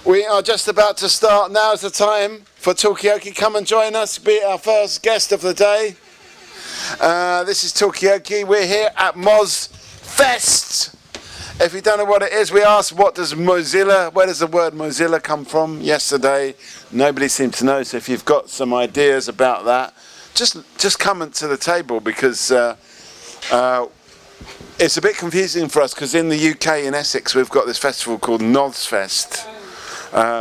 We are just about to start. Now's the time for Talkaoke. Come and join us. Be our first guest of the day. This is Talkaoke. We're here at MozFest. If you don't know what it is, we asked, where does the word Mozilla come from yesterday? Nobody seemed to know, so if you've got some ideas about that, just come to the table, because it's a bit confusing for us, because in the UK, in Essex, we've got this festival called MozFest,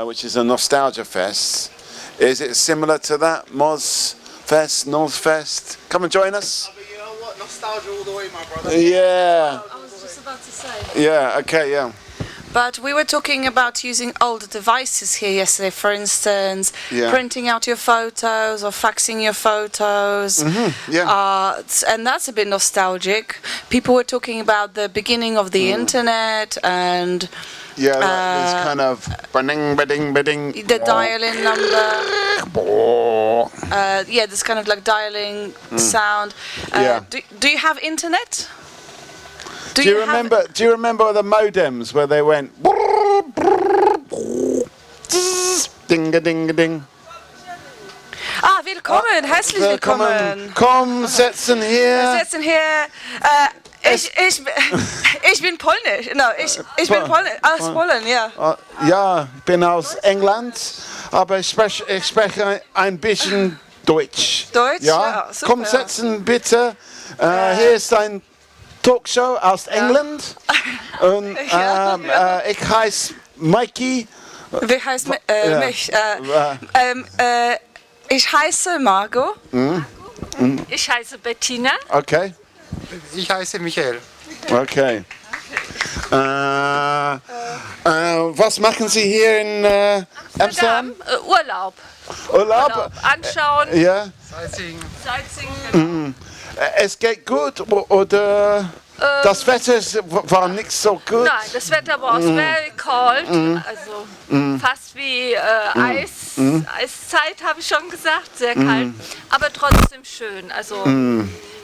which is a nostalgia fest. Is it similar to that? MozFest? Come and join us. But you know what? Nostalgia all the way, my brother. Yeah. I was just about to say. Yeah, okay, yeah. But we were talking about using old devices here yesterday, for instance, printing out your photos or faxing your photos. And that's a bit nostalgic. People were talking about the beginning of the internet and... Yeah, this kind of ba-ding. The dial-in number. This kind of like dialing sound. Do you have internet? Do you remember the modems where they went ding-a-ding-a-ding? Ah, willkommen, herzlich willkommen. Komm, setzen hier. Ich bin polnisch. No, ich bin polnisch. Aus Polen, ja. Ja, ich bin aus England, aber ich spreche ein bisschen Deutsch. Deutsch? Ja, super. Komm, setzen bitte. Hier ist ein Talkshow aus England. Und ich heiße Mikey. Wie heißt mich? Ich heiße Margot. Ich heiße Bettina. Okay. Ich heiße Michael. Okay. Was machen Sie hier in Amsterdam? Urlaub. Urlaub? Anschauen. Ja. Sightseeing. Es geht gut oder das Wetter war nicht so gut? Nein, das Wetter war very cold. Also fast wie Eiszeit, habe ich schon gesagt. Sehr kalt, aber trotzdem schön. Also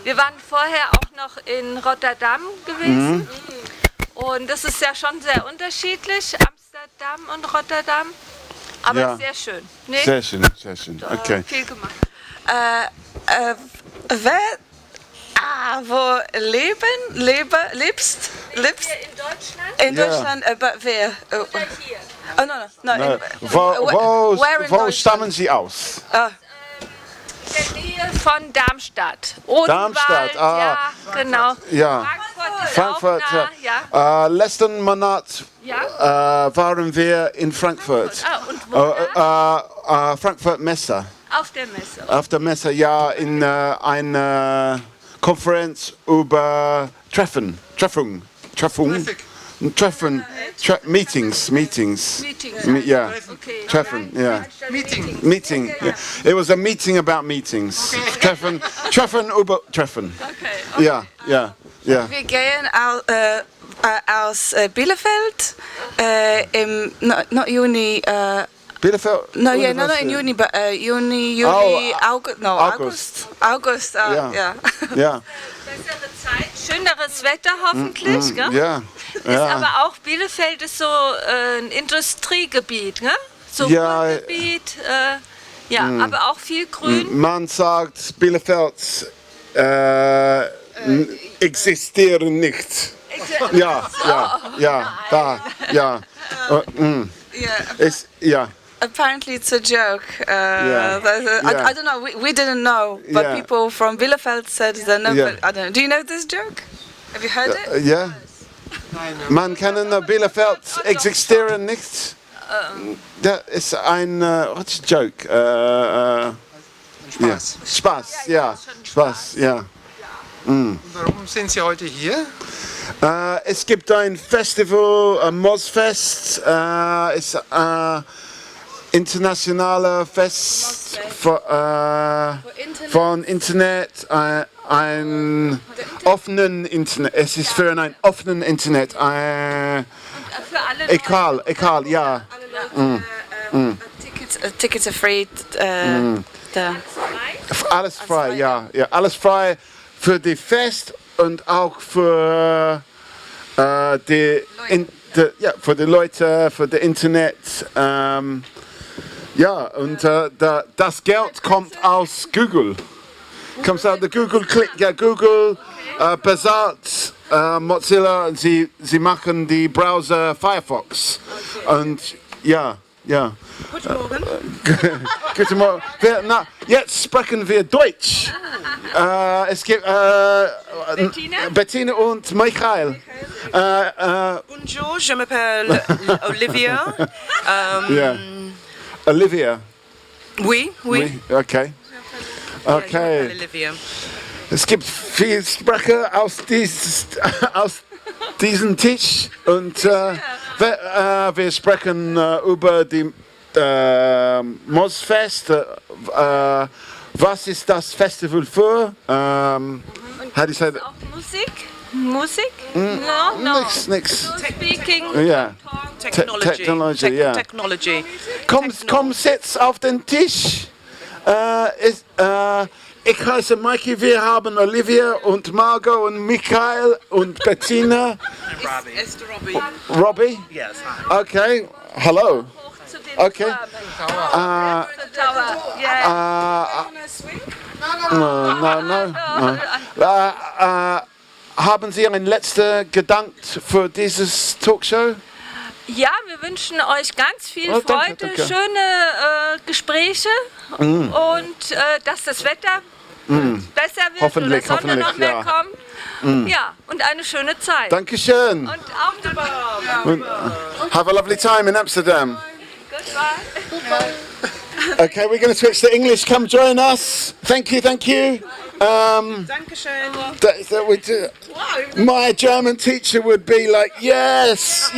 wir waren vorher auch noch in Rotterdam gewesen. Und das ist ja schon sehr unterschiedlich, Amsterdam und Rotterdam. Aber sehr schön. Nee? Sehr schön. Okay. Viel gemacht. Wo lebst? Hier in Deutschland? In Deutschland, wer? Hier. Oh, no. Wo stammen Sie aus? In der Nähe von Darmstadt. Odenwald, ja, genau. Ja. Frankfurt. Letzten Monat waren wir in Frankfurt. Und wo? Frankfurt Messe. Auf der Messe. Auf der Messe, ja, in einer Konferenz über Meetings. Yeah. Okay. Treffen, yeah. Meeting. Yeah. It was a meeting about meetings. Okay. Treffen über Treffen. Okay. Ja. Wir gehen aus Bielefeld im not Juni. Bielefeld? No, not in Juni, but Juni, Juli, August. No, August. August. Ja. Bessere Zeit, schöneres Wetter hoffentlich, gell? Ja. Ist aber auch Bielefeld ist so ein Industriegebiet, ne? So Ruhrgebiet, aber auch viel Grün. Man sagt, Bielefeld existieren nicht. Apparently it's a joke. I don't know. We didn't know, but people from Bielefeld said they know. I don't know. Do you know this joke? Have you heard it? Ja. Man kann Bielefeld existieren nicht. Das ist ein Joke. Spaß. Spaß. Warum sind Sie heute hier? Es gibt ein Festival, MozFest. Ist internationale Fest von Internet, ein offenen Internet. Es ist für ein offenen Internet. Für alle Egal, ja. Tickets are free. Alles frei, ja. Alles frei für die Fest und auch für die für die Leute, für das Internet. Ja, und das Geld kommt aus Google. Kommt aus der Google-Klick, ja, Google bezahlt Mozilla, sie machen die Browser Firefox. Und ja. Guten Morgen. Guten Morgen. Jetzt sprechen wir Deutsch. Es gibt Bettina und Michael. Bonjour, je m'appelle Olivia. Yeah. Olivia. Oui. Okay. Okay. Olivia. Es gibt viele Sprecher aus diesem Tisch und wir sprechen über die MozFest. Was ist das Festival für? How do you say that? Auch Musik? No. Nix. Speaking. Yeah. Technology. Yeah. Technology. Komm, sitz auf den Tisch. Ich heiße Mikey, wir haben Olivia und Margot und Michael und Bettina. Esther Robbie. Robbie? Yes. Okay, hello. Hoch zu den Okay. Türmen. The tower. Yeah. No. Haben Sie einen letzten Gedanken für dieses Talkshow? Ja, wir wünschen euch ganz viel Oh, danke, Freude, danke. schöne Gespräche und dass das Wetter besser wird Hoffentlich, oder Sonne noch mehr ja. kommt. Ja, und eine schöne Zeit. Dankeschön. Und auf die Bahn. Have a lovely time in Amsterdam. Goodbye. Okay, we're going to switch to English. Come join us. Thank you. Dankeschön. My German teacher would be like, yes,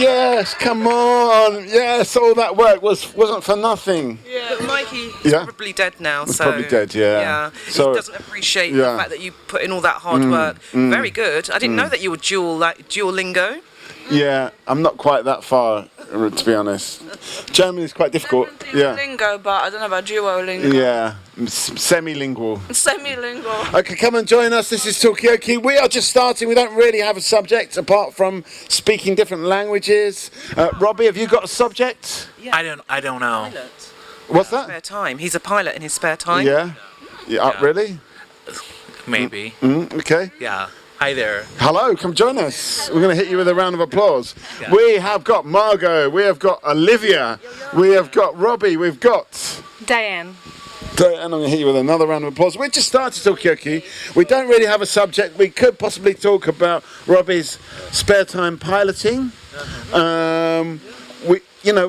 come on, yes, all that work wasn't for nothing. Yeah, Mikey is Yeah? probably dead now. He's So probably dead, yeah. So- he doesn't appreciate yeah. the fact that you put in all that hard work. Very good. I didn't know that you were Duolingo. Yeah, I'm not quite that far, to be honest. German is quite difficult. Yeah, Lingo, but I don't know about Duolingo. yeah, semi-lingual. Semi-lingual. Okay, come and join us. This is Talkaoke. We are just starting. We don't really have a subject apart from speaking different languages. Robbie, have you got a subject? I don't know. What's that? Spare time. He's a pilot in his spare time. Yeah. Really? Maybe. Okay. Yeah. Hi there. Hello, come join us. We're going to hit you with a round of applause. We have got Margot, we have got Olivia, we have got Robbie, we've got Diane. And I'm going to hit you with another round of applause. We just started Talkaoke. We don't really have a subject. We could possibly talk about Robbie's spare time piloting. We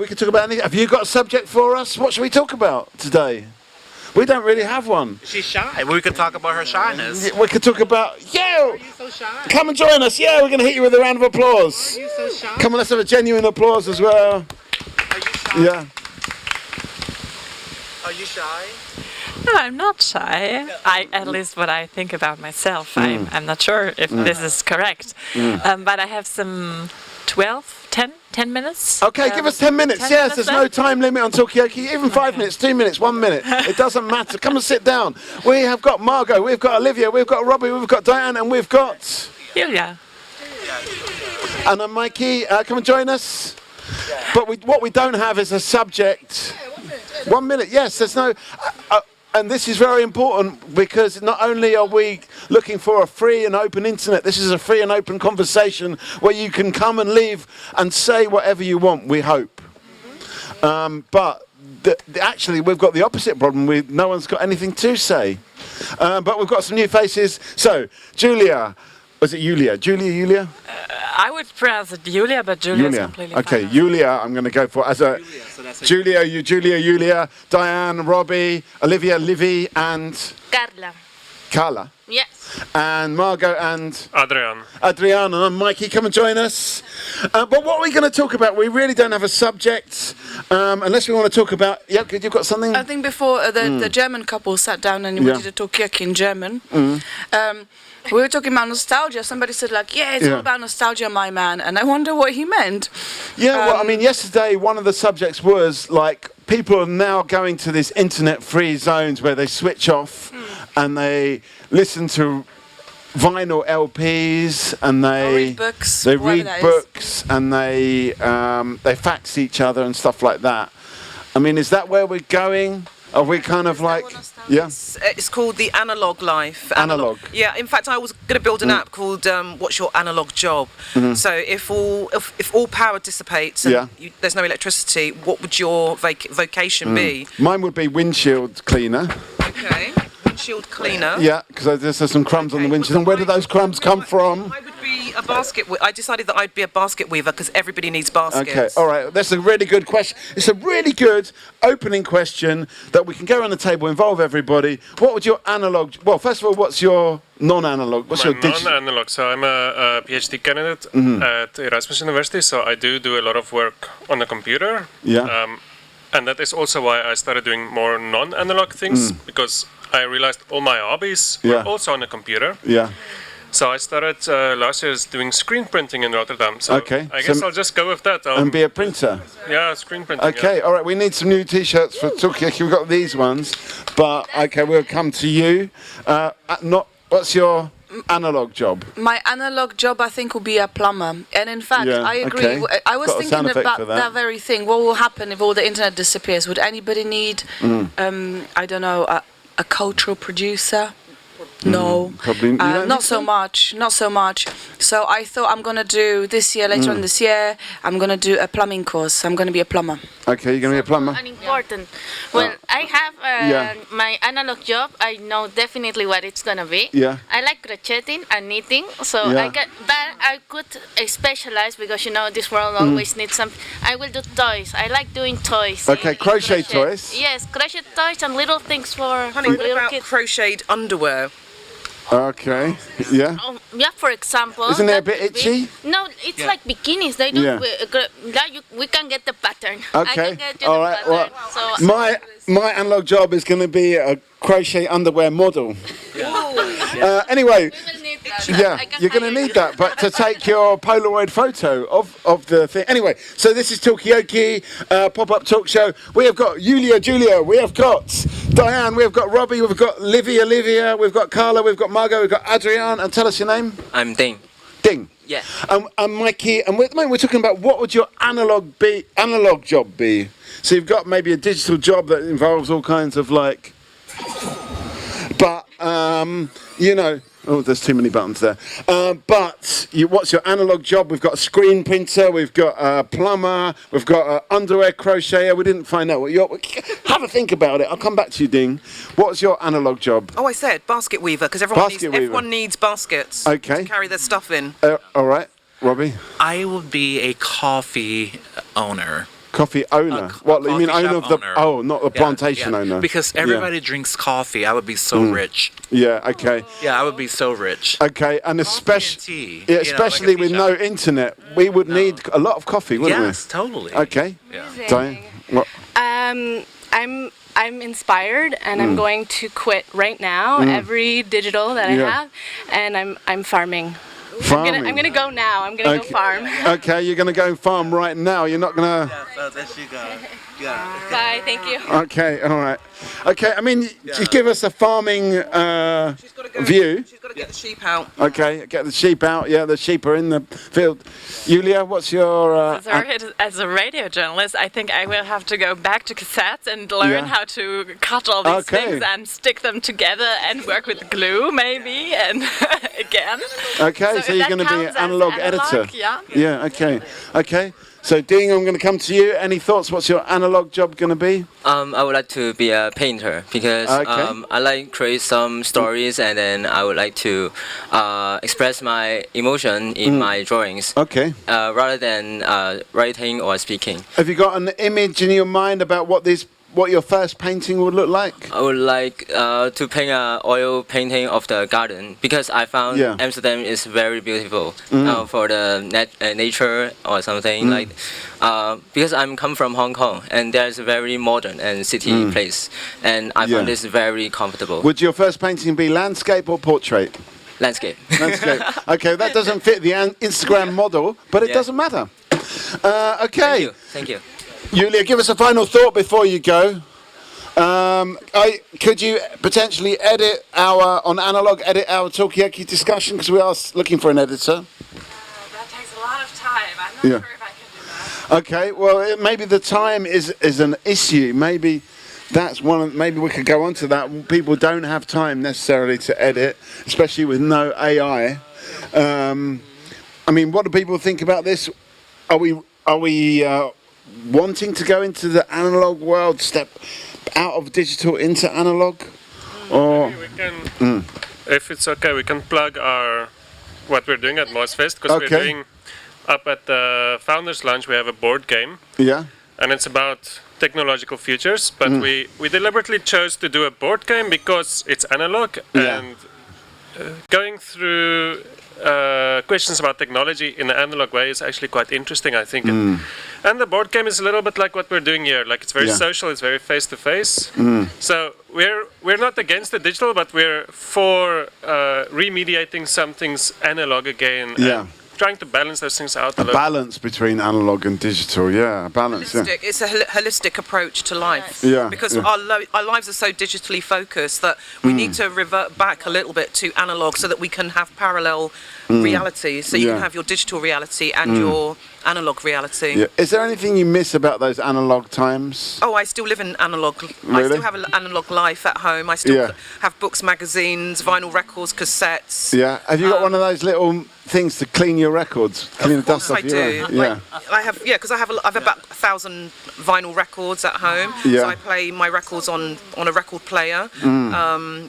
could talk about anything. Have you got a subject for us? What should we talk about today? We don't really have one. She's shy. We could talk about her shyness. We could talk about, So shy. come and join us. Yeah, we're going to hit you with a round of applause. You're so shy. Come on, let's have a genuine applause as well. Are you shy? Yeah. Are you shy? No, I'm not shy. At least what I think about myself. I'm not sure if this is correct. But I have some 10 minutes. Okay, give us 10 minutes. 10 Yes, minutes there's no left. time limit on Talkaoke. Even 5 minutes, 2 minutes, 1 minute. It doesn't matter. Come and sit down. We have got Margot, we've got Olivia, we've got Robbie, we've got Diane, and we've got... Julia. And I'm Mikey. Come and join us. But what we don't have is a subject. 1 minute, yes, there's no... and this is very important because not only are we looking for a free and open internet, this is a free and open conversation where you can come and leave and say whatever you want, we hope. But actually we've got the opposite problem. No one's got anything to say. But we've got some new faces. So, Julia. Was it Julia? Julia? I would pronounce it Julia, but Julia is completely Okay, fine. Julia, I'm going to go for as a Julia, Diane, Robbie, Olivia, Livy, and Carla. Carla, Yes. and Margot and Adrian. Adriana and Mikey. Come and join us. But what are we going to talk about? We really don't have a subject, unless we want to talk about. Yeah, you've got something. I think before the German couple sat down and we did a Talkaoke in German. We were talking about nostalgia. Somebody said like, yeah, it's all about nostalgia, my man. And I wonder what he meant. Yeah, well, I mean, yesterday one of the subjects was like people are now going to these internet-free zones where they switch off and they listen to vinyl LPs, and they read books, They whatever read that is. books, and they fax each other and stuff like that. I mean, is that where we're going? Are we kind of like, yeah? It's called the analog life. Analog. Yeah. In fact, I was going to build an app called "What's Your Analog Job?" So if all power dissipates and there's no electricity, what would your vocation be? Mine would be windshield cleaner. Okay. Windshield cleaner. Yeah, because there's some crumbs on the windshield. And where do those crumbs come from? I would be a basket. I decided that I'd be a basket weaver because everybody needs baskets. Okay, all right. That's a really good question. It's a really good opening question that we can go around the table, involve everybody. What would your analog? Well, first of all, what's your non-analog? What's your digital? Non-analog. So I'm a PhD candidate at Erasmus University. So I do a lot of work on the computer. Yeah. And that is also why I started doing more non-analog things, because I realized all my hobbies were also on the computer. Yeah. So I started last year doing screen printing in Rotterdam. So Okay. I guess I'll just go with that. And be a printer. Yeah, screen printing. Okay, all right. We need some new T-shirts for Talkaoke. We've got these ones, but okay, we'll come to you. What's your analog job? My analog job, I think, will be a plumber. And in fact, Yeah, I agree. okay. I was Got a sound thinking effect about for that. that very thing. What will happen if all the internet disappears? Would anybody need, I don't know, a cultural producer? No, Probably you don't not think so much. Not so much. So I thought I'm gonna do this year. Later on this year, I'm gonna do a plumbing course. I'm gonna be a plumber. Okay, you're gonna be a plumber. Unimportant. Well, I have my analog job. I know definitely what it's gonna be. Yeah. I like crocheting and knitting, so Yeah. but I could specialize because this world always needs some. I will do toys. I like doing toys. Okay, in crochet toys? Yes, crochet toys and little things for Honey, what little about kids. crocheted underwear? Okay, yeah. Yeah, for example. Isn't it a that bit could be- itchy? No, it's like bikinis. They do. Yeah. We can get the pattern. I Okay, can get you all the right. pattern. Well, So my analog job is going to be a crochet underwear model. Anyway, we will need that. yeah, I can you're going to hire need you. that, but to take your Polaroid photo of the thing. Anyway, so this is Talkaoke, pop-up talk show. We have got Julia, we have got Diane, we've got Robbie, we've got Livia, we've got Carla, we've got Margot, we've got Adrian, and tell us your name. I'm Ding. Ding. Yeah. And Mikey, and at the moment we're talking about what would your analog job be? So you've got maybe a digital job that involves all kinds of like, but oh, there's too many buttons there. What's your analog job? We've got a screen printer, we've got a plumber, we've got an underwear crocheter. We didn't find out what your. Have a think about it. I'll come back to you, Ding. What's your analog job? Oh, I said basket weaver because everyone needs baskets to carry their stuff in. All right, Robbie. I would be a coffee owner. Coffee owner. What you mean, coffee owner of shop the? owner. Oh, not the plantation owner. Because everybody drinks coffee. I would be so rich. Yeah. Okay. Yeah, I would be so rich. Okay, and tea, especially, you know, especially like a with tea no shop. internet, we would need a lot of coffee, wouldn't Yes, totally. we? Okay. Diane. What? I'm inspired, and I'm going to quit right now every digital that I have, and I'm farming. Farming. I'm gonna go now. I'm gonna go farm. Okay, you're gonna go farm right now. You're not gonna. Bye. Thank you. Okay. All right. Okay. I mean, just give us a farming view. She's got to get the sheep out. Okay. Get the sheep out. Yeah, the sheep are in the field. Julia, what's your? Sorry, as a radio journalist, I think I will have to go back to cassettes and learn how to cut all these things and stick them together and work with glue, maybe, and again. Okay, so you're going to be an analog editor. Yeah. Yeah. Okay. Okay. So, Ding, I'm going to come to you. Any thoughts? What's your analog job going to be? I would like to be a painter because I like create some stories and then I would like to express my emotion in my drawings. Okay. Rather than writing or speaking. Have you got an image in your mind about what your first painting would look like? I would like to paint an oil painting of the garden because I found Amsterdam is very beautiful for the nature or something like. Because I'm come from Hong Kong and there's a very modern and city place, and I found this very comfortable. Would your first painting be landscape or portrait? Landscape. Landscape. Okay, that doesn't fit the Instagram model, but it doesn't matter. Okay. Thank you. Julia, give us a final thought before you go. Could you potentially edit our Talkaoke discussion, because we are looking for an editor? That takes a lot of time. I'm not sure if I can do that. Okay, well, maybe the time is an issue. Maybe that's maybe we could go on to that. People don't have time necessarily to edit, especially with no AI. I mean, what do people think about this? Are we wanting to go into the analog world, step out of digital into analog? Or we can, if it's okay, we can plug what we're doing at MozFest, because we're doing up at the Founders Lunch. We have a board game. Yeah. And it's about technological futures, but we deliberately chose to do a board game because it's analog, and going through questions about technology in the analog way is actually quite interesting, I think. And the board game is a little bit like what we're doing here. Like, it's very social, it's very face to face. So we're not against the digital, but we're for remediating some things analog again. Yeah. Trying to balance those things out. A balance between analog and digital, a balance. Holistic. It's a holistic approach to life. Yeah. Because our lives are so digitally focused that we need to revert back a little bit to analog so that we can have parallel realities. So you can have your digital reality and your analog reality. Yeah. Is there anything you miss about those analog times? Oh, I still live in analog. Really? I still have an analog life at home. I still have books, magazines, vinyl records, cassettes. Yeah. Have you got one of those little things to clean your records, clean the dust off your I do. I have, because I have about 1,000 vinyl records at home. Yeah. So I play my records on a record player.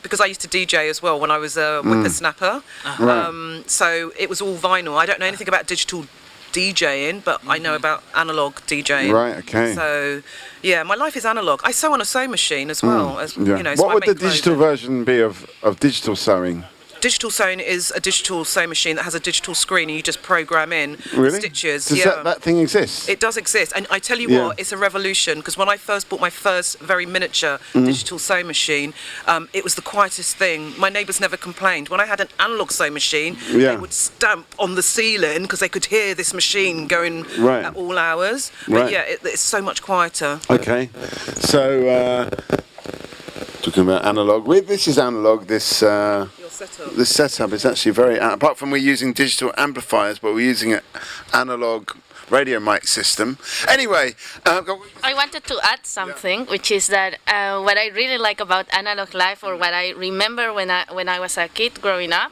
Because I used to DJ as well when I was a whippersnapper. So it was all vinyl. I don't know anything about digital DJing, but I know about analog DJing. Right. Okay. So yeah, my life is analog. I sew on a sewing machine as well. As you know. What would the digital version be of digital sewing? Digital sewing is a digital sewing machine that has a digital screen, and you just program in stitches. Does that thing exist? It does exist, and I tell you what, it's a revolution, because when I first bought my first very miniature digital sewing machine, it was the quietest thing. My neighbours never complained. When I had an analog sewing machine, they would stamp on the ceiling because they could hear this machine going at all hours. But it's so much quieter. Okay, so talking about analog, this is analog. This setup is actually very, apart from we're using digital amplifiers, but we're using an analog radio mic system. Anyway, I wanted to add something, which is that what I really like about analog life, or what I remember when I was a kid growing up,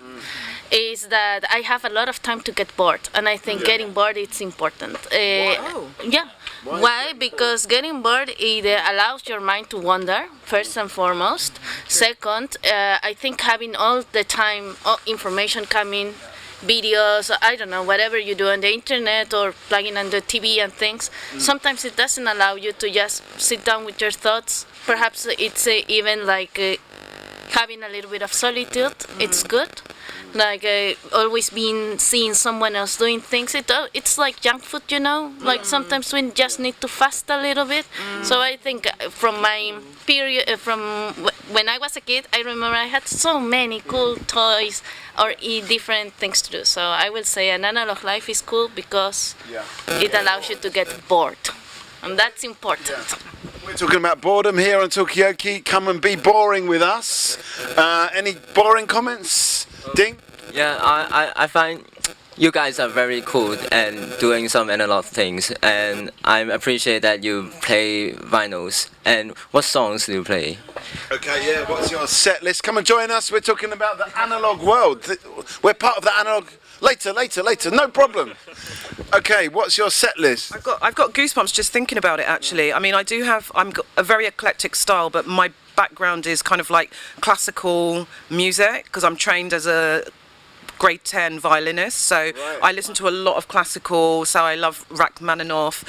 is that I have a lot of time to get bored, and I think getting bored is important. Yeah. Why? Because getting bored, it allows your mind to wander, first and foremost. Second, I think having all the time information coming, videos, I don't know, whatever you do on the internet or plugging on the TV and things, sometimes it doesn't allow you to just sit down with your thoughts. Perhaps it's even like having a little bit of solitude. It's good. Like always seeing someone else doing things. It's like junk food, you know. Like sometimes we just need to fast a little bit. So I think from my period, from when I was a kid, I remember I had so many cool toys or different things to do. So I will say an analog life is cool because it allows you to get bored, and that's important. We're talking about boredom here on Talkaoke. Come and be boring with us. Any boring comments, Ding? Yeah, I find you guys are very cool and doing some analog things, and I appreciate that you play vinyls. And what songs do you play? Okay, what's your set list? Come and join us. We're talking about the analog world. We're part of the analog. Later, no problem. Okay, what's your set list? I've got goosebumps just thinking about it, actually. I mean, I'm got a very eclectic style, but my background is kind of like classical music, because I'm trained as a grade 10 violinist, so I listen to a lot of classical. So I love Rachmaninoff.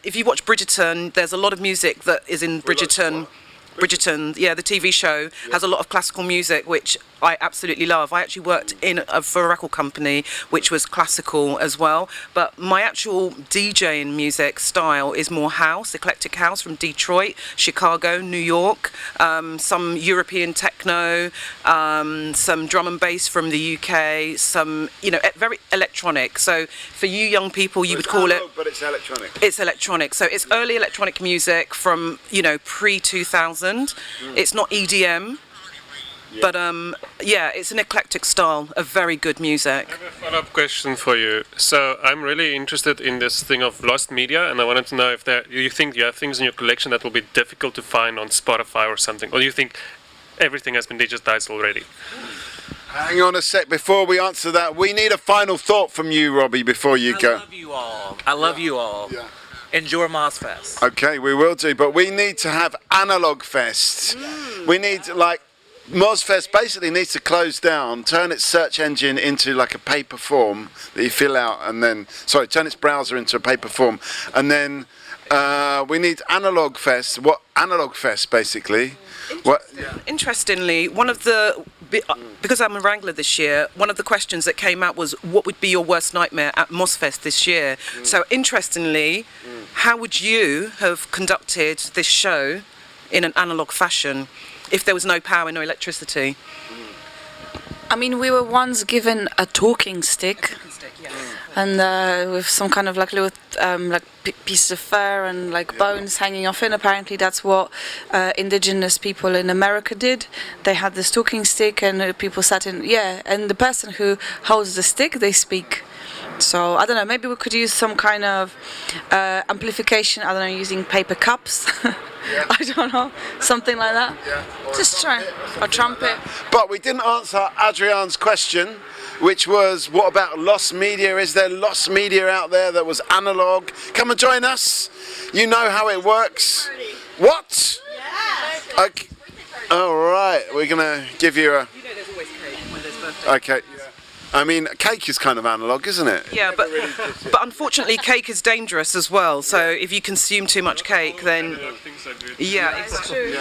If you watch Bridgerton, there's a lot of music that is in Bridgerton, the TV show has a lot of classical music, which I absolutely love. I actually worked for a record company which was classical as well, but my actual DJing music style is more house, eclectic house from Detroit, Chicago, New York, some European techno, some drum and bass from the UK, some, very electronic. So for you young people, you would call it... But it's electronic. It's electronic. So it's early electronic music from, pre-2000. 2000. It's not EDM, but yeah, it's an eclectic style of very good music. I have a follow-up question for you. So I'm really interested in this thing of lost media, and I wanted to know if you think you have things in your collection that will be difficult to find on Spotify or something, or do you think everything has been digitized already? Hang on a sec, before we answer that, we need a final thought from you, Robbie, before you go. I love you all. I love you all. Yeah. Enjoy MozFest. Okay, we will do, but we need to have Analog Fest. We need, like, MozFest basically needs to close down, turn its search engine into like a paper form that you fill out, and then, sorry, turn its browser into a paper form, and then we need Analog Fest. What Analog Fest basically? Interestingly, one of the, because I'm a Wrangler this year, one of the questions that came out was, what would be your worst nightmare at MozFest this year? So interestingly, how would you have conducted this show in an analog fashion if there was no power, no electricity? I mean, we were once given a talking stick, and with some kind of like little pieces of fur and like bones hanging off it. Apparently, that's what indigenous people in America did. They had this talking stick, and people sat in. Yeah, and the person who holds the stick, they speak. So I don't know. Maybe we could use some kind of amplification. I don't know, using paper cups. I don't know, something like that. Just try a trumpet. But we didn't answer Adrian's question, which was, what about lost media? Is there lost media out there that was analog? Come and join us. You know how it works. What? Yeah. Okay. All right, we're gonna give you a. There's always cake when there's birthday. Okay. I mean, cake is kind of analog, isn't it? Yeah, but unfortunately, cake is dangerous as well. So if you consume too much cake, then yeah, exactly.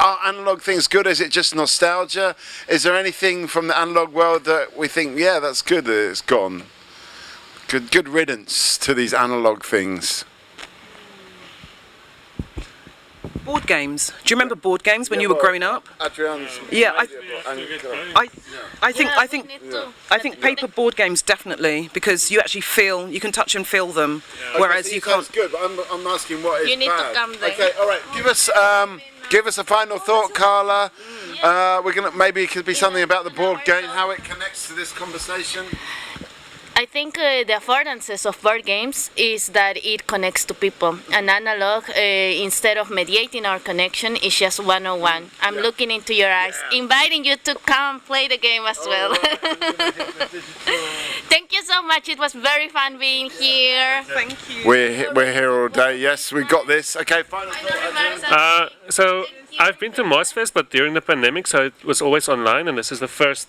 Are analog things good? Is it just nostalgia? Is there anything from the analog world that we think, yeah, that's good that it's gone? Good riddance to these analog things. Board games. Do you remember board games when you were growing up? Yeah, I think paper board games definitely, because you actually feel, you can touch and feel them, whereas you can't. That's good, but I'm asking what is You need bad. to come there. Okay, all right. Give us a final thought, Carla. We're gonna, maybe it could be something about the board game, how it connects to this conversation. I think the affordances of board games is that it connects to people. An analog, instead of mediating our connection, is just one-on-one. I'm looking into your eyes, inviting you to come play the game as well. Thank you so much. It was very fun being here. Thank you. We're here all day. Yes, we got this. Okay, final thought. So I've been to MozFest, but during the pandemic, so it was always online, and this is the first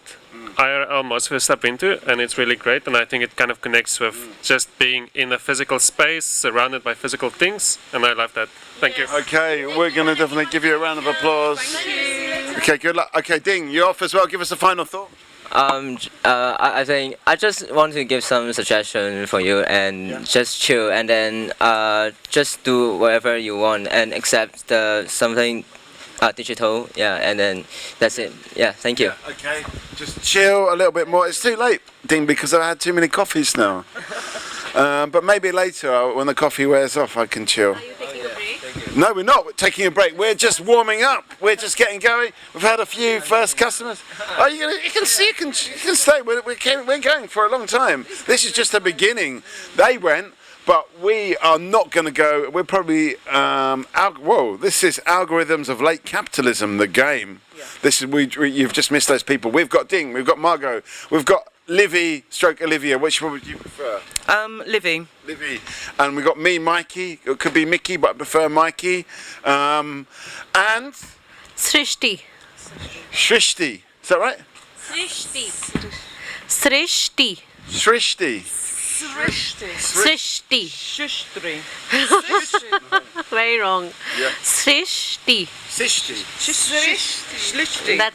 IRL MozFest I've been to, and it's really great, and I think it kind of connects with just being in a physical space, surrounded by physical things, and I love that. Thank you. Okay, we're going to definitely give you a round of applause. Okay, good luck. Okay, Ding, you're off as well. Give us a final thought. I think I just want to give some suggestion for you, and just chill, and then just do whatever you want, and accept something digital, and then that's it. Yeah, thank you. Okay, just chill a little bit more. It's too late, Ding, because I've had too many coffees now. But maybe later, when the coffee wears off, I can chill. Are you taking a break? No, we're not taking a break. We're just warming up. We're just getting going. We've had a few first customers. Oh, you can stay. We're going for a long time. This is just the beginning. They went. But we are not going to go. We're probably this is Algorithms of Late Capitalism, the game. Yeah. This is you've just missed those people. We've got Ding, we've got Margot, we've got Livy / Olivia. Which one would you prefer? Livy. Livy, and we've got me, Mikey. It could be Mickey, but I prefer Mikey. And Srishti. Srishti. Is that right? Srishti. Srishti. Srishti. Srishti. Very wrong. Yeah. Srishti. Srishti.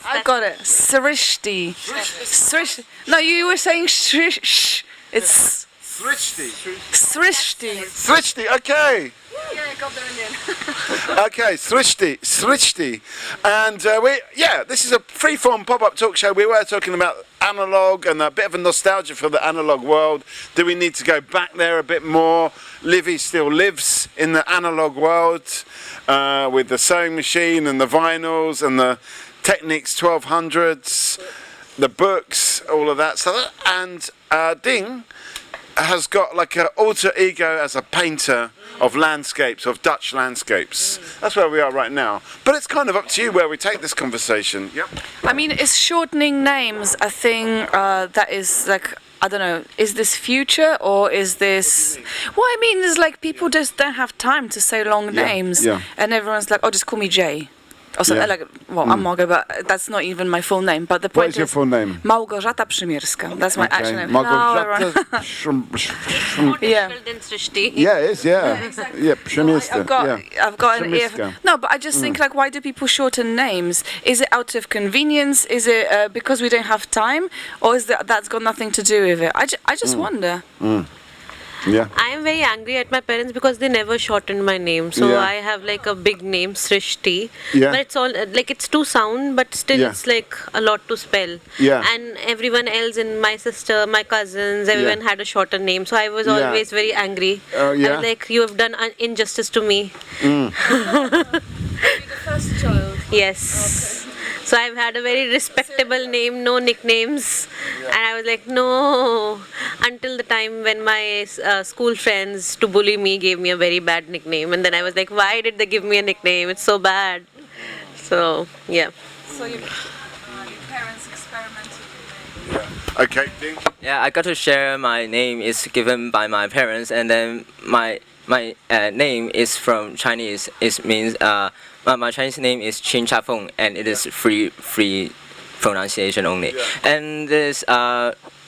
I got it. Srishti. Srishti. No, you were saying shrish. It's Srishti. Srishti. Srishti. Okay. Yeah, I got there in the end. Okay, Srishti, and this is a free-form pop-up talk show. We were talking about analog and a bit of a nostalgia for the analog world. Do we need to go back there a bit more? Livy still lives in the analog world with the sewing machine and the vinyls and the Technics 1200s, the books, all of that stuff. And Ding has got like an alter ego as a painter of landscapes, of Dutch landscapes. That's where we are right now. But it's kind of up to you where we take this conversation. Yep. I mean, is shortening names a thing that is like, I don't know, is this future or is this... Well, I mean, it's like people just don't have time to say long names. Yeah. And everyone's like, oh, just call me Jay. Or something like, well, I'm Margo, but that's not even my full name. But the point What is your full name? Małgorzata Przymierska. That's my actual name. Małgorzata yeah. Yeah, it is, yeah. Exactly. Yeah, Przymierska. I've got an ear. Przymierska. No, but I just think, like, why do people shorten names? Is it out of convenience? Is it because we don't have time? Or is that's got nothing to do with it? I just wonder. Yeah. I am very angry at my parents because they never shortened my name. So I have like a big name, Srishti. Yeah. But it's all like it's two sound, but still it's like a lot to spell. Yeah. And everyone else, in my sister, my cousins, everyone had a shorter name. So I was always very angry. Oh, yeah. I was like, you have done injustice to me. Are you the first child? Yes. So I've had a very respectable name, no nicknames, and I was like, no, until the time when my school friends to bully me gave me a very bad nickname, and then I was like, why did they give me a nickname? It's so bad. So yeah. So your parents experimented with it. Okay, Ding. Yeah, I got to share my name is given by my parents, and then my name is from Chinese. It means my Chinese name is Chin Cha Feng, and it is free pronunciation only. And this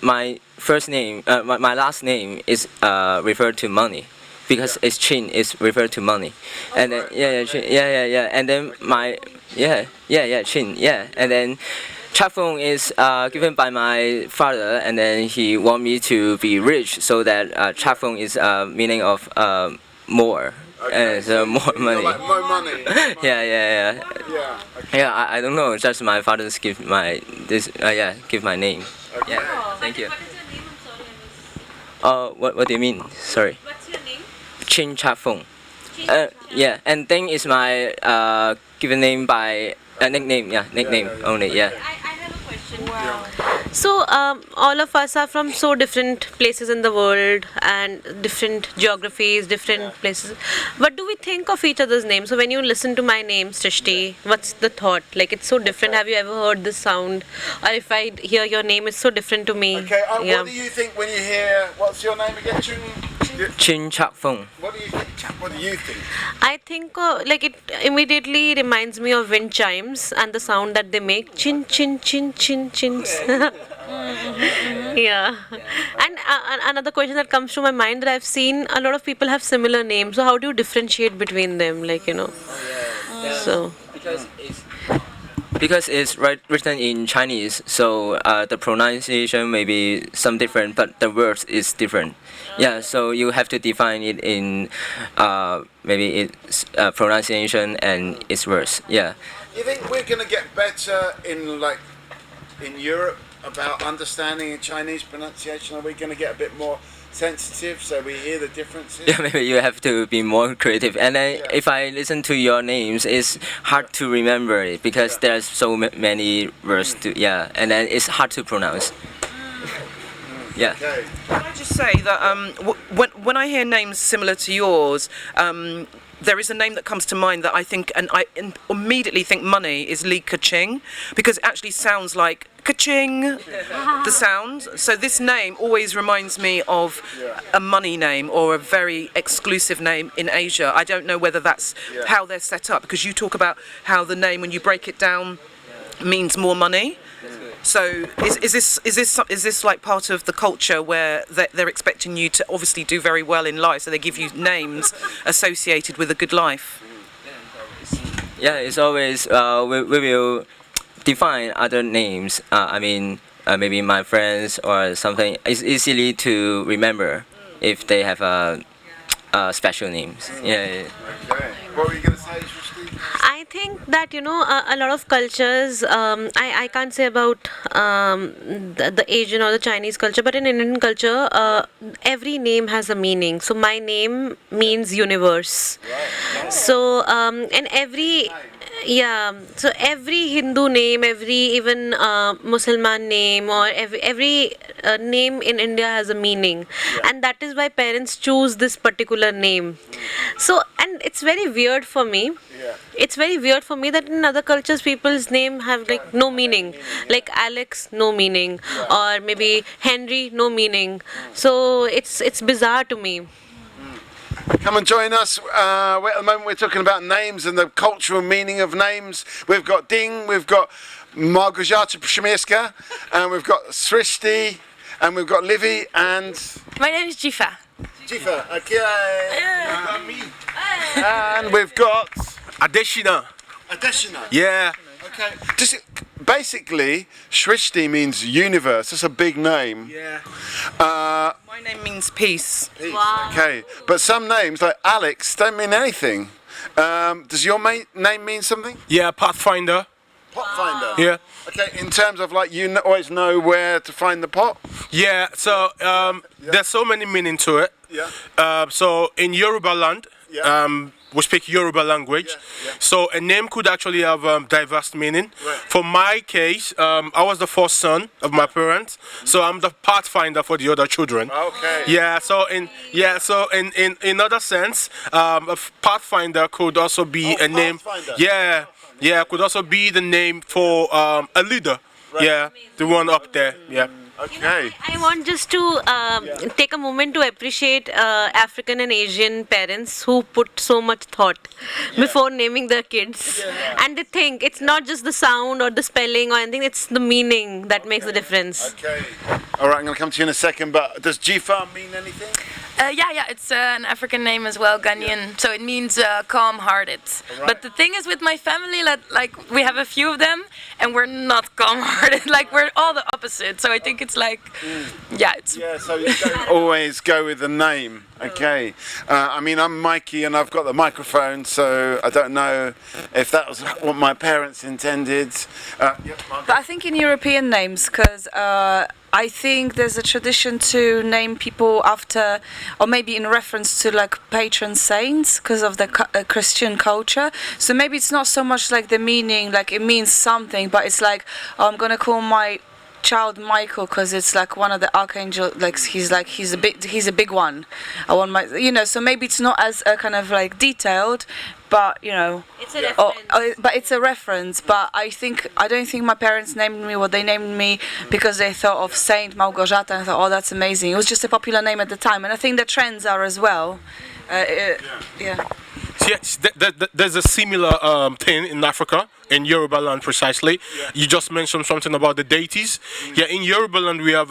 my first name, my last name is referred to money, because it's Chin is referred to money, and then Chin, and then my Chin, and then Cha Feng is given by my father, and then he want me to be rich, so that Cha Feng is meaning of more. So more money. Like more money. Yeah. Okay. Yeah, I don't know. Just my father's give my give my name. Okay. Yeah. Thank you. What is your name? I'm sorry, What do you mean? Sorry. What's your name? Chin Cha Feng. Yeah, and Ding is my given name by nickname. Yeah, nickname only. Yeah. I have a question. Wow. So all of us are from so different places in the world and different geographies, different places. What do we think of each other's names? So when you listen to my name, Srishti, what's the thought? Like, it's so different. Have you ever heard this sound? Or if I hear your name, it's so different to me. Okay, what do you think when you hear, what's your name again? Chin Cha Feng. What do you think? What do you think? I think like it immediately reminds me of wind chimes and the sound that they make. Chin, chin, chin, chin, chins. Yeah. And another question that comes to my mind, that I've seen a lot of people have similar names. So how do you differentiate between them? Like, you know. So. Because it's written in Chinese, so the pronunciation may be some different, but the words is different. Yeah, so you have to define it in maybe its pronunciation and its words. Yeah. You think we're gonna get better in Europe about understanding Chinese pronunciation? Are we gonna get a bit more sensitive so we hear the differences? Yeah, maybe you have to be more creative. And then if I listen to your names, it's hard to remember it because there's so many words to and then it's hard to pronounce. Yeah. Okay. Can I just say that when I hear names similar to yours, there is a name that comes to mind that I think, and I immediately think money, is Li Ka-ching, because it actually sounds like ka-ching, the sound. So this name always reminds me of a money name or a very exclusive name in Asia. I don't know whether that's how they're set up, because you talk about how the name, when you break it down, means more money. So is this like part of the culture where they're expecting you to obviously do very well in life, so they give you names associated with a good life? Yeah, it's always we will define other names. I mean, maybe my friends or something. It's easily to remember if they have special names. Yeah. Okay. What were you gonna say, Srishti? I think that a lot of cultures. I can't say about the Asian or the Chinese culture, but in Indian culture, every name has a meaning. So my name means universe. So and every so every Hindu name, every even Muslim name, or every name in India has a meaning, and that is why parents choose this particular name. So, and it's very weird for me. It's very weird for me that in other cultures people's name have like no meaning, like Alex, no meaning, or maybe Henry, no meaning. So it's bizarre to me. Come and join us. At the moment we're talking about names and the cultural meaning of names. We've got Ding, we've got Małgorzata Przemyska, and we've got Srishti, and we've got Livy, and... My name is Jifa. Jifa, okay. And we've got... Adeshina. Adeshina. Yeah. Okay. Just basically, Srishti means universe. That's a big name. Yeah. My name means peace. Peace. Wow. Okay. But some names, like Alex, don't mean anything. Does your name mean something? Yeah, Pathfinder. Potfinder. Yeah. Okay. In terms of like you always know where to find the pot. Yeah. So there's so many meaning to it. Yeah. So in Yoruba land, we speak Yoruba language. So a name could actually have diverse meaning. For my case, I was the first son of my parents, so I'm the pathfinder for the other children. Okay. Yeah. So in other sense, a pathfinder could also be a name. Yeah. Yeah. Could also be the name for a leader. Yeah. The one up there. Yeah. Okay. I want just to take a moment to appreciate African and Asian parents who put so much thought before naming their kids. And they think it's not just the sound or the spelling or anything, it's the meaning that makes the difference. Okay. All right, I'm going to come to you in a second, but does Jifa mean anything? Yeah, it's an African name as well, Ghanaian. So it means calm-hearted. Right. But the thing is with my family, like we have a few of them, and we're not calm-hearted. Like we're all the opposite. So I think it's like, it's... Yeah, so you don't always go with the name. Okay. I mean, I'm Mikey and I've got the microphone, so I don't know if that was what my parents intended. But I think in European names, because I think there's a tradition to name people after, or maybe in reference to like patron saints, because of the Christian culture. So maybe it's not so much like the meaning, like it means something, but it's like, oh, I'm gonna call my child Michael because it's like one of the archangel, like he's a big one. I want my, so maybe it's not as kind of like detailed, but it's a reference. But it's a reference. But I don't think my parents named me what they named me because they thought of Saint Małgorzata and thought, oh, that's amazing. It was just a popular name at the time, and I think the trends are as well. Yes, there's a similar thing in Africa, in Yoruba land precisely. You just mentioned something about the deities. Yeah, in Yoruba land we have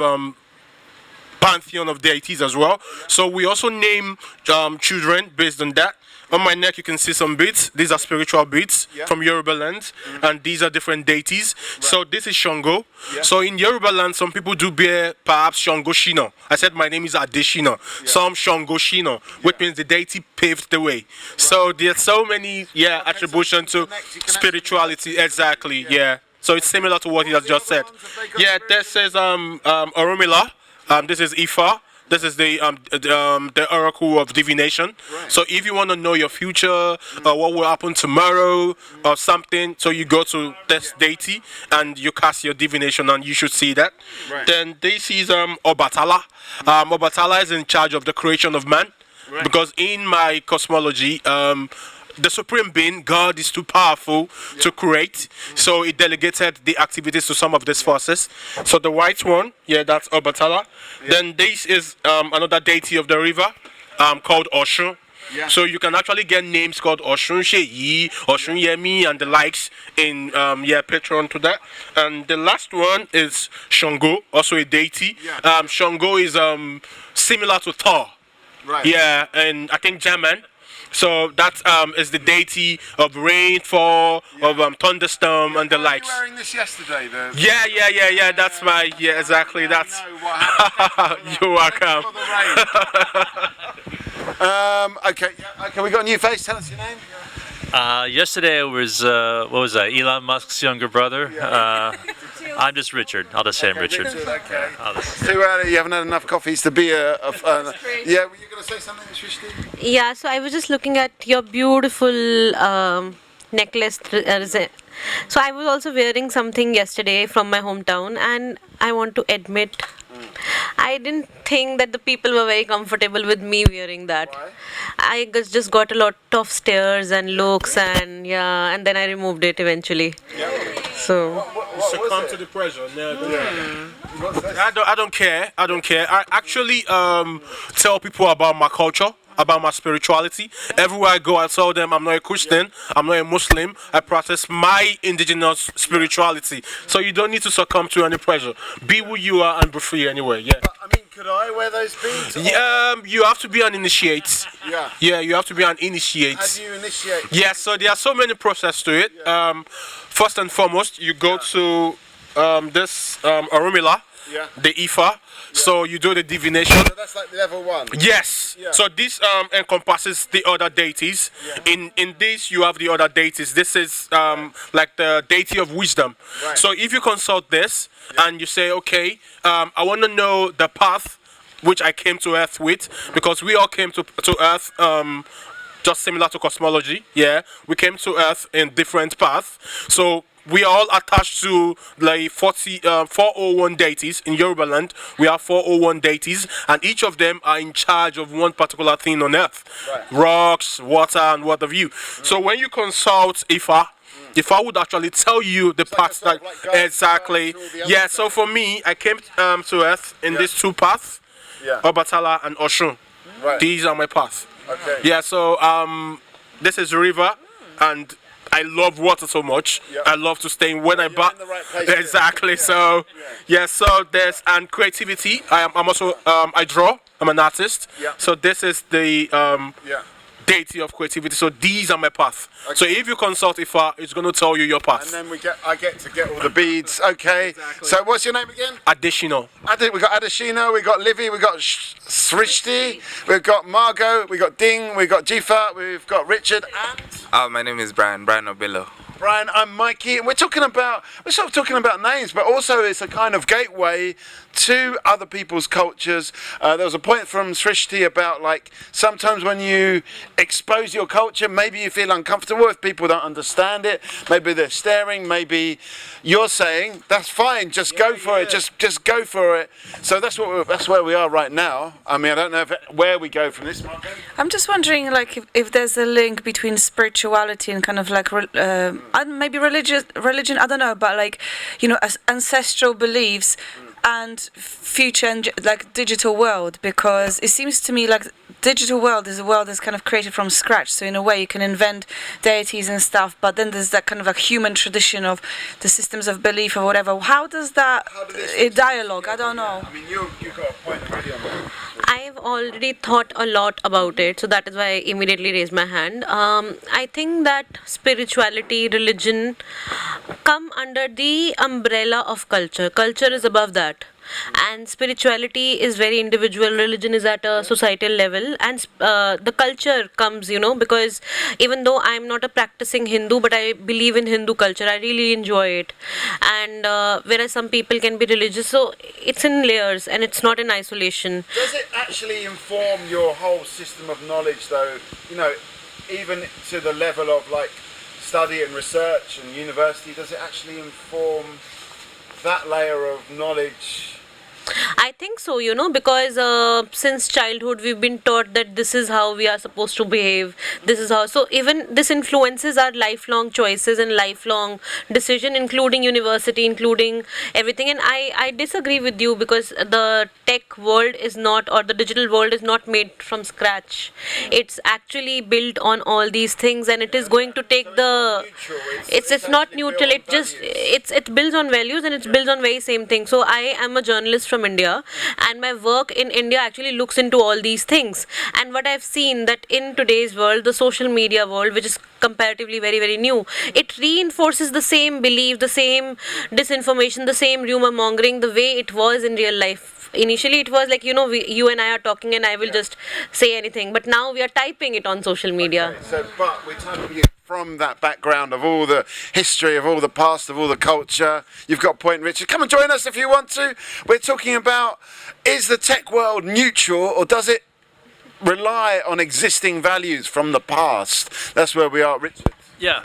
pantheon of deities as well. So we also name children based on that. On my neck you can see some beads. These are spiritual beads from Yoruba land, and these are different deities. So this is Shango. So in Yoruba land some people do bear perhaps Shango Shino. I said my name is Adeshina. Some Shango Shino, which means the deity paved the way. So there's so many attribution to spirituality. Exactly. So it's similar to what he has just said. Yeah, this is Oromila. This is Ifa. This is the oracle of divination. Right. So if you want to know your future, what will happen tomorrow or something, so you go to this deity and you cast your divination, and you should see that. Right. Then this is Obatala. Obatala is in charge of the creation of man, because in my cosmology, the supreme being, God, is too powerful to create, so he delegated the activities to some of these forces. So the white one, that's Obatala. Then this is another deity of the river called Oshun. So you can actually get names called Oshun Sheyi, Oshun Yemi, and the likes in patron to that. And the last one is Shango, also a deity. Shango is similar to Thor. Yeah, and I think German. So that is the deity of rainfall, of thunderstorm, and the likes. You were wearing this yesterday, though. Yeah. That's my exactly. That's. You're welcome. Okay. We got a new face. Tell us your name. Yesterday it was what was that? Elon Musk's younger brother. I'm just Richard. I'll just say I'm Richard. Okay. Too early. You haven't had enough coffees to be yeah. Were you going to say something, Shrishti? Yeah, so I was just looking at your beautiful necklace. So I was also wearing something yesterday from my hometown, and I want to admit I didn't think that the people were very comfortable with me wearing that. Why? I just got a lot of stares and looks, and yeah, and then I removed it eventually. So succumb to the pressure. I don't care. I actually tell people about my culture, about my spirituality. Everywhere I go, I tell them I'm not a Christian, I'm not a Muslim. I practice my indigenous spirituality. So you don't need to succumb to any pressure. Be who you are and be free anyway. Yeah. But, I mean, could I wear those beads? You have to be an initiate. Yeah. Yeah, you have to be an initiate. How do you initiate? Yeah, so there are so many processes to it. First and foremost, you go to this Orumila, the Ifa. So you do the divination. So that's like level 1. Yes. Yeah. So this encompasses the other deities. In this you have the other deities. This is like the deity of wisdom. Right. So if you consult this and you say, okay, I want to know the path which I came to Earth with, because we all came to Earth just similar to cosmology. Yeah, we came to Earth in different paths. So we are all attached to like 401 deities in Yoruba land. We have 401 deities, and each of them are in charge of one particular thing on Earth: rocks, water, and what have you. So when you consult Ifa, Ifa would actually tell you the paths that exactly. Yeah. So for me, I came to Earth in these two paths: Obatala and Oshun. Right. These are my paths. Okay. Yeah. So this is a river, and I love water so much. I love to stay when I bath. Exactly. So so there's and creativity. I'm also I draw. I'm an artist. So this is the deity of creativity. So these are my path. Okay. So if you consult Ifa, it's going to tell you your path. And then I get to get all the beads. Okay. Exactly. So what's your name again? Adeshino. We got Adeshino. We got Livy. We got Srishti. We've got Margot. We got Ding. We got Jifa. We've got Richard. And my name is Brian Obello. Brian, I'm Mikey, and we're sort of talking about names, but also it's a kind of gateway to other people's cultures. There was a point from Srishti about like sometimes when you expose your culture, maybe you feel uncomfortable if people don't understand it. Maybe they're staring. Maybe you're saying that's fine, just go for it, just go for it. So that's where we are right now. I mean, I don't know where we go from this. I'm just wondering, like, if there's a link between spirituality and kind of like maybe religion. I don't know, but like, you know, ancestral beliefs and future and like digital world, because it seems to me like digital world is a world that's kind of created from scratch. So in a way, you can invent deities and stuff, but then there's that kind of like human tradition of the systems of belief or whatever. How does that dialogue? I don't know. I mean, you got a point already on that. I've already thought a lot about it, so that is why I immediately raised my hand. I think that spirituality, religion come under the umbrella of culture. Culture is above that. And spirituality is very individual, religion is at a societal level, and the culture comes, you know, because even though I'm not a practicing Hindu, but I believe in Hindu culture, I really enjoy it. And whereas some people can be religious, so it's in layers and it's not in isolation. Does it actually inform your whole system of knowledge though, you know, even to the level of like study and research and university? Does it actually inform that layer of knowledge? I think so, you know, because since childhood we've been taught that this is how we are supposed to behave, this is how, so even this influences our lifelong choices and lifelong decision, including university, including everything. And I disagree with you, because the tech world is not, or the digital world is not made from scratch. It's actually built on all these things, and it is going to take the, it's not neutral, it just, it builds on values and it's built on very same thing. So I am a journalist from India, and my work in India actually looks into all these things. And what I've seen that in today's world, the social media world, which is comparatively very, very new, it reinforces the same belief, the same disinformation, the same rumor mongering, the way it was in real life. Initially it was like, you know, you and I are talking and I will just say anything, but now we are typing it on social media. Okay, so, but we're typing it from that background of all the history, of all the past, of all the culture. You've got a point, Richard. Come and join us if you want to. We're talking about, is the tech world neutral, or does it rely on existing values from the past? That's where we are, Richard. Yeah.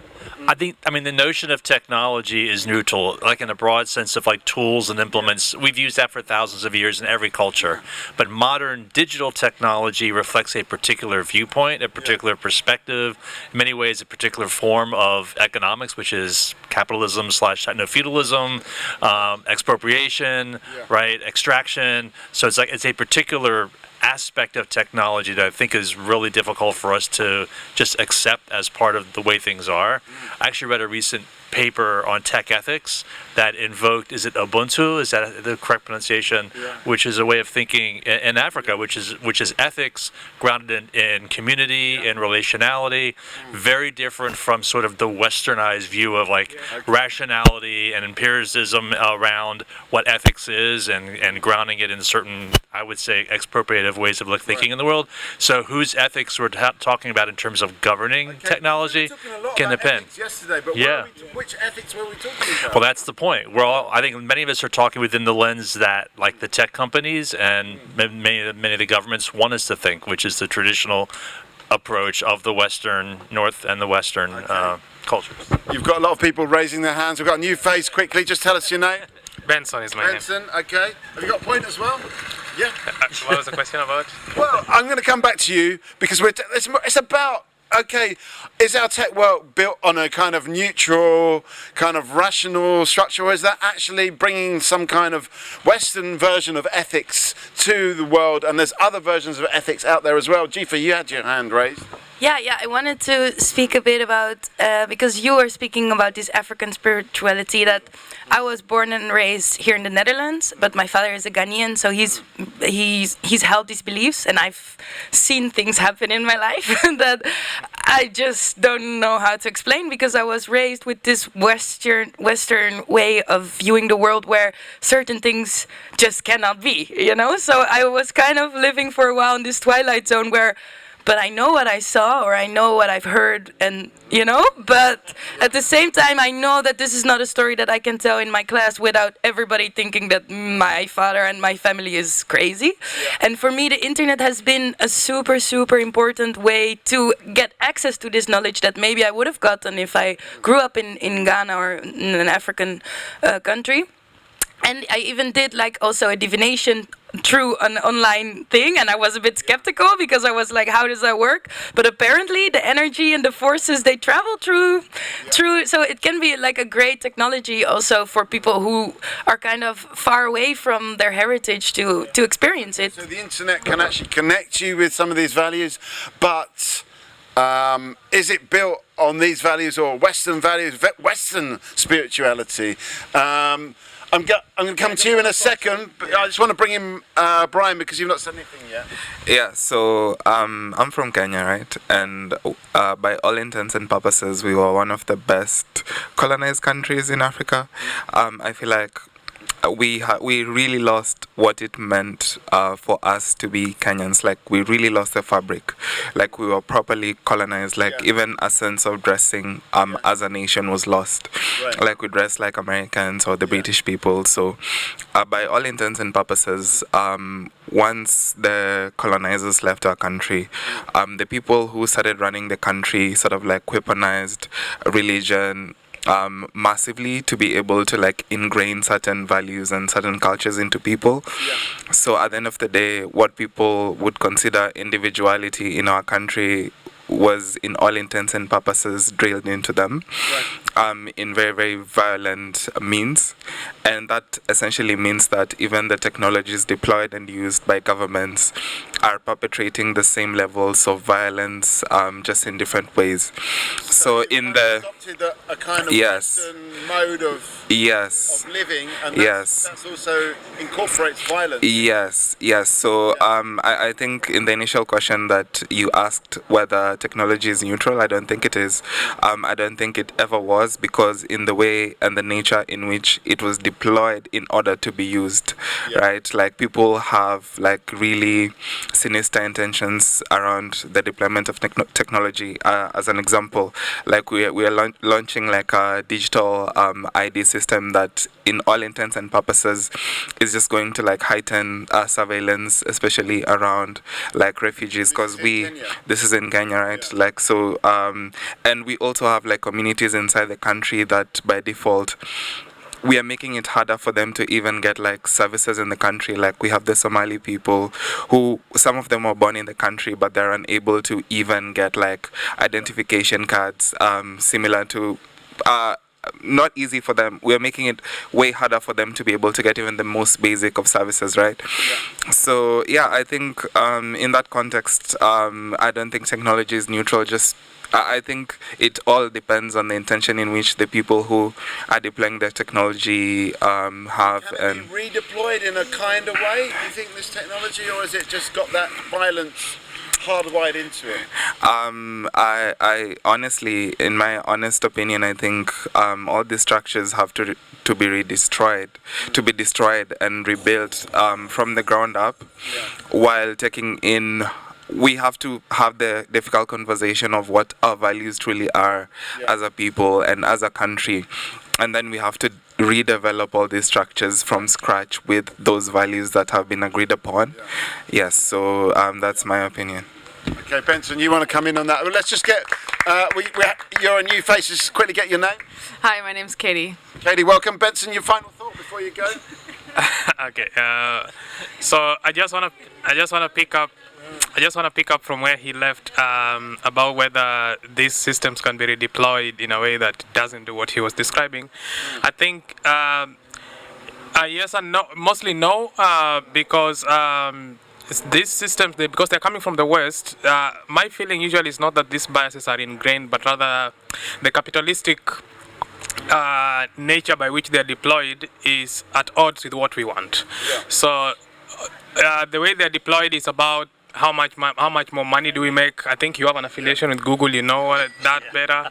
I mean, the notion of technology is neutral, like in a broad sense of like tools and implements. We've used that for thousands of years in every culture. But modern digital technology reflects a particular viewpoint, a particular perspective, in many ways a particular form of economics, which is capitalism slash techno-feudalism, expropriation, right, extraction. So it's a particular aspect of technology that I think is really difficult for us to just accept as part of the way things are. I actually read a recent paper on tech ethics that invoked, is it Ubuntu? Is that the correct pronunciation? Yeah. Which is a way of thinking in Africa, which is ethics grounded in community, in relationality, very different from sort of the westernized view of like rationality and empiricism around what ethics is, and grounding it in certain, I would say, expropriative ways of thinking in the world. So whose ethics we're talking about in terms of governing technology can depend. Yesterday, but which ethics were we talking about? Well, that's the point. I think many of us are talking within the lens that, like, the tech companies and many of the governments want us to think, which is the traditional approach of the Western North and the Western cultures. You've got a lot of people raising their hands. We've got a new face. Quickly, just tell us your name. Benson is my name. Benson, okay. Have you got a point as well? Yeah. What was the question about? Well, I'm going to come back to you because it's about, okay, is our tech world built on a kind of neutral, kind of rational structure, or is that actually bringing some kind of Western version of ethics to the world, and there's other versions of ethics out there as well? Jifa, you had your hand raised. Yeah, I wanted to speak a bit about, because you were speaking about this African spirituality, that I was born and raised here in the Netherlands, but my father is a Ghanaian, so he's held these beliefs, and I've seen things happen in my life that I just don't know how to explain, because I was raised with this Western way of viewing the world where certain things just cannot be, you know? So I was kind of living for a while in this twilight zone where, but I know what I saw, or I know what I've heard, and but at the same time I know that this is not a story that I can tell in my class without everybody thinking that my father and my family is crazy. And for me, the internet has been a super important way to get access to this knowledge that maybe I would have gotten if I grew up in Ghana or in an African country. And I even did also a divination through an online thing, and I was a bit skeptical because I was like, how does that work? But apparently the energy and the forces, they travel through, so it can be like a great technology also for people who are kind of far away from their heritage to experience it. So the internet can actually connect you with some of these values, but is it built on these values or Western values, Western spirituality? I'm going to come to you in a second, but I just want to bring in Brian because you've not said anything yet. Yeah, so I'm from Kenya, right? And by all intents and purposes, we were one of the best colonized countries in Africa. I feel like we really lost what it meant for us to be Kenyans. Like, we really lost the fabric. Like, we were properly colonized. Like, even a sense of dressing as a nation was lost. Right. Like, we dressed like Americans or the British people. So by all intents and purposes, once the colonizers left our country, the people who started running the country sort of like weaponized religion massively to be able to ingrain certain values and certain cultures into people. So at the end of the day, what people would consider individuality in our country was, in all intents and purposes, drilled into them in very, very violent means. And that essentially means that even the technologies deployed and used by governments are perpetrating the same levels of violence, just in different ways. So in the adopted a kind of Western mode of living, and that's also incorporates violence. Yes. So I think in the initial question that you asked whether technology is neutral, I don't think it is. I don't think it ever was, because in the way and the nature in which it was deployed in order to be used, right? Like, people have really sinister intentions around the deployment of technology. As an example, like we are launching like a digital ID system that, in all intents and purposes, is just going to like heighten surveillance, especially around like refugees, because this is in Kenya, right? Like so, and we also have like communities inside the country that by default we are making it harder for them to even get like services in the country. Like we have the Somali people who, some of them were born in the country, but they're unable to even get like identification cards, similar to not easy for them. We're making it way harder for them to be able to get even the most basic of services, right? So yeah, I think in that context, I don't think technology is neutral. Just I think it all depends on the intention in which the people who are deploying their technology have. Can it be redeployed in a kind of way, do you think, this technology, or has it just got that violence hardwired into it? I honestly, in my honest opinion, I think all these structures have to be destroyed and rebuilt from the ground up, while taking in. We have to have the difficult conversation of what our values truly are as a people and as a country. And then we have to redevelop all these structures from scratch with those values that have been agreed upon. Yes, so that's my opinion. Okay, Benson, you want to come in on that? Well, let's just get, you're a new face, just quickly get your name. Hi, my name's Katie. Katie, welcome. Benson, your final thought before you go? Okay, so I just want to pick up from where he left about whether these systems can be redeployed in a way that doesn't do what he was describing. I think yes and no, mostly no, because these systems, because they're coming from the West, my feeling usually is not that these biases are ingrained, but rather the capitalistic nature by which they're deployed is at odds with what we want. So the way they're deployed is about how much more money do we make. I think you have an affiliation with Google, you know that better.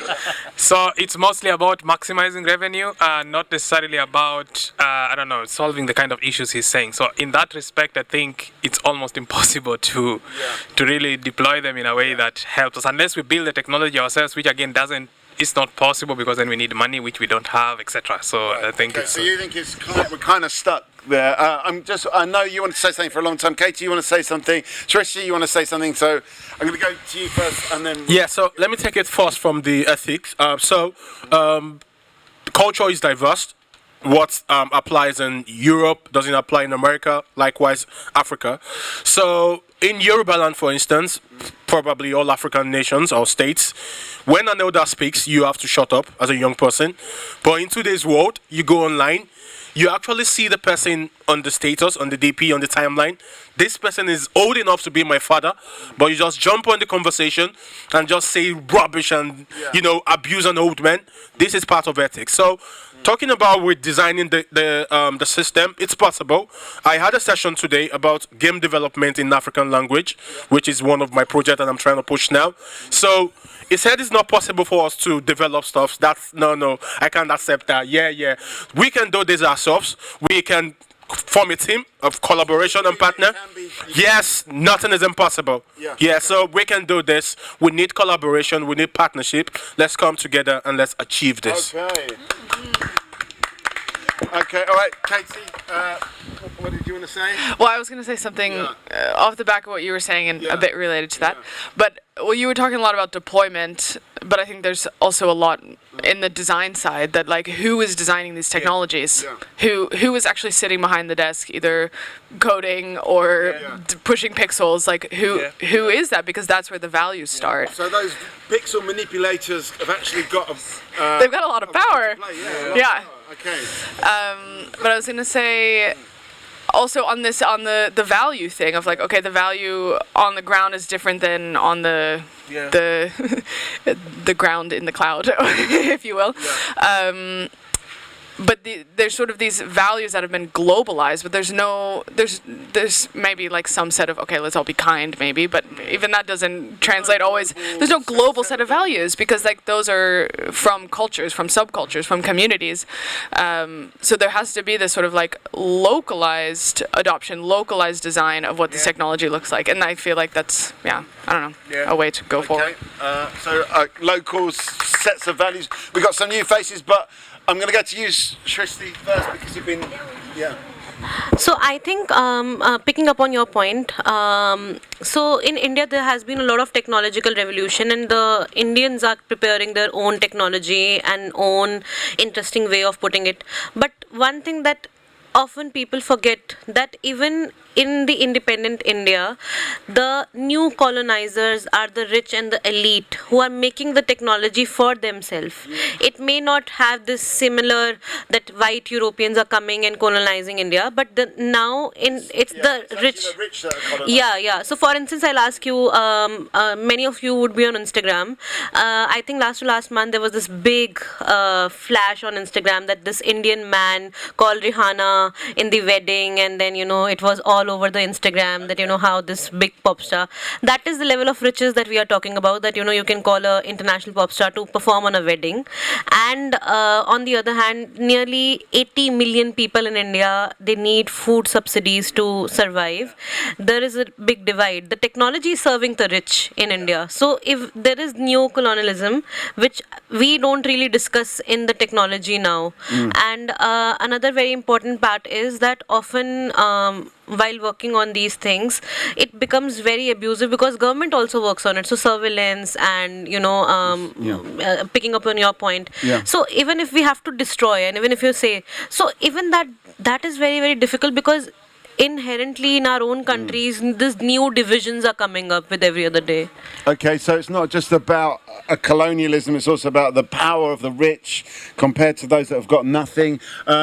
So it's mostly about maximizing revenue, not necessarily about I don't know, solving the kind of issues he's saying. So in that respect, I think it's almost impossible to really deploy them in a way that helps us, unless we build the technology ourselves, which again it's not possible, because then we need money which we don't have, etc. So I think it's. So you think we're kind of stuck there? I know you want to say something for a long time. Katie, you want to say something? Tricia, you want to say something? So I'm going to go to you first, and then. Yeah. So let me take it first from the ethics. Culture is diverse. What applies in Europe doesn't apply in America, likewise Africa. So in Yoruba land, for instance, probably all African nations or states, when an elder speaks, you have to shut up as a young person. But in today's world, you go online, you actually see the person on the status, on the DP, on the timeline. This person is old enough to be my father, but you just jump on the conversation and just say rubbish and abuse an old man. This is part of ethics. So talking about with designing the system, it's possible. I had a session today about game development in African language, which is one of my projects that I'm trying to push now. So he said it's not possible for us to develop stuff. That's no, I can't accept that. Yeah. We can do this ourselves. We can form a team of collaboration and partner. Yes, nothing is impossible. Yeah, so we can do this. We need collaboration. We need partnership. Let's come together and let's achieve this. Okay, all right, Katie, what did you want to say? Well, I was going to say something off the back of what you were saying and a bit related to that. But you were talking a lot about deployment, but I think there's also a lot in the design side that, like, who is designing these technologies? Who is actually sitting behind the desk, either coding or pushing pixels? Like, who is that? Because that's where the values start. So those pixel manipulators have actually got they've got a lot of power. Yeah. Okay. But I was going to say, also on the value thing of, like, okay, the value on the ground is different than on the the ground in the cloud, if you will. but there's sort of these values that have been globalized, but there's maybe like some set of, okay, let's all be kind maybe, but even that doesn't translate always. There's no global set of values because like those are from cultures, from subcultures, from communities. So there has to be this sort of like localized adoption, localized design of what this technology looks like, and I feel like that's, I don't know, a way to go forward. So local sets of values. We've got some new faces, but I'm going to go to you, Shrishti, first because you've been, So I think picking up on your point, so in India there has been a lot of technological revolution, and the Indians are preparing their own technology and own interesting way of putting it. But one thing that often people forget, that even in the independent India, the new colonizers are the rich and the elite who are making the technology for themselves. It may not have this similar that white Europeans are coming and colonizing India, but now it's the rich. So for instance, I'll ask you, many of you would be on Instagram. I think last month there was this big flash on Instagram that this Indian man called Rihanna in the wedding, and then it was all over the Instagram that how this big pop star, that is the level of riches that we are talking about, that you can call a international pop star to perform on a wedding. And on the other hand, nearly 80 million people in India, they need food subsidies to survive. There is a big divide. The technology is serving the rich in India. So if there is neo-colonialism, which we don't really discuss in the technology now, and another very important part is that often while working on these things, it becomes very abusive because government also works on it. So surveillance and picking up on your point. So even if we have to destroy, and even if you say, so even that is very, very difficult because inherently in our own countries, these new divisions are coming up with every other day. Okay, so it's not just about a colonialism, it's also about the power of the rich compared to those that have got nothing.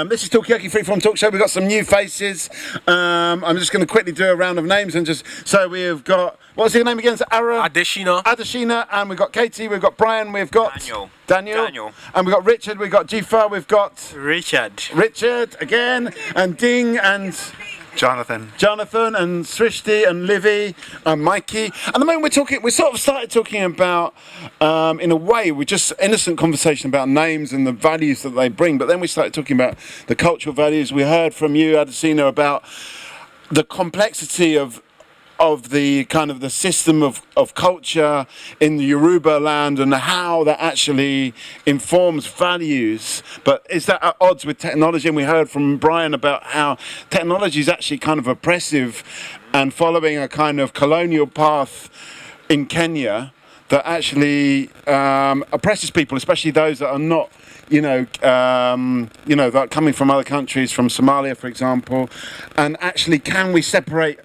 This is Talkaoke Freeform Talk Show. We've got some new faces. I'm just going to quickly do a round of names and so we've got, what's your name again? Is it Adeshina, and we've got Katie, we've got Brian, we've got Daniel, and we've got Richard, we've got Jifa, we've got Richard again, and Ding, and Jonathan and Srishti and Livy and Mikey. And the moment we sort of started talking about, in a way, we just innocent conversation about names and the values that they bring. But then we started talking about the cultural values. We heard from you, Adesina, about the complexity of the kind of the system of culture in the Yoruba land and how that actually informs values. But is that at odds with technology? And we heard from Brian about how technology is actually kind of oppressive and following a kind of colonial path in Kenya that actually oppresses people, especially those that are not that are coming from other countries, from Somalia, for example. And actually, can we separate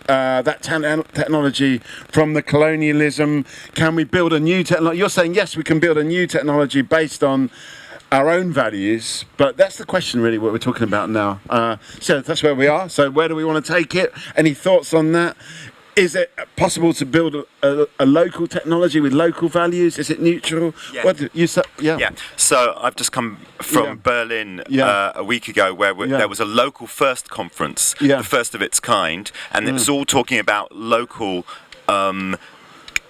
that technology from the colonialism? Can we build a new technology? You're saying yes, we can build a new technology based on our own values, but that's the question really what we're talking about now. So that's where we are. So where do we want to take it? Any thoughts on that? Is it possible to build a local technology with local values? Is it neutral? Yeah. What do you say? Yeah. So I've just come from Berlin a week ago, where there was a local first conference, the first of its kind, and it was all talking about local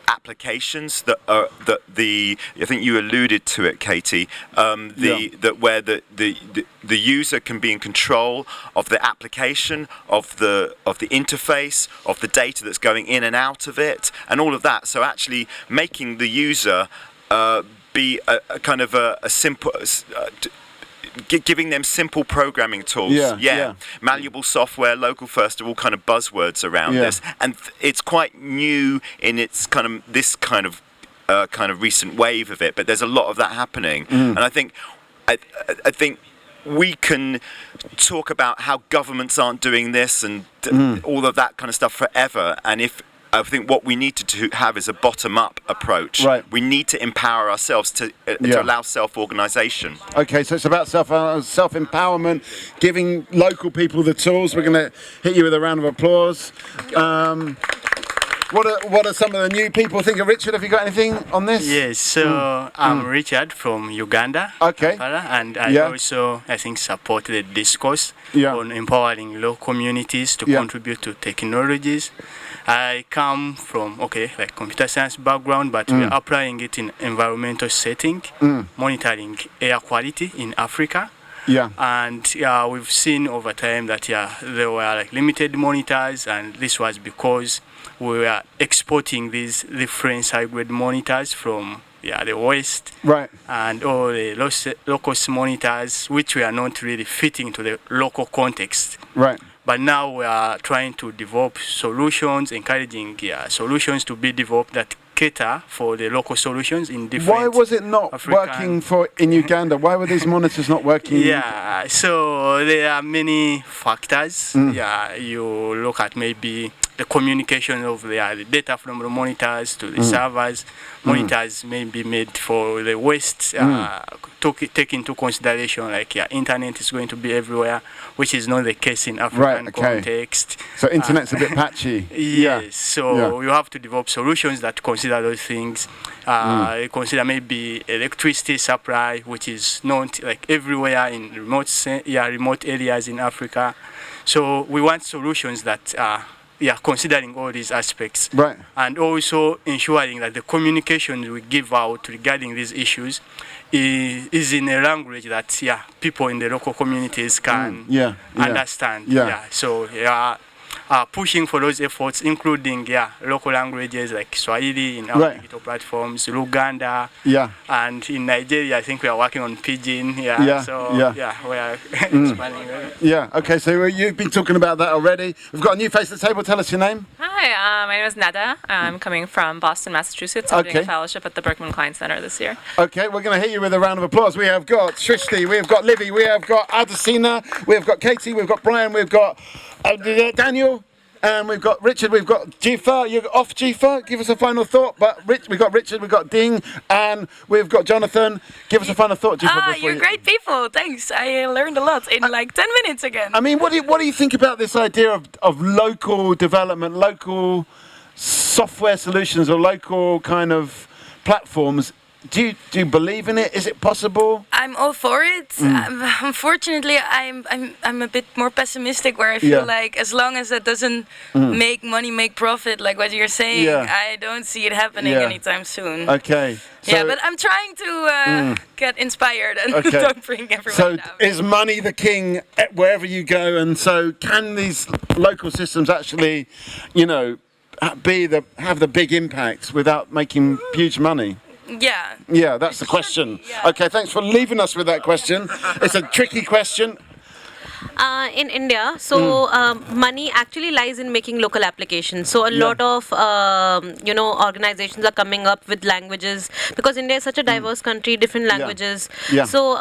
applications that I think you alluded to it, Katie. That where the user can be in control of the application, of the interface, of the data that's going in and out of it, and all of that. So actually making the user be a kind of a simple. Giving them simple programming tools, malleable software, local first, are all kind of buzzwords around this, and it's quite new in its kind of recent wave of it. But there's a lot of that happening, and I think we can talk about how governments aren't doing this and all of that kind of stuff forever, and I think what we need to have is a bottom-up approach. Right. We need to empower ourselves to allow self-organisation. Okay, so it's about self-empowerment, giving local people the tools. We're going to hit you with a round of applause. what are some of the new people think of Richard? Have you got anything on this? Yes, so I'm Richard from Uganda. Okay. Kampala, and I also, I think, support the discourse on empowering local communities to contribute to technologies. I come from, like computer science background, but we are applying it in environmental setting, monitoring air quality in Africa. Yeah. And we've seen over time that there were like limited monitors, and this was because we were exporting these different high-grade monitors from the West. Right. And all the local monitors, which were not really fitting to the local context. Right. But now we are trying to develop solutions, encouraging solutions to be developed that cater for the local solutions in different. Why was it not working in Uganda? Why were these monitors not working? Yeah, so there are many factors. Yeah, you look at maybe the communication of the data from the monitors to the servers. Monitors may be made for the West, take into consideration like internet is going to be everywhere, which is not the case in African context. So internet's a bit patchy. Yes, so you have to develop solutions that consider those things. Consider maybe electricity supply, which is not like everywhere in remote areas in Africa. So we want solutions that considering all these aspects, right, and also ensuring that the communication we give out regarding these issues is in a language that people in the local communities can understand. So pushing for those efforts, including local languages like Swahili in our digital platforms, Luganda, and in Nigeria I think we are working on Pidgin. We are expanding. Okay, so you've been talking about that already. We've got a new face at the table. Tell us your name. Hi, my name is Neda. I'm coming from Boston, Massachusetts. I'm doing a fellowship at the Berkman Klein Center this year. Okay, we're going to hit you with a round of applause. We have got Shrishti, we have got Livy, we have got Adesina, we have got Katie, we've got Brian, we've got Daniel, and we've got Richard, we've got Jifa. You're off, Jifa. Give us a final thought. But we've got Richard, we've got Ding, and we've got Jonathan. Give us a final thought, Jifa. You're great people. Thanks. I learned a lot in like 10 minutes again. I mean, what do you think about this idea of local development, local software solutions, or local kind of platforms? Do you believe in it? Is it possible? I'm all for it. Unfortunately, I'm a bit more pessimistic, where I feel like as long as that doesn't make money, make profit, like what you're saying, I don't see it happening anytime soon. Okay. So, but I'm trying to get inspired and don't bring everyone down. So is money the king wherever you go? And so can these local systems actually, have the big impact without making huge money? Yeah, that's the question. Okay, thanks for leaving us with that question. It's a tricky question. In India, so money actually lies in making local applications. So a lot of organizations are coming up with languages, because India is such a diverse country, different languages. So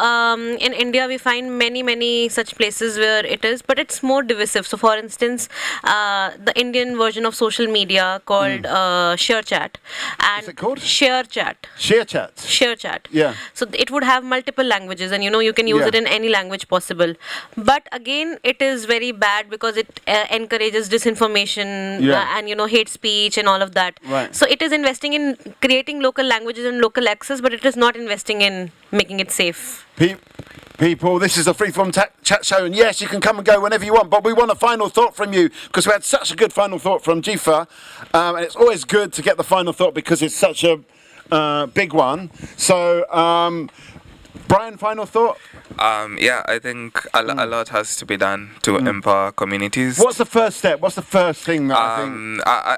in India we find many such places where it is, but it's more divisive. So for instance, the Indian version of social media called ShareChat. And what's it called? ShareChat. ShareChat. Yeah. So it would have multiple languages, and you can use it in any language possible. But again, it is very bad because it encourages disinformation and hate speech and all of that. Right. So it is investing in creating local languages and local access, but it is not investing in making it safe. People, this is a free-form chat show, and yes, you can come and go whenever you want, but we want a final thought from you, because we had such a good final thought from Jifa, and it's always good to get the final thought because it's such a big one. So, Brian, final thought? I think a lot has to be done to empower communities. What's the first step? What's the first thing that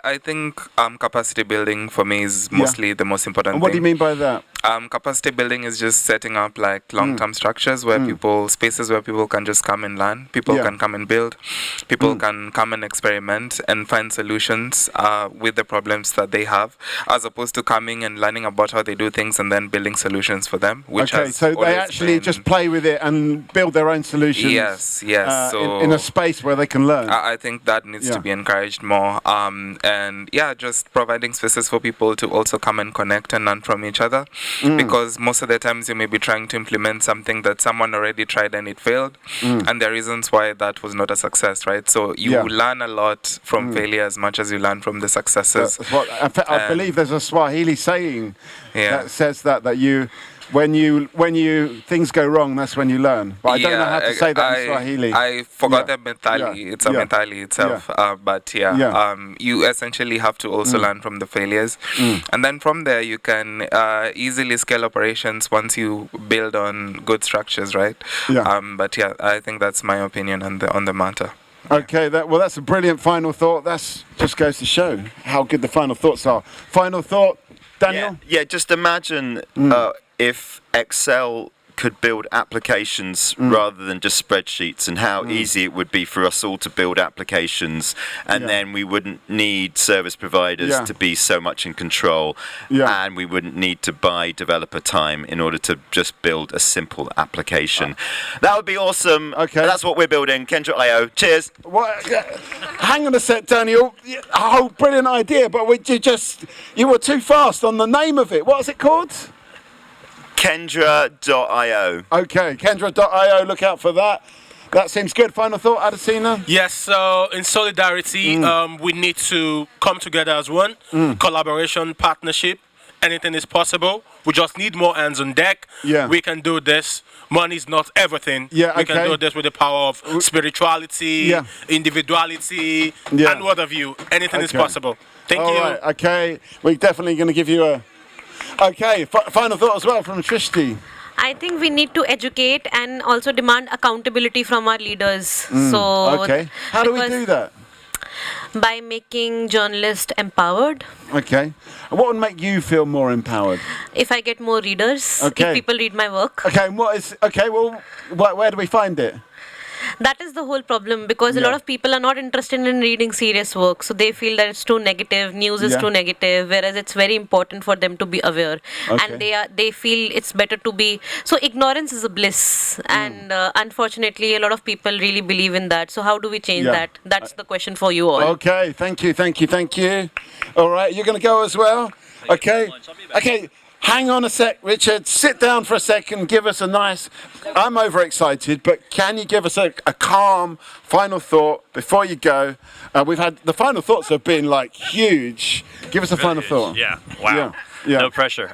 I think capacity building for me is mostly the most important thing. What do you mean by that? Capacity building is just setting up like long-term structures where spaces where people can just come and learn, people can come and build, people can come and experiment and find solutions with the problems that they have, as opposed to coming and learning about how they do things and then building solutions for them, which has they actually just play with it and build their own solutions. Yes, yes. So in a space where they can learn. I think that needs to be encouraged more. And yeah, just providing spaces for people to also come and connect and learn from each other. Because most of the times you may be trying to implement something that someone already tried and it failed. And there are reasons why that was not a success, right? So you learn a lot from failure as much as you learn from the successes. That's what, I believe there's a Swahili saying that says that you, when you things go wrong, that's when you learn. But I don't know how to say that in Swahili. I forgot the Methali. It's a Methali itself. But you essentially have to also learn from the failures. And then from there, you can easily scale operations once you build on good structures, right? But yeah, I think that's my opinion on the matter. Okay, that's a brilliant final thought. That just goes to show how good the final thoughts are. Final thought, Daniel? Yeah, just imagine if Excel could build applications rather than just spreadsheets, and how easy it would be for us all to build applications, and then we wouldn't need service providers to be so much in control, and we wouldn't need to buy developer time in order to just build a simple application. That would be awesome. Okay, that's what we're building. Kendra.io. Cheers. Hang on a sec, Daniel. A whole brilliant idea, but you were too fast on the name of it. What is it called? Kendra.io. Okay, Kendra.io, look out for that. That seems good. Final thought, Adesina? Yes, so in solidarity, we need to come together as one. Collaboration, partnership, anything is possible. We just need more hands on deck. We can do this. Money is not everything. We can do this with the power of spirituality, individuality, and what have you. Anything is possible. Thank you. Right, okay, we're definitely going to give you a... Okay, final thought as well from Trishti. I think we need to educate and also demand accountability from our leaders. Okay, how do we do that? By making journalists empowered. Okay, and what would make you feel more empowered? If I get more readers, if people read my work. Okay, and where do we find it? That is the whole problem, because a lot of people are not interested in reading serious work, so they feel that it's too negative, news is too negative, whereas it's very important for them to be aware, and they feel it's better to be, so ignorance is a bliss, and unfortunately a lot of people really believe in that. So how do we change that? That's the question for you all. Okay, thank you. All right, you're going to go as well? Okay. Hang on a sec, Richard. Sit down for a second. Give us a nice... I'm overexcited, but can you give us a calm final thought before you go? We've had... The final thoughts have been, huge. Give us a final thought. Yeah. Wow. Yeah. No pressure.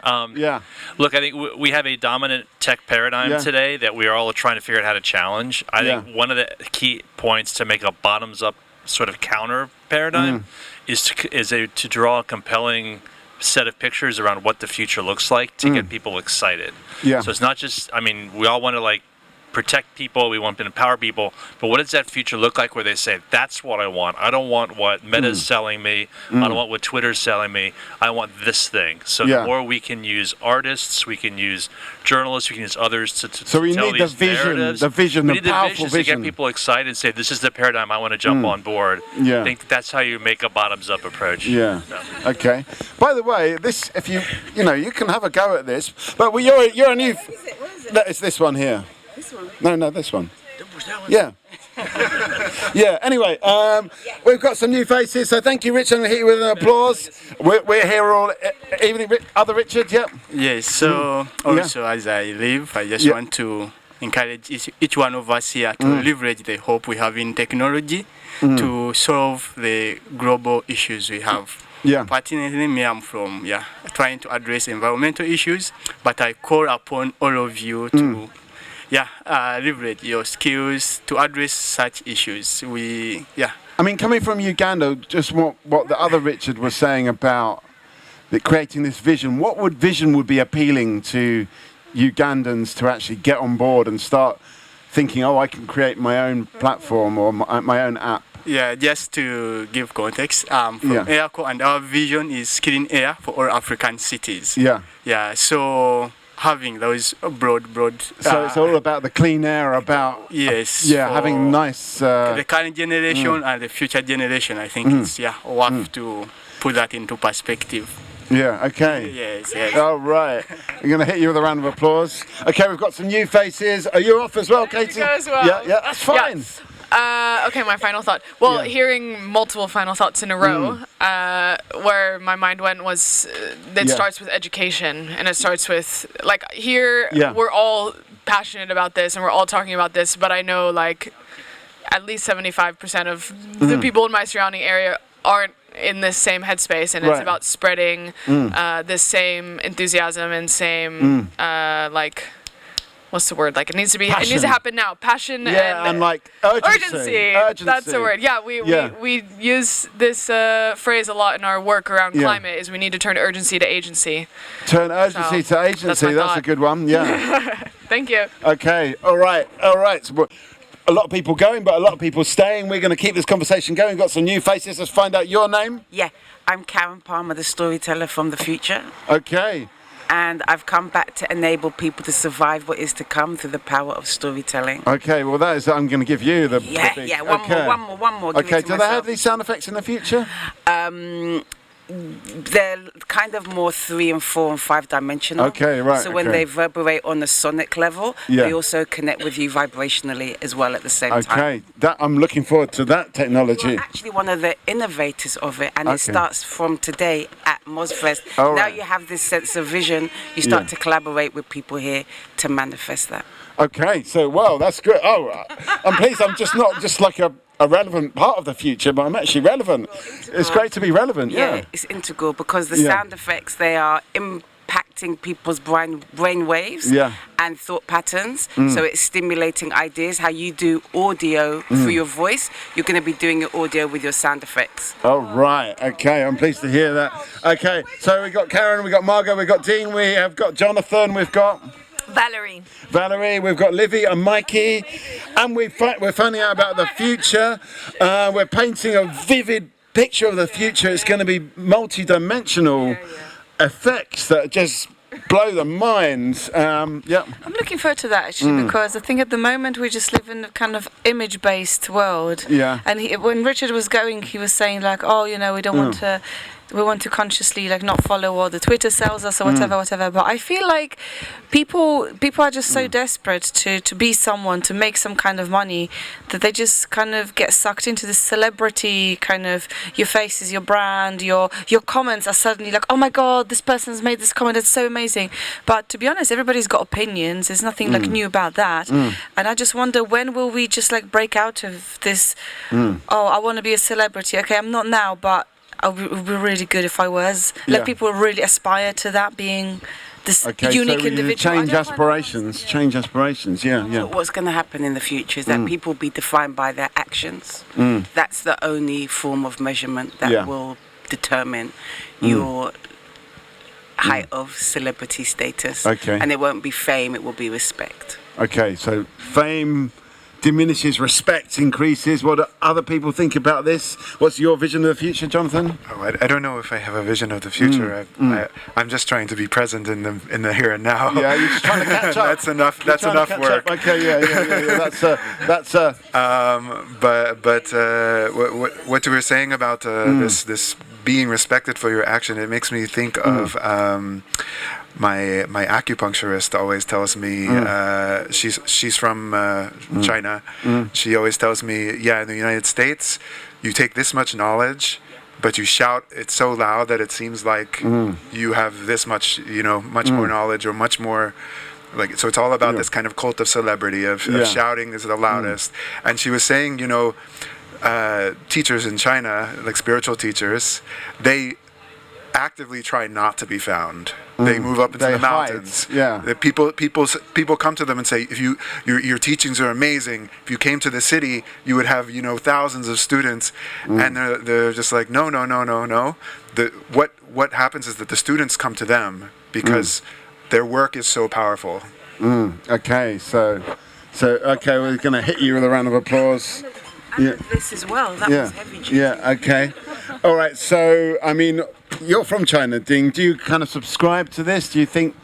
Look, I think we have a dominant tech paradigm today that we are all trying to figure out how to challenge. I think one of the key points to make a bottoms-up sort of counter paradigm is to draw a compelling set of pictures around what the future looks like to get people excited. So it's not just, we all want to protect people, we want to empower people, but what does that future look like where they say, that's what I want. I don't want what Meta's selling me. I don't want what Twitter's selling me. I want this thing. So the more we can use artists, we can use journalists, we can use others to tell these narratives. We need the vision to get people excited and say, this is the paradigm I want to jump on board. I think that's how you make a bottoms-up approach. Okay. By the way, if you can have a go at this, but you're a new... It's this one here. This one? No, this one. Yeah. Anyway, we've got some new faces, so thank you, Richard, and hit you with an applause. We're here all evening. Other Richard, Yes, so also as I leave, I just want to encourage each one of us here to leverage the hope we have in technology to solve the global issues we have. Particularly me, I'm from trying to address environmental issues, but I call upon all of you to leverage your skills to address such issues. Coming from Uganda, just what the other Richard was saying about creating this vision, what vision would be appealing to Ugandans to actually get on board and start thinking, I can create my own platform or my own app? Just to give context, from AirCo, and our vision is clean air for all African cities. So having those broad. So it's all about the clean air, about having nice. The current generation and the future generation. I think it's worth to put that into perspective. Yeah, okay. Yes. All right. I'm going to hit you with a round of applause. Okay, we've got some new faces. Are you off as well, Katie? Go as well. Yeah, that's fine. Okay, my final thought. Well, hearing multiple final thoughts in a row, where my mind went was, it starts with education, and it starts with, like, here, we're all passionate about this, and we're all talking about this, but I know, like, at least 75% of the people in my surrounding area aren't in this same headspace, and it's about spreading this same enthusiasm and same, like, what's the word? Like, it needs to happen now. Passion and like urgency. That's the word. Yeah, we use this phrase a lot in our work around climate. Is we need to turn urgency to agency. Turn urgency to agency. That's a good one. Yeah. Thank you. Okay. All right. So, a lot of people going, but a lot of people staying. We're going to keep this conversation going. We've got some new faces. Let's find out your name. Yeah, I'm Karen Palmer, the storyteller from the future. Okay. And I've come back to enable people to survive what is to come through the power of storytelling. Okay, well I'm going to give you the big, one more. Okay, do they have these sound effects in the future? They're kind of more 3 and 4 and 5 dimensional. Okay, right. So when they reverberate on the sonic level, they also connect with you vibrationally as well at the same time. Okay, I'm looking forward to that technology. You're actually one of the innovators of it, and it starts from today at MozFest. Now you have this sense of vision. You start to collaborate with people here to manifest that. Okay, so that's good. Oh, I'm pleased. I'm just not just like a relevant part of the future, but I'm actually relevant. It's great to be relevant. Yeah, it's integral because the sound effects, they are impacting people's brain waves and thought patterns. So it's stimulating ideas. How you do audio through your voice, you're going to be doing your audio with your sound effects. Oh, right. Okay, I'm pleased to hear that. Okay, so we got Karen, we got Margot, we got Dean, we have got Jonathan, we've got Valerie, we've got Livy and Mikey, and we're finding out about the future. We're painting a vivid picture of the future. It's going to be multi-dimensional effects that just blow the minds. I'm looking forward to that actually, because I think at the moment we just live in a kind of image-based world. Yeah. And when Richard was going, he was saying like, we don't want to. We want to consciously like not follow what the Twitter sells us or whatever. But I feel like people are just so desperate to be someone, to make some kind of money, that they just kind of get sucked into this celebrity kind of, your face is your brand, your comments are suddenly like, oh my God, this person's made this comment, it's so amazing. But to be honest, everybody's got opinions. There's nothing like new about that. And I just wonder, when will we just like break out of this, I want to be a celebrity. Okay, I'm not now, but it would be really good if I was. Like people really aspire to that, being this unique individual. Change aspirations. So what's going to happen in the future is that people will be defined by their actions. That's the only form of measurement that will determine your height of celebrity status. Okay. And it won't be fame, it will be respect. Okay, so fame diminishes, respect increases. What do other people think about this? What's your vision of the future, Jonathan? I don't know if I have a vision of the future. I'm just trying to be present in the here and now. Yeah, you're just trying to catch up. That's enough. That's enough work. Okay, yeah. What you were saying about this being respected for your action, it makes me think of my acupuncturist always tells me, she's from China. She always tells me, in the United States, you take this much knowledge, but you shout it so loud that it seems like you have this much, much more knowledge or much more. So it's all about this kind of cult of celebrity of shouting is the loudest. And she was saying, teachers in China, like spiritual teachers, they actively try not to be found. They move up into the mountains. The people come to them and say, if your teachings are amazing. If you came to the city, you would have thousands of students. And they're just like, no. What happens is that the students come to them because their work is so powerful. Okay, so we're going to hit you with a round of applause. This as well. That was heavy duty. Okay. All right. So, I mean, you're from China, Ding. Do you kind of subscribe to this? Do you think?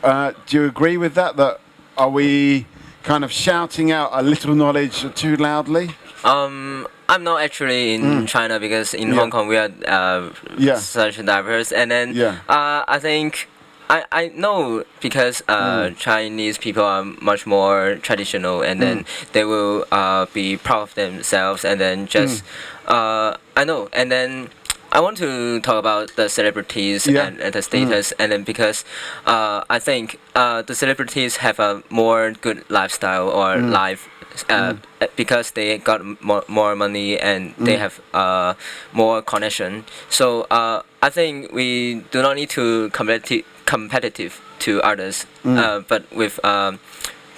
Do you agree with that? That are we kind of shouting out a little knowledge too loudly? I'm not actually in China because in Hong Kong we are such diverse, and then I think I know because Chinese people are much more traditional, and then they will be proud of themselves, and then just I know, and then I want to talk about the celebrities and the status, and then because I think the celebrities have a more good lifestyle or life. Because they got more money and they have more connection. So I think we do not need to competitive to others, but with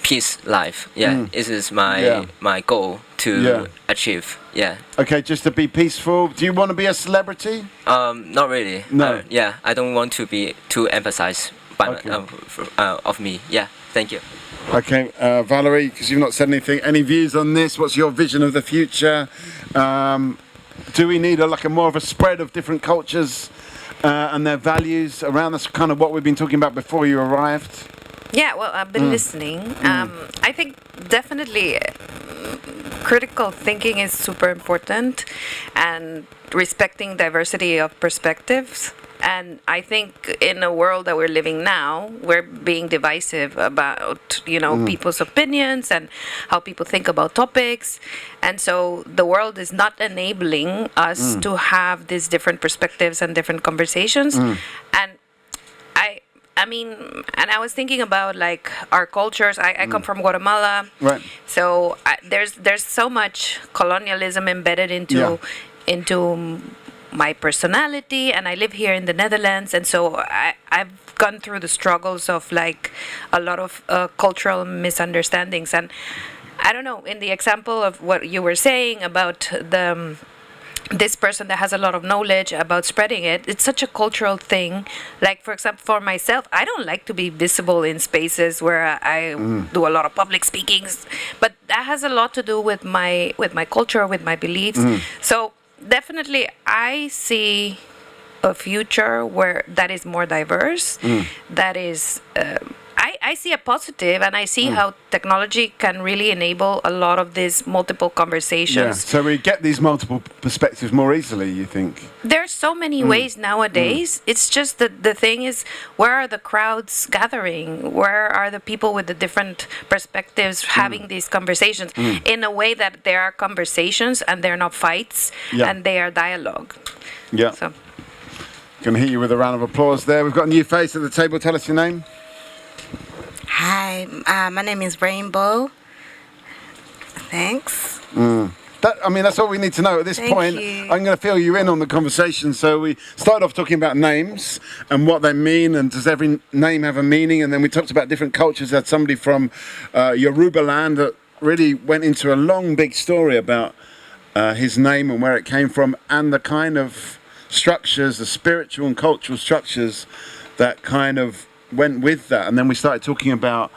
peace life. This is my goal to achieve. Okay, just to be peaceful. Do you want to be a celebrity? Not really. No. I don't want to be too emphasized by of me. Thank you. Okay, Valerie, because you've not said anything. Any views on this? What's your vision of the future? Do we need a more of a spread of different cultures and their values around us? Kind of what we've been talking about before you arrived. Yeah, well, I've been listening. I think definitely critical thinking is super important, and respecting diversity of perspectives. And I think in a world that we're living now, we're being divisive about, people's opinions and how people think about topics. And so the world is not enabling us to have these different perspectives and different conversations. And I was thinking about our cultures. I come from Guatemala. Right. So there's so much colonialism embedded into my personality, and I live here in the Netherlands, and so I've gone through the struggles of a lot of cultural misunderstandings. And I don't know, in the example of what you were saying about this person that has a lot of knowledge about spreading it, it's such a cultural thing. For example, for myself, I don't like to be visible in spaces where I do a lot of public speakings, but that has a lot to do with my culture, with my beliefs. So definitely, I see a future where that is more diverse. That is, I see a positive, and I see how technology can really enable a lot of these multiple conversations. Yeah. So we get these multiple perspectives more easily, you think? There's so many ways nowadays. It's just that the thing is, where are the crowds gathering? Where are the people with the different perspectives having these conversations in a way that there are conversations and they're not fights and they are dialogue? Yeah. So. Can hear you with a round of applause there. We've got a new face at the table. Tell us your name. Hi, my name is Rainbow. Thanks. That's all we need to know at this point. I'm going to fill you in on the conversation. So we started off talking about names and what they mean, and does every name have a meaning? And then we talked about different cultures. Had somebody from Yoruba land that really went into a long, big story about his name and where it came from, and the kind of structures, the spiritual and cultural structures that kind of went with that. And then we started talking about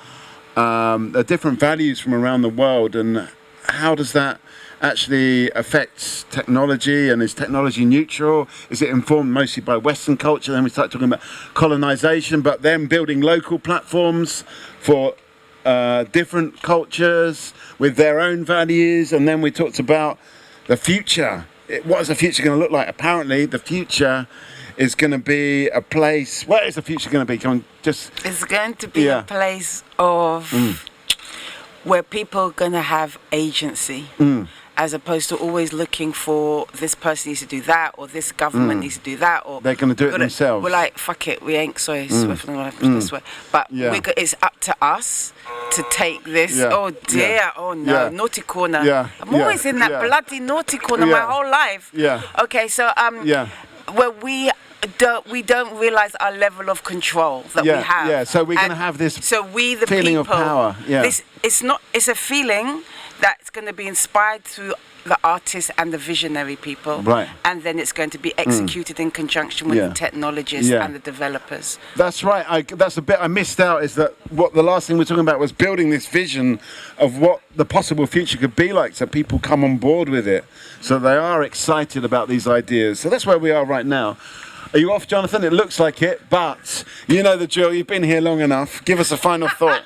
the different values from around the world, and how does that actually affect technology, and is technology neutral? Is it informed mostly by Western culture? Then we started talking about colonization, but then building local platforms for different cultures with their own values. And then we talked about the future. What is the future going to look like? Apparently the future is going to be a place. What is the future going to be? Come on, it's going to be a place of where people are going to have agency, as opposed to always looking for this person needs to do that, or this government needs to do that, or they're going to do it themselves. We're like, fuck it, we ain't so swift and this way. But it's up to us to take this. Oh dear, oh no, naughty corner. I'm always in that bloody naughty corner my whole life. Okay, so where we don't realize our level of control that we have. Yeah, so we're going to have this the feeling people, of power. Yeah. It's a feeling that's going to be inspired through the artists and the visionary people. Right. And then it's going to be executed in conjunction with the technologists and the developers. That's right. That's a bit I missed out, is that what the last thing we're talking about was building this vision of what the possible future could be like, so people come on board with it, so they are excited about these ideas. So that's where we are right now. Are you off, Jonathan? It looks like it, but you know the drill. You've been here long enough. Give us a final thought.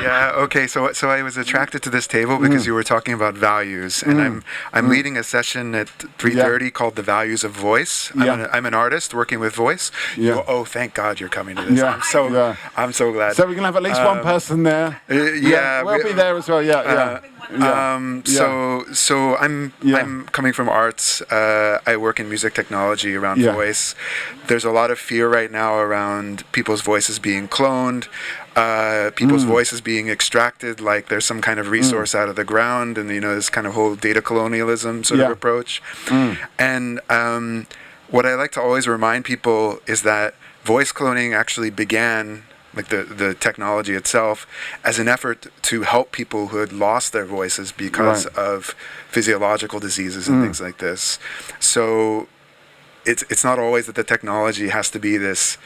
Yeah. Okay. So I was attracted to this table because you were talking about values, and I'm leading a session at 3:30 called "The Values of Voice." I'm an artist working with voice. Oh, thank God you're coming to this. I'm so glad. So we're gonna have at least one person there. We'll be there as well. So I'm coming from arts. I work in music technology around voice. There's a lot of fear right now around people's voices being cloned, people's voices being extracted like there's some kind of resource out of the ground, and this kind of whole data colonialism sort of approach. And what I like to always remind people is that voice cloning actually began, like the technology itself, as an effort to help people who had lost their voices because of physiological diseases and things like this. So it's not always that the technology has to be this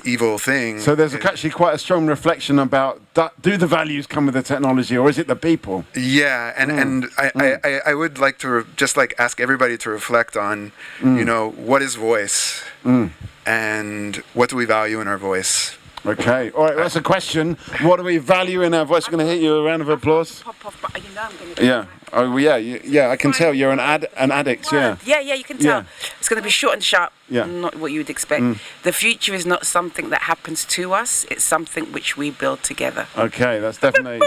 evil thing. So there's actually quite a strong reflection about do the values come with the technology, or is it the people? Yeah, and I would like to just ask everybody to reflect on what is voice and what do we value in our voice. Okay, all right, that's a question. What do we value in our voice? We're going to hit you a round of applause. Yeah. Oh, yeah, I can tell you're an addict, Yeah, you can tell. It's going to be short and sharp, not what you would expect. The future is not something that happens to us, it's something which we build together. Okay, that's definitely...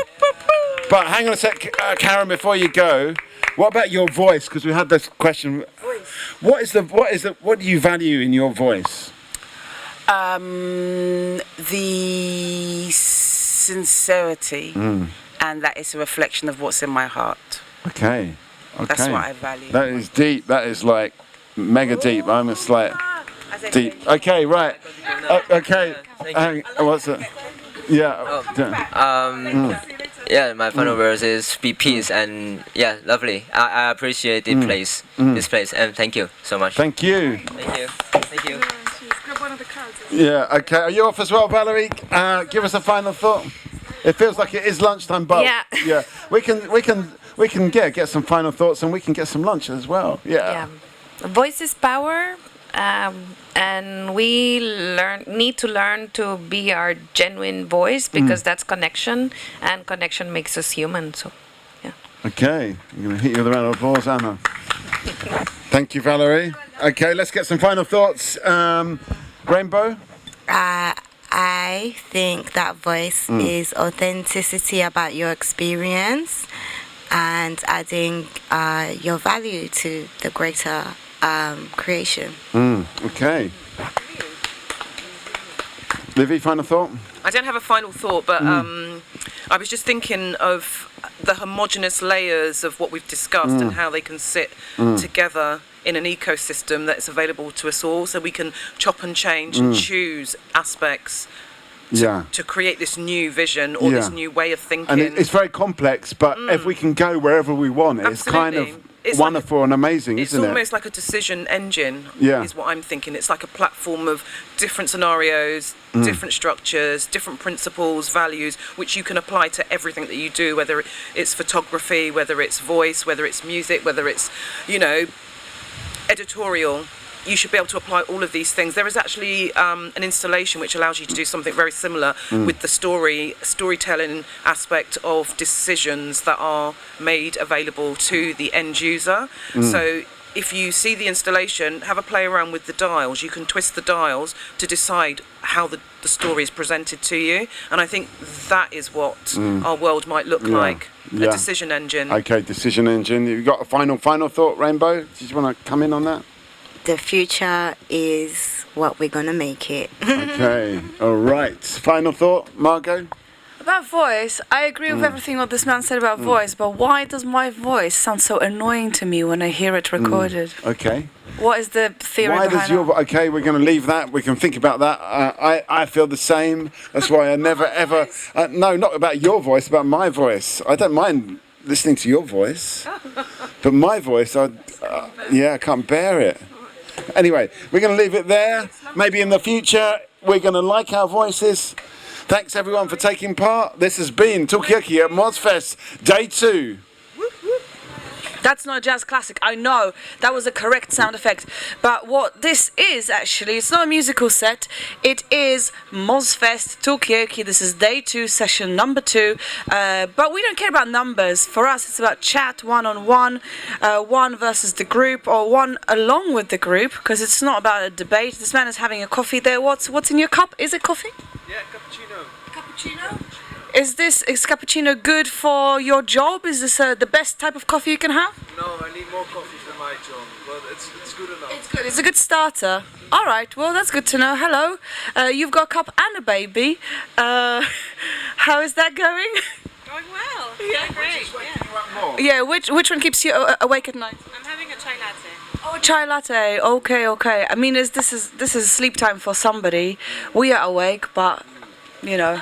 But hang on a sec, Karen, before you go, what about your voice? Because we had this question. What do you value in your voice? The sincerity, and that is a reflection of what's in my heart. Okay. That's what I value. That is deep. That is like mega deep. I'm just like deep. Okay, right. Okay. What's it? Yeah. Yeah, my final words is be peace, and lovely. I appreciate this place, and thank you so much. Thank you. Thank you. Thank you. Yeah, okay. Are you off as well, Valerie? Give us a final thought. It feels like it is lunchtime, but we can get some final thoughts, and we can get some lunch as well. Yeah. Voice is power, and we need to learn to be our genuine voice, because that's connection, and connection makes us human. So, Okay, I'm going to hit you with a round of applause, Anna. Thank you, Valerie. Okay, let's get some final thoughts. Rainbow? I think that voice is authenticity about your experience and adding your value to the greater creation. Okay. Livy, final thought? I don't have a final thought, but I was just thinking of the homogeneous layers of what we've discussed and how they can sit together in an ecosystem that's available to us all, so we can chop and change and choose aspects to create this new vision or this new way of thinking. And it's very complex, but if we can go wherever we want, it's kind of wonderful and amazing, isn't it? It's almost like a decision engine, is what I'm thinking. It's like a platform of different scenarios, different structures, different principles, values, which you can apply to everything that you do, whether it's photography, whether it's voice, whether it's music, whether it's, editorial. You should be able to apply all of these things. There is actually an installation which allows you to do something very similar with the storytelling aspect of decisions that are made available to the end user. So if you see the installation, have a play around with the dials. You can twist the dials to decide how the story is presented to you. And I think that is what our world might look like. A decision engine. Okay, decision engine. You've got a final thought, Rainbow? Did you want to come in on that? The future is what we're going to make it. Okay, all right. Final thought, Margot? About voice, I agree with everything what this man said about voice, but why does my voice sound so annoying to me when I hear it recorded? Okay. What is the theory behind that? Okay, we're going to leave that. We can think about that. I feel the same. That's why I never ever... no, not about your voice, about my voice. I don't mind listening to your voice, but my voice, I can't bear it. Anyway, we're going to leave it there. Maybe in the future, we're going to like our voices. Thanks, everyone, for taking part. This has been Talkaoke at MozFest, Day 2. That's not a jazz classic. I know that was the correct sound effect. But what this is actually, it's not a musical set. It is MozFest Talkaoke. This is day 2, session number 2. But we don't care about numbers. For us, it's about chat, one-on-one, one versus the group, or one along with the group, because it's not about a debate. This man is having a coffee there. What's in your cup? Is it coffee? Yeah, cappuccino. Cappuccino? Is cappuccino good for your job? Is this the best type of coffee you can have? No, I need more coffee for my job, but it's good enough. It's good. It's a good starter. All right. Well, that's good to know. Hello. You've got a cup and a baby. How is that going? Going well. Yeah, great. Yeah. Which one keeps you awake at night? I'm having a chai latte. Oh, chai latte. Okay. I mean, this is sleep time for somebody. We are awake, but you know.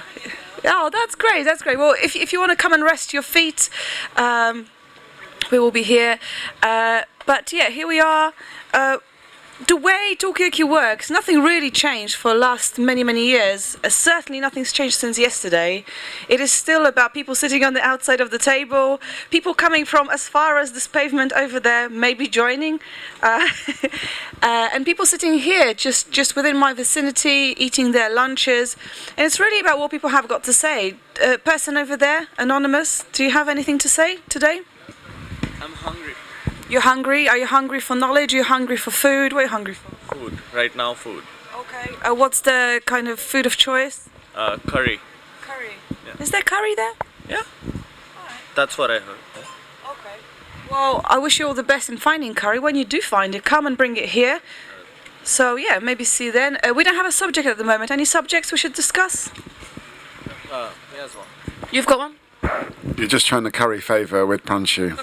Oh, that's great. Well, if you want to come and rest your feet, we will be here. But yeah, here we are. The way Talkaoke works, nothing really changed for the last many years. Certainly nothing's changed since yesterday. It is still about people sitting on the outside of the table, people coming from as far as this pavement over there, maybe joining, and people sitting here just within my vicinity, eating their lunches. And it's really about what people have got to say. Person over there, anonymous, do you have anything to say today? I'm hungry. You're hungry? Are you hungry for knowledge? Are you hungry for food? What are you hungry for? Food. Right now, food. Okay. What's the kind of food of choice? Curry. Curry. Yeah. Is there curry there? Yeah. That's what I heard. Okay. Well, I wish you all the best in finding curry. When you do find it, come and bring it here. So yeah, maybe see you then. We don't have a subject at the moment. Any subjects we should discuss? Here's one. You've got one? You're just trying to curry favour with Pranshu.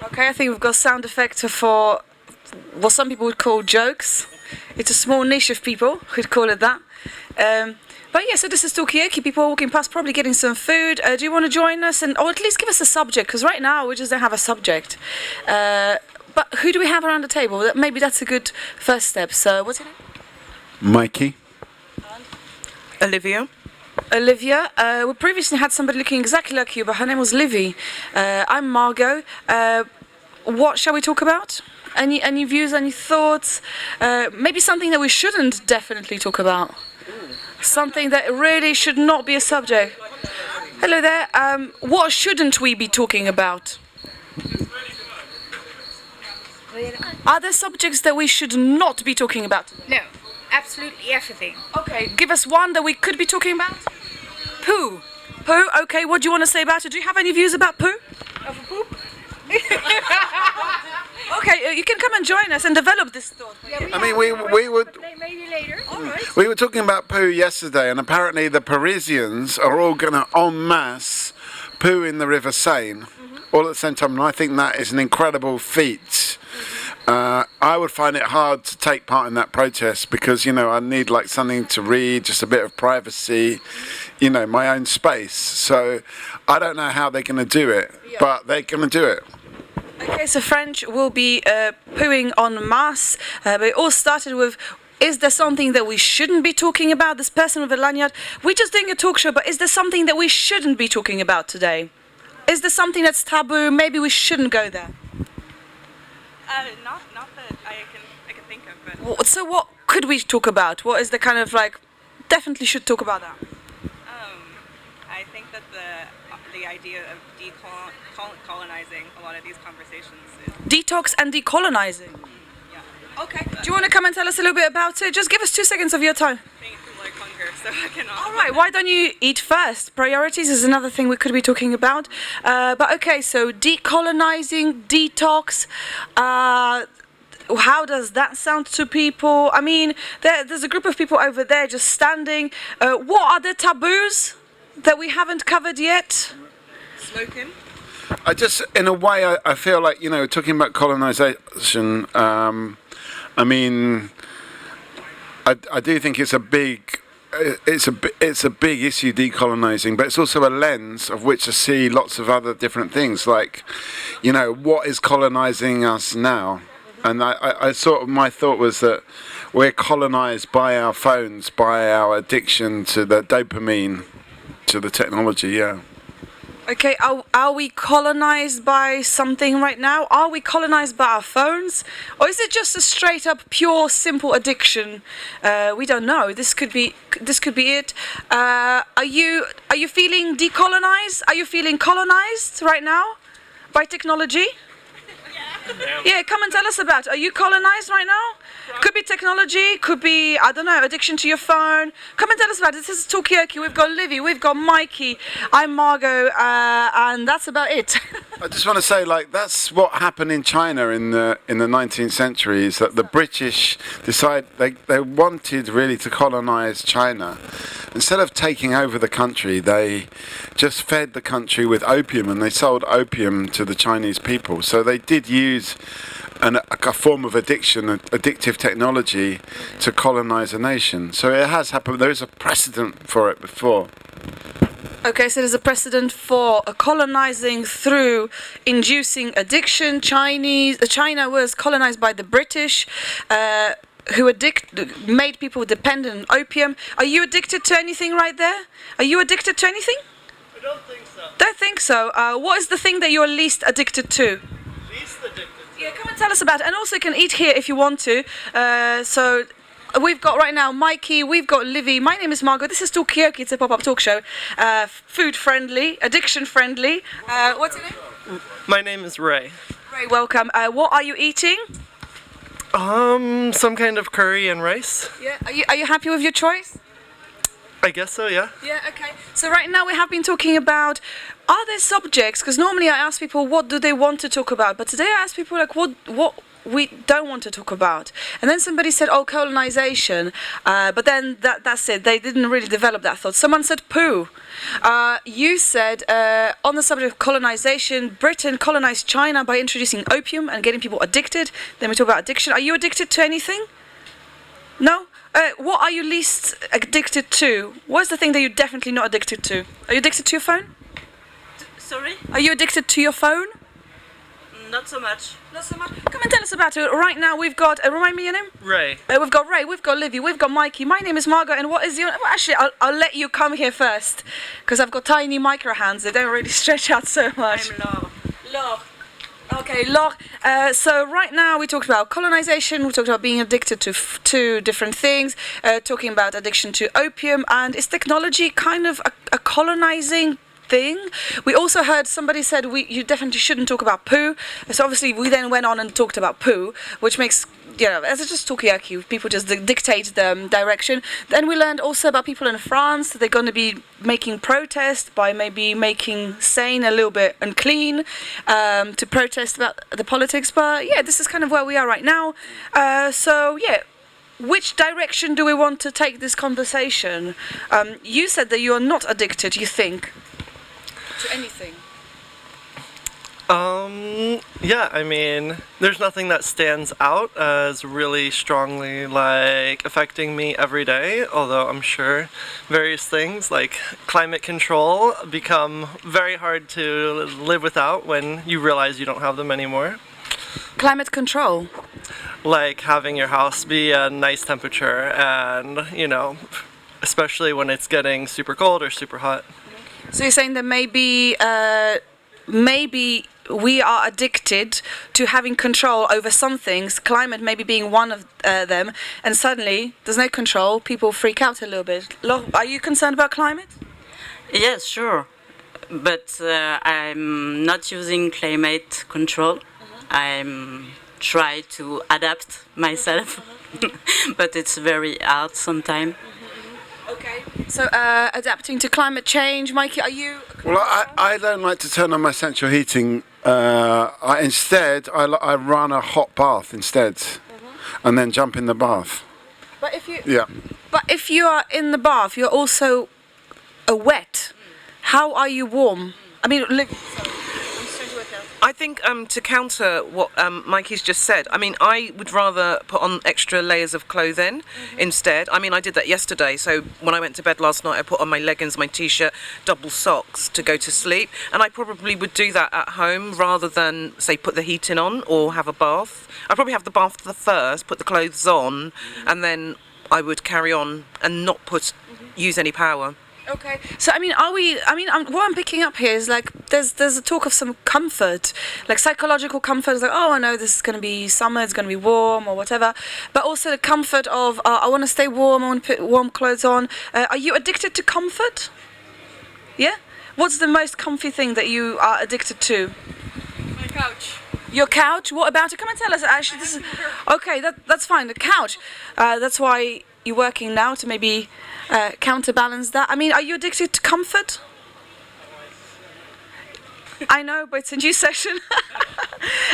Okay, I think we've got sound effect for what some people would call jokes. It's a small niche of people who'd call it that. But yeah, so this is Talkaoke. People are walking past, probably getting some food. Do you want to join us, or at least give us a subject? Because right now we just don't have a subject. But who do we have around the table? Maybe that's a good first step. So what's your name? Mikey. Olivia. We previously had somebody looking exactly like you, but her name was Livy. I'm Margot. What shall we talk about? Any views, any thoughts? Maybe something that we shouldn't definitely talk about. Something that really should not be a subject. Hello there. What shouldn't we be talking about? Are there subjects that we should not be talking about? No, absolutely everything. Okay, give us one that we could be talking about. Poo. Poo, okay, what do you want to say about it? Do you have any views about poo? Over poop? Okay, you can come and join us and develop this thought. I mean, we would. Maybe later. All right. We were talking about poo yesterday, and apparently the Parisians are all going to en masse poo in the River Seine all at the same time, and I think that is an incredible feat. I would find it hard to take part in that protest because, you know, I need like something to read, just a bit of privacy, you know, my own space. So I don't know how they're going to do it, but they're going to do it. Okay, so French will be pooing en masse, but it all started with, is there something that we shouldn't be talking about? This person with a lanyard, we're just doing a talk show, but is there something that we shouldn't be talking about today? Is there something that's taboo? Maybe we shouldn't go there. Not that I can think of, but. So what could we talk about? What is the kind of like, definitely should talk about that? I think that the idea of decolonizing a lot of these conversations is. Detox and decolonizing. Yeah. Okay. Do you want to come and tell us a little bit about it? Just give us 2 seconds of your time. Like hunger, so I cannot. All right, why don't you eat first? Priorities is another thing we could be talking about. But okay, so decolonizing, detox. How does that sound to people? I mean, there's a group of people over there just standing. What are the taboos that we haven't covered yet? Smoking. I just, in a way, I feel like, you know, talking about colonization. I mean, I do think it's a big issue, decolonizing, but it's also a lens of which to see lots of other different things, like, you know, what is colonizing us now? And I sort of, my thought was that we're colonized by our phones, by our addiction to the dopamine, to the technology, yeah. Okay, are we colonized by something right now? Are we colonized by our phones? Or is it just a straight up pure simple addiction? We don't know. This could be it. Are you feeling decolonized? Are you feeling colonized right now by technology? Yeah, come and tell us about it. Are you colonized right now? Could be technology, could be, I don't know, addiction to your phone. Come and tell us about it. This is Talkaoke. We've got Livy, we've got Mikey, I'm Margot, and that's about it. I just want to say, like, that's what happened in China in the 19th century, is that the British they wanted really to colonize China. Instead of taking over the country, they just fed the country with opium, and they sold opium to the Chinese people. So they did use a form of addictive technology to colonize a nation. So it has happened. There is a precedent for it before. Okay, so there's a precedent for colonizing through inducing addiction. China was colonized by the British, who made people dependent on opium. Are you addicted to anything right there? Are you addicted to anything? I don't think so. Don't think so. What is the thing that you're least addicted to? Least addicted to? Yeah, come and tell us about it. And also you can eat here if you want to. So we've got right now Mikey, we've got Livy. My name is Margot. This is Talkaoke. It's a pop-up talk show. Food friendly, addiction friendly. What's your name? My name is Ray. Ray, welcome. What are you eating? Some kind of curry and rice. Yeah. Are you happy with your choice? I guess so, yeah. Yeah, okay. So right now we have been talking about, are there subjects, because normally I ask people what do they want to talk about, but today I ask people like what we don't want to talk about. And then somebody said, oh, colonization, but then that's it. They didn't really develop that thought. Someone said poo. You said, on the subject of colonization, Britain colonized China by introducing opium and getting people addicted. Then we talk about addiction. Are you addicted to anything? No? What are you least addicted to? What's the thing that you're definitely not addicted to? Are you addicted to your phone? Sorry? Are you addicted to your phone? Not so much. Not so much. Come and tell us about it. Right now we've got, remind me your name? Ray. We've got Ray, we've got Livy, we've got Mikey. My name is Margot, and what is your... Well, actually, I'll let you come here first, because I've got tiny micro hands. They don't really stretch out so much. I'm Laure. Laure. Okay, Laure. So right now we talked about colonization, we talked about being addicted to two different things, talking about addiction to opium, and is technology kind of a colonizing thing? We also heard somebody said you definitely shouldn't talk about poo. So obviously we then went on and talked about poo, which makes, as it's just Talkaoke, people just dictate the direction. Then we learned also about people in France. They're going to be making protest by maybe making Seine a little bit unclean, to protest about the politics. But yeah, this is kind of where we are right now. So yeah, which direction do we want to take this conversation? You said that you are not addicted, you think, to anything. Yeah, I mean, there's nothing that stands out as really strongly, like, affecting me every day, although I'm sure various things, like climate control, become very hard to live without when you realize you don't have them anymore. Climate control? Like having your house be a nice temperature and, especially when it's getting super cold or super hot. So you're saying that maybe we are addicted to having control over some things, climate maybe being one of them, and suddenly there's no control, people freak out a little bit. Are you concerned about climate? Yes, sure. But I'm not using climate control. I'm trying to adapt myself, but it's very hard sometimes. Okay. So adapting to climate change, Mikey, are you? Well, I don't like to turn on my central heating. Instead, I run a hot bath instead, and then jump in the bath. But if you But if you are in the bath, you're also wet. How are you warm? I mean, look. I think to counter what Mikey's just said, I mean, I would rather put on extra layers of clothing instead. I mean, I did that yesterday. So when I went to bed last night, I put on my leggings, my t-shirt, double socks to go to sleep. And I probably would do that at home rather than, say, put the heating on or have a bath. I'd probably have the bath first, put the clothes on, and then I would carry on and not use any power. Okay, so I mean, what I'm picking up here is like there's a talk of some comfort, like psychological comfort. It's like, oh, I know this is going to be summer, it's going to be warm or whatever, but also the comfort of I want to stay warm, I want to put warm clothes on. Are you addicted to comfort? Yeah. What's the most comfy thing that you are addicted to? My couch. Your couch? What about it? Come and tell us. Actually, this is okay. That's fine. The couch. That's why you're working now to maybe counterbalance that. I mean, are you addicted to comfort? I know, but it's a new session.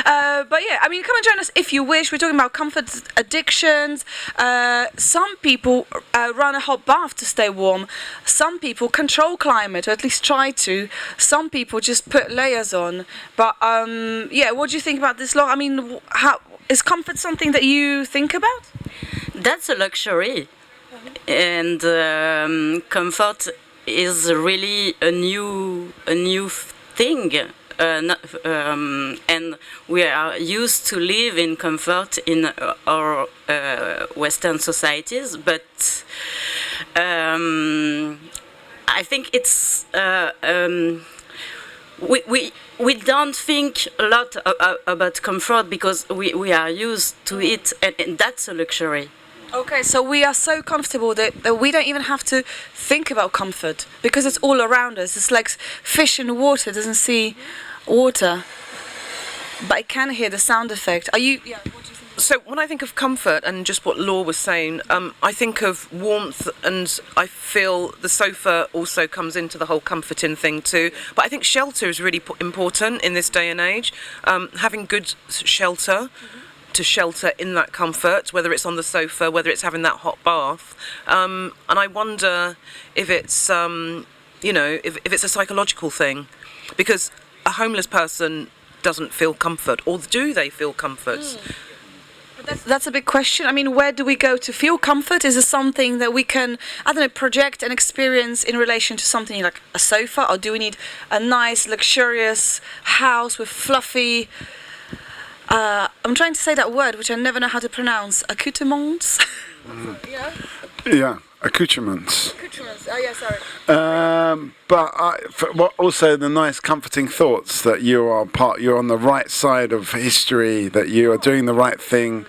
But yeah, I mean, come and join us if you wish. We're talking about comfort addictions. Some people run a hot bath to stay warm. Some people control climate, or at least try to. Some people just put layers on. But yeah, what do you think about this law? I mean, how is comfort something that you think about? That's a luxury, and comfort is really a new thing. And we are used to live in comfort in our Western societies, but I think it's we don't think a lot about comfort because we are used to it, and that's a luxury. Okay, so we are so comfortable that we don't even have to think about comfort because it's all around us. It's like fish in water doesn't see water, but it can hear the sound effect. Are you? Yeah. What do you think? So when I think of comfort and just what Law was saying, I think of warmth, and I feel the sofa also comes into the whole comforting thing too. But I think shelter is really important in this day and age. Having good shelter. To shelter in that comfort, whether it's on the sofa, whether it's having that hot bath, and I wonder if it's if it's a psychological thing, because a homeless person doesn't feel comfort, or do they feel comfort? That's a big question. I mean, where do we go to feel comfort? Is it something that we can, I don't know, project and experience in relation to something like a sofa, or do we need a nice, luxurious house with fluffy? I'm trying to say that word, which I never know how to pronounce. Accoutrements. Yeah, accoutrements. Accoutrements. Oh yeah, sorry. But also the nice, comforting thoughts that you're on the right side of history, that you are doing the right thing.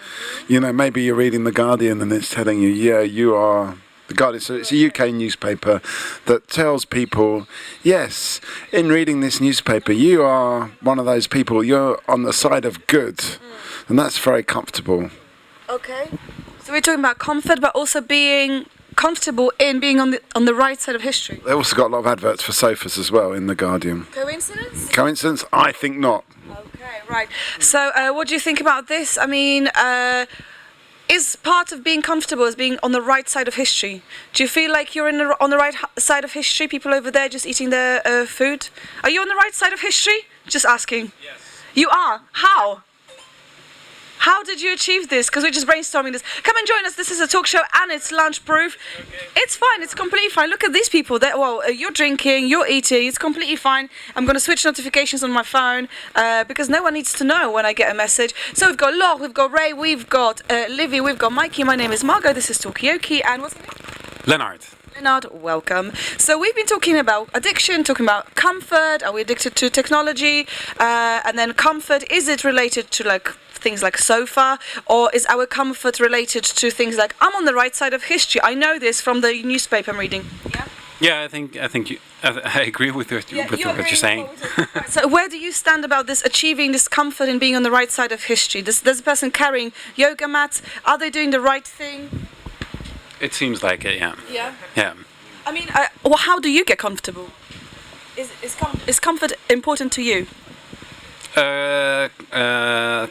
You know, maybe you're reading The Guardian and it's telling you, yeah, you are. The Guardian, so it's a UK newspaper that tells people, yes, in reading this newspaper, you are one of those people, you're on the side of good, and that's very comfortable. Okay, so we're talking about comfort, but also being comfortable in being on the right side of history. They also got a lot of adverts for sofas as well in The Guardian. Coincidence? Coincidence? I think not. Okay, right. So what do you think about this? I mean, is part of being comfortable as being on the right side of history? Do you feel like you're on the right side of history? People over there just eating their food. Are you on the right side of history? Just asking. Yes. You are? How? How did you achieve this? Because we're just brainstorming this. Come and join us. This is a talk show and it's lunch proof. Okay. It's fine. It's completely fine. Look at these people. You're drinking, you're eating. It's completely fine. I'm going to switch notifications on my phone because no one needs to know when I get a message. So we've got Laure, we've got Ray, we've got Livy, we've got Mikey. My name is Margot. This is Talkaoke. And what's your name? Leonard. Leonard, welcome. So we've been talking about addiction, talking about comfort. Are we addicted to technology? And then comfort, is it related to like things like sofa, or is our comfort related to things like I'm on the right side of history? I know this from the newspaper I'm reading. Yeah, I think I agree with what you're saying. So where do you stand about this, achieving this comfort in being on the right side of history? There's a person carrying yoga mats. Are they doing the right thing? It seems like it, yeah. Yeah. Yeah. I mean, well, how do you get comfortable? Is comfort important to you?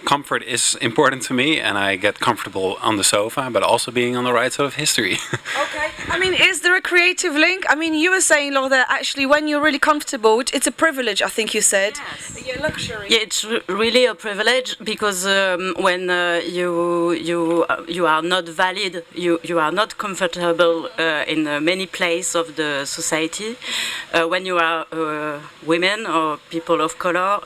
Comfort is important to me, and I get comfortable on the sofa, but also being on the right side of history. Okay. I mean, is there a creative link? I mean, you were saying, Laure, that actually when you're really comfortable, it's a privilege, I think you said. Yes. Yeah, luxury. Yeah, it's really a privilege because when you are not valid, you are not comfortable in many places of the society. When you are women or people of color,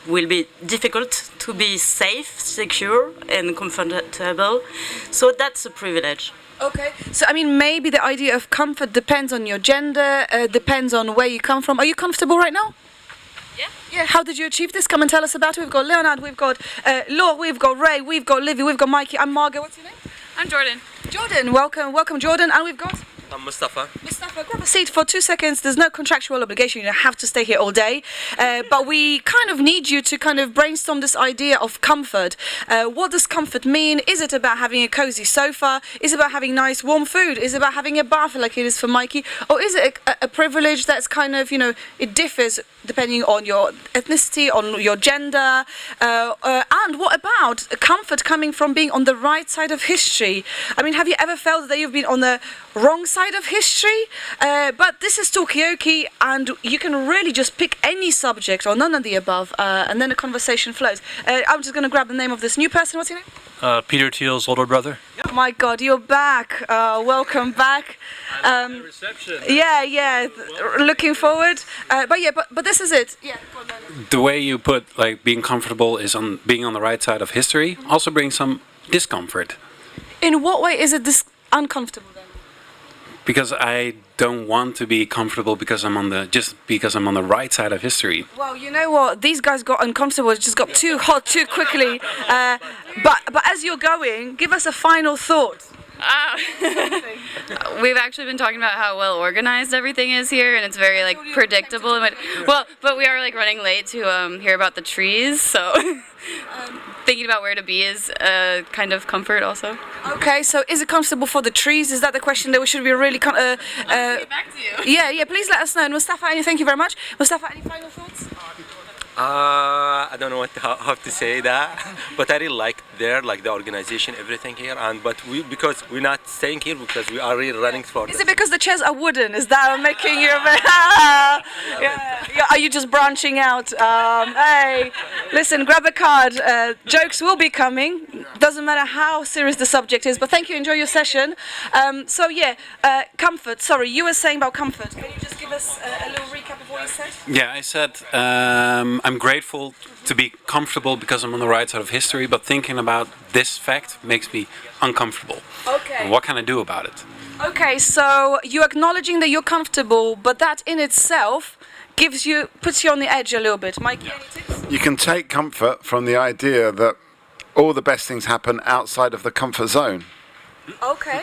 will be difficult to be safe, secure, and comfortable. So that's a privilege. Okay, so I mean, maybe the idea of comfort depends on your gender, depends on where you come from. Are you comfortable right now? Yeah. Yeah. How did you achieve this? Come and tell us about it. We've got Leonard, we've got Laure, we've got Ray, we've got Livy, we've got Mikey. I'm Margot. What's your name? I'm Jordan. Jordan, welcome, Jordan. And we've got I'm Mustafa. Mustafa, grab a seat for 2 seconds. There's no contractual obligation. You don't have to stay here all day. But we kind of need you to kind of brainstorm this idea of comfort. What does comfort mean? Is it about having a cozy sofa? Is it about having nice warm food? Is it about having a bath like it is for Mikey? Or is it a privilege that's kind of, it differs depending on your ethnicity, on your gender? And what about comfort coming from being on the right side of history? I mean, have you ever felt that you've been on the wrong side of history? But this is Talkaoke, and you can really just pick any subject or none of the above, and then the conversation flows. I'm just going to grab the name of this new person. What's your name? Peter Thiel's older brother. Oh my God, you're back. Welcome back. The reception. Yeah. Looking forward. But this is it. Yeah. The way you put like being comfortable is on being on the right side of history also brings some discomfort. In what way is it uncomfortable then? Because I don't want to be comfortable because I'm on the right side of history. Well, you know what? These guys got uncomfortable. It just got too hot too quickly. But as you're going, give us a final thought. We've actually been talking about how well organized everything is here, and it's very like predictable. But we are like running late to hear about the trees, so thinking about where to be is kind of comfort also. Okay, so is it comfortable for the trees? Is that the question that we should be really? I'll get back to you. Yeah. Please let us know. And Mustafa, thank you very much. Mustafa, any final thoughts? I don't know how to say that, but I really like the organization, everything here, but because we're not staying here because we are really running for. Is it because the chairs are wooden? Is that making you? Are you just branching out? Hey, listen, grab a card. Jokes will be coming. Doesn't matter how serious the subject is. But thank you. Enjoy your session. Comfort. Sorry, you were saying about comfort. Can you just give us a little recap of what you said? Yeah, I said I'm grateful to be comfortable because I'm on the right side of history, but thinking about this fact makes me uncomfortable. Okay. And what can I do about it? Okay, so you're acknowledging that you're comfortable, but that in itself puts you on the edge a little bit. Mikey, any tips? You can take comfort from the idea that all the best things happen outside of the comfort zone. Okay.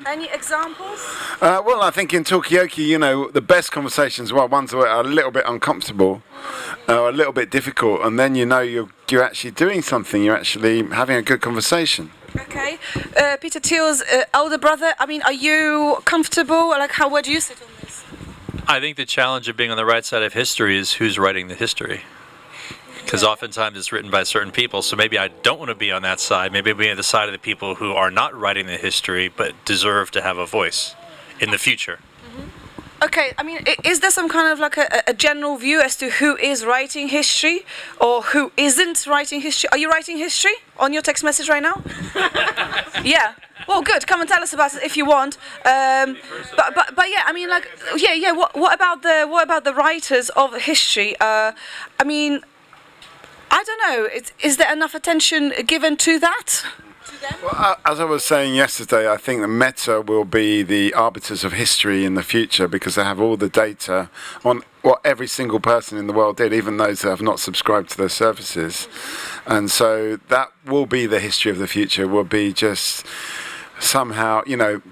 Any examples? Well, I think in Talkaoke, the best conversations are ones that are a little bit uncomfortable, a little bit difficult, and then you're actually doing something. You're actually having a good conversation. Okay. Peter Thiel's older brother. I mean, are you comfortable? Where do you sit on this? I think the challenge of being on the right side of history is who's writing the history. Because oftentimes it's written by certain people, so maybe I don't want to be on that side. Maybe I'll be on the side of the people who are not writing the history, but deserve to have a voice in the future. Okay, I mean, is there some kind of a general view as to who is writing history or who isn't writing history? Are you writing history on your text message right now? Yeah. Well, good. Come and tell us about it if you want. But yeah, I mean, What about the writers of history? I mean, I don't know. Is there enough attention given to that? Well, as I was saying yesterday, I think the Meta will be the arbiters of history in the future because they have all the data on what every single person in the world did, even those that have not subscribed to their services. And so that will be the history of the future, will be just somehow,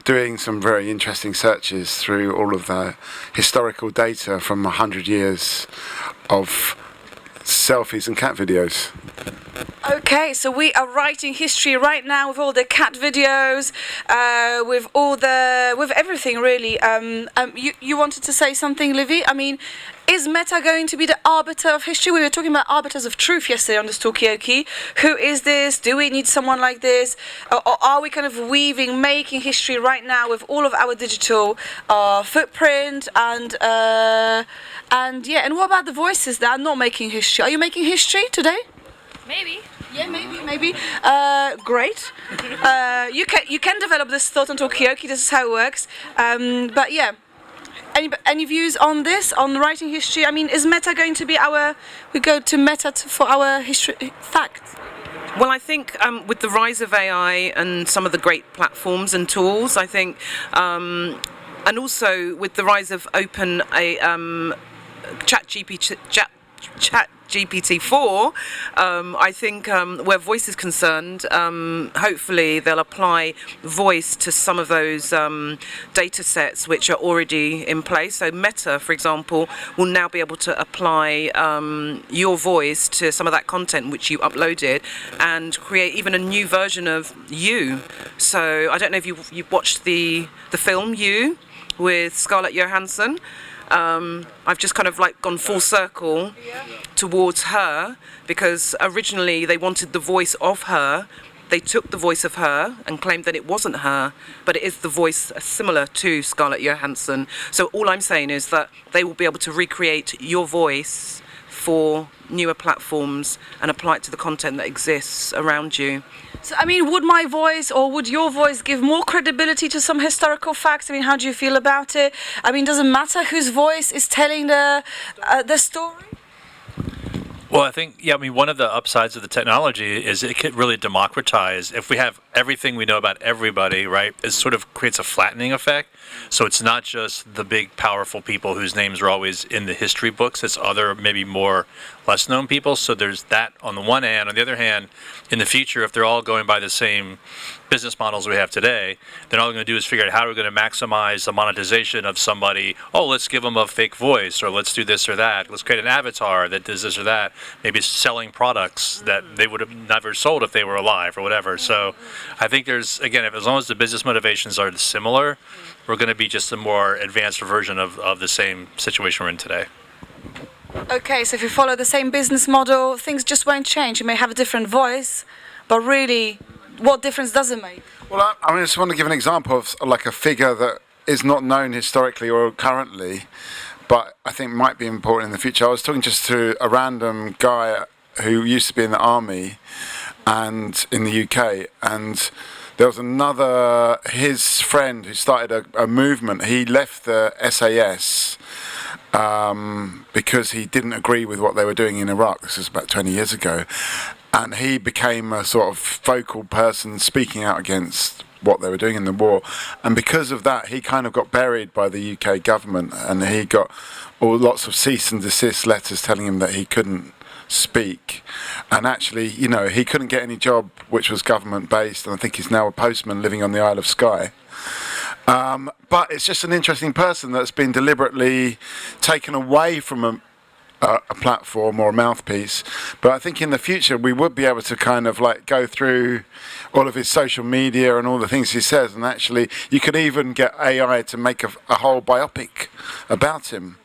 doing some very interesting searches through all of the historical data from 100 years of selfies and cat videos. Okay, so we are writing history right now with all the cat videos, with everything really. You wanted to say something, Livy? I mean, is Meta going to be the arbiter of history? We were talking about arbiters of truth yesterday on this Talkaoke. Who is this? Do we need someone like this? Or are we kind of making history right now with all of our digital footprint and what about the voices that are not making history? Are you making history today? Maybe. Yeah, maybe. Great. You can develop this thought on Talkaoke. This is how it works. But yeah. any views on this, on writing history? I mean, is meta going to be we go to meta for our history facts? Well, I think with the rise of AI and some of the great platforms and tools, I think, and also with the rise of ChatGPT-4, I think where voice is concerned, hopefully they'll apply voice to some of those data sets which are already in place. So Meta, for example, will now be able to apply your voice to some of that content which you uploaded and create even a new version of you. So I don't know if you've watched the film You with Scarlett Johansson. I've just kind of like gone full circle towards her, because originally they wanted the voice of her. They took the voice of her and claimed that it wasn't her, but it is the voice similar to Scarlett Johansson. So all I'm saying is that they will be able to recreate your voice for newer platforms and apply it to the content that exists around you. So, I mean, would my voice or would your voice give more credibility to some historical facts? I mean, how do you feel about it? I mean, does it matter whose voice is telling the story? Well, I think, one of the upsides of the technology is it could really democratize. If we have everything we know about everybody, right, it sort of creates a flattening effect. So it's not just the big, powerful people whose names are always in the history books. It's other, maybe more less known people. So there's that on the one hand. On the other hand, in the future, if they're all going by the same business models we have today, then all we're going to do is figure out how we're going to maximize the monetization of somebody. Oh, let's give them a fake voice, or let's do this or that. Let's create an avatar that does this or that. Maybe selling products that they would have never sold if they were alive or whatever. So I think there's, again, as long as the business motivations are similar, we're going to be just a more advanced version of the same situation we're in today. Okay, so if you follow the same business model, things just won't change. You may have a different voice, but really, what difference does it make? Well, I just want to give an example of like a figure that is not known historically or currently, but I think might be important in the future. I was talking just to a random guy who used to be in the army and in the UK, and there was his friend who started a movement. He left the SAS because he didn't agree with what they were doing in Iraq. This was about 20 years ago. And he became a sort of vocal person speaking out against what they were doing in the war. And because of that, he kind of got buried by the UK government, and he got lots of cease and desist letters telling him that he couldn't speak. And actually, he couldn't get any job which was government based, and I think he's now a postman living on the Isle of Skye. But it's just an interesting person that's been deliberately taken away from a platform or a mouthpiece. But I think in the future we would be able to kind of like go through all of his social media and all the things he says, and actually you could even get AI to make a whole biopic about him.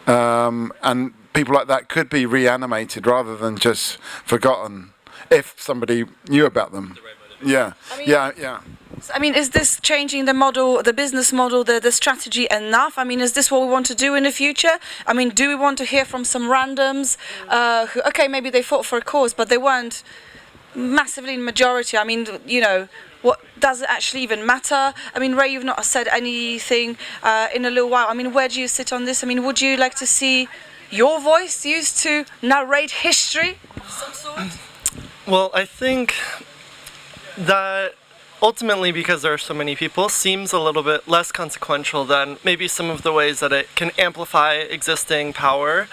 And people like that could be reanimated rather than just forgotten if somebody knew about them. Yeah. I mean, is this changing the model, the business model, the strategy enough? I mean, is this what we want to do in the future? I mean, do we want to hear from some randoms who, okay, maybe they fought for a cause, but they weren't massively in majority? I mean, what does it actually even matter? I mean, Ray, you've not said anything in a little while. I mean, where do you sit on this? I mean, would you like to see your voice used to narrate history of some sort? Well, I think that ultimately, because there are so many people, seems a little bit less consequential than maybe some of the ways that it can amplify existing power.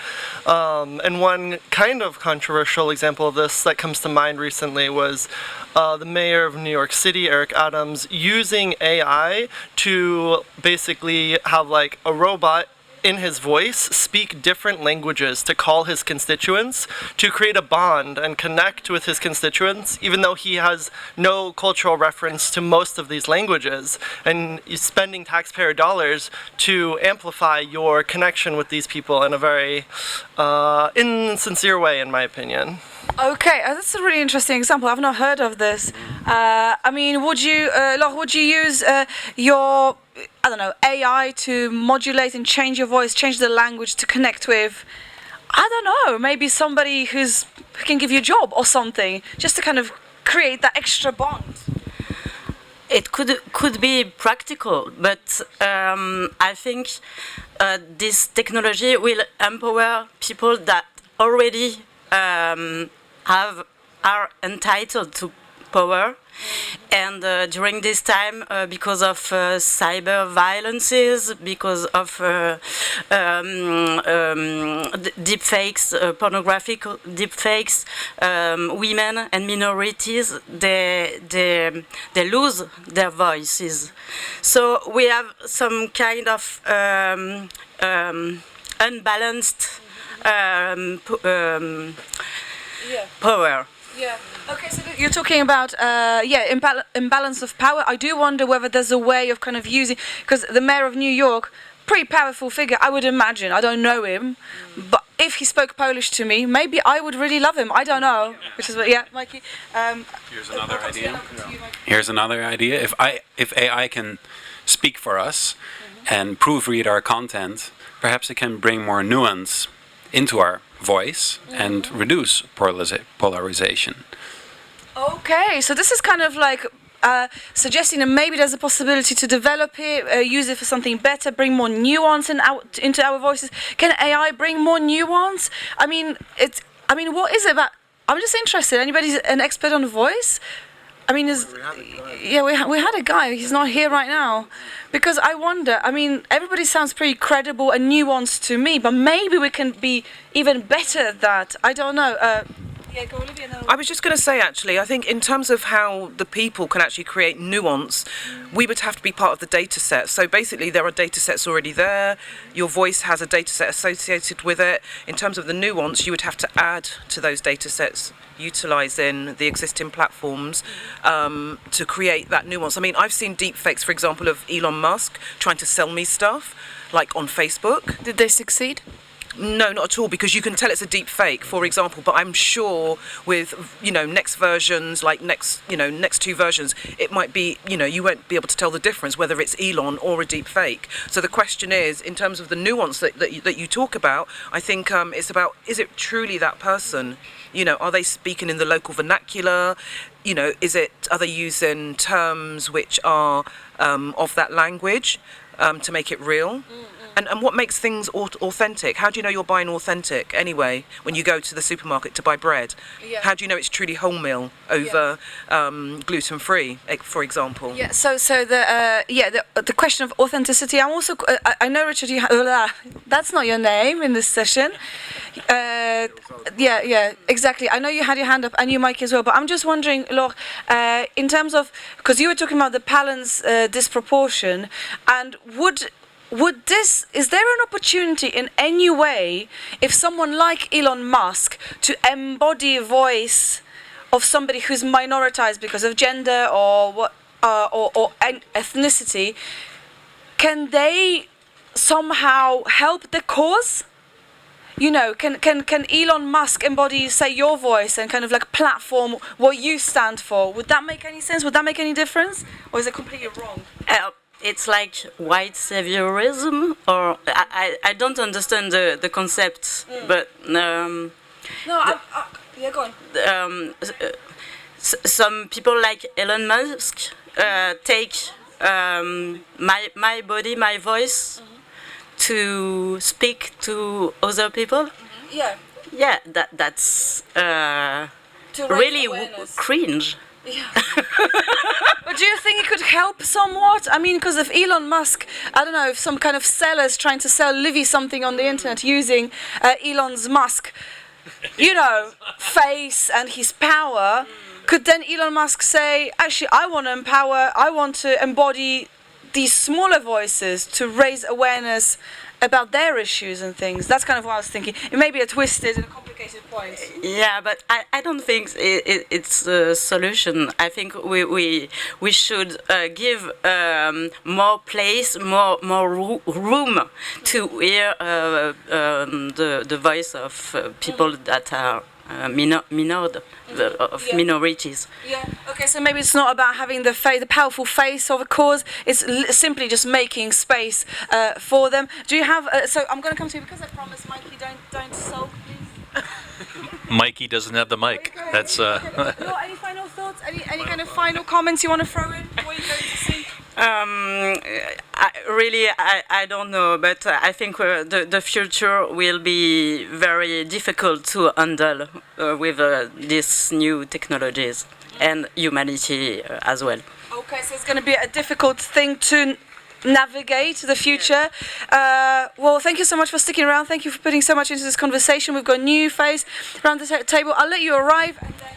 And one kind of controversial example of this that comes to mind recently was the mayor of New York City, Eric Adams, using AI to basically have like a robot in his voice speak different languages to call his constituents, to create a bond and connect with his constituents, even though he has no cultural reference to most of these languages, and he's spending taxpayer dollars to amplify your connection with these people in a very insincere way, in my opinion. Okay, that's a really interesting example. I've not heard of this. I mean, would you use your, I don't know, AI to modulate and change your voice, change the language to connect with, I don't know, maybe somebody who can give you a job or something, just to kind of create that extra bond? It could be practical, but I think this technology will empower people that already are entitled to power. And during this time, because of cyber violences, because of deepfakes, pornographic deepfakes, women and minorities, they lose their voices. So we have some kind of unbalanced power. Yeah. Okay, so you're talking about imbalance of power. I do wonder whether there's a way of kind of using, because the mayor of New York, pretty powerful figure, I would imagine. I don't know him, but if he spoke Polish to me, maybe I would really love him. I don't know. Which is what, yeah, Mikey. Here's another idea. Here's another idea. If AI can speak for us and proofread our content, perhaps it can bring more nuance into our voice and reduce polarization. Okay, so this is kind of like suggesting that maybe there's a possibility to develop it, use it for something better, bring more nuance into our voices. Can AI bring more nuance? I mean, what is it about? I'm just interested. Anybody's an expert on voice? I mean, we had a guy. He's not here right now, because I wonder. I mean, everybody sounds pretty credible and nuanced to me, but maybe we can be even better at that. I don't know. Yeah, go Olivia. No. I was just going to say, actually, I think in terms of how the people can actually create nuance, we would have to be part of the data set. So basically, there are data sets already there. Your voice has a data set associated with it. In terms of the nuance, you would have to add to those data sets, utilising the existing platforms to create that nuance. I mean, I've seen deepfakes, for example, of Elon Musk trying to sell me stuff, like on Facebook. Did they succeed? No, not at all, because you can tell it's a deep fake, for example, but I'm sure with, next versions, like next two versions, it might be, you won't be able to tell the difference whether it's Elon or a deep fake. So the question is, in terms of the nuance that you talk about, I think it's about, is it truly that person? Are they speaking in the local vernacular? Are they using terms which are of that language to make it real? And what makes things authentic? How do you know you're buying authentic anyway when you go to the supermarket to buy bread? Yeah. How do you know it's truly wholemeal over gluten-free, for example? Yeah. So the question of authenticity. I'm also. I know, Richard. That's not your name in this session. Yeah, exactly. I know you had your hand up, and you, Mike, as well. But I'm just wondering, Laure, in terms of, because you were talking about the balance disproportion, and is there an opportunity in any way, if someone like Elon Musk, to embody a voice of somebody who's minoritized because of gender or ethnicity, can they somehow help the cause? Can Elon Musk embody, say, your voice and kind of like platform what you stand for? Would that make any sense? Would that make any difference? Or is it completely wrong? It's like white saviorism, or I don't understand the concept, but yeah, go on. Some people like Elon Musk take my body, my voice, to speak to other people. Yeah, that's really cringe. Yeah. But do you think it could help somewhat? I mean, because if Elon Musk, I don't know, if some kind of seller's trying to sell Livy something on the internet using Elon's Musk, face and his power, could then Elon Musk say, actually, I want to embody these smaller voices to raise awareness about their issues and things? That's kind of what I was thinking. It may be a twisted and complicated point. Yeah, but I don't think it's a solution. I think we should give more place, more room to hear the voice of people that are minorities. Yeah. Okay. So maybe it's not about having the powerful face of a cause. It's simply just making space for them. Do you have? So I'm going to come to you because I promised Mikey, don't sulk, please. Mikey doesn't have the mic. That's. Any final thoughts? Any kind of final comments you want to throw in? What are you going to see? I don't know, but I think the future will be very difficult to handle with these new technologies and humanity as well. Okay, so it's going to be a difficult thing to navigate the future. Well, thank you so much for sticking around. Thank you for putting so much into this conversation. We've got a new face around the table. I'll let you arrive. And then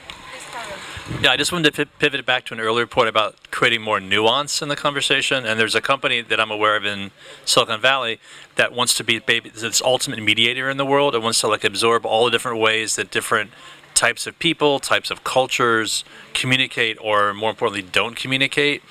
yeah, I just wanted to pivot back to an earlier point about creating more nuance in the conversation. And there's a company that I'm aware of in Silicon Valley that wants to be this ultimate mediator in the world. It wants to like absorb all the different ways that different types of people, types of cultures communicate, or more importantly, don't communicate.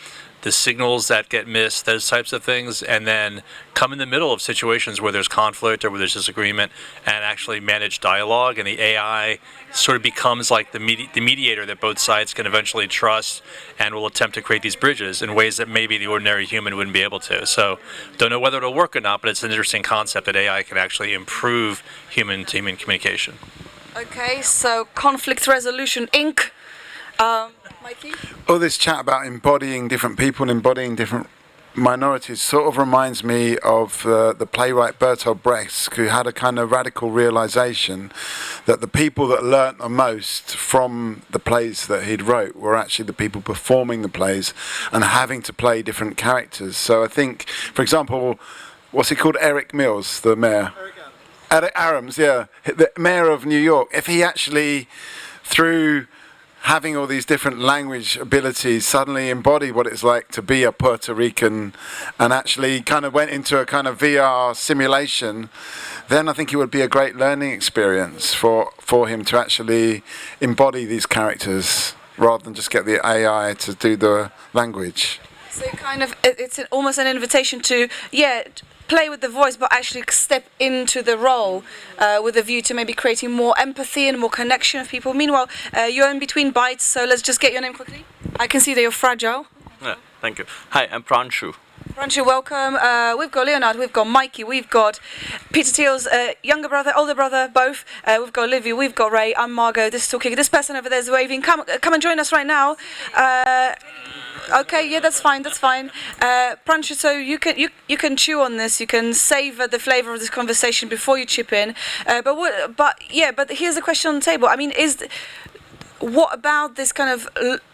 The signals that get missed, those types of things, and then come in the middle of situations where there's conflict or where there's disagreement and actually manage dialogue. And the AI sort of becomes like the mediator that both sides can eventually trust and will attempt to create these bridges in ways that maybe the ordinary human wouldn't be able to. So don't know whether it'll work or not, but it's an interesting concept that AI can actually improve human-to-human communication. Okay, so Conflict Resolution Inc. Mikey? All this chat about embodying different people and embodying different minorities sort of reminds me of the playwright Bertolt Brecht, who had a kind of radical realization that the people that learnt the most from the plays that he'd wrote were actually the people performing the plays and having to play different characters. So I think, for example, what's he called? Eric Mills, the mayor. Eric Adams, yeah, the mayor of New York. If he actually, through having all these different language abilities, suddenly embody what it's like to be a Puerto Rican and actually kind of went into a kind of VR simulation, then I think it would be a great learning experience for him to actually embody these characters rather than just get the AI to do the language. So kind of, it's almost an invitation to, play with the voice, but actually step into the role with a view to maybe creating more empathy and more connection of people. Meanwhile, you're in between bites, so let's just get your name quickly. I can see that you're fragile. Yeah, thank you. Hi, I'm Pranshu. Pranshu, welcome. We've got Leonard, we've got Mikey, we've got Peter Thiel's younger brother, older brother, both. We've got Livy, we've got Ray, I'm Margot, this is Talkaoke. This person over there is waving. Come and join us right now. Okay, yeah, that's fine. Pranshu, so you can chew on this, you can savor the flavor of this conversation before you chip in. But here's the question on the table. I mean, what about this kind of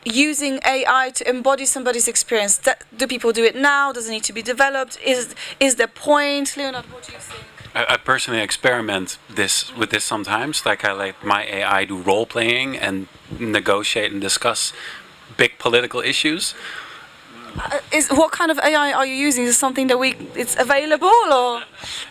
using AI to embody somebody's experience? Do people do it now? Does it need to be developed? Is there point? Leonard, what do you think? I personally experiment with this sometimes. Like I let my AI do role playing and negotiate and discuss big political issues. What kind of AI are you using? Is it something that it's available, or?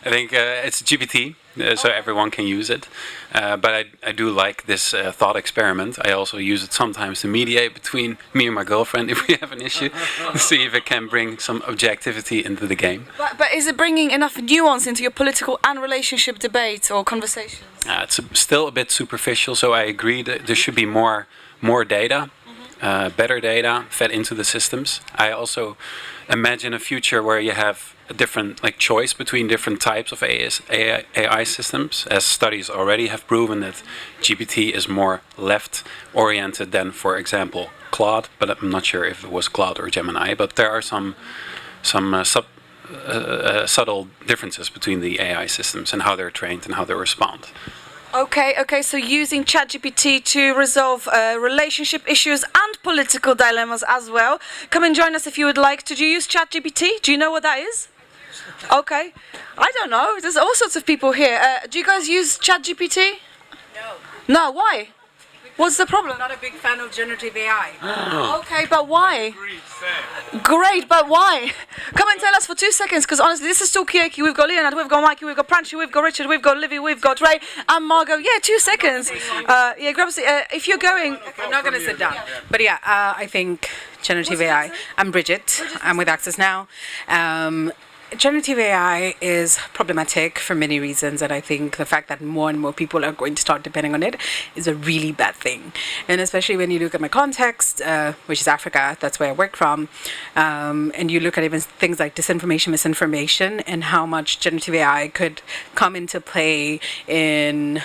I think it's GPT, so everyone can use it. But I do like this thought experiment. I also use it sometimes to mediate between me and my girlfriend if we have an issue, to see if it can bring some objectivity into the game. But is it bringing enough nuance into your political and relationship debate or conversations? It's still a bit superficial, so I agree that there should be more data. Better data fed into the systems. I also imagine a future where you have a different choice between different types of AI systems, as studies already have proven that GPT is more left-oriented than, for example, Claude. But I'm not sure if it was Claude or Gemini. But there are some subtle differences between the AI systems and how they're trained and how they respond. Okay, so using ChatGPT to resolve relationship issues and political dilemmas as well. Come and join us if you would like. Did you use ChatGPT? Do you know what that is? Okay. I don't know. There's all sorts of people here. Do you guys use ChatGPT? No. No, why? What's the problem? I'm not a big fan of generative AI. Okay, but why? Great, but why? Come and tell us for 2 seconds, because honestly, this is Talkaoke. We've got Leonard, we've got Mikey, we've got Pranshu, we've got Richard, we've got Livy, we've got Ray, and Margot. Yeah, 2 seconds. Grab a seat. If you're going... I'm not going to sit down. But yeah, I think generative AI. I'm Bridget. I'm with Access Now. Generative AI is problematic for many reasons, and I think the fact that more and more people are going to start depending on it is a really bad thing. And especially when you look at my context, which is Africa, that's where I work from, and you look at even things like disinformation, misinformation, and how much generative AI could come into play in,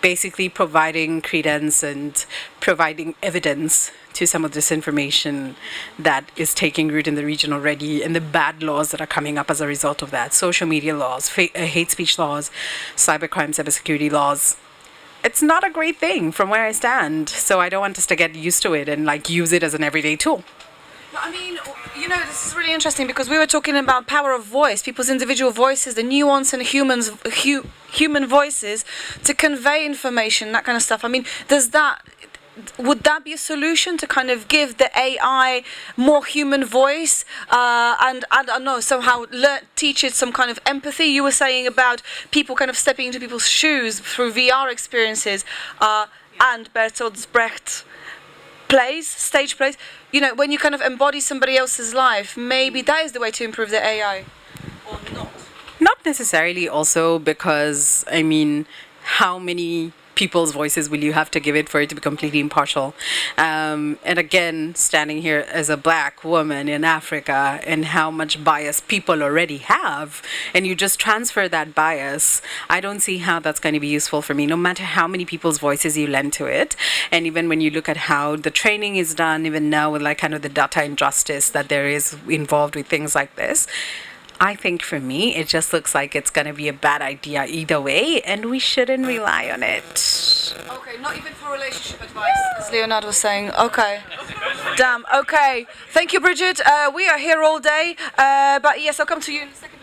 basically providing credence and providing evidence to some of this information that is taking root in the region already, and the bad laws that are coming up as a result of that. Social media laws, hate speech laws, cybercrime, cybersecurity laws. It's not a great thing from where I stand. So I don't want us to get used to it and like use it as an everyday tool. I mean, you know, this is really interesting because we were talking about power of voice, people's individual voices, the nuance in human voices to convey information, that kind of stuff. I mean, would that be a solution to kind of give the AI more human voice and I don't know, somehow teach it some kind of empathy? You were saying about people kind of stepping into people's shoes through VR experiences and Bertolt Brecht stage plays. You know, when you kind of embody somebody else's life, maybe that is the way to improve the AI, or not? Not necessarily also because, I mean, how many people's voices will you have to give it for it to be completely impartial? And again, standing here as a black woman in Africa and how much bias people already have, and you just transfer that bias, I don't see how that's going to be useful for me, no matter how many people's voices you lend to it. And even when you look at how the training is done, even now with like kind of the data injustice that there is involved with things like this, I think for me, it just looks like it's going to be a bad idea either way, and we shouldn't rely on it. Okay, not even for relationship advice, as Leonardo was saying. Okay. Damn, okay. Thank you, Bridget. We are here all day, but yes, I'll come to you in a second.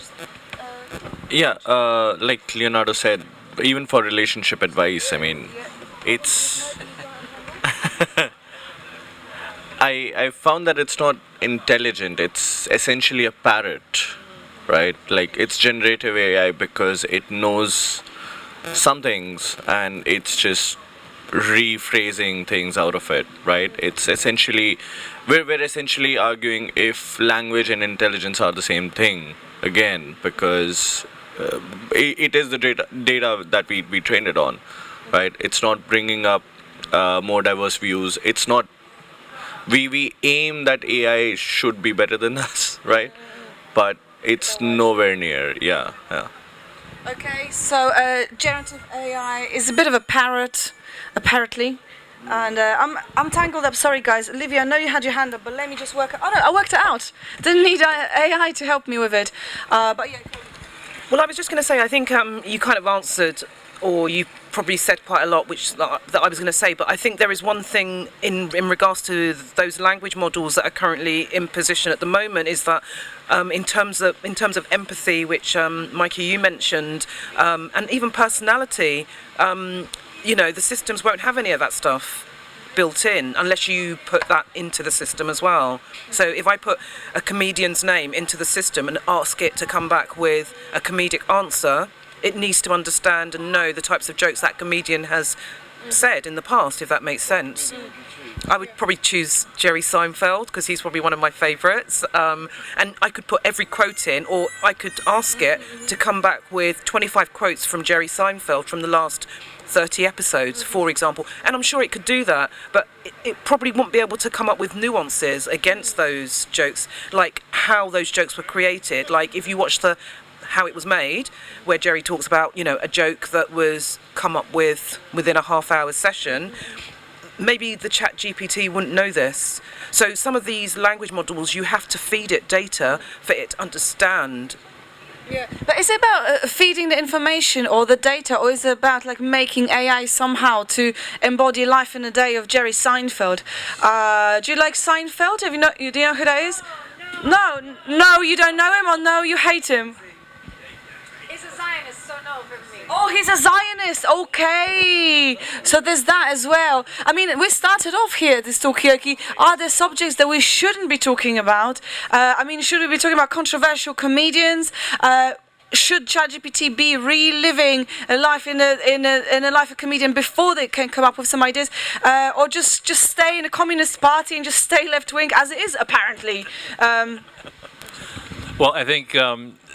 Yeah, like Leonardo said, even for relationship advice, I mean, it's... I found that it's not intelligent, it's essentially a parrot. Right, like it's generative AI because it knows some things and it's just rephrasing things out of it, right? It's essentially, we're essentially arguing if language and intelligence are the same thing again, because it is the data that we trained it on, right? It's not bringing up more diverse views. It's not, we aim that AI should be better than us, right? But it's nowhere near, yeah. Okay, so generative AI is a bit of a parrot, apparently. And I'm tangled up, sorry guys. Olivia, I know you had your hand up, but let me just work it. Oh no, I worked it out. Didn't need AI to help me with it. But yeah. Well, I was just going to say, I think you kind of answered, or you probably said quite a lot that I was going to say, but I think there is one thing in regards to those language models that are currently in position at the moment is that in terms of empathy, which Mikey, you mentioned, and even personality, you know, the systems won't have any of that stuff built in unless you put that into the system as well. So if I put a comedian's name into the system and ask it to come back with a comedic answer, it needs to understand and know the types of jokes that comedian has said in the past, if that makes sense. I would probably choose Jerry Seinfeld because he's probably one of my favourites. And I could put every quote in, or I could ask it to come back with 25 quotes from Jerry Seinfeld from the last 30 episodes, for example. And I'm sure it could do that, but it probably wouldn't be able to come up with nuances against those jokes, like how those jokes were created. Like if you watch How It Was Made, where Jerry talks about, you know, a joke that was come up with within a half-hour session, maybe the chat GPT wouldn't know this. So some of these language models, you have to feed it data for it to understand. Yeah, but is it about feeding the information or the data, or is it about like making AI somehow to embody life in a day of Jerry Seinfeld? Do you like Seinfeld? Do you know who that is? No, you don't know him, or no, you hate him? He's a Zionist, so no for me. Oh, he's a Zionist. Okay, so there's that as well. I mean, we started off here, this Talkaoke. Are there subjects that we shouldn't be talking about? I mean, should we be talking about controversial comedians? Should ChatGPT be reliving a life in a life of a comedian before they can come up with some ideas, or just stay in a communist party and just stay left wing as it is apparently? Well, I think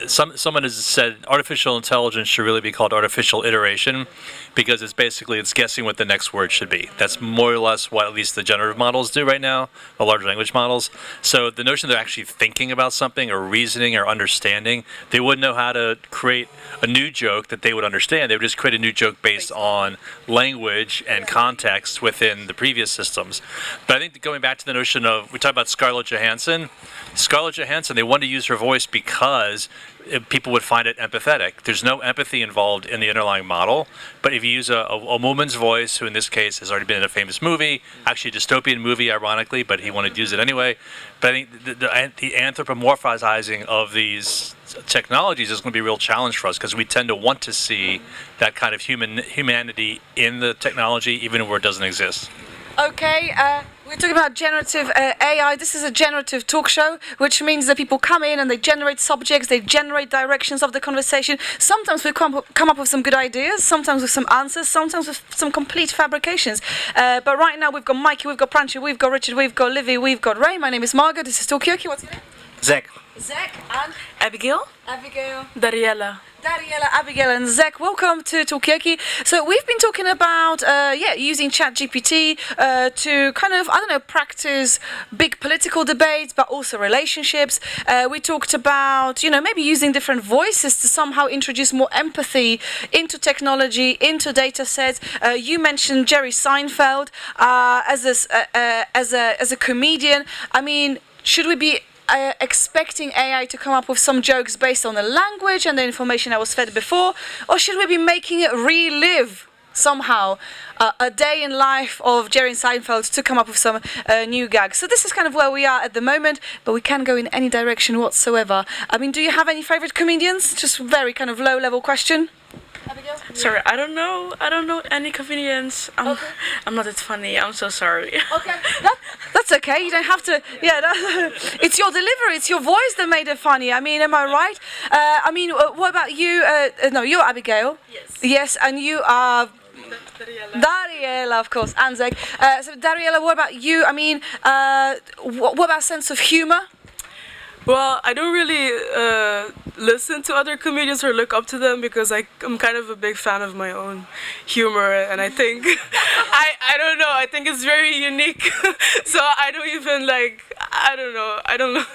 someone has said artificial intelligence should really be called artificial iteration, because it's guessing what the next word should be. That's more or less what at least the generative models do right now, the large language models. So the notion they're actually thinking about something or reasoning or understanding, they wouldn't know how to create a new joke that they would understand. They would just create a new joke based on language and context within the previous systems. But I think going back to the notion of, we talked about Scarlett Johansson, they wanted to use her voice because people would find it empathetic. There's no empathy involved in the underlying model, but if you use a woman's voice, who in this case has already been in a famous movie, actually a dystopian movie, ironically, but he wanted to use it anyway. But I think the anthropomorphizing of these technologies is going to be a real challenge for us, because we tend to want to see that kind of humanity in the technology, even where it doesn't exist. Okay, we're talking about generative AI. This is a generative talk show, which means that people come in and they generate subjects, they generate directions of the conversation. Sometimes we come up with some good ideas, sometimes with some answers, sometimes with some complete fabrications. But right now we've got Mikey, we've got Pranchi, we've got Richard, we've got Livy, we've got Ray. My name is Margot, this is Talkaoke. What's your name? Zach. Zach and? Abigail. Dariella. Dariella, Abigail and Zach, welcome to Talkaoke. So we've been talking about using ChatGPT to kind of, practice big political debates, but also relationships. We talked about, maybe using different voices to somehow introduce more empathy into technology, into data sets. You mentioned Jerry Seinfeld as a comedian. I mean, should we be expecting AI to come up with some jokes based on the language and the information that was fed before, or should we be making it relive somehow a day in life of Jerry Seinfeld to come up with some new gags? So this is kind of where we are at the moment, but we can go in any direction whatsoever. I mean, do you have any favorite comedians? Just very kind of low-level question. Abigail? Sorry, I don't know any comedians. I'm not that funny. I'm so sorry. Okay, that's okay. You don't have to. Yeah, it's your delivery, it's your voice that made it funny. I mean, am I right? What about you? No, you're Abigail. Yes. Yes, and you are. Dariella, of course, and Zach. So Dariella, what about you? I mean, what about sense of humor? Well, I don't really listen to other comedians or look up to them, because I'm kind of a big fan of my own humor, and I think I don't know. I think it's very unique, so I don't even I don't know.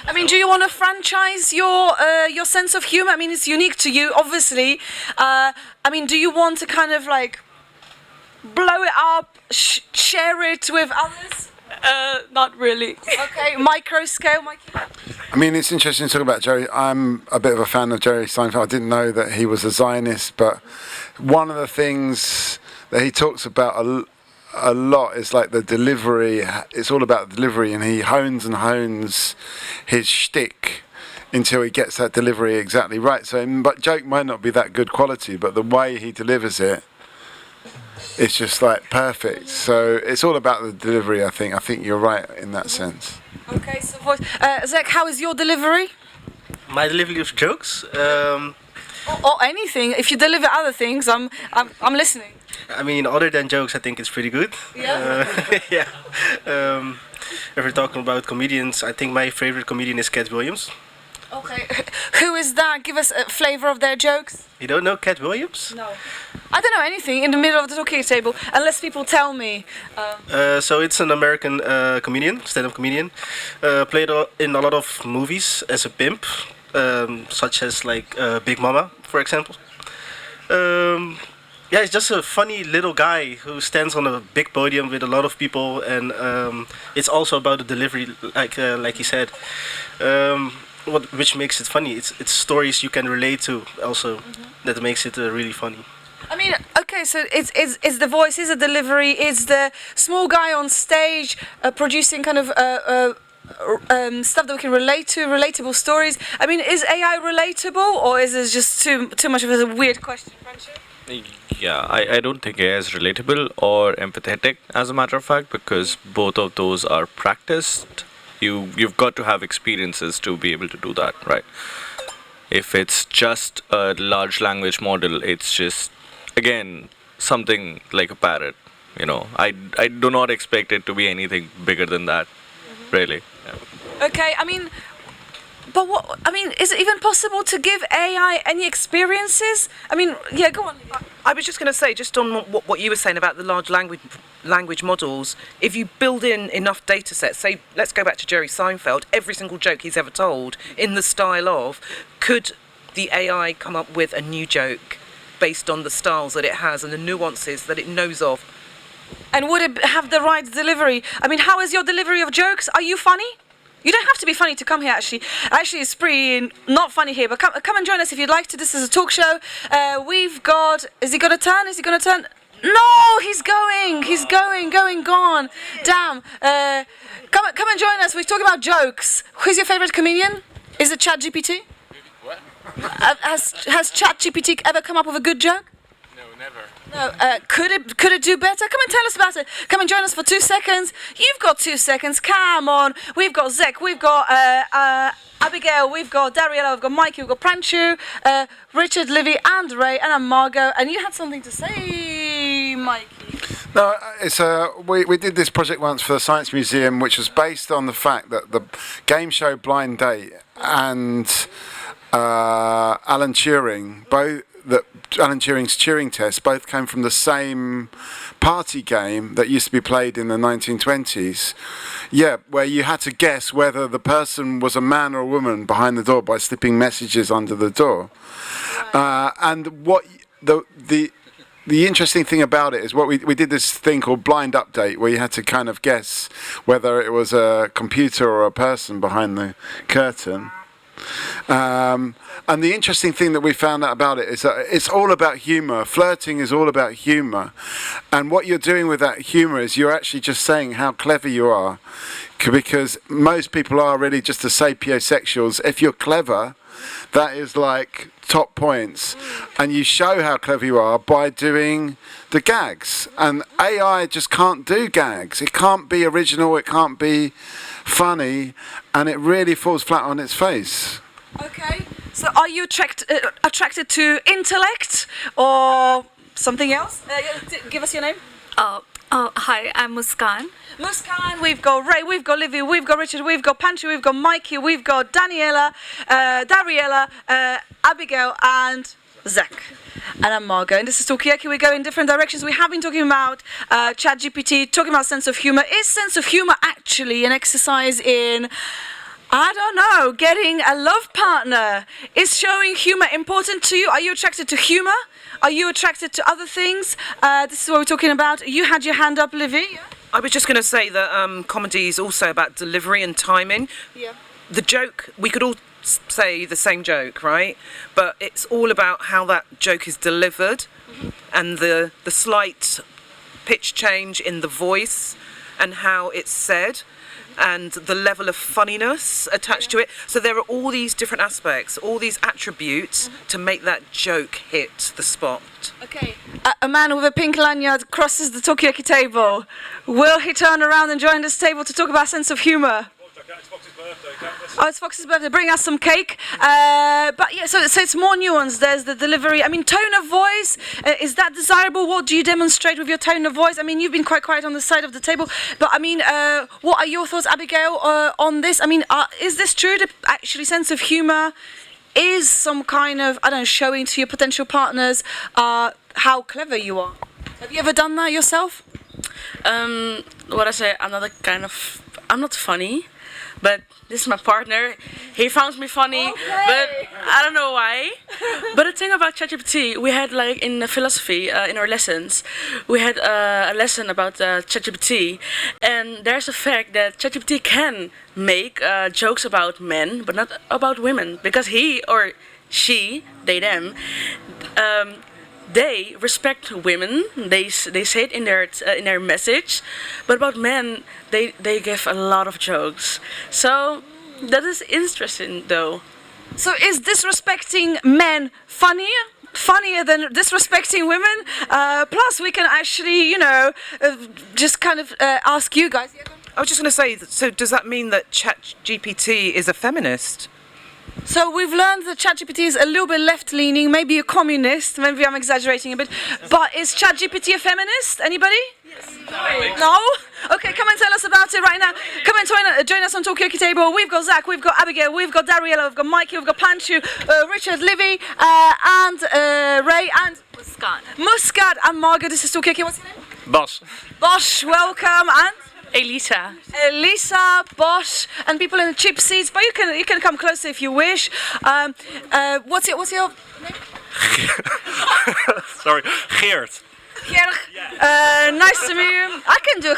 I mean, do you want to franchise your sense of humor? I mean, it's unique to you, obviously. I mean, do you want to kind of blow it up, share it with others? Not really. Okay, micro scale, Mikey. I mean, it's interesting to talk about Jerry. I'm a bit of a fan of Jerry Seinfeld. I didn't know that he was a Zionist, but one of the things that he talks about a lot is the delivery. It's all about the delivery, and he hones his shtick until he gets that delivery exactly right. So, but joke might not be that good quality, but the way he delivers it, it's just perfect. So it's all about the delivery, I think. I think you're right in that sense. Okay, so Zach, how is your delivery? My delivery of jokes? Or anything. If you deliver other things, I'm listening. I mean, other than jokes, I think it's pretty good. Yeah. Yeah. If we're talking about comedians, I think my favorite comedian is Cat Williams. Okay. Who is that? Give us a flavour of their jokes. You don't know Cat Williams? No. I don't know anything in the middle of the talking table, unless people tell me. So it's an American comedian, stand-up comedian. Played in a lot of movies as a pimp, such as Big Mama, for example. Yeah, he's just a funny little guy who stands on a big podium with a lot of people, and it's also about the delivery, like he said. Which makes it funny. It's stories you can relate to also, that makes it really funny. I mean, okay, so it's the voice, it's the delivery, it's the small guy on stage producing kind of stuff that we can relate to, relatable stories. I mean, is AI relatable, or is it just too much of a weird question, Francis? Yeah, I don't think AI is relatable or empathetic, as a matter of fact, because both of those are practiced. You've got to have experiences to be able to do that, right? If it's just a large language model, it's just, again, something like a parrot. I do not expect it to be anything bigger than that, really. Yeah. Okay, I mean, But what, I mean, is it even possible to give AI any experiences? I mean, yeah, go on. I was just going to say, just on what you were saying about the large language models, if you build in enough data sets, say, let's go back to Jerry Seinfeld, every single joke he's ever told in the style of, could the AI come up with a new joke based on the styles that it has and the nuances that it knows of? And would it have the right delivery? I mean, how is your delivery of jokes? Are you funny? You don't have to be funny to come here, actually. Actually, it's pretty not funny here, but come and join us if you'd like to. This is a talk show. We've got... Is he going to turn? Is he going to turn? No, he's going. He's gone. Damn. Come and join us. We're talking about jokes. Who's your favorite comedian? Is it ChatGPT? What? Has ChatGPT ever come up with a good joke? No, never. No, could it do better? Come and tell us about it. Come and join us for 2 seconds. You've got 2 seconds. Come on. We've got Zek. We've got Abigail. We've got Dariela. We've got Mikey. We've got Pranchu, Richard, Livy, and Ray, and I'm Margot. And you had something to say, Mikey. No, it's we did this project once for the Science Museum, which was based on the fact that the game show Blind Date and Alan Turing's Turing test both came from the same party game that used to be played in the 1920s. Yeah, where you had to guess whether the person was a man or a woman behind the door by slipping messages under the door. And what the interesting thing about it is we did this thing called Blind Update, where you had to kind of guess whether it was a computer or a person behind the curtain. And the interesting thing that we found out about it is that it's all about humour. Flirting is all about humour. And what you're doing with that humour is you're actually just saying how clever you are. Because most people are really just the sapiosexuals. If you're clever, that is like top points. And you show how clever you are by doing the gags. And AI just can't do gags. It can't be original, it can't be funny, and it really falls flat on its face. Okay, so are you attracted to intellect or something else? Give us your name. Hi, I'm Muskan. Muskan, we've got Ray, we've got Livy, we've got Richard, we've got Pantry, we've got Mikey, we've got Daniela, Dariela, Abigail, and Zach. And I'm Margot, and this is Talkaoke. We go in different directions. We have been talking about ChatGPT, talking about sense of humor. Is sense of humor actually an exercise in, I don't know, getting a love partner? Is showing humor important to you? Are you attracted to humor? Are you attracted to other things? This is what we're talking about. You had your hand up, Livy. Yeah? I was just going to say that comedy is also about delivery and timing. Yeah. The joke, we could all say the same joke, right? But it's all about how that joke is delivered, and the slight pitch change in the voice and how it's said, and the level of funniness attached to it. So there are all these different aspects, all these attributes to make that joke hit the spot. Okay, a man with a pink lanyard crosses the Talkaoke table. Will he turn around and join this table to talk about sense of humour? Oh, it's Fox's birthday. Bring us some cake. But yeah, so it's more nuanced. There's the delivery. I mean, tone of voice, is that desirable? What do you demonstrate with your tone of voice? I mean, you've been quite quiet on the side of the table, but I mean, what are your thoughts, Abigail, on this? I mean, is this true? That actually sense of humour is some kind of, I don't know, showing to your potential partners how clever you are? Have you ever done that yourself? What I say, I'm not funny. But this is my partner. He found me funny, but I don't know why. But the thing about ChatGPT, we had like in philosophy, in our lessons, we had a lesson about ChatGPT, and there's a fact that ChatGPT can make jokes about men, but not about women, because he or she, they, them, they respect women. They say it in their message, but about men, they give a lot of jokes. So that is interesting, though. So is disrespecting men funnier than disrespecting women? Plus, we can actually, just kind of ask you guys. I was just going to say, so does that mean that ChatGPT is a feminist? So we've learned that ChatGPT is a little bit left-leaning, maybe a communist, maybe I'm exaggerating a bit, but is ChatGPT a feminist? Anybody? Yes. No? Okay, come and tell us about it right now. Come and join us on Talkaoke table. We've got Zach, we've got Abigail, we've got Dariela, we've got Mikey, we've got Panchu, Richard, Livy, and Ray, and Muscat, and Margot. This is Talkaoke. What's your name? Bas. Bosch, welcome, and Elisa. Elisa, Bosch, and people in the cheap seats. But you can come closer if you wish. What's your name? Sorry, Geert. Geert. Nice to meet you. I can do.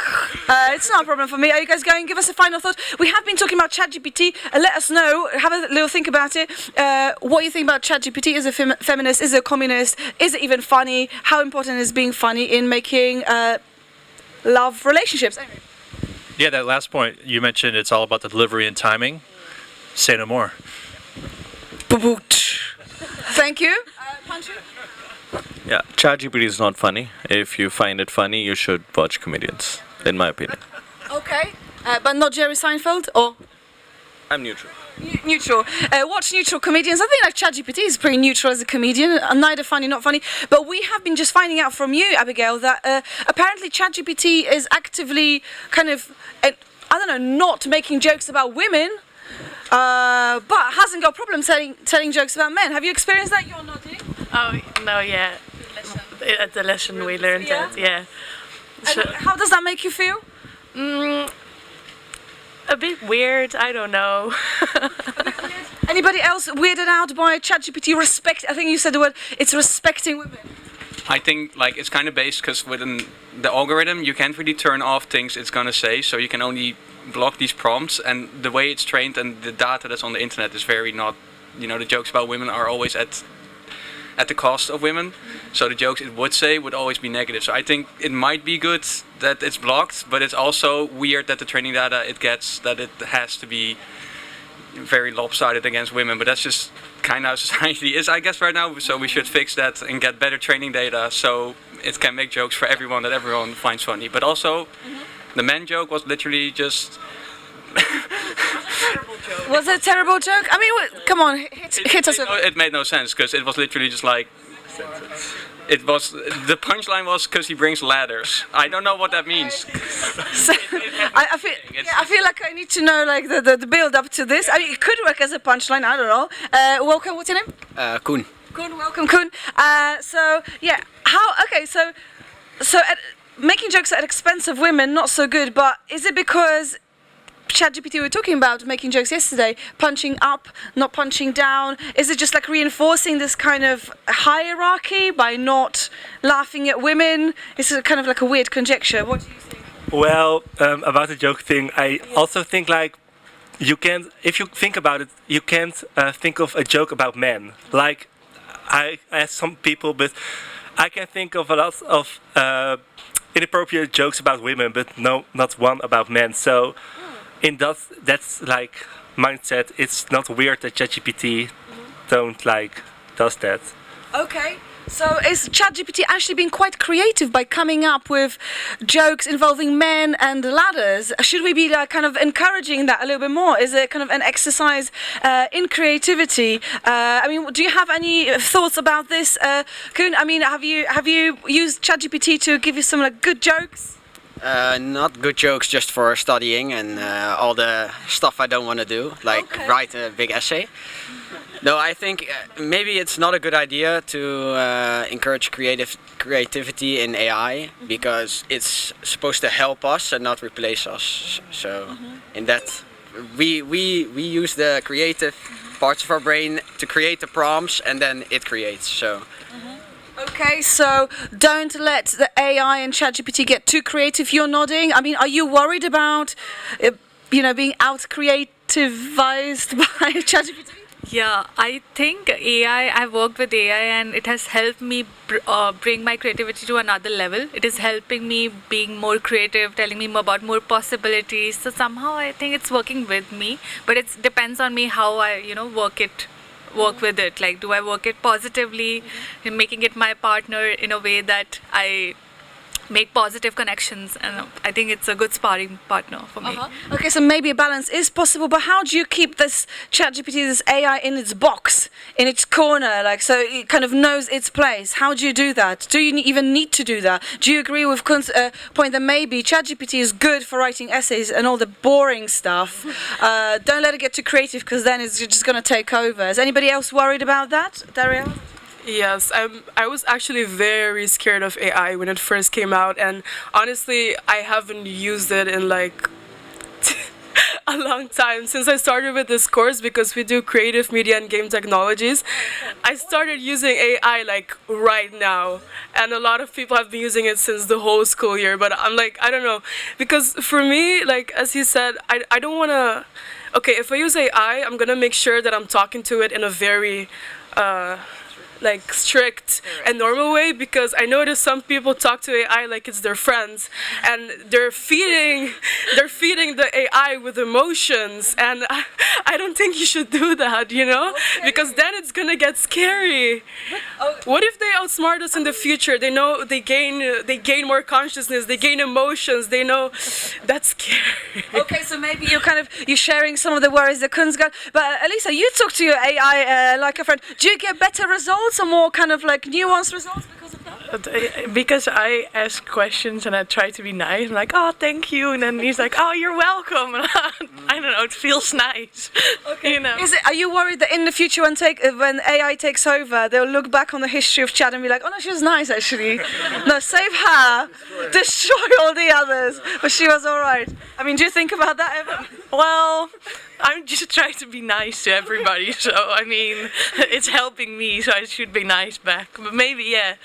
It's not a problem for me. Are you guys going? Give us a final thought. We have been talking about ChatGPT. Let us know. Have a little think about it. What you think about ChatGPT? Is it feminist? Is it a communist? Is it even funny? How important is being funny in making love relationships? Anyway. Yeah, that last point you mentioned, it's all about the delivery and timing. Say no more. Thank you. Panchu? Yeah, ChatGPT is not funny. If you find it funny, you should watch comedians, in my opinion. Okay, but not Jerry Seinfeld, or? I'm neutral. Neutral. Watch neutral comedians. I think like ChatGPT is pretty neutral as a comedian, neither funny, not funny. But we have been just finding out from you, Abigail, that apparently ChatGPT is actively kind of, not making jokes about women, but hasn't got a problem telling jokes about men. Have you experienced that? You're nodding. Oh, no, yeah. At the lesson we learned that, yeah. And how does that make you feel? A bit weird, I don't know. Anybody else weirded out by ChatGPT I think you said the word, it's respecting women. I think like it's kind of based because within the algorithm you can't really turn off things it's gonna say, so you can only block these prompts, and the way it's trained and the data that's on the internet is very not, the jokes about women are always at the cost of women, so the jokes it would say would always be negative. So I think it might be good that it's blocked, but it's also weird that the training data it gets, that it has to be very lopsided against women, but that's just kind of how society is, I guess, right now. So we should fix that and get better training data so it can make jokes for everyone that everyone finds funny. But also, the men joke was literally just... Was it a terrible joke? I mean, come on, hit us. It made no sense because it was literally just like... The punchline was because he brings ladders. I don't know what that means. So, I feel like I need to know like the build up to this. I mean, it could work as a punchline. I don't know. Welcome. What's your name? Koen. Koen. Welcome, Koen. So yeah, So making jokes at expense of women, not so good. But is it because ChatGPT we were talking about making jokes yesterday, punching up, not punching down? Is it just like reinforcing this kind of hierarchy by not laughing at women? It's kind of like a weird conjecture. What do you think? Well, about the joke thing, I also think like you can't, if you think about it, you can't think of a joke about men. Like I asked some people, but I can think of a lot of inappropriate jokes about women, but no, not one about men. So. That's like mindset. It's not weird that ChatGPT does that. Okay, so is ChatGPT actually being quite creative by coming up with jokes involving men and ladders? Should we be like kind of encouraging that a little bit more? Is it kind of an exercise in creativity? I mean, do you have any thoughts about this, Koen? I mean, have you used ChatGPT to give you some like good jokes? Not good jokes, just for studying and all the stuff I don't want to do, like write a big essay. No, I think maybe it's not a good idea to encourage creativity in AI, because it's supposed to help us and not replace us. So in that, we use the creative parts of our brain to create the prompts, and then it creates. So. Okay, so don't let the AI and ChatGPT get too creative. You're nodding. I mean, are you worried about, being out-creativized by ChatGPT? Yeah, I think I've worked with AI and it has helped me bring my creativity to another level. It is helping me being more creative, telling me about more possibilities. So somehow I think it's working with me, but it depends on me how I, work with it. Like, do I work it positively, in making it my partner in a way that I make positive connections, and I think it's a good sparring partner for me. Okay, so maybe a balance is possible, but how do you keep this ChatGPT, this AI, in its box, in its corner, like so it kind of knows its place? How do you do that? Do you even need to do that? Do you agree with point that maybe ChatGPT is good for writing essays and all the boring stuff? Don't let it get too creative, because then it's just going to take over. Is anybody else worried about that, Dario? Yes, I was actually very scared of AI when it first came out, and honestly, I haven't used it in like a long time since I started with this course, because we do creative media and game technologies. I started using AI like right now, and a lot of people have been using it since the whole school year, but I'm like, I don't know, because for me, like as he said, I don't want to, okay, if I use AI, I'm gonna make sure that I'm talking to it in a very like strict and normal way, because I notice some people talk to AI like it's their friends, and they're feeding the AI with emotions, and I don't think you should do that, you know, because then it's gonna get scary. What if they outsmart us in the future? They know they gain more consciousness, they gain emotions, they know. That's scary. Okay, so maybe you're sharing some of the worries that Kunz got, but Elisa, you talk to your AI like a friend. Do you get better results or more kind of like nuanced results because of that? Because I ask questions and I try to be nice. I'm like, oh, thank you, and then he's like, oh, you're welcome. And I don't know, it feels nice. Okay. You know. Are you worried that in the future when AI takes over, they'll look back on the history of chat and be like, oh no, she was nice actually. No, save her, destroy all the others, but she was all right. I mean, do you think about that ever? Well, I'm just trying to be nice to everybody, so I mean, it's helping me, so I should be nice back. But maybe, yeah,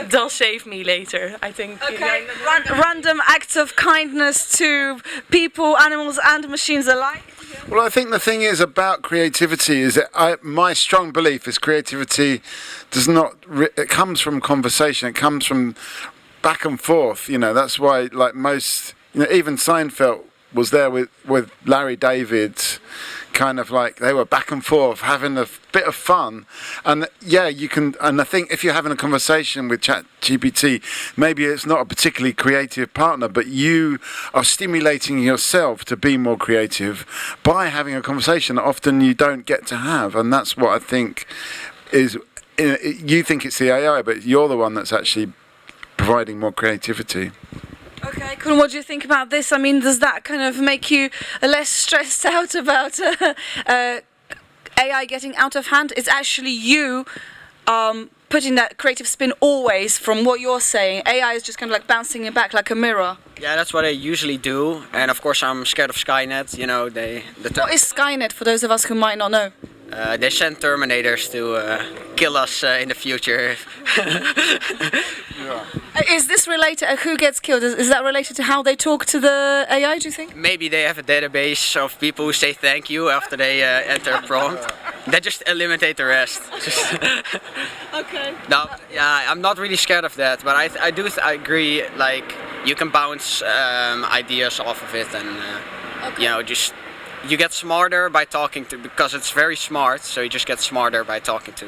they'll save me later, I think. Okay, random acts of kindness to people, animals and machines alike. Well, I think the thing is about creativity is that my strong belief is creativity does not, it comes from conversation, it comes from back and forth, you know, that's why like most, you know, even Seinfeld was there with Larry David, kind of like they were back and forth having a bit of fun, and yeah, you can, and I think if you're having a conversation with ChatGPT, maybe it's not a particularly creative partner, but you are stimulating yourself to be more creative by having a conversation that often you don't get to have, and that's what I think is, you think it's the AI, but you're the one that's actually providing more creativity. Okay, cool. What do you think about this? I mean, does that kind of make you less stressed out about AI getting out of hand? It's actually you putting that creative spin always from what you're saying. AI is just kind of like bouncing it back like a mirror. Yeah, that's what I usually do. And of course, I'm scared of Skynet. You know, what is Skynet for those of us who might not know? They send Terminators to kill us in the future. Is this related? Who gets killed? Is that related to how they talk to the AI? Do you think? Maybe they have a database of people who say thank you after they enter a prompt. They just eliminate the rest. Okay. No, yeah, I'm not really scared of that, but I do agree. Like you can bounce ideas off of it, and you know, just. You get smarter by talking to, because it's very smart, so you just get smarter by talking to.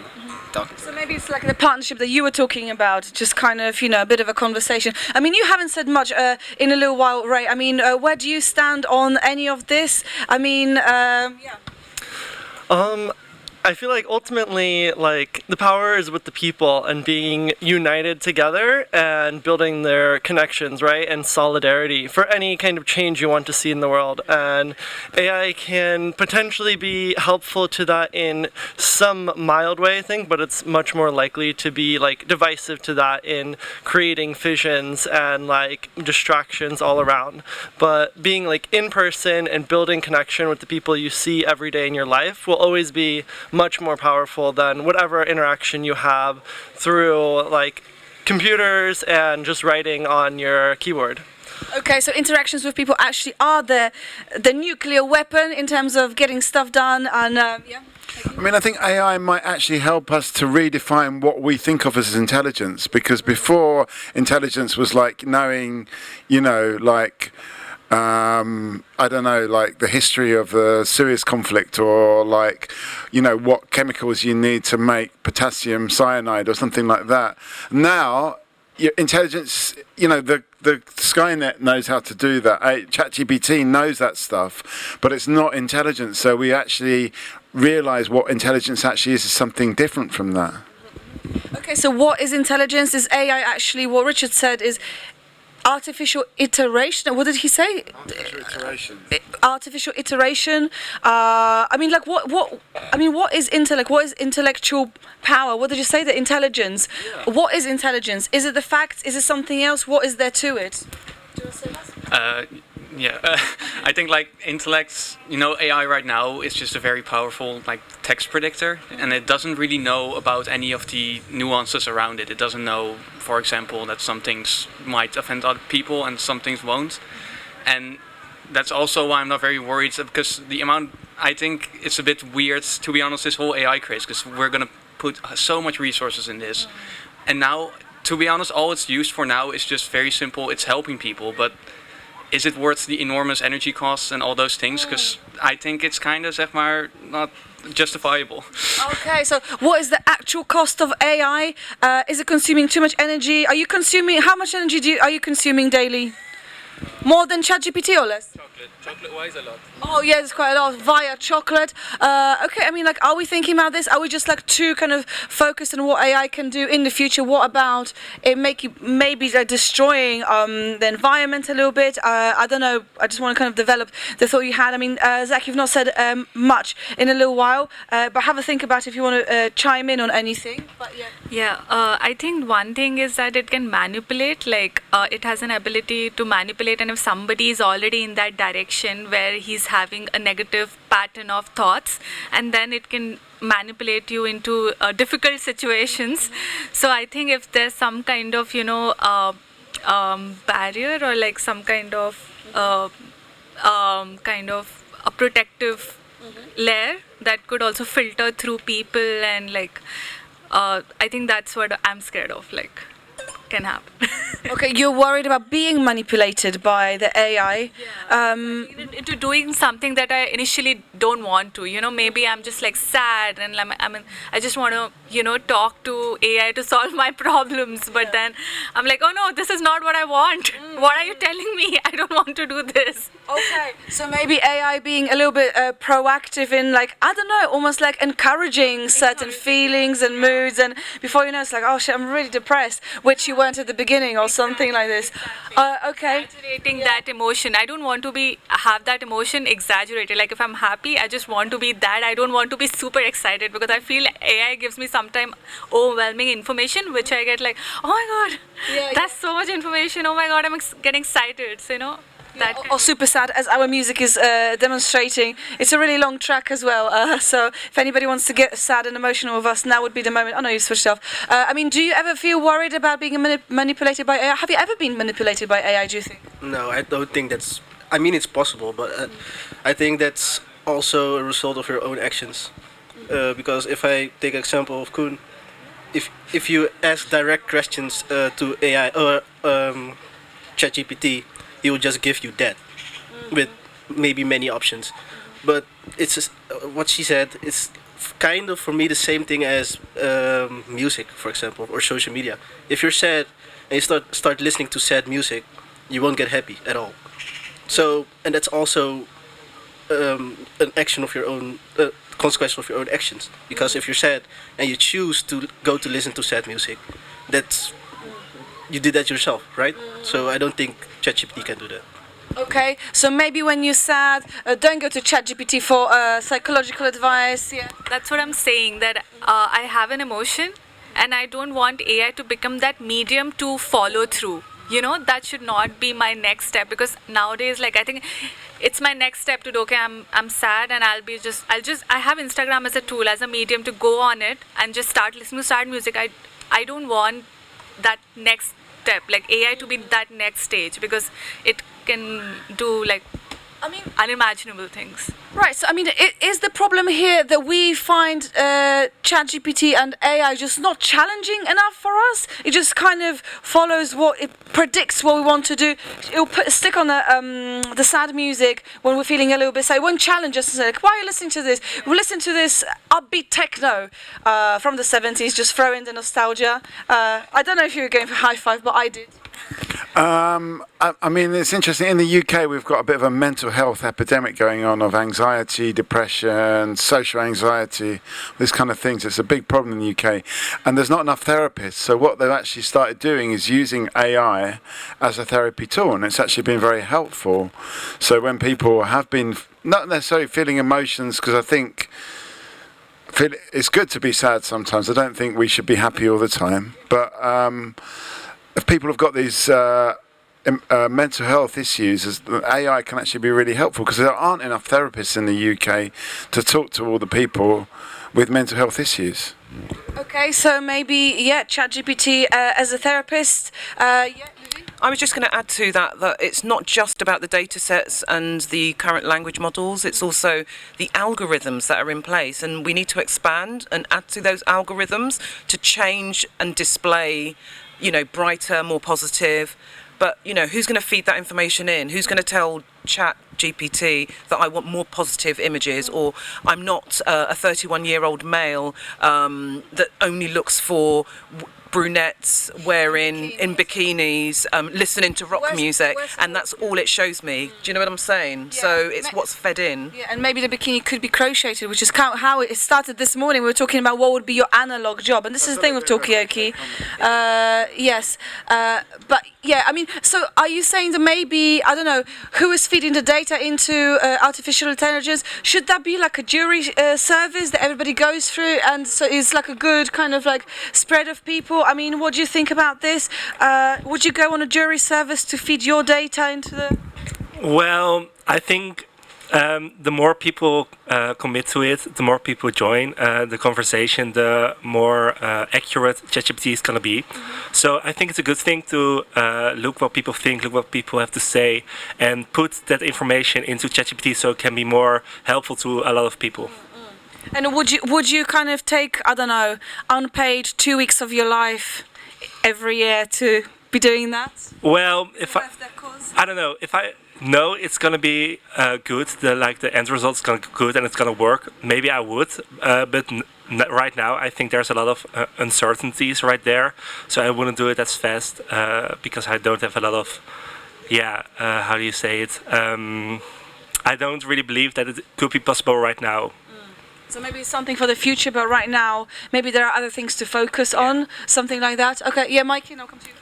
So maybe it's like the partnership that you were talking about, just kind of, you know, a bit of a conversation. I mean, you haven't said much in a little while, Ray. I mean, where do you stand on any of this? I mean, yeah. I feel like ultimately, like, the power is with the people and being united together and building their connections, right, and solidarity for any kind of change you want to see in the world. And AI can potentially be helpful to that in some mild way, I think, but it's much more likely to be, like, divisive to that in creating fissions and, like, distractions all around. But being, like, in person and building connection with the people you see every day in your life will always be much more powerful than whatever interaction you have through like computers and just writing on your keyboard. Okay, so interactions with people actually are the nuclear weapon in terms of getting stuff done, and yeah. I mean, I think AI might actually help us to redefine what we think of as intelligence, because before intelligence was like knowing, you know, like I don't know, like the history of the Suez conflict, or like, you know, what chemicals you need to make potassium cyanide or something like that. Now, intelligence, the Skynet knows how to do that. ChatGPT knows that stuff, but it's not intelligence. So we actually realize what intelligence actually is something different from that. Okay, so what is intelligence? Is AI actually, what Richard said is artificial iteration? What did he say? Artificial iteration. Artificial iteration. What is intellect? What is intellectual power? What did you say? The intelligence. Yeah. What is intelligence? Is it the facts? Is it something else? What is there to it? Do you want to say that? I think like intellect, AI right now is just a very powerful like text predictor, and it doesn't really know about any of the nuances around it. It doesn't know, for example, that some things might offend other people and some things won't. And that's also why I'm not very worried, because I think it's a bit weird, to be honest, this whole AI craze, because we're going to put so much resources in this. And now, to be honest, all it's used for now is just very simple. It's helping people, but is it worth the enormous energy costs and all those things? Because I think it's kind of, zeg maar, not justifiable. Okay, so what is the actual cost of AI? Is it consuming too much energy? How much energy are you consuming daily? More than ChatGPT or less? Chocolate-wise, a lot. Oh yeah, it's quite a lot via chocolate. Okay, are we thinking about this? Are we just too kind of focused on what AI can do in the future? What about it maybe destroying the environment a little bit? I don't know. I just want to kind of develop the thought you had. Zach, you've not said much in a little while, but have a think about if you want to chime in on anything. But I think one thing is that it can manipulate. It has an ability to manipulate, and if somebody is already in that direction where he's having a negative pattern of thoughts, and then it can manipulate you into difficult situations. So I think if there's some kind of barrier or some kind of a protective layer that could also filter through people, and I think that's what I'm scared of can happen. Okay, you're worried about being manipulated by the AI. Into doing something that I initially don't want to. Maybe I'm just sad, and I just want to, talk to AI to solve my problems. But then I'm like, oh no, this is not what I want. What are you telling me? I don't want to do this. Okay, so maybe AI being a little bit proactive in I don't know, almost encouraging certain feelings and moods, and before you know, it's oh shit, I'm really depressed, which you weren't at the beginning or something like this. Okay. Exaggerating that emotion. I don't want to have that emotion exaggerated. If I'm happy, I just want to be that. I don't want to be super excited, because I feel AI gives me sometimes overwhelming information, which I get oh my god, that's so much information. Oh my god, I'm getting excited. So, or super sad, as our music is demonstrating. It's a really long track as well, so if anybody wants to get sad and emotional with us, now would be the moment. Oh no, you switched off. Do you ever feel worried about being manipulated by AI? Have you ever been manipulated by AI, do you think? No, I don't think that's... it's possible, but I think that's also a result of your own actions. Because if I take example of Koen, if you ask direct questions to AI or ChatGPT, he will just give you that with maybe many options. But it's just, what she said, it's kind of for me the same thing as music, for example, or social media. If you're sad and you start listening to sad music, you won't get happy at all. So, and that's also an action of your own, consequence of your own actions. Because if you're sad and you choose to go to listen to sad music, you did that yourself, right? So I don't think ChatGPT can do that. Okay, so maybe when you're sad, don't go to ChatGPT for psychological advice. Yeah, that's what I'm saying. That I have an emotion, and I don't want AI to become that medium to follow through. That should not be my next step, because nowadays, I think it's my next step to do. Okay, I'm sad, and I have Instagram as a tool, as a medium to go on it and just start listening to sad music. I don't want that next step, AI to be that next stage, because it can do unimaginable things. Right, so I mean, is the problem here that we find ChatGPT and AI just not challenging enough for us? It just kind of follows it predicts what we want to do. It'll stick on the sad music when we're feeling a little bit sad. It won't challenge us and say, like, why are you listening to this? We'll listen to this upbeat techno from the 70s, just throw in the nostalgia. I don't know if you were going for high five, but I did. I mean, it's interesting. In the UK, we've got a bit of a mental health epidemic going on of anxiety, depression, social anxiety, this kind of things. It's a big problem in the UK. And there's not enough therapists. So what they've actually started doing is using AI as a therapy tool. And it's actually been very helpful. So when people have been not necessarily feeling emotions, because I think it's good to be sad sometimes. I don't think we should be happy all the time. But if people have got these mental health issues, AI can actually be really helpful, because there aren't enough therapists in the UK to talk to all the people with mental health issues. Okay, so maybe, ChatGPT as a therapist. I was just going to add to that it's not just about the data sets and the current language models, it's also the algorithms that are in place, and we need to expand and add to those algorithms to change and display, brighter, more positive. But, who's going to feed that information in? Who's going to tell ChatGPT that I want more positive images, or I'm not a 31-year-old male that only looks for brunettes wearing in bikinis, listening to rock music, and that's all it shows me. Do you know what I'm saying? Yeah. So it's what's fed in. Yeah, and maybe the bikini could be crocheted, which is how it started this morning. We were talking about what would be your analog job, and this is the thing with Talkaoke. Yes, but yeah, I mean, so are you saying that maybe, I don't know, who is feeding the data into artificial intelligence? Should that be like a jury service that everybody goes through, and so it's like a good kind of like spread of people? I mean, what do you think about this? Would you go on a jury service to feed your data into the... Well, I think the more people commit to it, the more people join the conversation, the more accurate ChatGPT is going to be. Mm-hmm. So I think it's a good thing to look what people think, look what people have to say, and put that information into ChatGPT so it can be more helpful to a lot of people. And would you kind of take, I don't know, unpaid 2 weeks of your life every year to be doing that? Well, I don't know, if I know it's gonna be good, the end result's gonna be good and it's gonna work, maybe I would, but right now I think there's a lot of uncertainties right there, so I wouldn't do it as fast because I don't have a lot of, how do you say it? I don't really believe that it could be possible right now. So maybe it's something for the future, but right now, maybe there are other things to focus on, something like that. Okay, yeah, Mikey, I'll come to you.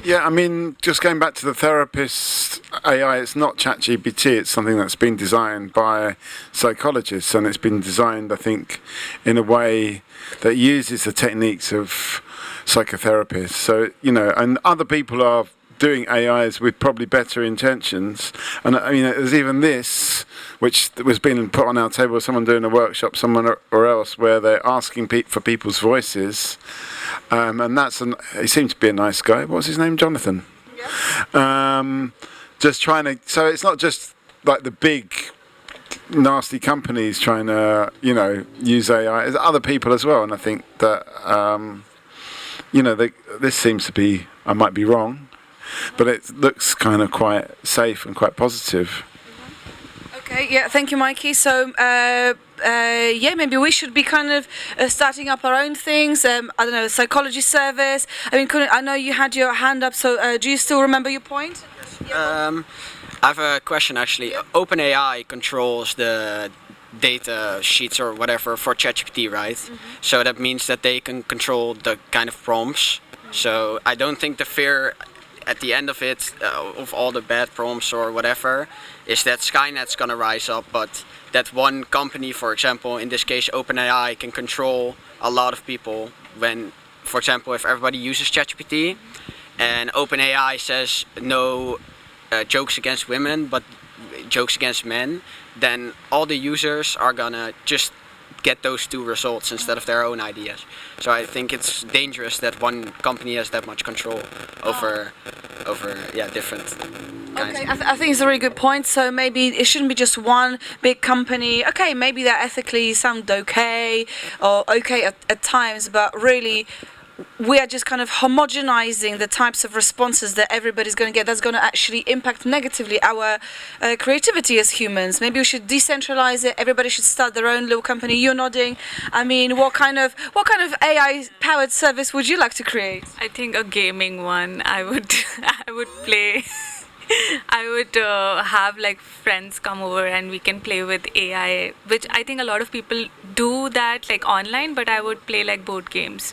Yeah, I mean, just going back to the therapist AI, it's not ChatGPT, it's something that's been designed by psychologists, and it's been designed, I think, in a way that uses the techniques of psychotherapists. So, and other people are doing AIs with probably better intentions. And I mean, there's even this, which was being put on our table, someone doing a workshop, someone or else, where they're asking for people's voices. And he seemed to be a nice guy. What was his name? Jonathan? Yeah. Just trying to, so it's not just like the big nasty companies trying to, use AI. There's other people as well. And I think that, this seems to be, I might be wrong, but it looks kind of quite safe and quite positive. Okay, yeah, thank you, Mikey. So, maybe we should be kind of starting up our own things. I don't know, a psychology service. I mean, I know you had your hand up, so do you still remember your point? I have a question, actually. OpenAI controls the data sheets or whatever for ChatGPT, right? Mm-hmm. So that means that they can control the kind of prompts. Mm-hmm. So I don't think the fear at the end of it, of all the bad prompts or whatever, is that Skynet's gonna rise up, but that one company, for example, in this case OpenAI, can control a lot of people. When, for example, if everybody uses ChatGPT and OpenAI says no jokes against women but jokes against men, then all the users are gonna just get those two results instead of their own ideas. So I think it's dangerous that one company has that much control over different Okay, I think it's a really good point. So maybe it shouldn't be just one big company. Okay, maybe they ethically sound okay or okay at times, but really we are just kind of homogenizing the types of responses that everybody's going to get. That's going to actually impact negatively our creativity as humans. Maybe we should decentralize it. Everybody should start their own little company. You're nodding. I mean, what kind of AI-powered service would you like to create? I think a gaming one. I would play. I would have like friends come over and we can play with AI, which I think a lot of people do that like online, but I would play like board games.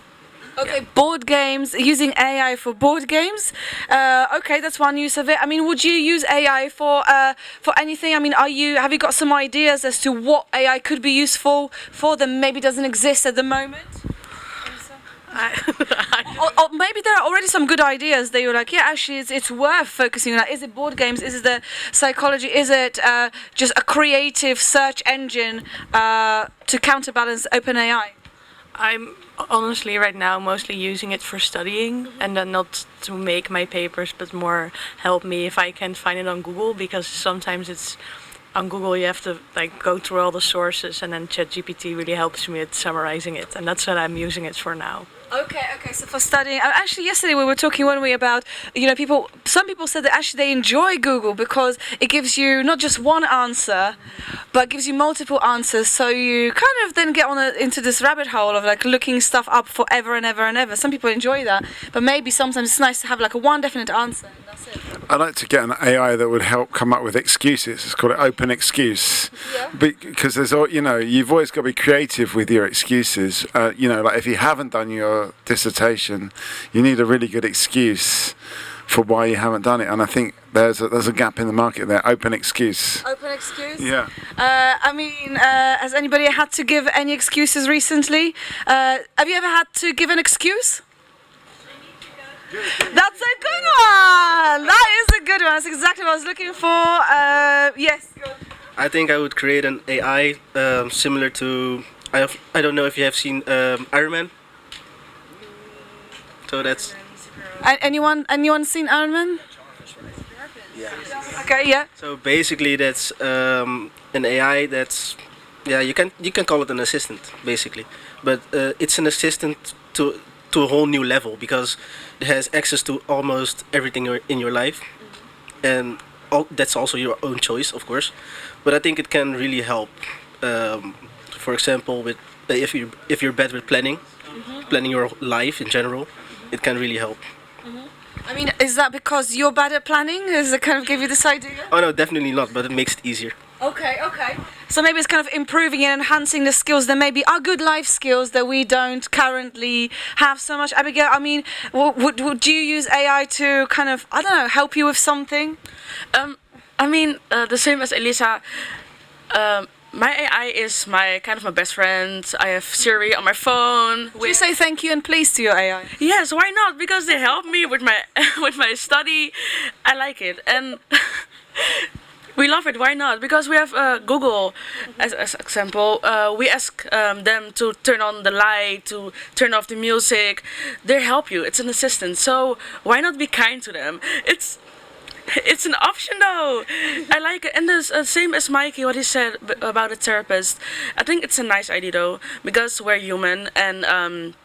Okay, board games, using AI for board games. Okay, that's one use of it. I mean, would you use AI for anything? I mean, have you got some ideas as to what AI could be useful for that maybe doesn't exist at the moment? Or maybe there are already some good ideas that you're like, yeah, actually it's worth focusing on that. Is it board games? Is it the psychology? Is it just a creative search engine to counterbalance OpenAI? I'm honestly right now mostly using it for studying and then not to make my papers, but more help me if I can find it on Google, because sometimes it's on Google you have to like go through all the sources, and then ChatGPT really helps me at summarizing it, and that's what I'm using it for now. Okay, so for studying, actually yesterday we were talking, weren't we, about, some people said that actually they enjoy Google because it gives you not just one answer, but gives you multiple answers, so you kind of then get into this rabbit hole of like looking stuff up forever and ever and ever. Some people enjoy that, but maybe sometimes it's nice to have like a one definite answer, and that's it. I'd like to get an AI that would help come up with excuses. It's called Open Excuse. Yeah. Because there's, you've always got to be creative with your excuses. Like if you haven't done your dissertation, you need a really good excuse for why you haven't done it, and I think there's a gap in the market there. Open excuse. Open excuse? Yeah. I mean, has anybody had to give any excuses recently? Have you ever had to give an excuse? That's a good one! That is a good one. That's exactly what I was looking for. Yes. I think I would create an AI similar to, I don't know if you have seen Iron Man. So that's. Anyone seen Iron Man? Yeah. Okay, yeah. So basically, that's an AI that's, you can call it an assistant basically, but it's an assistant to a whole new level because it has access to almost everything in your life, and that's also your own choice, of course. But I think it can really help. For example, with if you're bad with planning your life in general, it can really help. I mean, is that because you're bad at planning? Does it kind of give you this idea? Oh no, definitely not, but it makes it easier. Okay. So maybe it's kind of improving and enhancing the skills that maybe are good life skills that we don't currently have so much. Abigail, I mean, would you use AI to kind of, I don't know, help you with something? I mean, the same as Elisa. My AI is my best friend. I have Siri on my phone. Do you say thank you and please to your AI? Yes, why not? Because they help me with my with my study. I like it, and we love it. Why not? Because we have Google as example. We ask them to turn on the light, to turn off the music. They help you. It's an assistant. So why not be kind to them? It's an option though. I like it. And the same as Mikey, what he said about a therapist. I think it's a nice idea though, because we're human and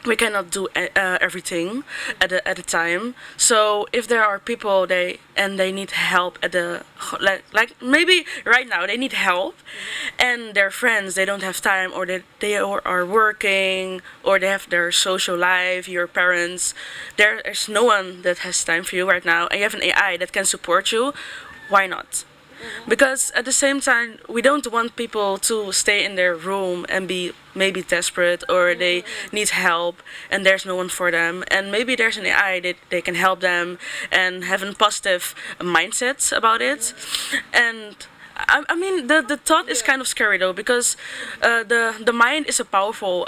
we cannot do everything at a time. So if there are people they need help at the like maybe right now they need help, and their friends they don't have time, or they are working, or they have their social life. Your parents, there's no one that has time for you right now, and you have an AI that can support you. Why not? Because at the same time, we don't want people to stay in their room and be maybe desperate, or they need help and there's no one for them. And maybe there's an AI that they can help them and have a positive mindset about it. And I mean, the thought is kind of scary though, because the mind is a powerful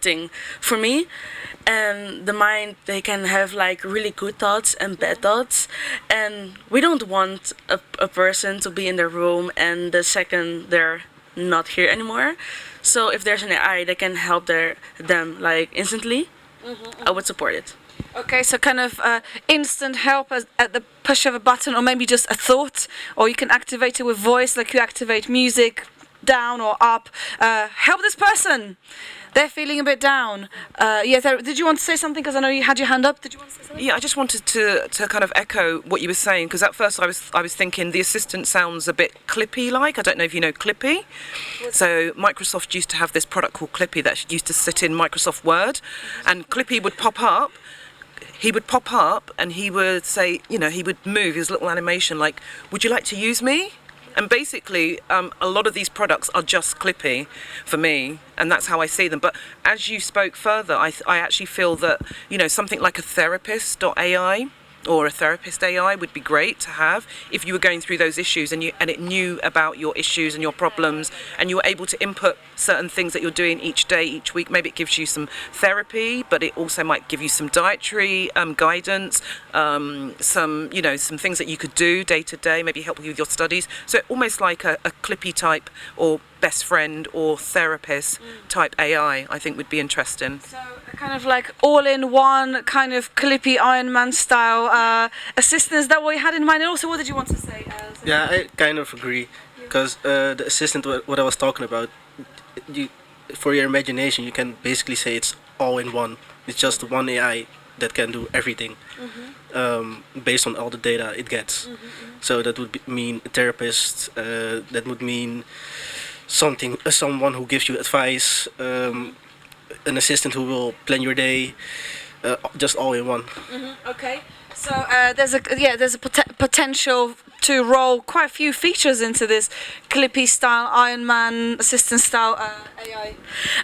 thing for me. And the mind, they can have like really good thoughts and bad thoughts, and we don't want a person to be in their room and the second they're not here anymore. So if there's an AI that can help them like instantly, I would support it. Okay, so kind of instant help at the push of a button, or maybe just a thought, or you can activate it with voice, like you activate music, down or up. Help this person. They're feeling a bit down. Yes, did you want to say something? Because I know you had your hand up. Did you want to say something? Yeah, I just wanted to kind of echo what you were saying, because at first I was thinking the assistant sounds a bit Clippy-like. I don't know if you know Clippy. So Microsoft used to have this product called Clippy that used to sit in Microsoft Word, and Clippy would pop up. He would pop up and he would say, you know, he would move his little animation like, would you like to use me? And basically, a lot of these products are just Clippy for me, and that's how I see them. But as you spoke further, I actually feel that, you know, something like a therapist.ai or a therapist AI would be great to have if you were going through those issues and it knew about your issues and your problems, and you were able to input certain things that you're doing each day, each week. Maybe it gives you some therapy, but it also might give you some dietary guidance, some, you know, some things that you could do day to day, maybe help you with your studies. So almost like a Clippy type or best friend or therapist type AI, I think would be interesting. So kind of like all-in-one kind of Clippy Iron Man style assistant. Is that what you had in mind? And also, what did you want to say? Yeah, I kind of agree, because the assistant, what I was talking about, for your imagination, you can basically say it's all-in-one. It's just one AI that can do everything, based on all the data it gets. So that would mean a therapist. That would mean someone who gives you advice. An assistant who will plan your day, just all in one. Okay, so there's a potential to roll quite a few features into this Clippy style Iron Man assistant style AI.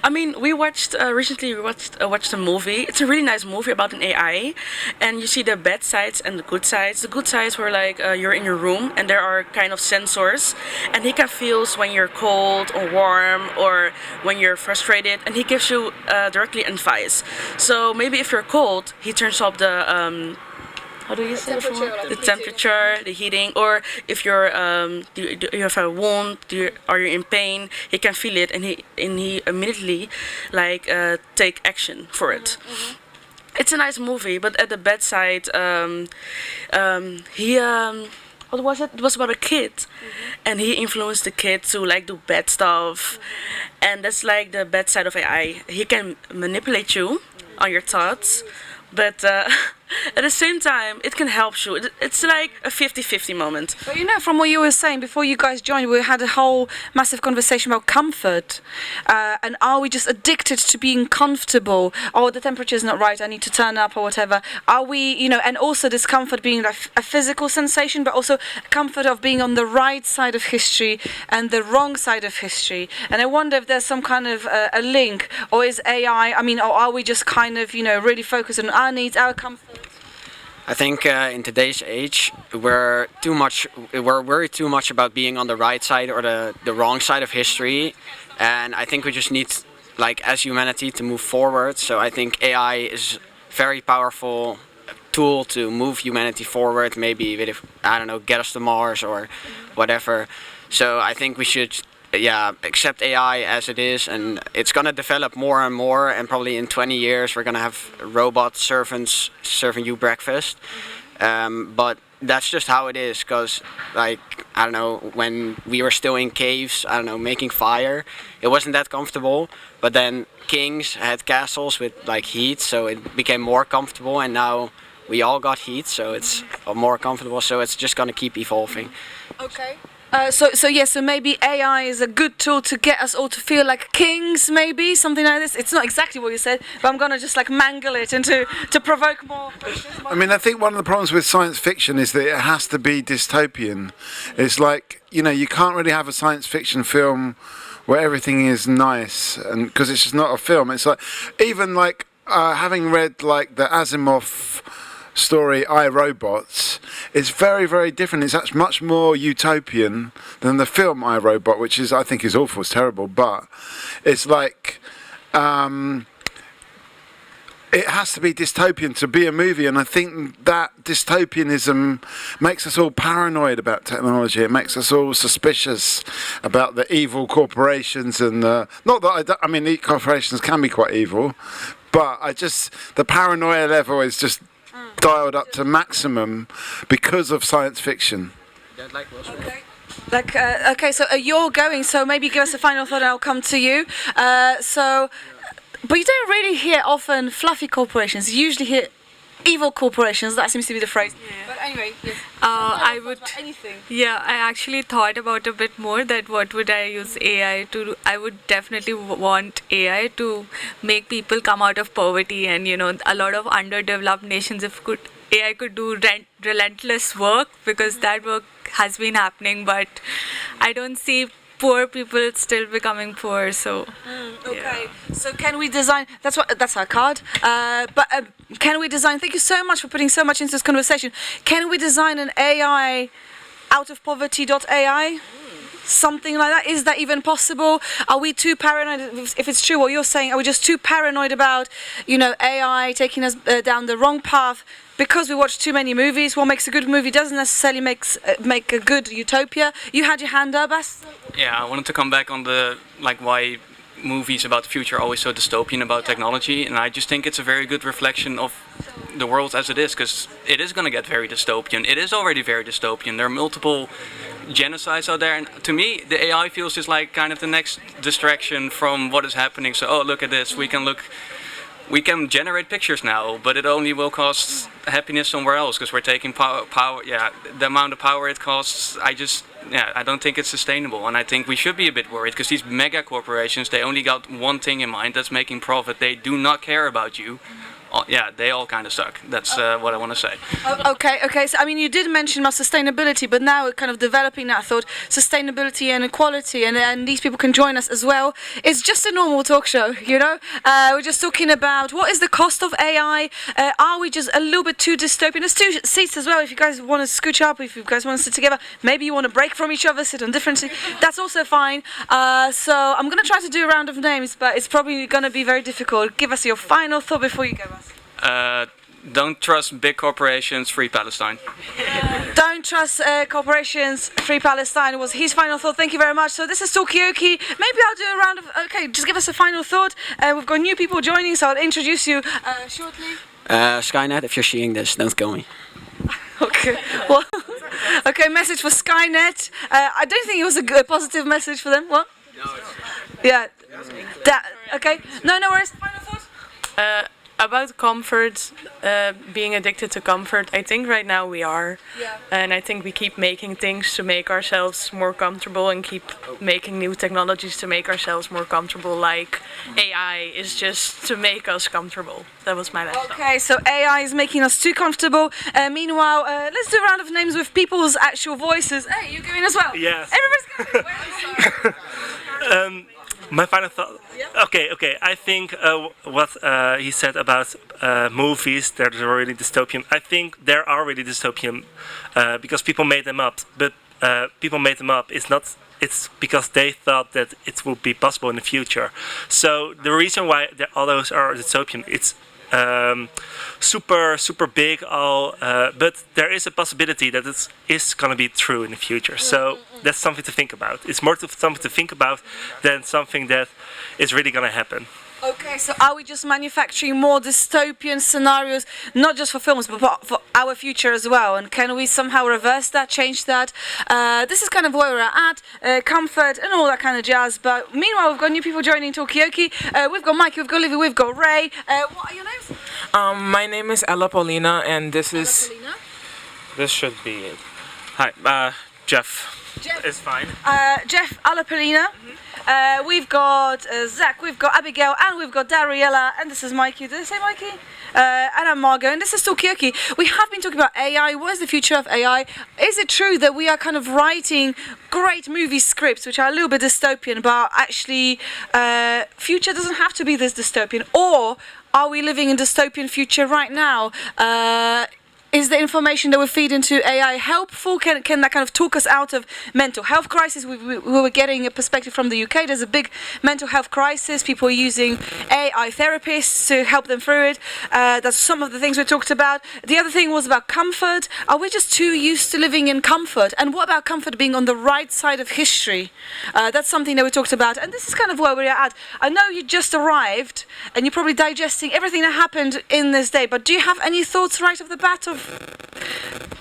I mean, we watched recently. We watched a movie. It's a really nice movie about an AI, and you see the bad sides and the good sides. The good sides were like you're in your room and there are kind of sensors, and he can feel when you're cold or warm or when you're frustrated, and he gives you directly advice. So maybe if you're cold, he turns up the how do you say the temperature, the heating, or if you're you have a wound, are you in pain, he can feel it, and he immediately like take action for it. It's a nice movie, but at the bedside, he what was it? It was about a kid, and he influenced the kid to like do bad stuff, and that's like the bad side of AI. He can manipulate you on your thoughts, but at the same time, it can help you. It's like a 50-50 moment. But you know, from what you were saying before you guys joined, we had a whole massive conversation about comfort. And are we just addicted to being comfortable? Oh, the temperature's not right, I need to turn up or whatever. Are we, you know, and also this comfort being like a physical sensation, but also comfort of being on the right side of history and the wrong side of history. And I wonder if there's some kind of a link, or is AI, I mean, or are we just kind of, you know, really focused on our needs, our comfort? I think in today's age, we're worried too much about being on the right side or the wrong side of history, and I think we just need, like, as humanity, to move forward. So I think AI is a very powerful tool to move humanity forward, maybe with, I don't know, get us to Mars or whatever. So I think we should accept AI as it is, and it's gonna develop more and more, and probably in 20 years we're gonna have robot servants serving you breakfast. But that's just how it is, because, like, I don't know, when we were still in caves, I don't know, making fire, it wasn't that comfortable, but then kings had castles with like heat, so it became more comfortable, and now we all got heat, so it's more comfortable, so it's just gonna keep evolving. Okay. So maybe AI is a good tool to get us all to feel like kings, maybe something like this. It's not exactly what you said, but I'm gonna just like mangle it and to provoke more questions. I mean, I think one of the problems with science fiction is that it has to be dystopian. It's like, you know, you can't really have a science fiction film where everything is nice, and because it's just not a film. It's like, even like having read like the Asimov story I, Robot, is very, very different. It's actually much more utopian than the film I, Robot, which is, I think, is awful, it's terrible, but it's like it has to be dystopian to be a movie, and I think that dystopianism makes us all paranoid about technology. It makes us all suspicious about the evil corporations, and not that I mean, corporations can be quite evil, but the paranoia level is just dialed up to maximum because of science fiction. Okay, so you're going, so maybe give us a final thought and I'll come to you. But you don't really hear often fluffy corporations. You usually hear evil corporations. That seems to be the phrase. Yeah. But anyway, yes. I would. Anything. Yeah, I actually thought about a bit more that what would I use AI to do. I would definitely want AI to make people come out of poverty, and a lot of underdeveloped nations, if AI could do relentless work, because that work has been happening, but I don't see poor people still becoming poor. So okay, so can we design, that's our card, but can we design, thank you so much for putting so much into this conversation, can we design an AI out of poverty.ai? Something like that? Is that even possible? Are we too paranoid? If it's true what you're saying, are we just too paranoid about AI taking us down the wrong path because we watch too many movies? What makes a good movie doesn't necessarily make a good utopia. You had your hand up, Bas? Yeah, I wanted to come back on the why movies about the future are always so dystopian about technology, and I just think it's a very good reflection of the world as it is, because it is going to get very dystopian. It is already very dystopian. There are multiple genocides out there, and to me the AI feels just like kind of the next distraction from what is happening. So, oh, look at this, we can generate pictures now, but it only will cost happiness somewhere else because we're taking power. Yeah, the amount of power it costs, I don't think it's sustainable, and I think we should be a bit worried because these mega corporations, they only got one thing in mind, that's making profit. They do not care about you. Yeah, they all kind of suck. That's what I want to say. Okay. So, I mean, you did mention about sustainability, but now we're kind of developing that thought, sustainability and equality, and these people can join us as well. It's just a normal talk show, We're just talking about what is the cost of AI. Are we just a little bit too dystopian? There's 2 seats as well. If you guys want to scooch up, if you guys want to sit together, maybe you want to break from each other, sit on different seats. That's also fine. So I'm going to try to do a round of names, but it's probably going to be very difficult. Give us your final thought before you go, Bas. Don't trust big corporations, free Palestine. Don't trust corporations, free Palestine was his final thought. Thank you very much. So this is Talkaoke. Maybe I'll do a round of, just give us a final thought. We've got new people joining, so I'll introduce you shortly. Skynet, if you're seeing this, don't kill me. Okay, well, message for Skynet. I don't think it was a good, positive message for them. What? No. Yeah. Okay. No worries. Final thought? About comfort, being addicted to comfort, I think right now we are. Yeah. And I think we keep making things to make ourselves more comfortable and keep making new technologies to make ourselves more comfortable, like AI is just to make us comfortable. That was my last Okay, so AI is making us too comfortable. Meanwhile, let's do a round of names with people's actual voices. Hey, you going as well? Yes. Everybody's going. My final thought. Okay. I think what he said about movies that are really dystopian. I think there are really dystopian because people made them up. But people made them up. It's because they thought that it would be possible in the future. So the reason why all those are dystopian, it's super big. But there is a possibility that it is going to be true in the future. So that's something to think about. It's more something to think about than something that is really going to happen. Okay, so are we just manufacturing more dystopian scenarios, not just for films, but for our future as well? And can we somehow reverse that, change that? This is kind of where we're at, comfort and all that kind of jazz. But meanwhile, we've got new people joining Talkaoke. We've got Mikey, we've got Olivia, we've got Ray. What are your names? My name is Ella Paulina, and this is... Paulina? This should be it. Hi, Jeff. It's fine. Jeff, Ella Paulina. We've got Zach, we've got Abigail, and we've got Dariella, and this is Mikey. Did I say Mikey? And I'm Margot, and this is Talkaoke. We have been talking about AI. What is the future of AI? Is it true that we are kind of writing great movie scripts, which are a little bit dystopian, but actually future doesn't have to be this dystopian? Or are we living in dystopian future right now? is the information that we feed into AI helpful? Can that kind of talk us out of mental health crisis? We were getting a perspective from the UK. There's a big mental health crisis. People are using AI therapists to help them through it. That's some of the things we talked about. The other thing was about comfort. Are we just too used to living in comfort? And what about comfort being on the right side of history? That's something that we talked about. And this is kind of where we're at. I know you just arrived and you're probably digesting everything that happened in this day, but do you have any thoughts right off the bat of...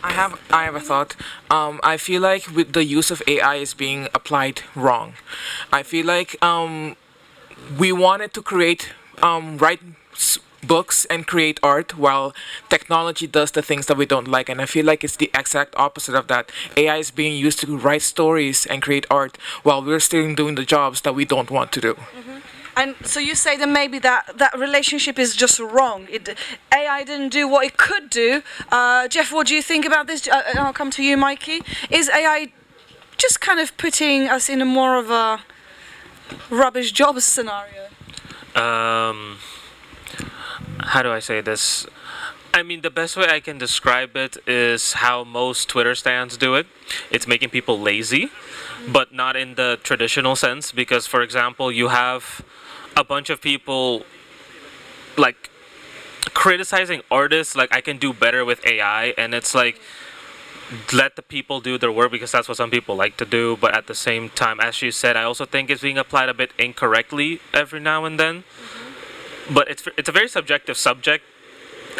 I have a thought. I feel like with the use of AI is being applied wrong. I feel like we wanted to create write books and create art while technology does the things that we don't like, and I feel like it's the exact opposite of that. AI is being used to write stories and create art while we're still doing the jobs that we don't want to do. And so you say that maybe that relationship is just wrong. AI didn't do what it could do. Jeff, what do you think about this? I'll come to you, Mikey. Is AI just kind of putting us in a more of a rubbish job scenario? How do I say this? I mean, the best way I can describe it is how most Twitter stands do it. It's making people lazy, but not in the traditional sense, because, for example, you have a bunch of people like criticizing artists like I can do better with AI, and it's like, let the people do their work because that's what some people like to do. But at the same time, as you said, I also think it's being applied a bit incorrectly every now and then. But it's a very subjective subject,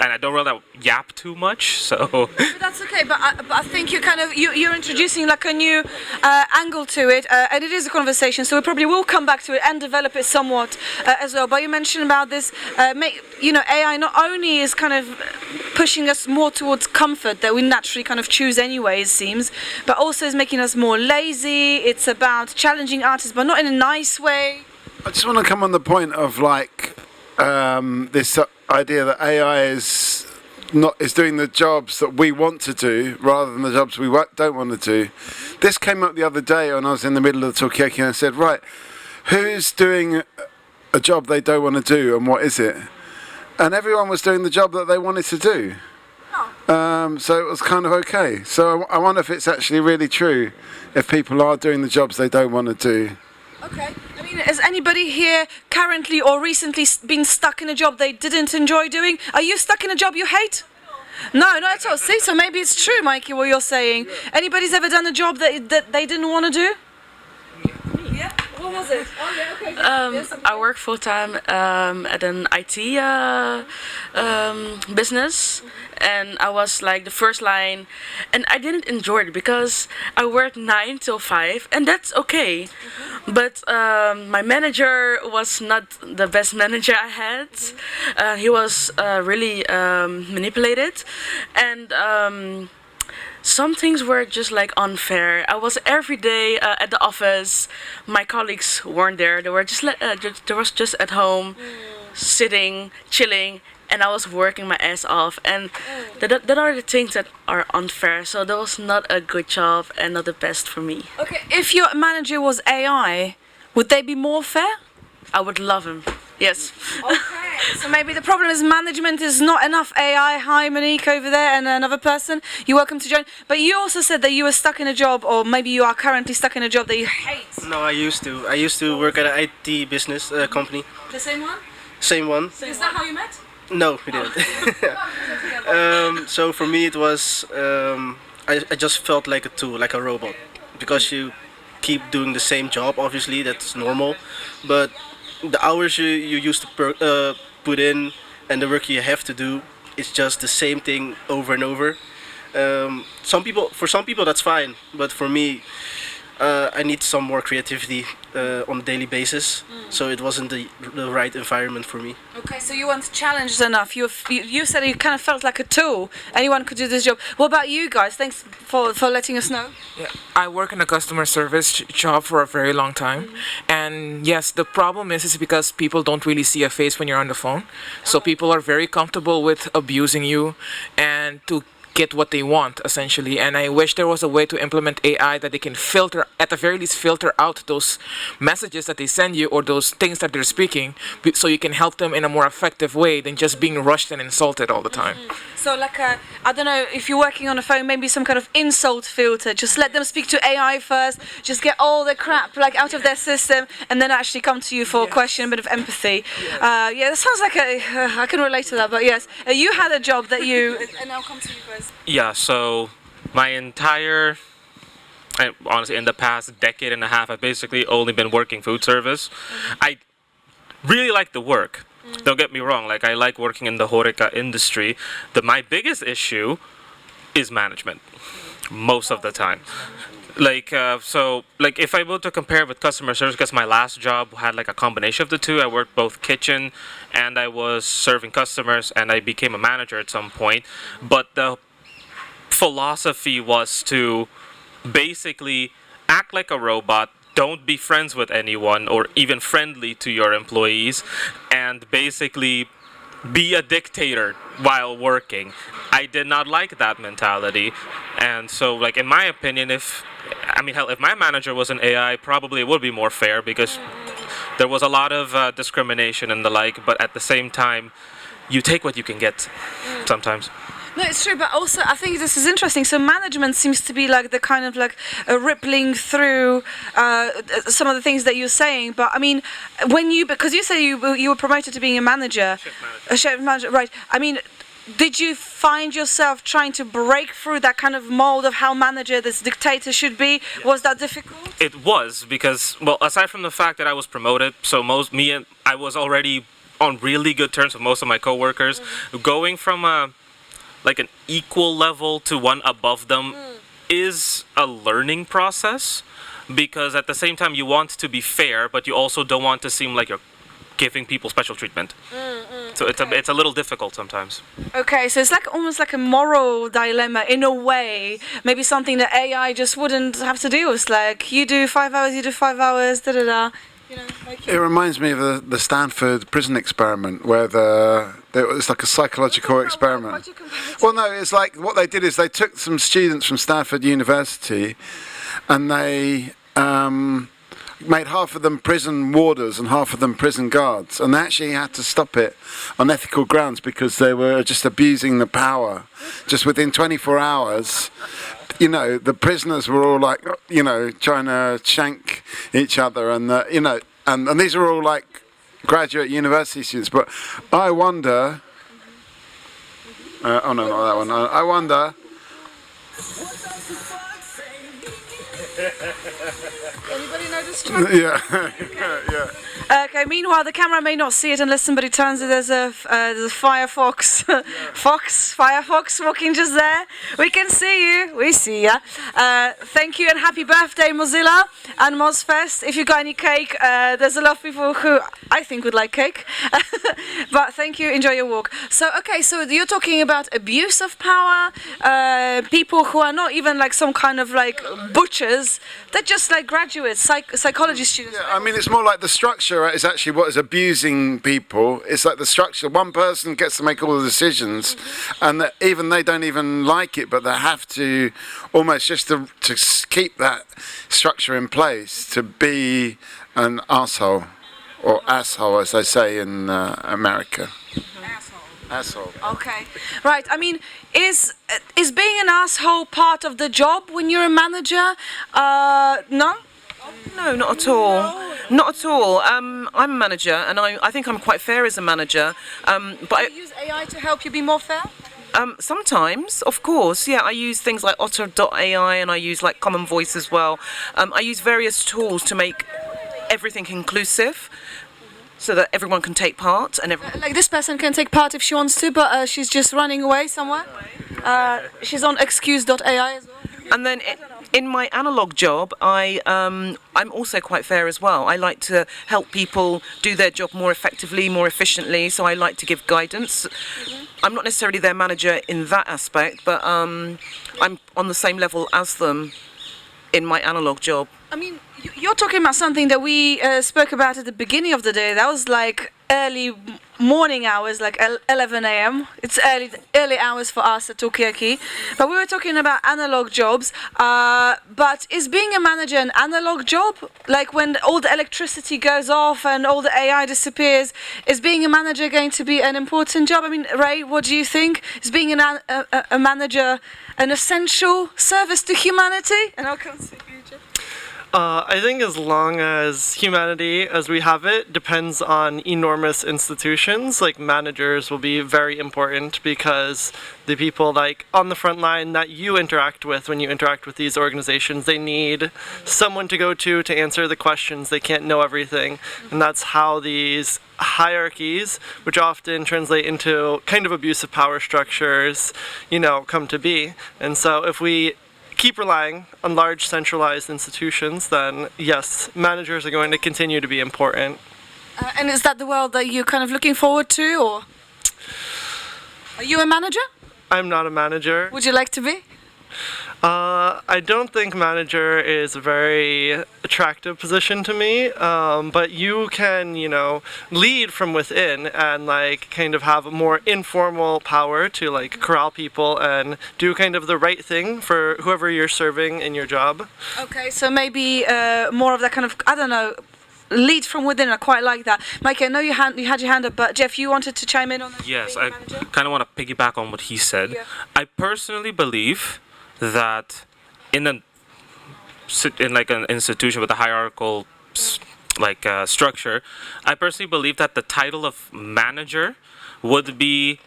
and I don't really yap too much, so. But that's okay. But I think you're introducing like a new angle to it, and it is a conversation. So we probably will come back to it and develop it somewhat as well. But you mentioned about this, AI not only is kind of pushing us more towards comfort that we naturally kind of choose anyway, it seems, but also is making us more lazy. It's about challenging artists, but not in a nice way. I just want to come on the point of like this idea that AI is doing the jobs that we want to do rather than the jobs we don't want to do. This came up the other day when I was in the middle of the Talkaoke, and I said, right, who's doing a job they don't want to do and what is it? And everyone was doing the job that they wanted to do. So it was kind of okay. So I wonder if it's actually really true if people are doing the jobs they don't want to do. Okay. I mean, has anybody here currently or recently been stuck in a job they didn't enjoy doing? Are you stuck in a job you hate? No, not at all. See, so maybe it's true, Mikey, what you're saying. Anybody's ever done a job that they didn't want to do? Yeah. What was it? Oh, yeah, okay. I work full time at an IT business, and I was like the first line, and I didn't enjoy it because I worked 9 till 5, and that's okay. But my manager was not the best manager I had. He was really manipulated, and some things were just like unfair. I was every day at the office. My colleagues weren't there. They were just they was just at home, sitting, chilling, and I was working my ass off. And that are the things that are unfair. So that was not a good job and not the best for me. Okay, if your manager was AI, would they be more fair? I would love him. Yes. Okay. So maybe the problem is management is not enough AI. Hi, Monique over there, and another person. You're welcome to join. But you also said that you were stuck in a job, or maybe you are currently stuck in a job that you hate. No, I used to. I used to work at an IT business company. The same one? Same one. So is that how you met? No, we didn't. So for me it was, I just felt like a tool, like a robot. Because you keep doing the same job, obviously, that's normal. But the hours you used to put in and the work you have to do, it's just the same thing over and over. For some people that's fine, but for me, I need some more creativity on a daily basis. So it wasn't the right environment for me. Okay, so you weren't challenged enough. You said you kind of felt like a tool. Anyone could do this job. What about you guys? Thanks for letting us know. Yeah, I work in a customer service job for a very long time. And yes, the problem is because people don't really see a face when you're on the phone. So people are very comfortable with abusing you, and to get what they want essentially. And I wish there was a way to implement AI that they can filter, at the very least filter out those messages that they send you or those things that they're speaking, so you can help them in a more effective way than just being rushed and insulted all the time. So like I don't know, if you're working on a phone, maybe some kind of insult filter. Just let them speak to AI first. Just get all the crap like out of their system, and then actually come to you for a question, a bit of empathy. Yeah, that sounds like I can relate to that. But yes, you had a job that you, and I'll come to you guys. Yeah. So my entire, honestly, in the past decade and a half, I've basically only been working food service. I really like the work. Don't get me wrong, like I like working in the horeca industry. My biggest issue is management, most of the time. Like, like if I were to compare with customer service, because my last job had like a combination of the two. I worked both kitchen and I was serving customers, and I became a manager at some point. But the philosophy was to basically act like a robot, don't be friends with anyone or even friendly to your employees, and basically be a dictator while working. I did not like that mentality. And so, like, in my opinion, if my manager was an AI, probably it would be more fair, because there was a lot of discrimination and the like, but at the same time, you take what you can get sometimes. No, it's true, but also I think this is interesting. So management seems to be like the kind of like rippling through some of the things that you're saying. But I mean, because you said you were promoted to being a manager, a chef manager, right? I mean, did you find yourself trying to break through that kind of mold of how this dictator should be? Yeah. Was that difficult? It was, because, well, aside from the fact that I was promoted, so I was already on really good terms with most of my coworkers. Going from like an equal level to one above them is a learning process, because at the same time you want to be fair, but you also don't want to seem like you're giving people special treatment. So it's a little difficult sometimes. Okay, so it's like almost like a moral dilemma in a way. Maybe something that AI just wouldn't have to do. It's like you do 5 hours, you do 5 hours, da da da. You know, like it reminds me of the Stanford prison experiment, where it's like a psychological experiment. Well, no, it's like what they did is they took some students from Stanford University, and they made half of them prison warders and half of them prison guards, and they actually had to stop it on ethical grounds because they were just abusing the power. Just within 24 hours, you know, the prisoners were all like, you know, trying to shank each other, and you know, and these are all like graduate university students. But I wonder, oh no, not that one. I wonder. Anybody know this track? Yeah, yeah. Okay. Meanwhile, the camera may not see it unless somebody turns it. There's a Firefox, Firefox walking just there. We can see you. We see ya. Thank you and happy birthday, Mozilla and MozFest. If you got any cake, there's a lot of people who I think would like cake. But thank you. Enjoy your walk. So okay, so you're talking about abuse of power, people who are not even like some kind of like butchers. They're just like graduates, psychology students. Yeah, I mean, it's more like the structure is actually what is abusing people. It's like the structure. One person gets to make all the decisions, and that even they don't even like it, but they have to almost just to keep that structure in place, to be an arsehole, or asshole, as they say in America. Asshole. Okay, right. I mean, is being an asshole part of the job when you're a manager? No. No, not at all. Not at all. I'm a manager, and I think I'm quite fair as a manager. But Do you use AI to help you be more fair? Sometimes, of course, yeah. I use things like Otter.ai, and I use like Common Voice as well. I use various tools to make everything inclusive, so that everyone can take part. And like this person can take part if she wants to, but she's just running away somewhere. She's on excuse.ai as well. And then in my analog job, I'm also quite fair as well. I like to help people do their job more effectively, more efficiently. So I like to give guidance. I'm not necessarily their manager in that aspect, but I'm on the same level as them in my analog job. I mean, you're talking about something that we spoke about at the beginning of the day. That was like early morning hours, like 11 a.m. It's early hours for us at Talkaoke. But we were talking about analog jobs. But is being a manager an analog job? Like when all the electricity goes off and all the AI disappears, is being a manager going to be an important job? I mean, Ray, what do you think? Is being a manager an essential service to humanity? And I'll come to you, Jeff. I think as long as humanity as we have it depends on enormous institutions, like managers will be very important because the people like on the front line that you interact with when you interact with these organizations, they need someone to go to answer the questions. They can't know everything. And that's how these hierarchies, which often translate into kind of abusive power structures, come to be. And so if we keep relying on large centralized institutions, then yes, managers are going to continue to be important. And is that the world that you're kind of looking forward to, or are you a manager? I'm not a manager. Would you like to be? I don't think manager is a very attractive position to me, but you can, lead from within and kind of have a more informal power to corral people and do kind of the right thing for whoever you're serving in your job. Okay, so maybe more of that kind of, I don't know, lead from within. I quite like that. Mike, I know you had your hand up, but Jeff, you wanted to chime in on that? Yes, I kind of want to piggyback on what he said. Yeah. I personally believe that in an institution with a hierarchical structure, I personally believe that the title of manager would be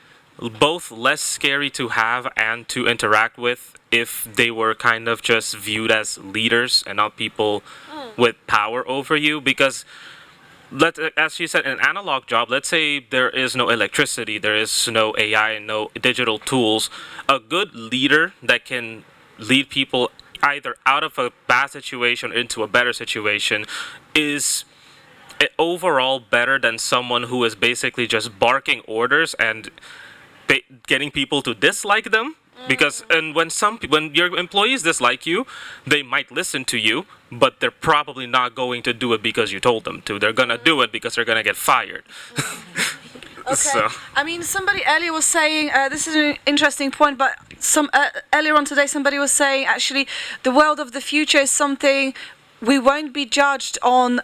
both less scary to have and to interact with if they were kind of just viewed as leaders and not people with power over you. Because as you said, an analog job, let's say there is no electricity, there is no AI and no digital tools, a good leader that can lead people either out of a bad situation into a better situation is overall better than someone who is basically just barking orders and getting people to dislike them. Because when your employees dislike you, they might listen to you, but they're probably not going to do it because you told them to. They're gonna do it because they're gonna get fired. Okay. So. I mean, somebody earlier was saying, this is an interesting point, but earlier on today somebody was saying actually the world of the future is something we won't be judged on.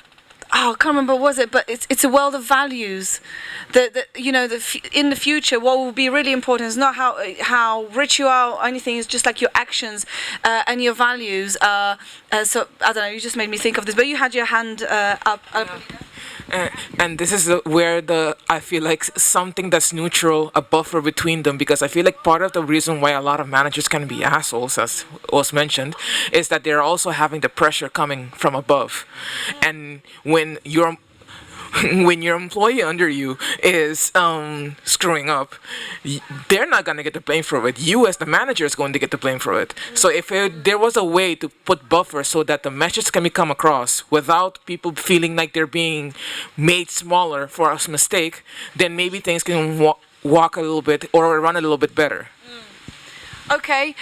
I can't remember what was it, but it's a world of values. In the future, what will be really important is not how rich you are or anything. It's just like your actions and your values. So I don't know. You just made me think of this. But you had your hand up. And this is where I feel like something that's neutral, a buffer between them, because I feel like part of the reason why a lot of managers can be assholes, as was mentioned, is that they're also having the pressure coming from above. And when your employee under you is screwing up, they're not going to get the blame for it. You as the manager is going to get the blame for it. So if there was a way to put buffers so that the message can come across without people feeling like they're being made smaller for a mistake, then maybe things can walk a little bit or run a little bit better. Okay,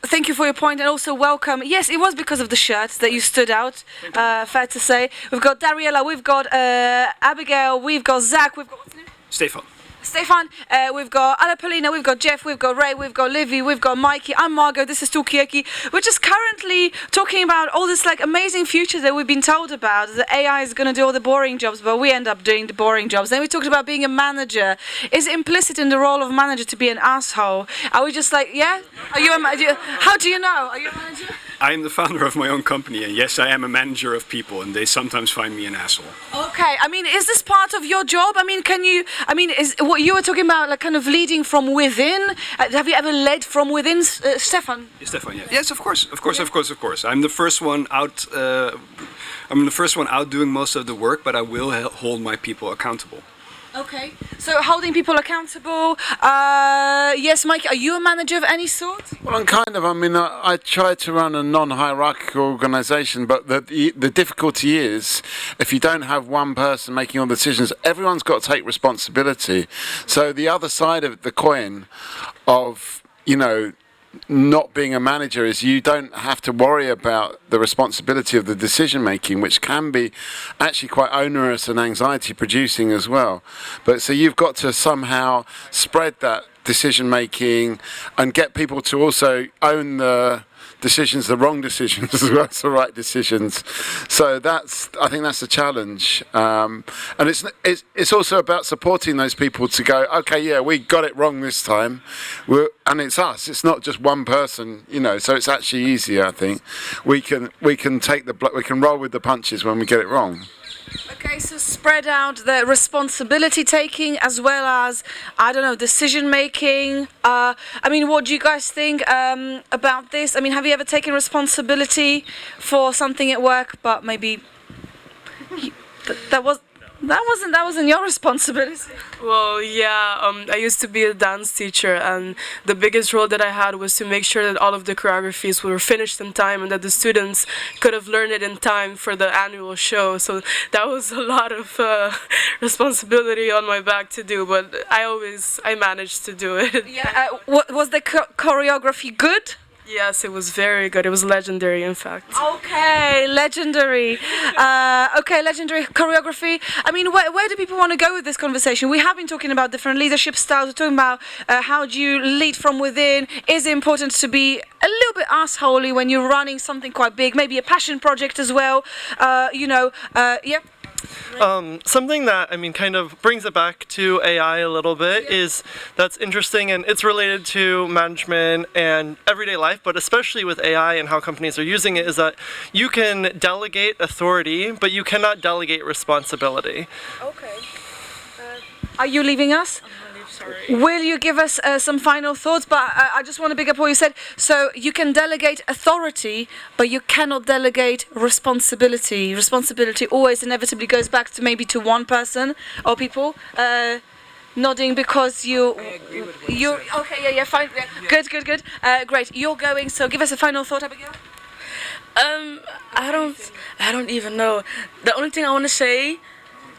thank you for your point, and also welcome. Yes, it was because of the shirt that you stood out, fair to say. We've got Dariela, we've got Abigail, we've got Zach, we've got... What's his name? Stefan, we've got Alapolina, we've got Jeff, we've got Ray, we've got Livy, we've got Mikey, I'm Margot, this is Talkaoke. We're just currently talking about all this amazing future that we've been told about. The AI is going to do all the boring jobs, but we end up doing the boring jobs. Then we talked about being a manager. Is it implicit in the role of manager to be an asshole? Are we just yeah? Are you a manager? How do you know? Are you a manager? I am the founder of my own company, and yes, I am a manager of people, and they sometimes find me an asshole. Okay, is this part of your job? Is what you were talking about, kind of leading from within? Have you ever led from within, Stefan? Stefan, yeah. Yes, of course. I'm the first one out. I'm the first one out doing most of the work, but I will hold my people accountable. Okay, so holding people accountable. Yes, Mike, are you a manager of any sort? Well, I'm kind of. I try to run a non-hierarchical organisation, but the difficulty is if you don't have one person making all the decisions, everyone's got to take responsibility. So the other side of the coin of, not being a manager is you don't have to worry about the responsibility of the decision making, which can be actually quite onerous and anxiety producing as well. But so you've got to somehow spread that decision making and get people to also own the decisions, the wrong decisions as well as the right decisions. So I think that's the challenge. And it's also about supporting those people to go, okay, yeah, we got it wrong this time, and it's us. It's not just one person, So it's actually easier. I think we can roll with the punches when we get it wrong. Okay, so spread out the responsibility taking as well as, I don't know, decision making. What do you guys think about this? Have you ever taken responsibility for something at work, but maybe that wasn't your responsibility? Well, yeah, I used to be a dance teacher, and the biggest role that I had was to make sure that all of the choreographies were finished in time and that the students could have learned it in time for the annual show. So that was a lot of responsibility on my back to do, but I managed to do it. Yeah. Was the choreography good? Yes, it was very good. It was legendary, in fact. Okay, legendary. Legendary choreography. Where do people want to go with this conversation? We have been talking about different leadership styles. We're talking about how do you lead from within. Is it important to be a little bit assholey when you're running something quite big? Maybe a passion project as well. Yeah. Something that kind of brings it back to AI a little bit is that's interesting, and it's related to management and everyday life, but especially with AI and how companies are using it, is that you can delegate authority, but you cannot delegate responsibility. Okay. Are you leaving us? Will you give us some final thoughts? But I just want to pick up what you said. So you can delegate authority, but you cannot delegate responsibility. Responsibility always inevitably goes back to maybe to one person or people. Nodding because you okay, yeah, fine, yeah. Good. Great. You're going. So give us a final thought, Abigail. I don't even know. The only thing I want to say,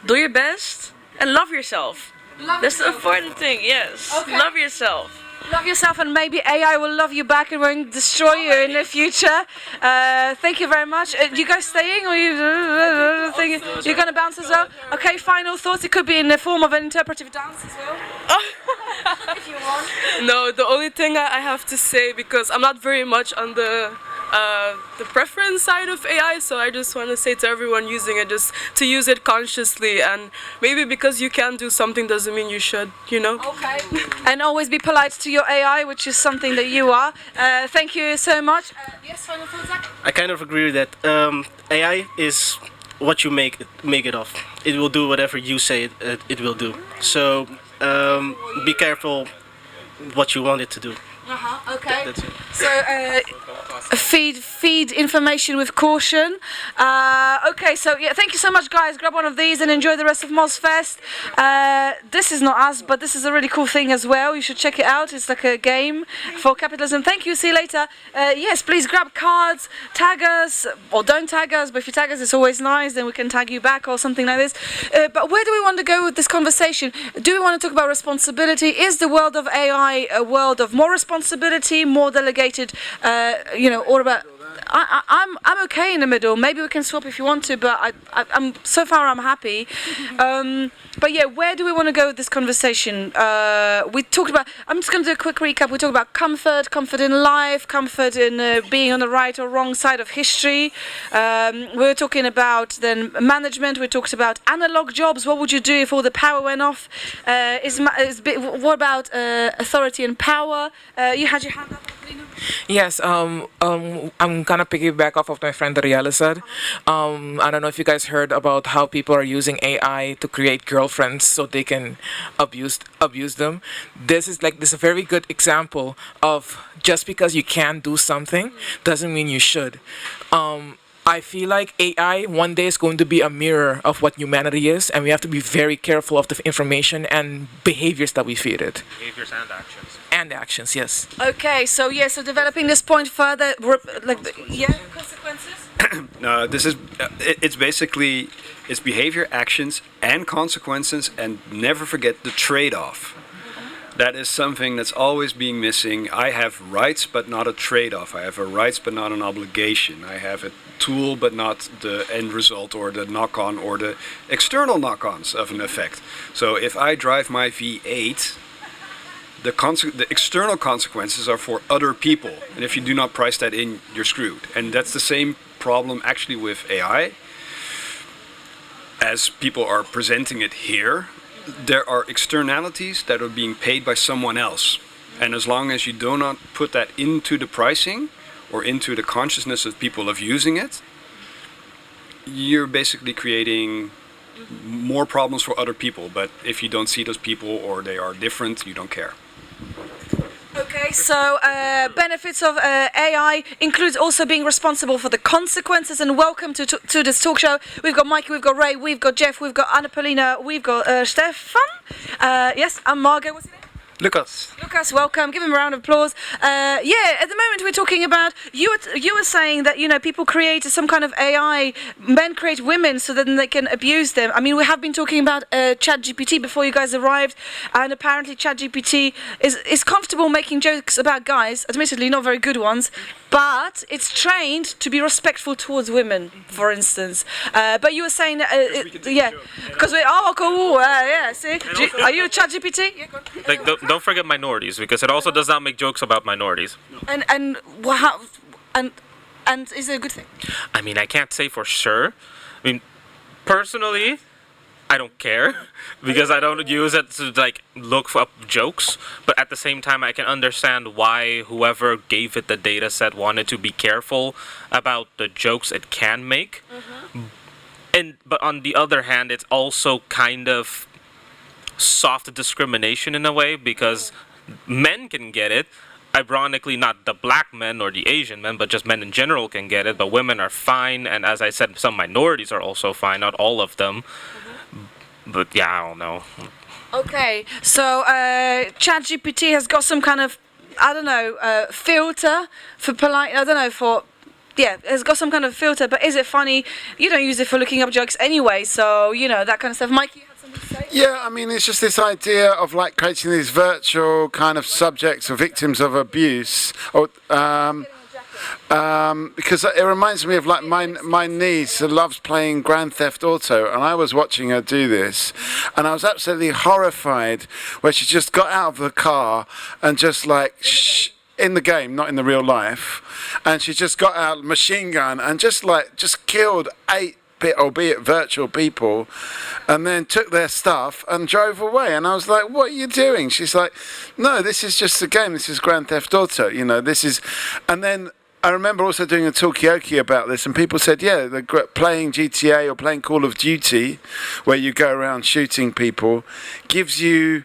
do your best and love yourself. That's the important thing, yes. Okay. Love yourself. Love yourself, and maybe AI will love you back and won't destroy you in the future. Thank you very much. You guys staying, or you're going to bounce as well? Okay, final thoughts. It could be in the form of an interpretive dance as well. If you want. No, the only thing I have to say, because I'm not very much on the preference side of AI, so I just want to say to everyone using it, just to use it consciously, and maybe because you can do something doesn't mean you should, Okay. And always be polite to your AI, which is something that you are. Thank you so much. Yes, final thoughts, Zach? I kind of agree with that. AI is what you make it of. It will do whatever you say it will do. So be careful what you want it to do. Okay. That's it. So feed information with caution. Okay, so yeah, thank you so much, guys. Grab one of these and enjoy the rest of MozFest. This is not us, but this is a really cool thing as well. You should check it out. It's like a game for capitalism. Thank you. See you later. Yes, please grab cards, tag us, or don't tag us. But if you tag us, it's always nice. Then we can tag you back or something like this. But where do we want to go with this conversation? Do we want to talk about responsibility? Is the world of AI a world of more responsibility, more delegated? Or about. I'm okay in the middle. Maybe we can swap if you want to, but I'm so far I'm happy. But yeah, where do we want to go with this conversation? We talked about. I'm just going to do a quick recap. We talked about comfort in life, comfort in being on the right or wrong side of history. We were talking about then management. We talked about analog jobs. What would you do if all the power went off? What about authority and power? You had your hand up, Lina? Yes, I'm gonna piggyback off of my friend Ariela said. I don't know if you guys heard about how people are using AI to create girlfriends so they can abuse them. This is a very good example of just because you can do something doesn't mean you should. I feel like AI one day is going to be a mirror of what humanity is, and we have to be very careful of the information and behaviors that we feed it. Behaviors and actions. And actions, yes. Okay, so developing this point further, consequences? No, this is, it's basically, behavior, actions, and consequences, and never forget the trade-off. That is something that's always being missing. I have rights, but not a trade-off. I have a rights, but not an obligation. I have a tool, but not the end result or the knock-on or the external knock-ons of an effect. So if I drive my V8, the external consequences are for other people. And if you do not price that in, you're screwed. And that's the same problem actually with AI. As people are presenting it here, there are externalities that are being paid by someone else. And as long as you do not put that into the pricing or into the consciousness of people of using it, you're basically creating more problems for other people. But if you don't see those people or they are different, you don't care. Okay, so benefits of AI includes also being responsible for the consequences. And welcome to this talk show. We've got Mikey, we've got Ray, we've got Jeff, we've got Anna Paulina, we've got Stefan. Yes, I'm Margot. What's your name? Lucas. Lucas, welcome. Give him a round of applause. Yeah, at the moment we're talking about, you were saying that, you know, people create some kind of AI, men create women so that they can abuse them. I mean, we have been talking about ChatGPT before you guys arrived, and apparently ChatGPT is comfortable making jokes about guys, admittedly not very good ones, but it's trained to be respectful towards women, for instance. But you were saying that, yeah, because cool, yeah, see? Are you a ChatGPT? Yeah, go on. Like, don't forget minorities, because it also does not make jokes about minorities. And is it a good thing? I mean, I can't say for sure. I mean, personally, I don't care because I don't use it to like look up jokes. But at the same time, I can understand why whoever gave it the data set wanted to be careful about the jokes it can make. But on the other hand, it's also kind of soft discrimination in a way, because men can get it. Ironically, not the black men or the Asian men, but just men in general can get it. But women are fine, and as I said, some minorities are also fine, not all of them. But yeah, I don't know. Okay, so ChatGPT has got some kind of, I don't know, filter for polite, I don't know, for... Yeah, it's got some kind of filter, but is it funny? You don't use it for looking up jokes anyway, so, you know, that kind of stuff. Mikey, you had something to say? Yeah, I mean, it's just this idea of like creating these virtual kind of subjects or victims of abuse. Or, because it reminds me of like my niece who loves playing Grand Theft Auto, and I was watching her do this, and I was absolutely horrified where she just got out of the car and just like in the game, not in the real life, and she just got out machine gun and just killed 8 albeit virtual people, and then took their stuff and drove away. And I was like, what are you doing? She's like, no, this is just a game, this is Grand Theft Auto, you know, this is... And then I remember also doing a Talkaoke about this, and people said, yeah, playing GTA or playing Call of Duty, where you go around shooting people, gives you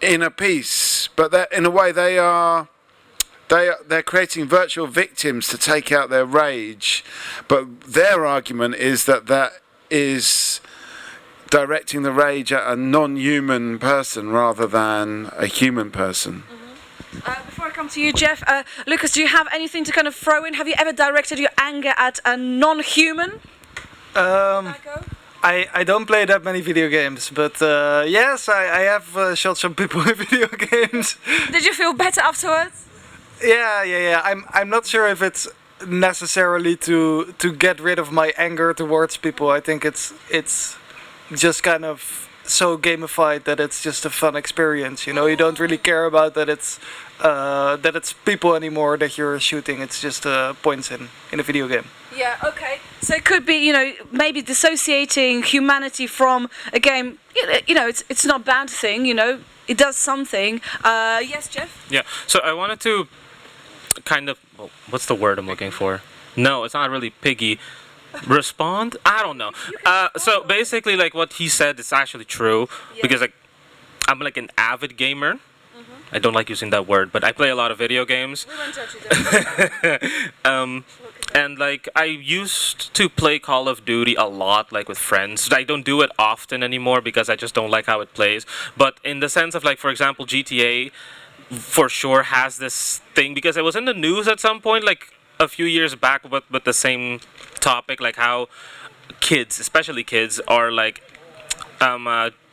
inner peace, but that in a way they're creating virtual victims to take out their rage, but their argument is that is directing the rage at a non-human person rather than a human person. Before I come to you, Jeff, Lucas, do you have anything to kind of throw in? Have you ever directed your anger at a non-human? I don't play that many video games, but yes, I have shot some people in video games. Did you feel better afterwards? Yeah. I'm not sure if it's necessarily to get rid of my anger towards people. I think it's just kind of so gamified that it's just a fun experience. You know, you don't really care about that it's people anymore that you're shooting. It's just points in a video game. Yeah. Okay. So it could be, you know, maybe dissociating humanity from a game. You know, it's not a bad thing. You know, it does something. Yes, Jeff. Yeah. So I wanted to kind of, what's the word I'm looking for? No, it's not really piggy. Respond? I don't know. So basically, like what he said is actually true, because like I'm like an avid gamer. I don't like using that word, but I play a lot of video games. And like I used to play Call of Duty a lot, like with friends. I don't do it often anymore because I just don't like how it plays. But in the sense of like, for example, GTA for sure has this thing, because it was in the news at some point, like a few years back, with the same topic, like how kids, especially kids, are like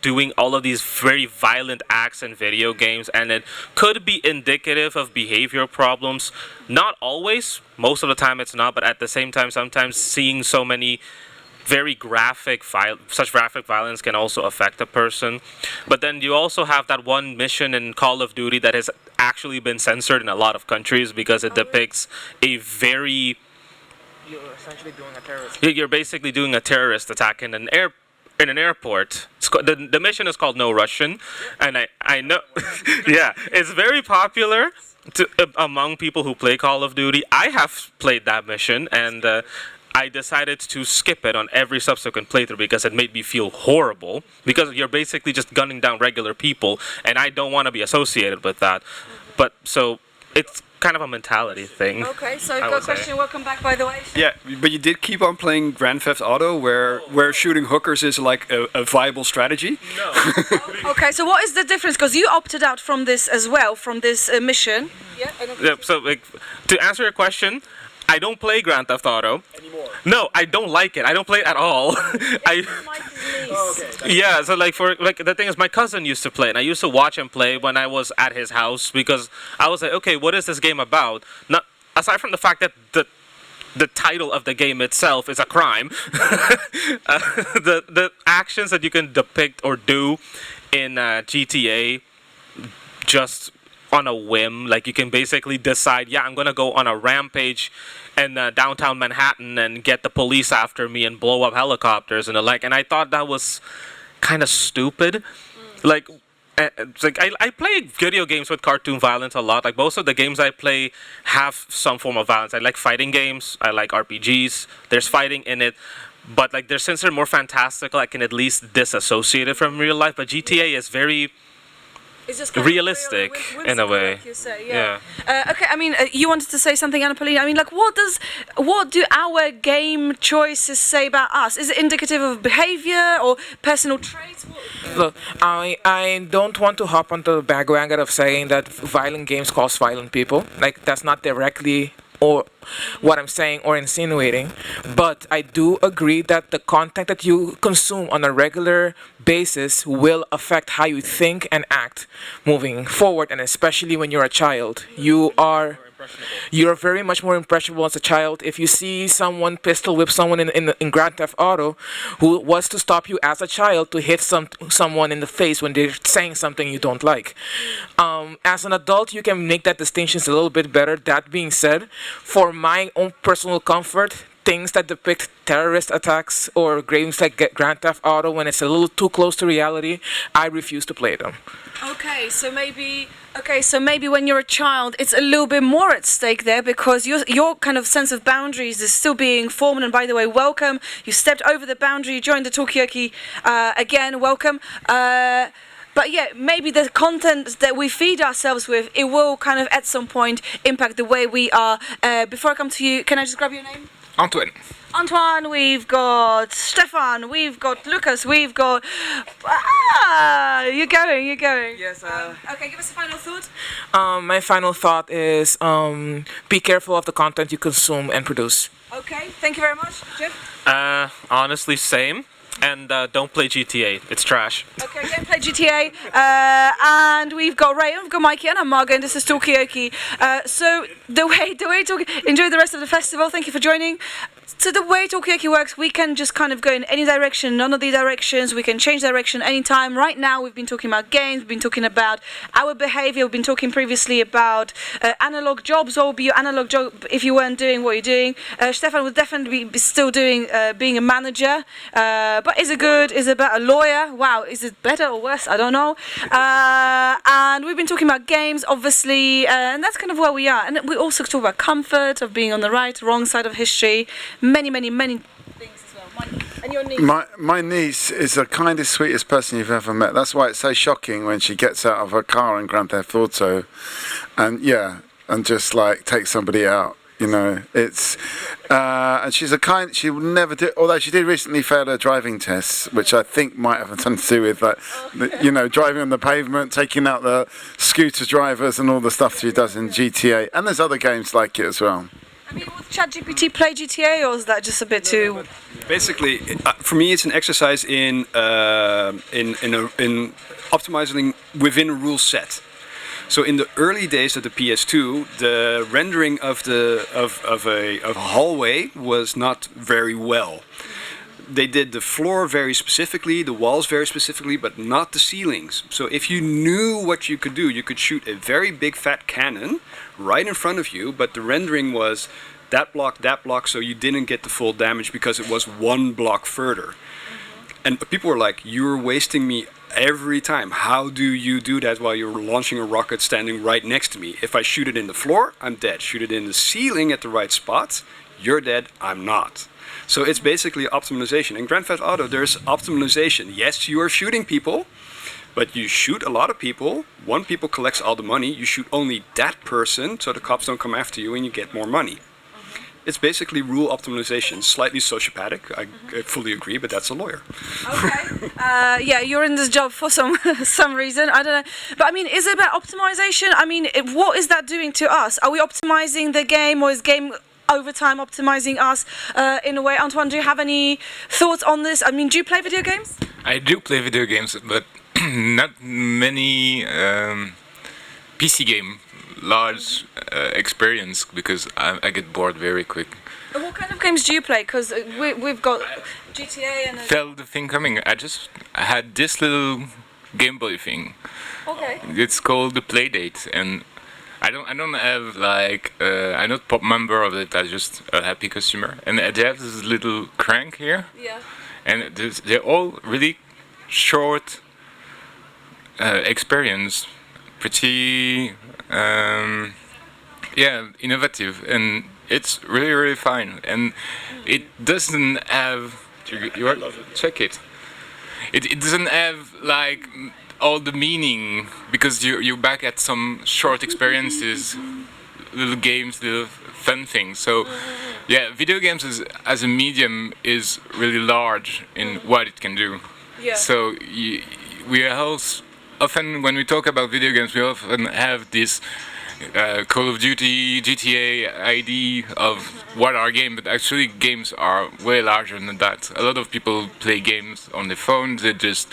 doing all of these very violent acts in video games, and it could be indicative of behavioral problems. Not always, most of the time it's not, but at the same time, sometimes seeing so many very such graphic violence can also affect a person. But then you also have that one mission in Call of Duty that has actually been censored in a lot of countries because it depicts a very... You're essentially doing a terrorist. You're basically doing a terrorist attack in an airport. The mission is called No Russian, and I know, yeah, it's very popular among people who play Call of Duty. I have played that mission, and I decided to skip it on every subsequent playthrough because it made me feel horrible, because you're basically just gunning down regular people, and I don't want to be associated with that. But so it's kind of a mentality thing. Okay, so got a question. Welcome back, by the way. Yeah, but you did keep on playing Grand Theft Auto, where shooting hookers is like a viable strategy. No. Okay, so what is the difference? Because you opted out from this as well, from this mission. Yeah. So, like, to answer your question, I don't play Grand Theft Auto anymore. No, I don't like it. I don't play it at all. Yeah, so the thing is, my cousin used to play, and I used to watch him play when I was at his house, because I was like, okay, what is this game about? Not aside from the fact that the title of the game itself is a crime. The actions that you can depict or do in GTA, just on a whim, like you can basically decide, yeah, I'm gonna go on a rampage in downtown Manhattan and get the police after me and blow up helicopters and the like. And I thought that was kind of stupid. Like, it's like I play video games with cartoon violence a lot. Like most of the games I play have some form of violence. I like fighting games. I like RPGs. There's fighting in it. But like, since they're more fantastical, I can at least disassociate it from real life. But GTA is very realistic in a way. Like you say, yeah. Okay, I mean, you wanted to say something, Anna Paulina. I mean, like, what do our game choices say about us? Is it indicative of behavior or personal traits? Look, I don't want to hop onto the bandwagon of saying that violent games cause violent people. Like, that's not directly or what I'm saying or insinuating, but I do agree that the content that you consume on a regular basis will affect how you think and act moving forward, and especially when you're a child. You're very much more impressionable as a child. If you see someone pistol whip someone in Grand Theft Auto who was to stop you as a child to hit someone in the face when they're saying something you don't like. As an adult, you can make that distinction a little bit better. That being said, for my own personal comfort, things that depict terrorist attacks or games like Grand Theft Auto, when it's a little too close to reality, I refuse to play them. Okay, so maybe when you're a child, it's a little bit more at stake there, because your kind of sense of boundaries is still being formed. And by the way, welcome. You stepped over the boundary, you joined the Talkaoke again. Welcome. But yeah, maybe the content that we feed ourselves with, it will kind of at some point impact the way we are. Before I come to you, can I just grab your name? Antoine, we've got Stefan, we've got Lucas, we've got... You're going. Yes. Okay, give us a final thought. My final thought is be careful of the content you consume and produce. Okay, thank you very much. Jeff? Honestly, same. And don't play GTA. It's trash. Okay, don't play GTA. And we've got Ray, we've got Mikey, and I'm Margot, and this is Talkaoke. So enjoy the rest of the festival. Thank you for joining. So the way Talkaoke works, we can just kind of go in any direction, none of the directions. We can change direction anytime. Right now, we've been talking about games. We've been talking about our behavior. We've been talking previously about analog jobs. What would be your analog job if you weren't doing what you're doing? Stefan would definitely be still doing being a manager. But is it good? Is it better? A lawyer? Wow, is it better or worse? I don't know. And we've been talking about games, obviously, and that's kind of where we are. And we also talk about comfort, of being on the right, wrong side of history. Many things as well. Mike, and your niece? My niece is the kindest, sweetest person you've ever met. That's why it's so shocking when she gets out of her car in Grand Theft Auto, and just like takes somebody out. You know, it's and she would never do. Although she did recently fail her driving tests, which I think might have something to do with driving on the pavement, taking out the scooter drivers, and all the stuff she does in GTA. And there's other games like it as well. I mean, would ChatGPT play GTA, or is that just a bit too... basically, for me, it's an exercise in optimizing within a rule set. So in the early days of the PS2, the rendering of a hallway was not very well. They did the floor very specifically, the walls very specifically, but not the ceilings. So if you knew what you could do, you could shoot a very big fat cannon right in front of you, but the rendering was that block, so you didn't get the full damage because it was one block further. And people were like, "You're wasting me every time. How do you do that while you're launching a rocket standing right next to me? If I shoot it in the floor, I'm dead. Shoot it in the ceiling at the right spot, you're dead, I'm not." So it's basically optimization. In Grand Theft Auto, there's optimization. Yes, you are shooting people, but you shoot a lot of people. One people collects all the money. You shoot only that person, so the cops don't come after you and you get more money. It's basically rule optimization. Slightly sociopathic, I fully agree, but that's a lawyer. Okay. Yeah, you're in this job for some reason. I don't know. But I mean, is it about optimization? I mean, what is that doing to us? Are we optimizing the game, or is game over time optimizing us in a way? Antoine, do you have any thoughts on this? I mean, do you play video games? I do play video games, but not many PC game. Large experience, because I get bored very quick. What kind of games do you play? Because we've got GTA and... Felt the thing coming. I had this little Game Boy thing. Okay. It's called the Playdate, and I don't have like I'm not top member of it. I'm just a happy customer, and they have this little crank here. Yeah. And they're all really short experience, pretty. Yeah, innovative, and it's really fine. And it doesn't have. Check it. It doesn't have like all the meaning, because you're back at some short experiences, little games, little fun things. So yeah, video games as a medium is really large in what it can do. Yeah. So we are also often, when we talk about video games, we often have this Call of Duty, GTA idea of what are games, but actually games are way larger than that. A lot of people play games on their phones, they're just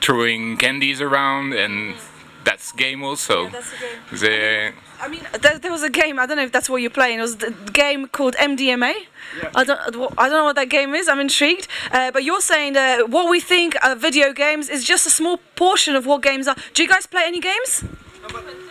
throwing candies around, and that's game also. Yeah, that's a game. I mean, there was a game, I don't know if that's what you're playing, it was the game called MDMA. Yeah. I don't know what that game is, I'm intrigued. But you're saying that what we think of video games is just a small portion of what games are. Do you guys play any games?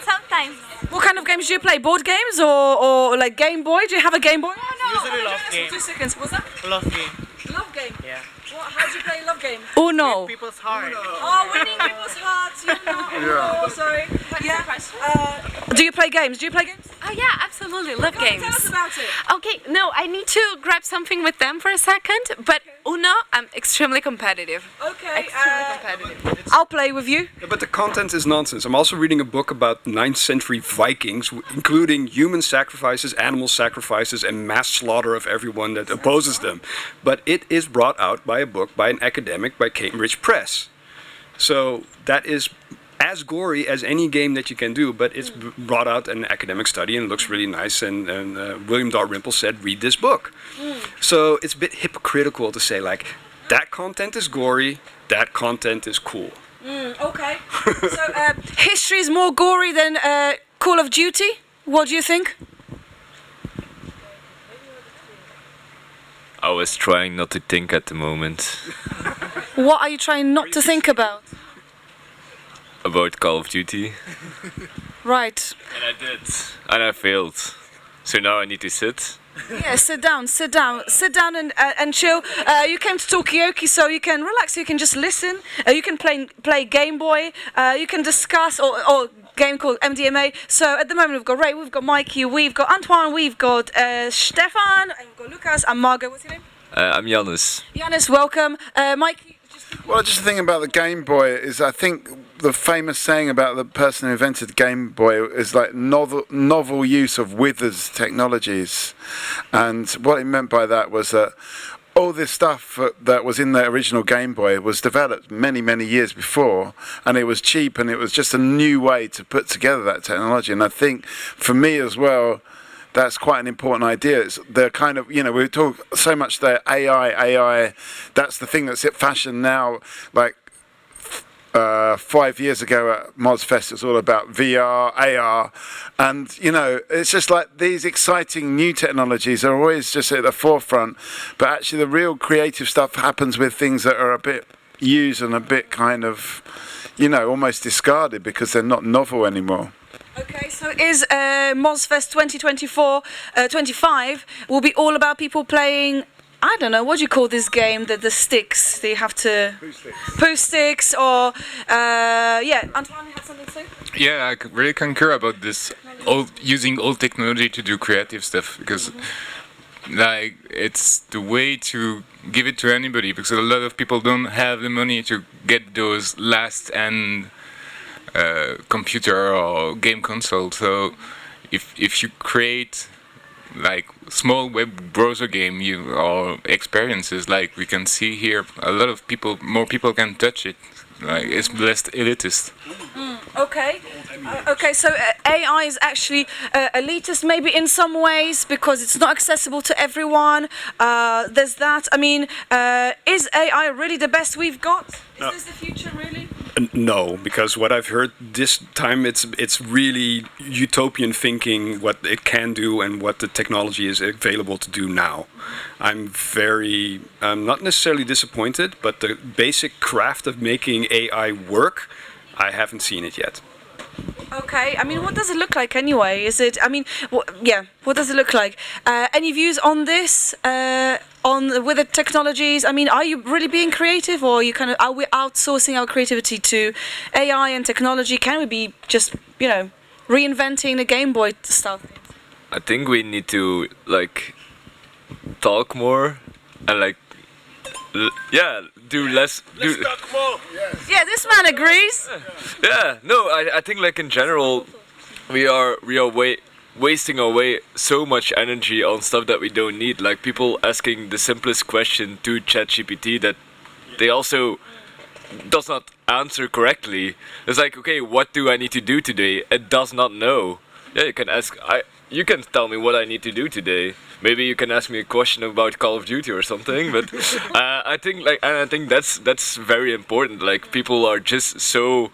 Sometimes. What kind of games do you play? Board games or like Game Boy? Do you have a Game Boy? Usually love game. 2 seconds, what's that? Love game. Love game? Yeah. How do you play love game? Uno. With people's heart. Oh, winning people's hearts, you know. Oh, sorry. Yeah. Do you play games? Oh yeah, absolutely. Love games. Tell us about it. Okay, no, I need to grab something with them for a second, but Uno, I'm extremely competitive. Okay. Extremely competitive. I'll play with you. Yeah, but the content is nonsense. I'm also reading a book about 9th century Vikings, including human sacrifices, animal sacrifices, and mass slaughter of everyone that opposes them. But it is brought out by a book by an academic by Cambridge Press. So that is as gory as any game that you can do, but it's brought out in an academic study and it looks really nice, and William Dalrymple said, read this book. So it's a bit hypocritical to say like, that content is gory, that content is cool. Okay. So history is more gory than Call of Duty? What do you think? I was trying not to think at the moment. What are you trying not to think about? About Call of Duty. Right. And I did. And I failed. So now I need to sit. Yeah, sit down and chill. You came to Talkaoke, so you can relax, you can just listen. You can play Game Boy, you can discuss, or game called MDMA. So at the moment we've got Ray, we've got Mikey, we've got Antoine, we've got Stefan, and we've got Lucas, and Margot. What's your name? I'm Janus. Janus, welcome. Mikey. Well, just the thing about the Game Boy is, I think the famous saying about the person who invented the Game Boy is like novel use of withers technologies, and what he meant by that was that all this stuff that was in the original Game Boy was developed many years before, and it was cheap, and it was just a new way to put together that technology. And I think for me as well, that's quite an important idea. It's the kind of, we talk so much there, AI, that's the thing that's at fashion now. Like 5 years ago at MozFest, it's all about VR, AR, and it's just like these exciting new technologies are always just at the forefront, but actually the real creative stuff happens with things that are a bit used and a bit kind of, almost discarded because they're not novel anymore. Okay, so is MozFest 2024-25 will be all about people playing, I don't know, what do you call this game, the sticks, they have to... Poo sticks, or... Antoine, you have something to say? Yeah, I really concur about this, using old technology to do creative stuff, because it's the way to give it to anybody, because a lot of people don't have the money to get those last-end computer or game console. So if you create small web browser game or experiences, like we can see here, a lot of more people can touch it. It's less elitist. Okay. So AI is actually elitist, maybe in some ways, because it's not accessible to everyone. There's that. I mean, is AI really the best we've got? Is this the future, really? No, because what I've heard this time, it's really utopian thinking what it can do and what the technology is available to do now. I'm not necessarily disappointed, but the basic craft of making AI work, I haven't seen it yet. Okay, I mean, what does it look like anyway? What does it look like? Any views on this? With the technologies? I mean, are you really being creative, or are we outsourcing our creativity to AI and technology? Can we be just, reinventing the Game Boy stuff? I think we need to talk more and do less. Talk more. Yes. Yeah, this man agrees. Yeah, no, I think in general we are wasting away so much energy on stuff that we don't need. Like people asking the simplest question to ChatGPT that they also does not answer correctly. It's like, okay, what do I need to do today? It does not know. Yeah, you can ask. You can tell me what I need to do today. Maybe you can ask me a question about Call of Duty or something. But I think that's very important. Like people are just so,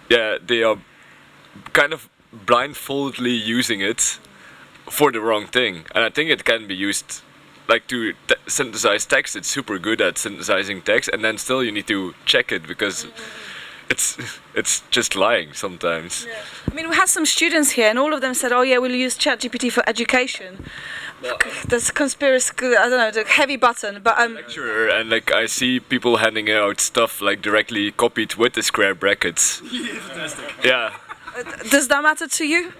they are kind of blindfoldedly using it for the wrong thing, and I think it can be used to synthesize text. It's super good at synthesizing text, and then still you need to check it because it's just lying sometimes. Yeah. I mean, we had some students here, and all of them said, "Oh yeah, we'll use ChatGPT for education." There's conspiracy, I don't know, the heavy button, but lecturer, and I see people handing out stuff directly copied with the square brackets. Yeah. Does that matter to you?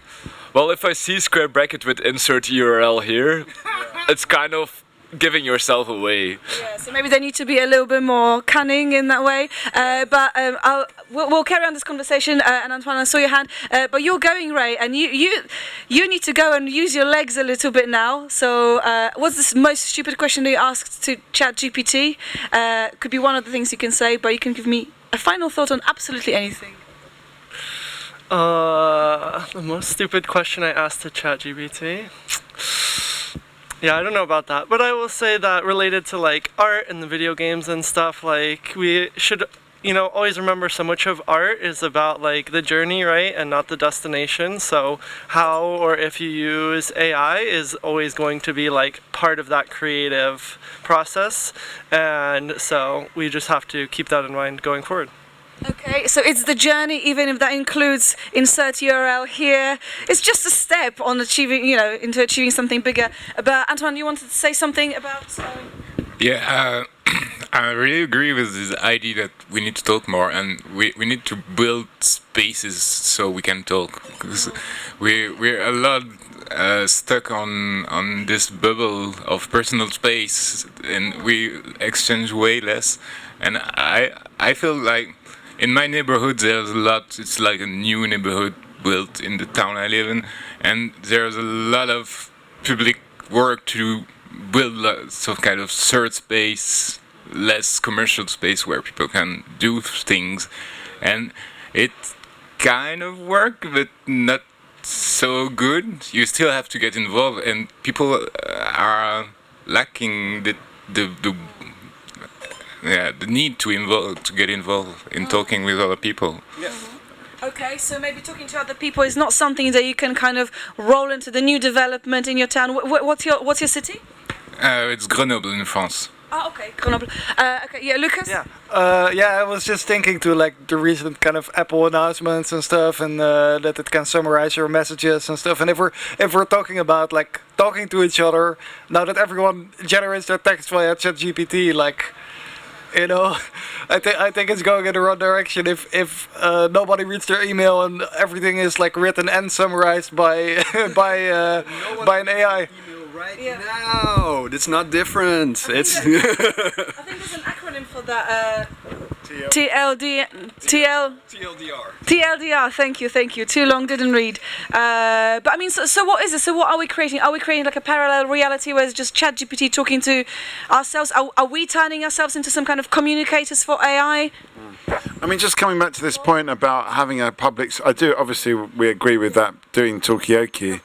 Well, if I see square bracket with insert URL here, it's kind of giving yourself away. Yeah, so maybe they need to be a little bit more cunning in that way. We'll carry on this conversation. And Antoine, I saw your hand, but you're going, Ray, and you need to go and use your legs a little bit now. So, what's the most stupid question that you asked to ChatGPT? Could be one of the things you can say, but you can give me a final thought on absolutely anything. The most stupid question I asked to ChatGPT. Yeah, I don't know about that, but I will say that related to art and the video games and stuff, we should, always remember so much of art is about the journey, right, and not the destination. So how or if you use AI is always going to be part of that creative process, and so we just have to keep that in mind going forward. Okay, so it's the journey, even if that includes insert URL here. It's just a step on achieving, into achieving something bigger. But Antoine, you wanted to say something about? Yeah, I really agree with this idea that we need to talk more, and we need to build spaces so we can talk, because we're a lot stuck on this bubble of personal space, and we exchange way less. And I feel like in my neighborhood there's a lot. It's like a new neighborhood built in the town I live in, and there's a lot of public work to build some kind of third space, less commercial space where people can do things, and it kind of work, but not so good, you still have to get involved, and people are lacking the need to get involved in talking with other people. Okay, so maybe talking to other people is not something that you can kind of roll into the new development in your town. What's your city? It's Grenoble in France. Oh, okay, Grenoble. Okay, yeah, Lucas. Yeah, I was just thinking to like the recent kind of Apple announcements and stuff, and that it can summarize your messages and stuff. And if we're talking about like talking to each other, now that everyone generates their text via ChatGPT, like, you know, I think it's going in the wrong direction if nobody reads their email and everything is like written and summarized by by an AI. No, it's not different. It's. I think there's an acronym for that. TLDR. Thank you. Too long, didn't read. But I mean, so what is it? So what are we creating? Are we creating like a parallel reality where it's just ChatGPT talking to ourselves? Are we turning ourselves into some kind of communicators for AI? I mean, just coming back to this point about having a public. Obviously, we agree with that, doing Talkaoke.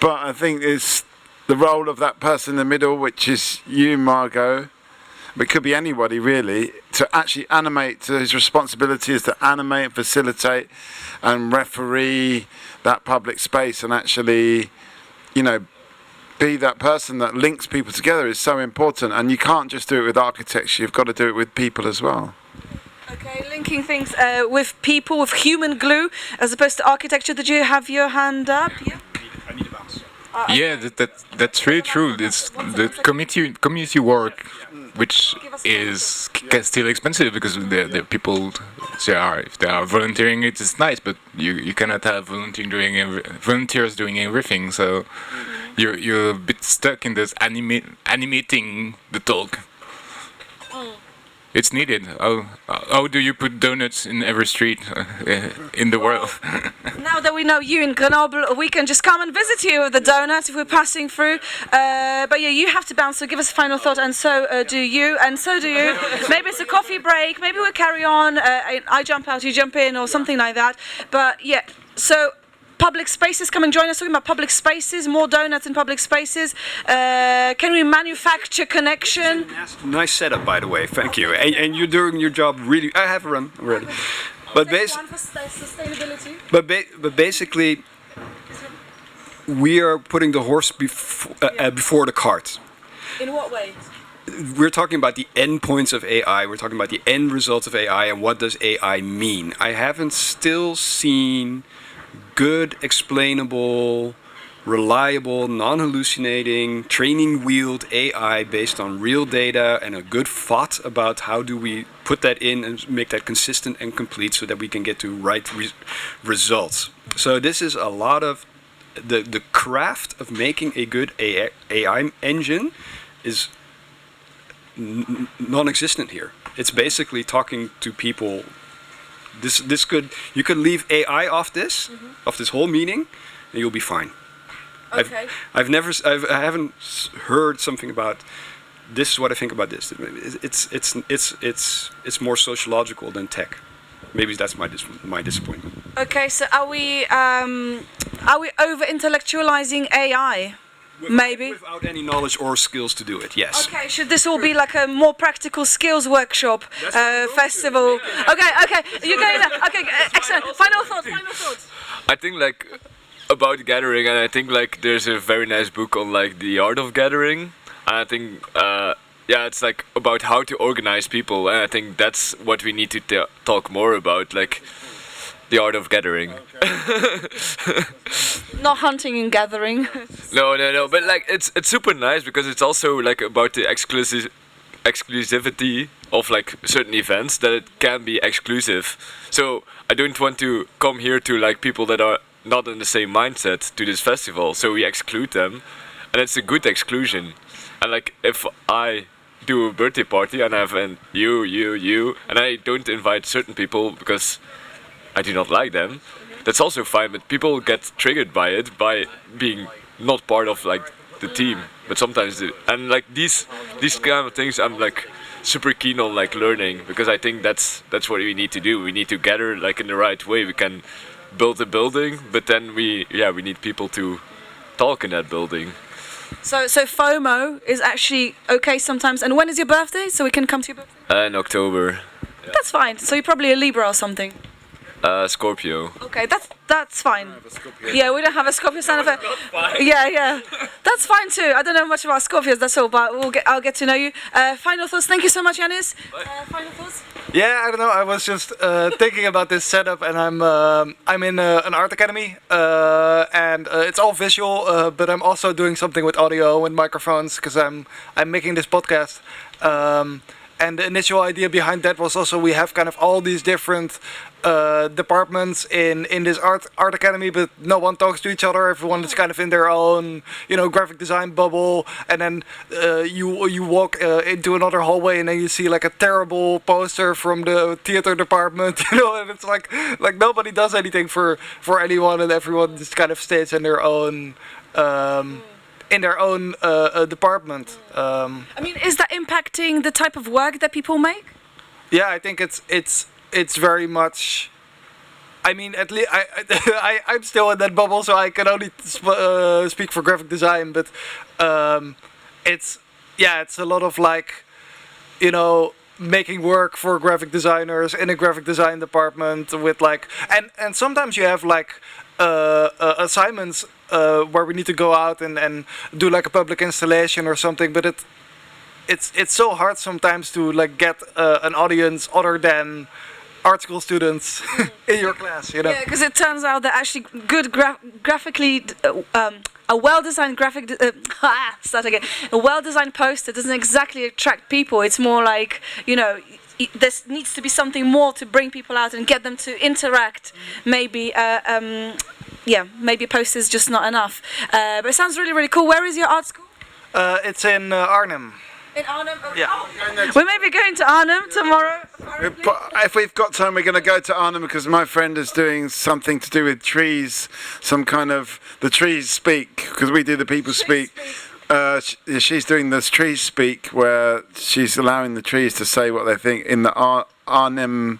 But I think it's the role of that person in the middle, which is you, Margot. It could be anybody really, to actually animate. So his responsibility is to animate and facilitate and referee that public space, and actually, you know, be that person that links people together is so important. And you can't just do it with architecture, you've got to do it with people as well. Okay, linking things with people, with human glue, as opposed to architecture. Did you have your hand up? Yeah. Yeah, that's really true. It's the community work, which is still expensive because the people if they are volunteering, it's nice, but you cannot have volunteers doing everything. So you're a bit stuck in this animating the talk. It's needed. How do you put donuts in every street in the world? Now that we know you in Grenoble, we can just come and visit you with the donuts if we're passing through. But yeah, you have to bounce, so give us a final thought, and so do you, and so do you. Maybe it's a coffee break, maybe we'll carry on. I jump out, you jump in, or something like that. But yeah, so public spaces, come and join us talking about public spaces, more donuts in public spaces. Can we manufacture connection? Nice setup, by the way, thank you. And you're doing your job really. I have a run already. But basically, we are putting the horse before the cart. In what way? We're talking about the end points of AI. We're talking about the end results of AI and what does AI mean. I haven't still seen good, explainable, reliable, non-hallucinating, training-wheeled AI based on real data and a good thought about how do we put that in and make that consistent and complete so that we can get to right results. So this is a lot of the craft of making a good AI engine is non-existent here. It's basically talking to people. You could leave AI off this whole meeting, and you'll be fine. Okay. I haven't heard something about this is what I think about this. It's more sociological than tech. Maybe that's my disappointment. Okay, so are we over intellectualizing AI? Maybe. Without any knowledge or skills to do it, yes. Okay, should this all be like a more practical skills workshop festival? Okay, you're going there. Okay, excellent. Final thoughts. I think like about gathering, and I think like there's a very nice book on like the art of gathering. And I think it's like about how to organize people, and I think that's what we need to talk more about, like the art of gathering. Not hunting and gathering. No, but like it's super nice because it's also like about the exclusivity of like certain events, that it can be exclusive. So I don't want to come here to like people that are not in the same mindset to this festival, so we exclude them, and it's a good exclusion. And like if I do a birthday party and I have you, and I don't invite certain people because I do not like them, that's also fine, but people get triggered by it, by being not part of like the team. But sometimes and like these kind of things I'm like super keen on like learning, because I think that's what we need to do. We need to gather like in the right way. We can build a building, but then we need people to talk in that building. So FOMO is actually okay sometimes. And when is your birthday? So we can come to your birthday? In October. That's fine. So you're probably a Libra or something. Scorpio. Okay, that's fine. Yeah, we don't have a Scorpio sign of it. Yeah, that's fine too. I don't know much about Scorpios, that's all, but I'll get to know you. Final thoughts. Thank you so much, Yanis. Final thoughts. Yeah, I don't know. I was just thinking about this setup, and I'm in an art academy, and it's all visual, but I'm also doing something with audio and microphones because I'm making this podcast. And the initial idea behind that was also we have kind of all these different departments in this art academy, but no one talks to each other. Everyone is kind of in their own, graphic design bubble. And then you walk into another hallway, and then you see like a terrible poster from the theater department, and it's like nobody does anything for anyone, and everyone just kind of stays in their own. Department. I mean, is that impacting the type of work that people make? Yeah, I think it's very much. I mean, at least I'm still in that bubble, so I can only speak for graphic design. But it's a lot of like, making work for graphic designers in a graphic design department with like, and sometimes you have like assignments. Where we need to go out and do like a public installation or something, but it's so hard sometimes to like get an audience other than art school students in your class, Yeah, because it turns out that actually good graphically a well-designed graphic a well-designed poster doesn't exactly attract people. It's more like there needs to be something more to bring people out and get them to interact. Maybe. Maybe a poster is just not enough. But it sounds really, really cool. Where is your art school? It's in Arnhem. In Arnhem? Yeah. We may be going to Arnhem tomorrow. If we've got time, we're going to go to Arnhem because my friend is doing something to do with trees, some kind of the trees speak, because we do the people speak. She's doing this trees speak where she's allowing the trees to say what they think in the Arnhem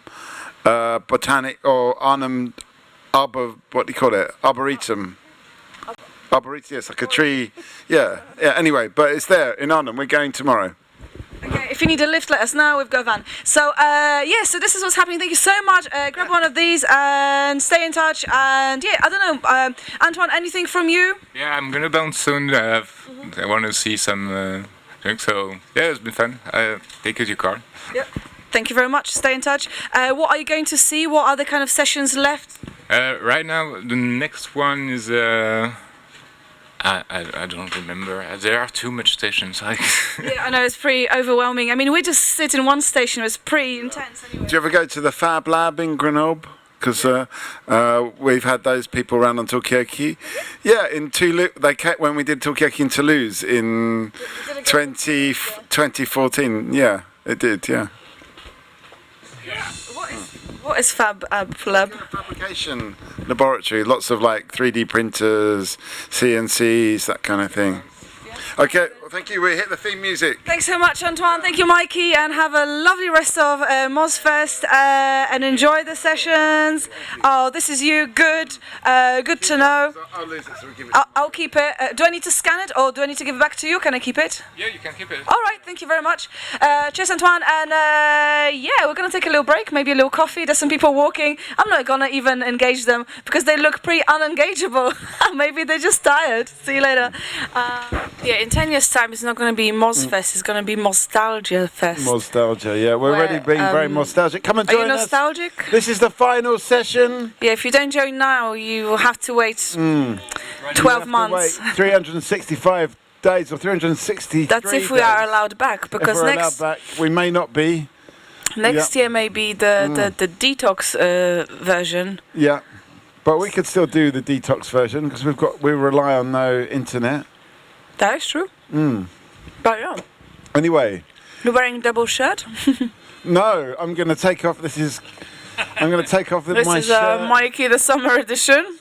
botanic or Arnhem what do you call it? Arboretum. Arboretum, yes, like a tree. Yeah. Anyway, but it's there in Arnhem. We're going tomorrow. Okay, if you need a lift, let us know. We've got a van. So, so this is what's happening. Thank you so much. Grab one of these and stay in touch. And I don't know, Antoine, anything from you? Yeah, I'm gonna bounce soon. I want to see some drinks. So, it's been fun. Take your car. Yep. Thank you very much. Stay in touch. What are you going to see? What other kind of sessions left? Right now, the next one is I don't remember. There are too much stations. Yeah, I know, it's pretty overwhelming. I mean, we just sit in one station. It's pretty intense anyway. Do you ever go to the Fab Lab in Grenoble? Because we've had those people around on Talkaoke. Yeah, in Toulouse. When we did Talkaoke in Toulouse in 2014. Yeah, it did, yeah. What is Fab Lab? Fabrication laboratory. Lots of like 3D printers, CNCs, that kind of thing. Okay, well, thank you. We hit the theme music. Thanks so much, Antoine. Thank you, Mikey, and have a lovely rest of MozFest and enjoy the sessions. Oh, this is you. Good. Good to know. I'll lose it, so we give it. I'll keep it. Do I need to scan it, or do I need to give it back to you? Can I keep it? Yeah, you can keep it. All right. Thank you very much. Cheers, Antoine. And we're gonna take a little break. Maybe a little coffee. There's some people walking. I'm not gonna even engage them because they look pretty unengageable. Maybe they're just tired. See you later. In 10 years' time, it's not going to be MozFest, it's going to be Nostalgia Fest. Nostalgia, yeah. We're already being very nostalgic. Come and join us. Are you nostalgic? This is the final session. Yeah, if you don't join now, you will have to wait 12 months. 365 days or 363 That's if we are allowed back, because if we're allowed back, we may not be. Next year may be the detox version. Yeah, but we could still do the detox version because we rely on no internet. That is true. But yeah. Anyway. You're wearing a double shirt? No, I'm going to take off. I'm going to take off my shirt. This is Mikey, the summer edition.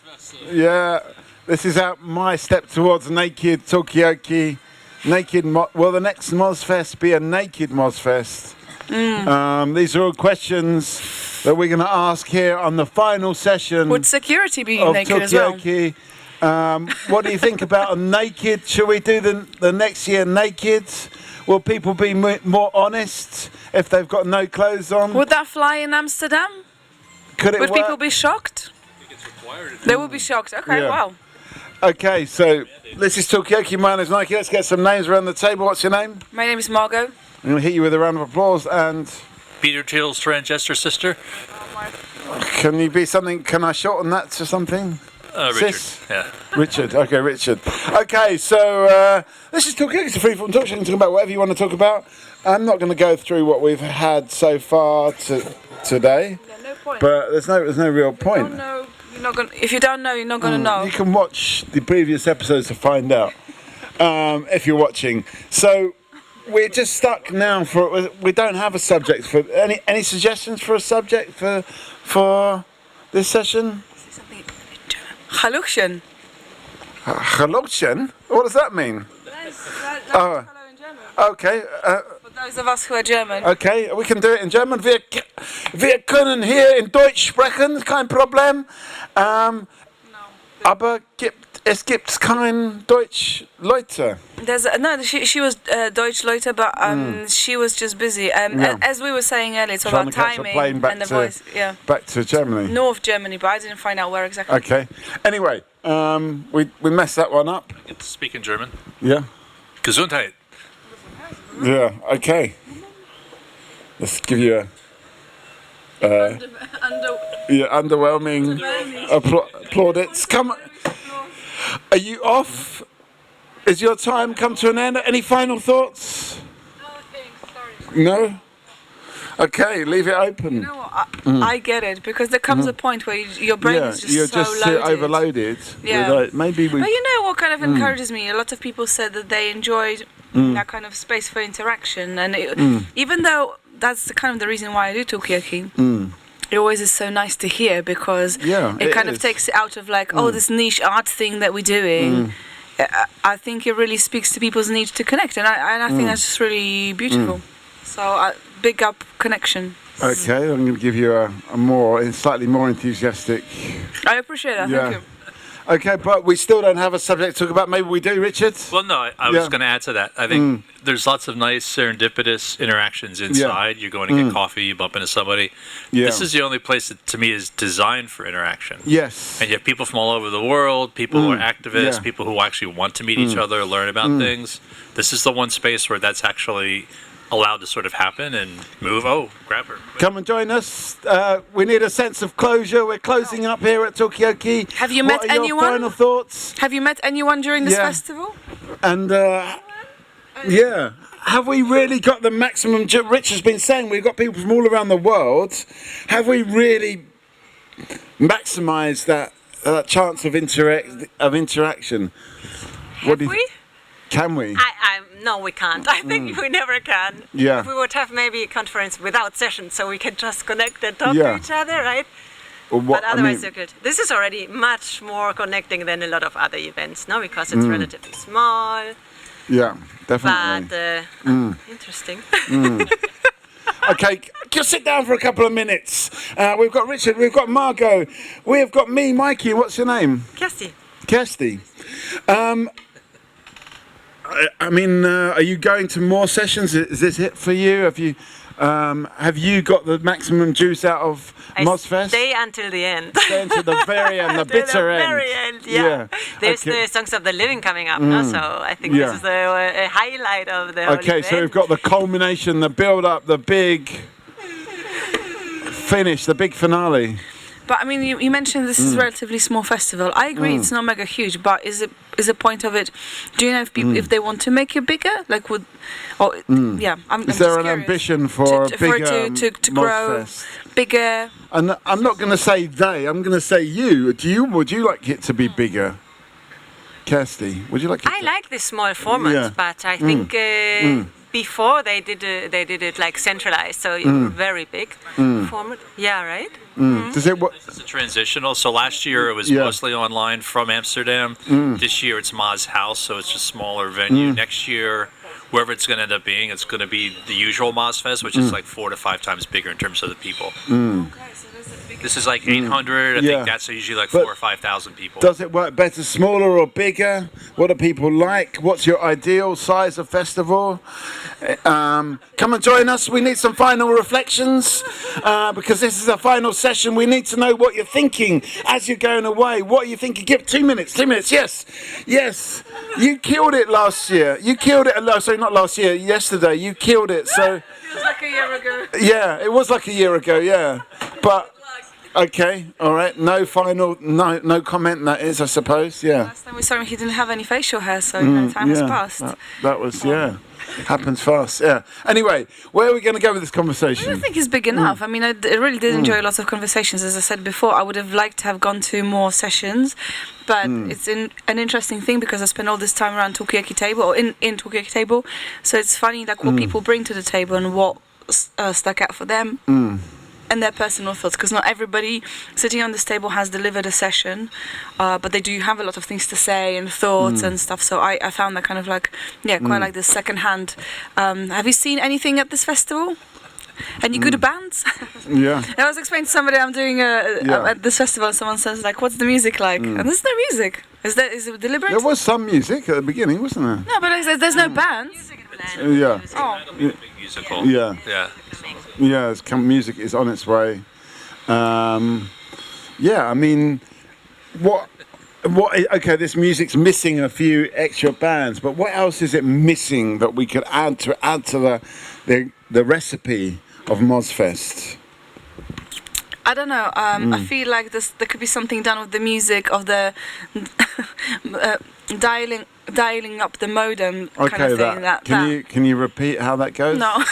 Yeah. This is my step towards naked Talkaoke. Will the next MozFest be a naked MozFest? These are all questions that we're going to ask here on the final session. Would security be of naked as well? Talkaoke. What do you think about a naked? Shall we do the next year naked? Will people be more honest if they've got no clothes on? Would that fly in Amsterdam? Could it Would work? people be shocked? They would be shocked. Okay, Yeah. wow. Okay, so this is Talkaoke. My name is Nike. Let's get some names around the table. What's your name? My name is Margot. I'm going to hit you with a round of applause. And Peter Thiel's Transgender sister. can you be something? Can I shorten that to something? Richard. Sis? Yeah. Richard. Okay, Richard. Okay, so this is Talkaoke. It's a free-form talk show. You can talk about whatever you want to talk about. I'm not going to go through what we've had so far today. Yeah, no point. But there's no real point. If you don't know, you're not gonna know. You can watch the previous episodes to find out if you're watching. So we're just stuck now we don't have a subject for any suggestions for a subject for this session. Halukchen. Halukchen? What does that mean? Oh, okay. For those of us who are German. Okay, we can do it in German. Wir können hier in Deutsch sprechen, kein Problem. Aber es gibt kein Deutsch Leute. She was Deutsch Leute, but she was just busy. As we were saying earlier, it's Trying about to catch a timing plane back and the to- voice. Yeah. Back to Germany. North Germany, but I didn't find out where exactly. Okay. Anyway, we messed that one up. Speak in German. Yeah. Gesundheit. Yeah. Okay. Let's give you a underwhelming plaudits. Come. Are you off? Is your time come to an end? Any final thoughts? No. Okay, leave it open. I get it, because there comes a point where your brain is just you're so just loaded. overloaded. Yeah. With, maybe we. But you know what kind of encourages me? A lot of people said that they enjoyed that kind of space for interaction, and even though that's the reason why I do Talkaoke, it always is so nice to hear, because it kind of takes it out of this niche art thing that we're doing. I think it really speaks to people's need to connect, and I think that's just really beautiful. So big up connection. Okay, I'm going to give you a slightly more enthusiastic. I appreciate that. Thank you. Okay, but we still don't have a subject to talk about. Maybe we do, Richard? Well, no, I was going to add to that. I think there's lots of nice serendipitous interactions inside. You're going to get coffee, you bump into somebody. This is the only place that, to me, is designed for interaction. Yes. And you have people from all over the world, people who are activists, people who actually want to meet each other, learn about things. This is the one space where that's actually allowed to sort of happen and move. Oh, grab her. Come and join us. We need a sense of closure. We're closing up here at Talkaoke. Have you met anyone? Your final thoughts? Have you met anyone during this festival? And have we really got the maximum? Rich has been saying we've got people from all around the world. Have we really maximised that chance of interaction? Have we? Can we? No, we can't. I think we never can. Yeah. If we would have maybe a conference without sessions, so we can just connect and talk to Yeah. each other, right? But otherwise, they're good. This is already much more connecting than a lot of other events, no? Because it's relatively small. Yeah, definitely. But interesting. Okay, just sit down for a couple of minutes. We've got Richard, we've got Margot, we've got me, Mikey. What's your name? Kirsty. Kirsty. I mean, are you going to more sessions? Is this it for you? Have you got the maximum juice out of MozFest? Stay until the end. Stay until the very end, the bitter end. The very end, yeah. There's the Songs of the Living coming up, no? So I think this is a highlight of the whole event. So we've got the culmination, the build-up, the big finish, the big finale. But I mean, you mentioned this is a relatively small festival. I agree, it's not mega huge, but is the point of it? Do you know if people, if they want to make it bigger, I'm is there an ambition for a bigger to grow MozFest? Bigger? And I'm not going to say they. I'm going to say you. Would you like it to be bigger, Kirsty? Would you like? I like this small format, but I think before they did it like centralized, so very big format. Yeah, right. Does it? It's a transitional. So last year it was mostly online from Amsterdam. This year it's Moz House, so it's a smaller venue. Next year wherever it's going to end up being, it's going to be the usual MozFest, which is like 4 to 5 times bigger in terms of the people. This is like 800. I think that's usually like 4,000 or 5,000 people. Does it work better, smaller or bigger? What do people like? What's your ideal size of festival? Come and join us. We need some final reflections because this is a final session. We need to know what you're thinking as you're going away. What are you thinking? Give 2 minutes. 2 minutes. Yes. Yes. You killed it last year. You killed it. Sorry, not last year. Yesterday. You killed it. So. It was like a year ago. Yeah, it was like a year ago. Yeah, but. Okay, all right. No comment. That is, I suppose. Yeah. Last time we saw him, he didn't have any facial hair, so time has passed. That was happens fast. Yeah. Anyway, where are we going to go with this conversation? I don't think it's big enough. I mean, I really did enjoy lots of conversations. As I said before, I would have liked to have gone to more sessions, but it's an interesting thing because I spent all this time around Talkaoke table or in Talkaoke table, so it's funny like what people bring to the table and what stuck out for them. And their personal thoughts, because not everybody sitting on this table has delivered a session, but they do have a lot of things to say and thoughts and stuff. So I found that kind of like, quite like this second-hand. Have you seen anything at this festival? Any good bands? Yeah. I was explaining to somebody I'm doing at this festival, and someone says like, "What's the music like?" And there's no music. Is it deliberate? There was some music at the beginning, wasn't there? No, but there's no bands. Yeah. Oh. Musical. Yeah. Yeah. Yeah, music is on its way. I mean, okay, this music's missing a few extra bands, but what else is it missing that we could add to the recipe of MozFest? I don't know. I feel like there could be something done with the music of the dialing up the modem kind of thing. Can you repeat how that goes? No.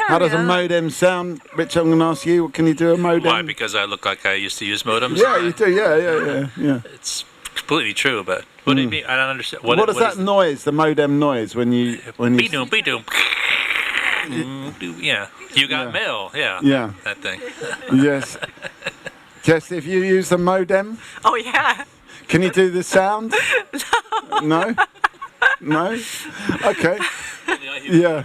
How does a modem sound? Rich, I'm going to ask you, can you do a modem? Why? Because I look like I used to use modems? Yeah, you do, yeah. It's completely true, but what do you mean? I don't understand. What is that noise, the modem noise, when you... Be-doom, be-doom. Yeah, you got mail, Yeah. That thing. Yes. Jess, if you use the modem... Oh, yeah. Can you do the sound? No? No? Okay. Yeah.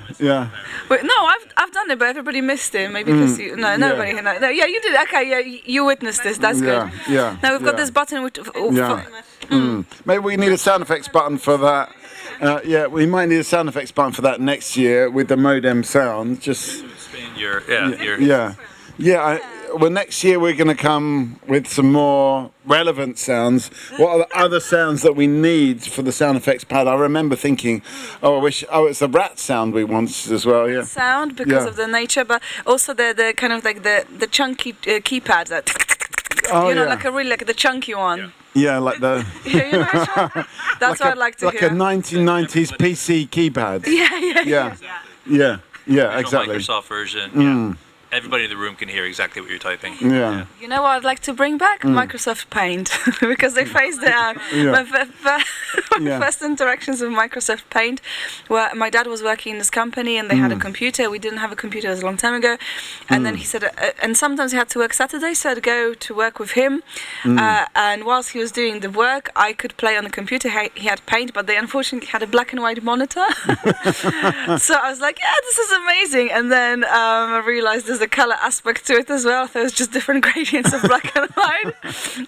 Wait, no, I've done it, but everybody missed it. Maybe because nobody. No, yeah, you did. Okay, yeah, you witnessed this. That's good. Yeah. Now we've got this button. Maybe we need a sound effects button for that. We might need a sound effects button for that next year with the modem sound. Just. Well, next year we're going to come with some more relevant sounds. What are the other sounds that we need for the sound effects pad? I remember thinking, it's the rat sound we wanted as well. Yeah. Sound because of the nature, but also the kind of like the chunky keypad that. Like a really like the chunky one. Yeah, like the. That's what I'd like to hear. Like a 1990s PC keypad. Yeah. Exactly. Microsoft version. Everybody in the room can hear exactly what you're typing. Yeah. You know what I'd like to bring back? Microsoft Paint. Because they phased it out. My first interactions with Microsoft Paint were my dad was working in this company and they had a computer. We didn't have a computer, it was a long time ago. And then he said, and sometimes he had to work Saturdays, so I'd go to work with him. And whilst he was doing the work, I could play on the computer. He had Paint, but they unfortunately had a black and white monitor. So I was like, this is amazing. And then I realized there's a color aspect to it as well. There was just different gradients of black and white,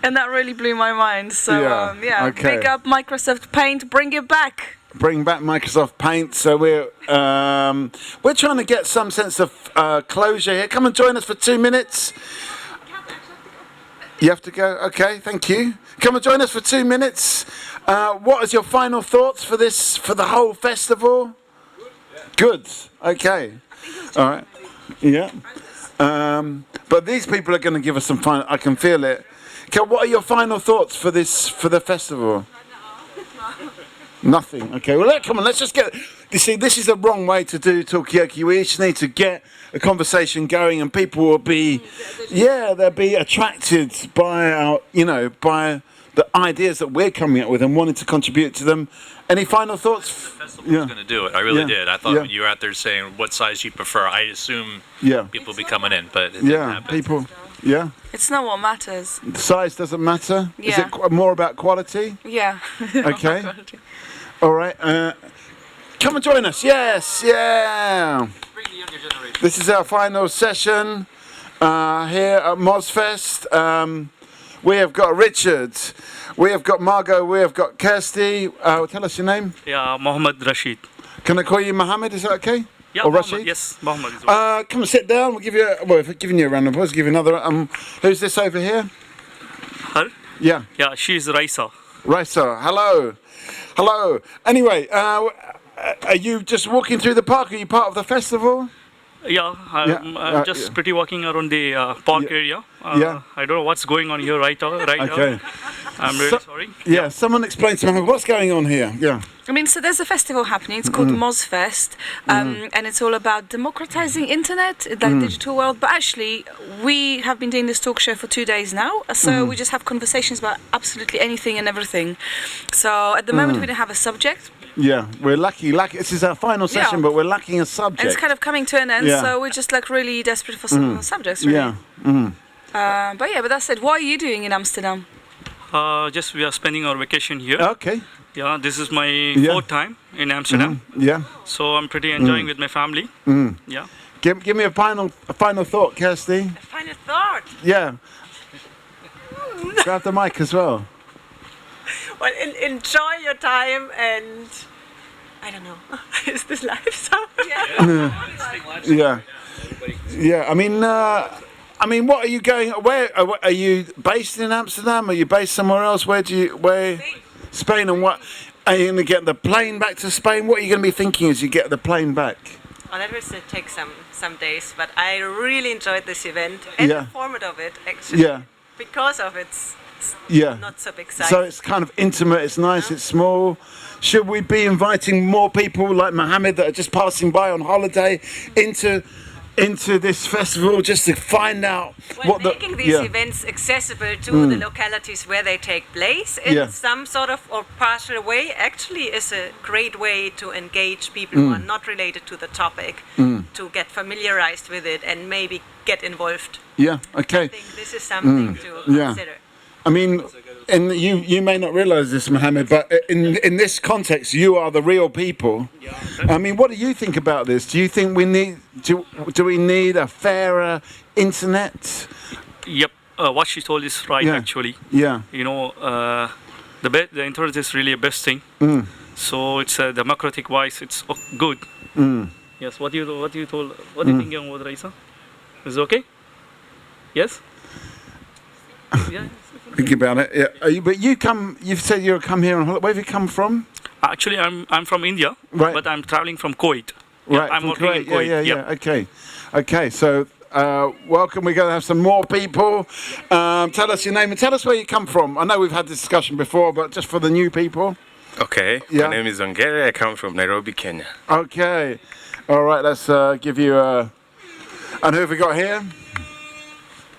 and that really blew my mind. So big up Microsoft Paint, bring it back. Bring back Microsoft Paint. So we're trying to get some sense of closure here. Come and join us for 2 minutes. You have to go. Okay, thank you. Come and join us for 2 minutes. What is your final thoughts for the whole festival? Good. Okay. All right. Yeah. But these people are going to give us some final. I can feel it. Okay, what are your final thoughts for the festival? Nothing. Okay. Well, come on. Let's just get. You see, this is the wrong way to do Talkaoke. We just need to get a conversation going, and people will be, they'll be attracted by by the ideas that we're coming up with and wanting to contribute to them. Any final thoughts? The festival was going to do it. I really did. I thought when you were out there saying what size you prefer, I assume people will be coming in, but it didn't happen. People. Yeah. It's not what matters. The size doesn't matter. Yeah. Is it more about quality? Yeah. Okay. All right. Come and join us. Yes, yeah. This is our final session here at MozFest. We have got Richard, we have got Margot, we have got Kirsty. Tell us your name. Yeah, Mohammed Rashid. Can I call you Mohammed? Is that okay? Yeah, or Mohammed, Rashid? yes, Mohammed is well. Come and sit down. We'll give you. Well, if we're giving you a round of applause, give you another. Who's this over here? Her? Yeah. Yeah, she is Raisa. Raisa. Hello. Hello. Anyway, are you just walking through the park? Are you part of the festival? Yeah, I'm just pretty walking around the park area. Yeah. I don't know what's going on here right now. Okay. I'm really sorry. Yeah, someone explain to me what's going on here. Yeah. I mean, so there's a festival happening. It's called MozFest, and it's all about democratizing internet, the digital world. But actually, we have been doing this talk show for 2 days now. So we just have conversations about absolutely anything and everything. So at the moment, we don't have a subject. Yeah, we're lucky. This is our final session, but we're lacking a subject. And it's kind of coming to an end, so we're just like really desperate for some subjects, really. Yeah. But that said, what are you doing in Amsterdam? Just we are spending our vacation here. Okay. Yeah, this is my fourth time in Amsterdam. Yeah. So I'm pretty enjoying with my family. Yeah. Give me a final thought, Kirsty. A final thought. Yeah. Grab the mic as well. Well, enjoy your time and I don't know. Is this live sound? Yeah. Yeah. I mean, what are you going? Where are you based in Amsterdam? Are you based somewhere else? Where? Spain. And what? Are you going to get the plane back to Spain? What are you going to be thinking as you get the plane back? Well, that will still take some days, but I really enjoyed this event and the format of it actually. Yeah. Because of its not so big size. So it's kind of intimate, it's nice, it's small. Should we be inviting more people like Mohammed that are just passing by on holiday into this festival just to find out what making these events accessible to the localities where they take place in some sort of or partial way actually is a great way to engage people who are not related to the topic to get familiarized with it and maybe get involved. Yeah, okay. I think this is something to consider. I mean, and you may not realise this, Mohammed, but in this context, you are the real people. I mean, what do you think about this? Do you think we need do we need a fairer internet? Yep. What she told is right, actually. Yeah. You know, the internet is really a best thing. So it's democratic wise. It's good. Yes. What do you think about Raisa? Is it okay? Yes. Yeah. Think about it. Yeah. But you've said you'll come here on holiday. Where have you come from? Actually, I'm from India, but I'm traveling from Kuwait. Right. I'm working in Kuwait. Yeah. Okay. So welcome. We're going to have some more people. Tell us your name and tell us where you come from. I know we've had this discussion before, but just for the new people. Okay. My name is Ongere. I come from Nairobi, Kenya. Okay. All right. Let's give you a. And who have we got here?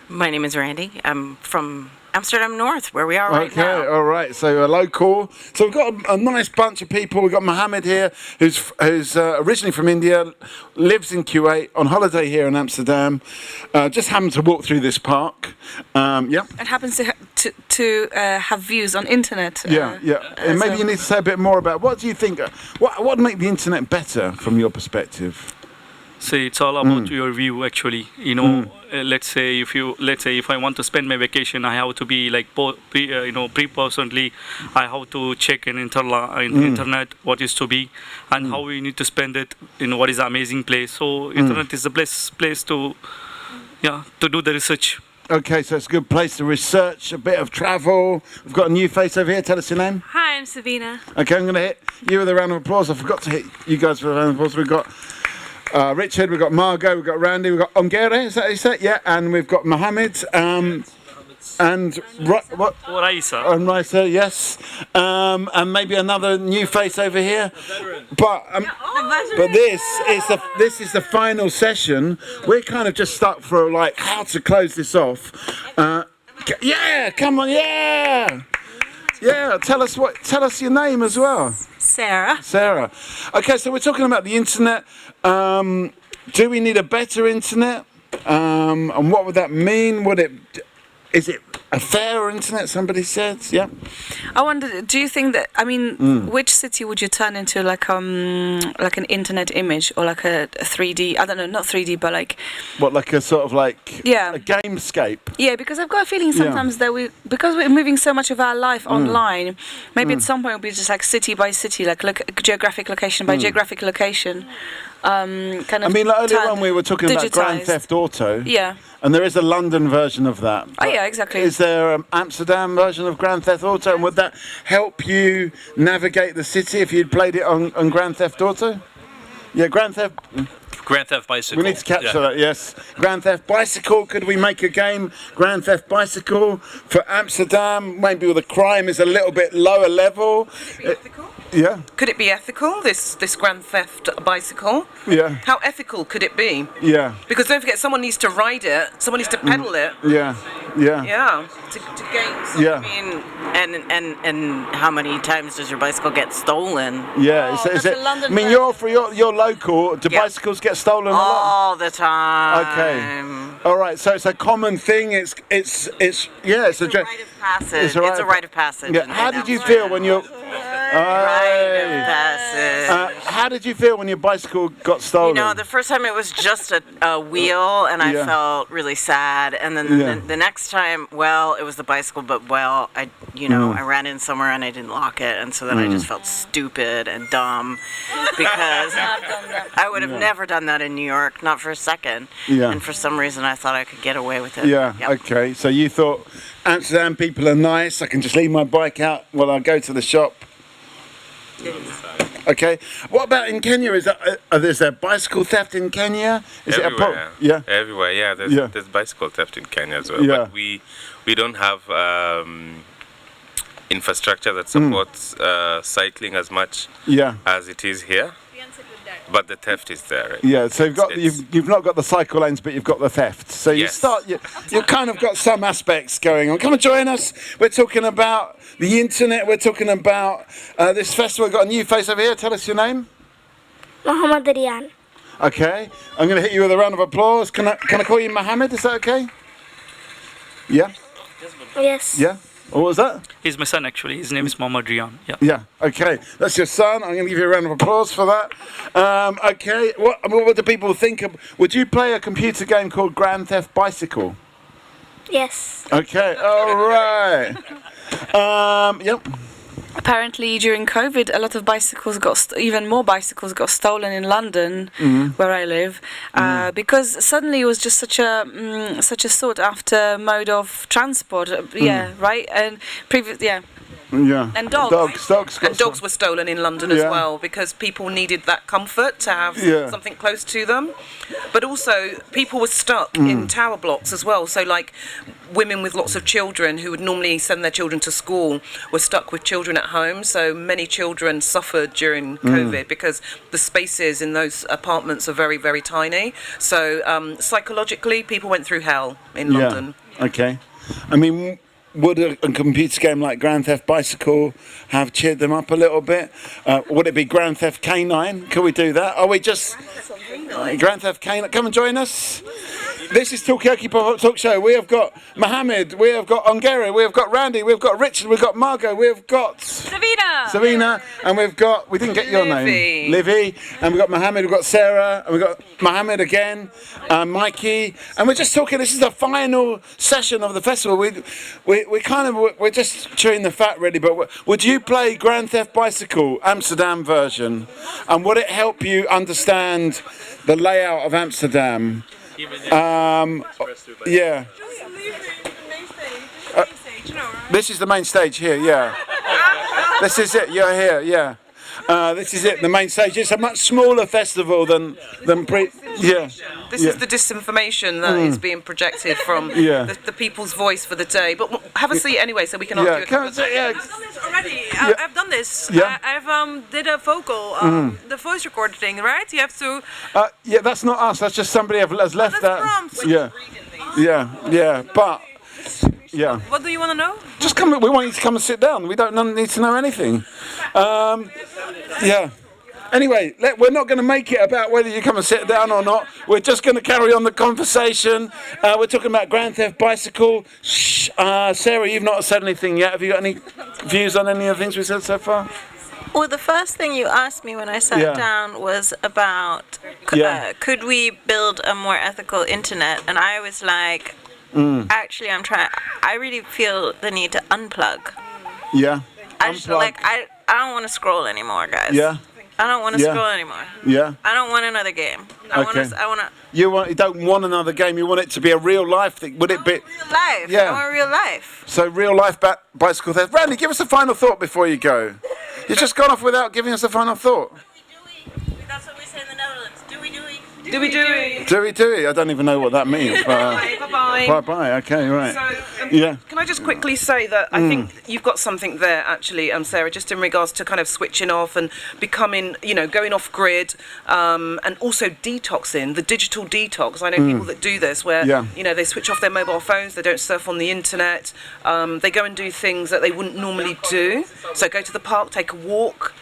My name is Randy. I'm from Amsterdam North, where we are right now. Okay, all right. So a local. So we've got a nice bunch of people. We've got Mohammed here, who's originally from India, lives in Kuwait, on holiday here in Amsterdam. Just happened to walk through this park. Yeah. And happens to have views on internet. And maybe you need to say a bit more about what do you think? What would make the internet better from your perspective? See, it's all about your view, actually. You know, let's say if I want to spend my vacation, I have to be like pre-personally. I have to check in internet what is to be and how we need to spend it. You know, what is the amazing place. So internet is the best place to do the research. Okay, so it's a good place to research, a bit of travel. We've got a new face over here. Tell us your name. Hi, I'm Sabina. Okay, I'm going to hit you with a round of applause. I forgot to hit you guys with a round of applause. We've got Richard, we've got Margot, we've got Randy, we've got Ongere, is that how you say it? Yeah, and we've got Mohammed, and Raisa, yes, and maybe another new face over here. But this is the final session. We're kind of just stuck for like how to close this off. Come on, tell us your name as well. Sarah. Okay, so we're talking about the internet. Do we need a better internet? And what would that mean? is it a fair internet? Somebody said, yeah. I wonder, do you think that, I mean, which city would you turn into like an internet image or like a 3D, I don't know, not 3D, but like... What, like a sort of like yeah. a gamescape? Yeah, because I've got a feeling sometimes that because we're moving so much of our life online, maybe at some point it'll be just like city by city, like geographic location by geographic location. Kind of I mean, like earlier on we were talking about Grand Theft Auto. Yeah. And there is a London version of that. Oh yeah, exactly. Is there an Amsterdam version of Grand Theft Auto? And would that help you navigate the city if you'd played it on Grand Theft Auto? Yeah, Grand Theft Bicycle. We need to capture that, yes. Grand Theft Bicycle, could we make a game, Grand Theft Bicycle, for Amsterdam? Maybe the crime is a little bit lower level. Could it be ethical? Yeah. Could it be ethical, this Grand Theft Bicycle? Yeah. How ethical could it be? Yeah. Because don't forget, someone needs to ride it, someone needs to pedal it. Yeah. Yeah. Yeah, to gain something. Yeah. I mean, and how many times does your bicycle get stolen? Yeah, is it? I mean, you're local. Do bicycles get stolen a lot? All the time. Okay. All right. So it's a common thing. It's yeah. It's a rite of passage. It's a rite of passage. Yeah. How did you feel when you're? How did you feel when your bicycle got stolen? You know, the first time it was just a wheel, and I felt really sad. And then the next time, well, it was the bicycle, but I ran in somewhere and I didn't lock it, and so then I just felt stupid and dumb because I would have never done that in New York, not for a second. Yeah. And for some reason, I thought I could get away with it. Yeah. Yep. Okay. So you thought Amsterdam people are nice. I can just leave my bike out while I go to the shop. Okay. What about in Kenya? Is there bicycle theft in Kenya? Is everywhere, it a problem? Yeah. Everywhere. Yeah. There's bicycle theft in Kenya as well. Yeah. But we don't have infrastructure that supports cycling as much as it is here. But the theft is there. Right? Yeah, so you've not got the cycle lanes, but you've got the theft. So you've kind of got some aspects going on. Come and join us. We're talking about the internet. We're talking about this festival. We've got a new face over here. Tell us your name. Mohammed Rian. Okay, I'm going to hit you with a round of applause. Can I call you Mohammed? Is that okay? Yeah. Yes. Yeah. What was that? He's my son, actually. His name is Mohammed Rian. Yeah. Yeah. Okay. That's your son. I'm going to give you a round of applause for that. Okay. What do people think of? Would you play a computer game called Grand Theft Bicycle? Yes. Okay. All right. Yep. Apparently, during COVID, a lot of bicycles even more bicycles got stolen in London, where I live, because suddenly it was just such a sought after mode of transport. Yeah, right. And Yeah. And dogs. Dogs were stolen in London as well because people needed that comfort to have something close to them. But also, people were stuck in tower blocks as well. So, like, women with lots of children who would normally send their children to school were stuck with children at home. So many children suffered during COVID because the spaces in those apartments are very, very tiny. So psychologically, people went through hell in London. Okay. I mean, would a computer game like Grand Theft Bicycle have cheered them up a little bit? Would it be Grand Theft K9? Can we do that? Are we just Grand Theft K9? Come and join us. This is Talkaoke Talk Show. We have got Mohammed, we have got Ongera, we have got Randy, we've got Richard, we've got Margot, we've got Savina, and we didn't get your name, Livy, and we've got Mohammed, we've got Sarah, and we've got Mohammed again, Mikey, and we're just talking. This is the final session of the festival. We're just chewing the fat really. But would you play Grand Theft Bicycle Amsterdam version, and would it help you understand the layout of Amsterdam? Yeah. This is the main stage here, yeah. This is it, you're here, yeah. This is it, the main stage. It's a much smaller festival than This is the disinformation that is being projected from the people's voice for the day. But have a seat anyway, so we can ask you a couple of questions. Already, I've done this. Yeah. I've did a vocal, the voice recorder thing, right? You have to. Yeah, that's not us. That's just somebody has left that. But. Yeah. What do you want to know? Just come. We want you to come and sit down. We don't need to know anything. Yeah. Anyway, we're not going to make it about whether you come and sit down or not. We're just going to carry on the conversation. We're talking about Grand Theft Bicycle. Shh, Sarah, you've not said anything yet. Have you got any views on any of the things we said so far? Well, the first thing you asked me when I sat down was about could we build a more ethical internet, and I was like, actually, I really feel the need to unplug. Yeah. I just I don't want to scroll anymore, guys. Yeah. I don't want to scroll anymore. Yeah. I don't want another game. I want to. You don't want another game. You want it to be a real life thing. Would it be real life? Yeah. I want real life. So real life bicycle theft. Randy, give us a final thought before you go. You've just gone off without giving us a final thought. That's what we say in the Netherlands. Do we? Dewey. I don't even know what that means. Bye-bye. Bye. Okay, right. So, yeah. Can I just quickly say that I think you've got something there, actually, Sarah, just in regards to kind of switching off and becoming, going off grid, and also detoxing, the digital detox. I know people that do this where, they switch off their mobile phones, they don't surf on the internet, they go and do things that they wouldn't normally do. So go to the park, take a walk.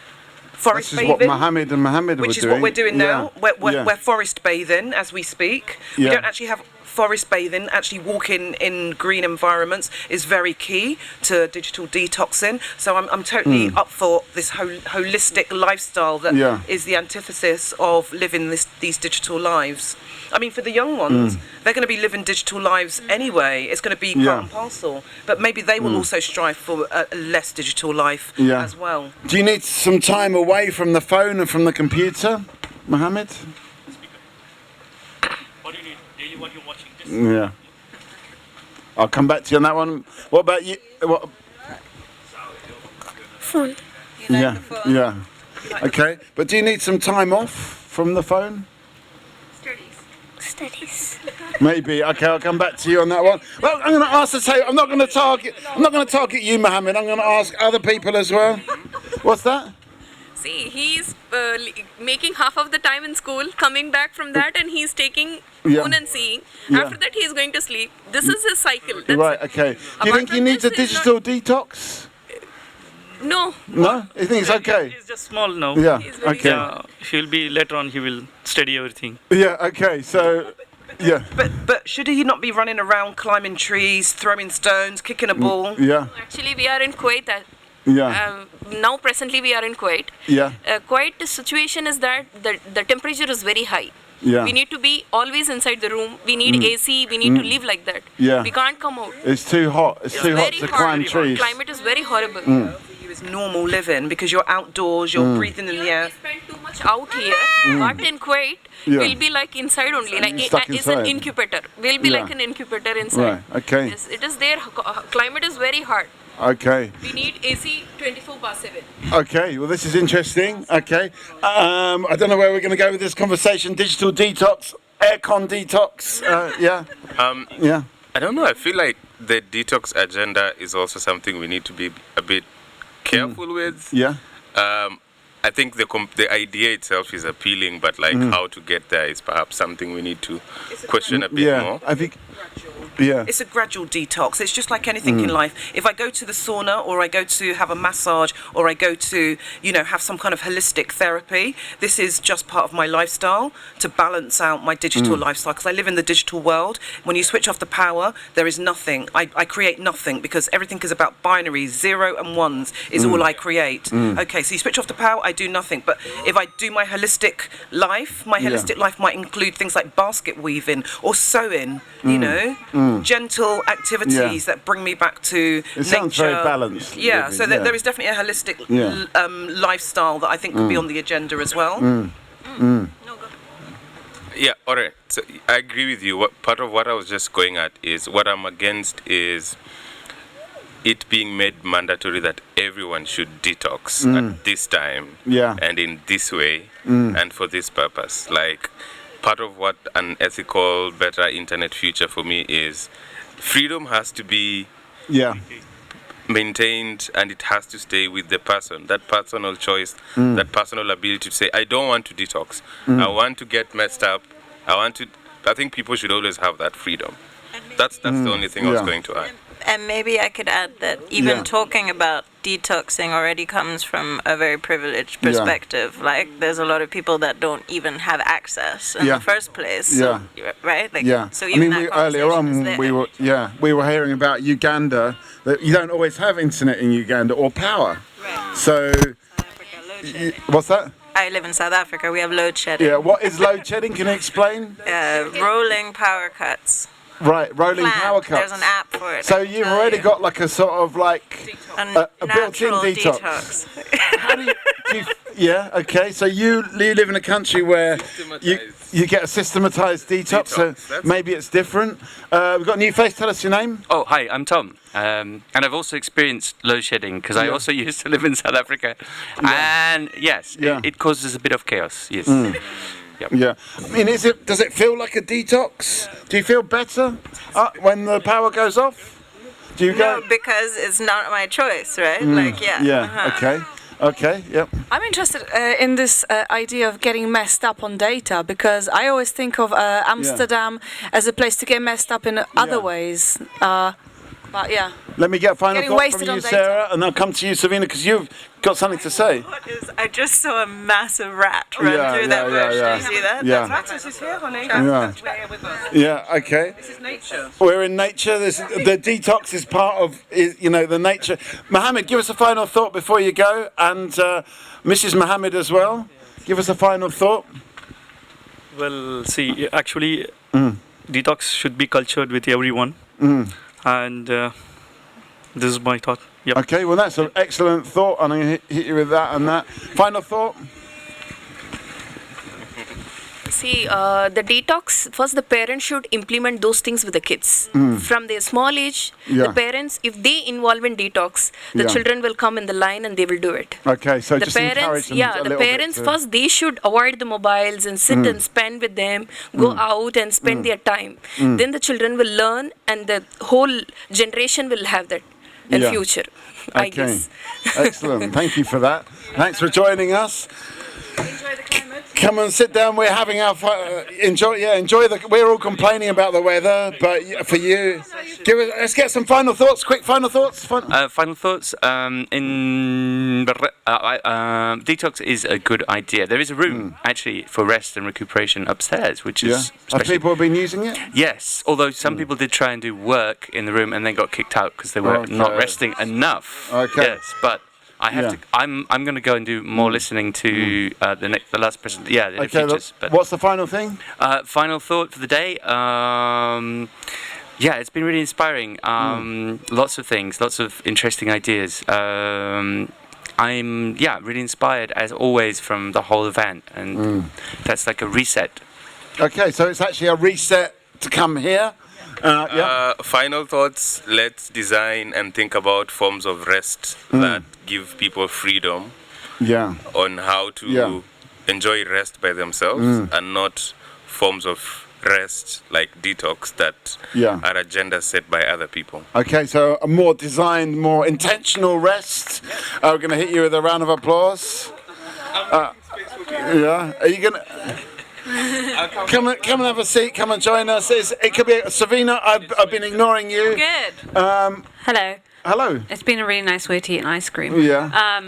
Forest this is bathing, what Mohammed and Mohammed which were is what we're doing now. Yeah. We're forest bathing as we speak. We don't actually have forest bathing. Actually walking in green environments is very key to digital detoxing. So I'm totally up for this holistic lifestyle that is the antithesis of living these digital lives. I mean, for the young ones, they're going to be living digital lives anyway. It's going to be part and parcel. But maybe they will also strive for a less digital life as well. Do you need some time away from the phone and from the computer, Mohammed? What do you need? Daily what you're watching? Yeah. I'll come back to you on that one. What about you? Phone. Yeah. Okay. But do you need some time off from the phone? Studies. Maybe. Okay, I'll come back to you on that one. Well, I'm going to ask the same. I'm not going to target you, Mohammed. I'm going to ask other people as well. What's that? See, he's making half of the time in school, coming back from that, and he's taking phone and seeing. After that, he's going to sleep. This is his cycle. That's Right. Okay. Do you think he needs a digital detox? No. No? You think it's okay? He's just small now. Yeah. Okay. He'll be later on. He will study everything. Yeah. Okay. So. Yeah. But should he not be running around, climbing trees, throwing stones, kicking a ball? Yeah. Actually, we are in Kuwait. Now, presently, we are in Kuwait. Yeah. Kuwait, the situation is that the temperature is very high. Yeah. We need to be always inside the room. We need AC. We need to live like that. Yeah. We can't come out. It's too hot. It's too hot to climb trees. Climate is very horrible. Is normal living because you're outdoors, you're breathing in the air. We spend too much out here, but in Kuwait, we'll be like inside only. Like it's an incubator. We'll be like an incubator inside. Right. Okay. Yes, it is there. Climate is very hot. Okay. We need AC 24/7. Okay. Well, this is interesting. Okay. I don't know where we're going to go with this conversation. Digital detox, aircon detox. Yeah. Yeah. I don't know. I feel like the detox agenda is also something we need to be a bit careful with. Yeah. I think the idea itself is appealing, but like how to get there is perhaps something we need to question a bit more. I think. Yeah. It's a gradual detox. It's just like anything in life. If I go to the sauna or I go to have a massage or I go to, have some kind of holistic therapy, this is just part of my lifestyle to balance out my digital lifestyle because I live in the digital world. When you switch off the power, there is nothing. I create nothing because everything is about binaries, 0 and 1s is all I create. Okay, so you switch off the power, I do nothing. But if I do my holistic life, life might include things like basket weaving or sewing, gentle activities that bring me back to nature. Sounds very balanced. Yeah, living, so there is definitely a holistic lifestyle that I think could be on the agenda as well. Yeah, all right. So I agree with you. Part of what I was just going at is what I'm against is it being made mandatory that everyone should detox at this time and in this way and for this purpose. Like, part of what an ethical, better internet future for me is freedom has to be maintained and it has to stay with the person. That personal choice, that personal ability to say, I don't want to detox. I want to get messed up. I think people should always have that freedom. That's the only thing I was going to add. And maybe I could add that even talking about detoxing already comes from a very privileged perspective. Like, there's a lot of people that don't even have access in the first place. So, right? Like, so even earlier on we were hearing about Uganda, that you don't always have internet in Uganda or power. Right. So, what's that? I live in South Africa. We have load shedding. Yeah. What is load shedding? Can you explain? Rolling power cuts. Right, rolling power cuts. There's an app for it. So you've already got like a sort of like a built-in detox. How do you yeah, okay. So you live in a country where you get a systematized detox. So maybe it's different. We've got a new face. Tell us your name. Oh, hi, I'm Tom. And I've also experienced load shedding because I also used to live in South Africa. And yes, it causes a bit of chaos. Yes. Yep. Yeah, I mean, does it feel like a detox? Do you feel better when the power goes off? Do you go? No, because it's not my choice, right? Okay, yep. I'm interested in this idea of getting messed up on data, because I always think of Amsterdam as a place to get messed up in other ways. But yeah. Let me get a final thought from you, Sarah, and I'll come to you, Savina, because you've got something to say. I just saw a massive rat run through that bush. Did you see that? Yeah. That's is here, honey. Yeah, okay. This is nature. We're in nature. The detox is part of, the nature. Mohammed, give us a final thought before you go, and Mrs. Mohammed as well. Give us a final thought. Well, see, actually, detox should be cultured with everyone. And this is my thought. Yep. Okay, well that's an excellent thought, and I'm going to hit you with that and that. Final thought? See, the detox, first the parents should implement those things with the kids. From their small age, the parents, if they involve in detox, the children will come in the line and they will do it. Okay, so the just parents, encourage them the parents first, they should avoid the mobiles and sit and spend with them, go out and spend their time. Then the children will learn, and the whole generation will have that in future, I guess. Excellent, thank you for that. Thanks for joining us. Come and sit down. We're having our enjoy the. We're all complaining about the weather, but for you, let's get some final thoughts. Quick final thoughts. Final thoughts. Detox is a good idea. There is a room actually for rest and recuperation upstairs, which is. Have people been using it? Yes, although some people did try and do work in the room and then got kicked out because they were not resting enough. Okay. Yes, but. I have to. I'm going to go and do more listening to the last person. Yeah, the features. But what's the final thing? Final thought for the day. It's been really inspiring. Lots of things, lots of interesting ideas. I'm really inspired as always from the whole event, and that's like a reset. Okay, so it's actually a reset to come here. Final thoughts, let's design and think about forms of rest that give people freedom on how to enjoy rest by themselves and not forms of rest like detox that are agendas set by other people. Okay, so a more designed, more intentional rest. We're going to hit you with a round of applause. Are you going to... Come and have a seat. Come and join us. It could be Savina. I've been ignoring you. Good. Hello. Hello. It's been a really nice way to eat an ice cream. Yeah.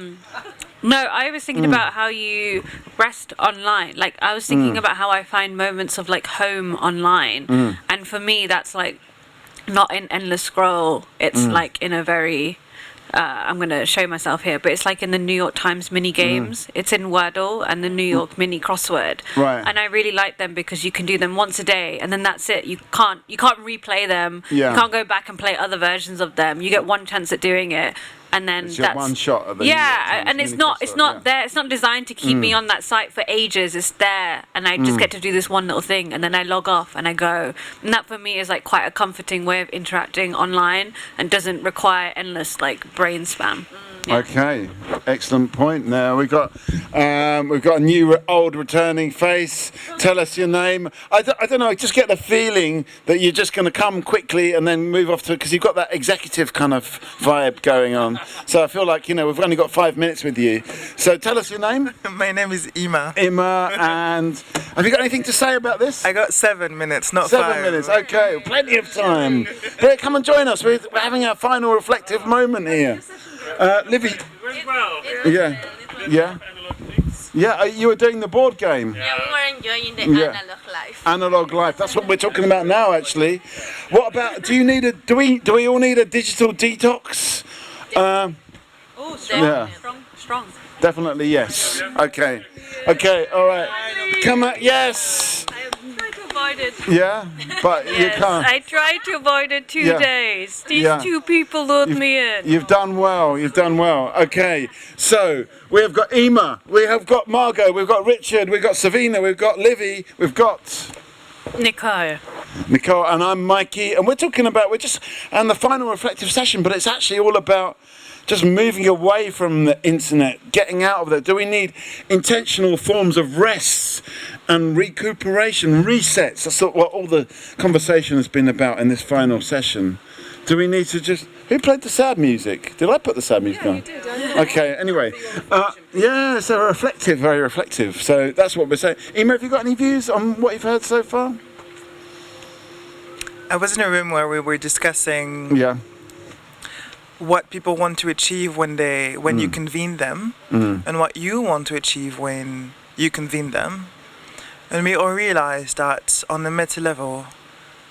No, I was thinking about how you rest online. Like, I was thinking about how I find moments of like home online, and for me, that's like not an endless scroll. It's like in a very I'm going to show myself here, but it's like in the New York Times mini games. It's in Wordle and the New York mini crossword. Right. And I really like them because you can do them once a day, and then that's it. You can't replay them. Yeah. You can't go back and play other versions of them. You get one chance at doing it, and then it's that's one shot of the and it's not there. It's not designed to keep me on that site for ages. It's there, and I just get to do this one little thing, and then I log off and I go. And that for me is like quite a comforting way of interacting online, and doesn't require endless like brain spam. Okay, excellent point. Now we've got a new old returning face. Tell us your name. I don't know. I just get the feeling that you're just going to come quickly and then move off to, because you've got that executive kind of vibe going on. So I feel like we've only got 5 minutes with you. So tell us your name. My name is Ima. Ima, and have you got anything to say about this? I got 7 minutes, not 7 5. minutes. Okay, plenty of time. Great, come and join us. We're having our final reflective moment here. Livy. Yeah. Yeah. Yeah, you were doing the board game. Yeah, we were enjoying the analog life. Analog life. That's what we're talking about now, actually. What about? Do we all need a digital detox? Yeah. Strong. Definitely yes. Okay. Okay. All right. Come on. Yes. Yeah, but Yes, you can't. I tried to avoid it 2 Yeah. days. These Yeah. 2 people lured me in. You've done well. You've done well. Okay, so we have got Ima, we have got Margot, we've got Richard, we've got Savina, we've got Livy, we've got Nicole, and I'm Mikey, and we're talking about the final reflective session, but it's actually all about just moving away from the internet, getting out of it. Do we need intentional forms of rest and recuperation, resets? That's what all the conversation has been about in this final session. Do we need to who played the sad music? Did I put the sad music on? You did. Okay, anyway. Yeah, so reflective, very reflective. So that's what we're saying. Ima, have you got any views on what you've heard so far? I was in a room where we were discussing what people want to achieve when you convene them, and what you want to achieve when you convene them. And we all realized that on the meta level,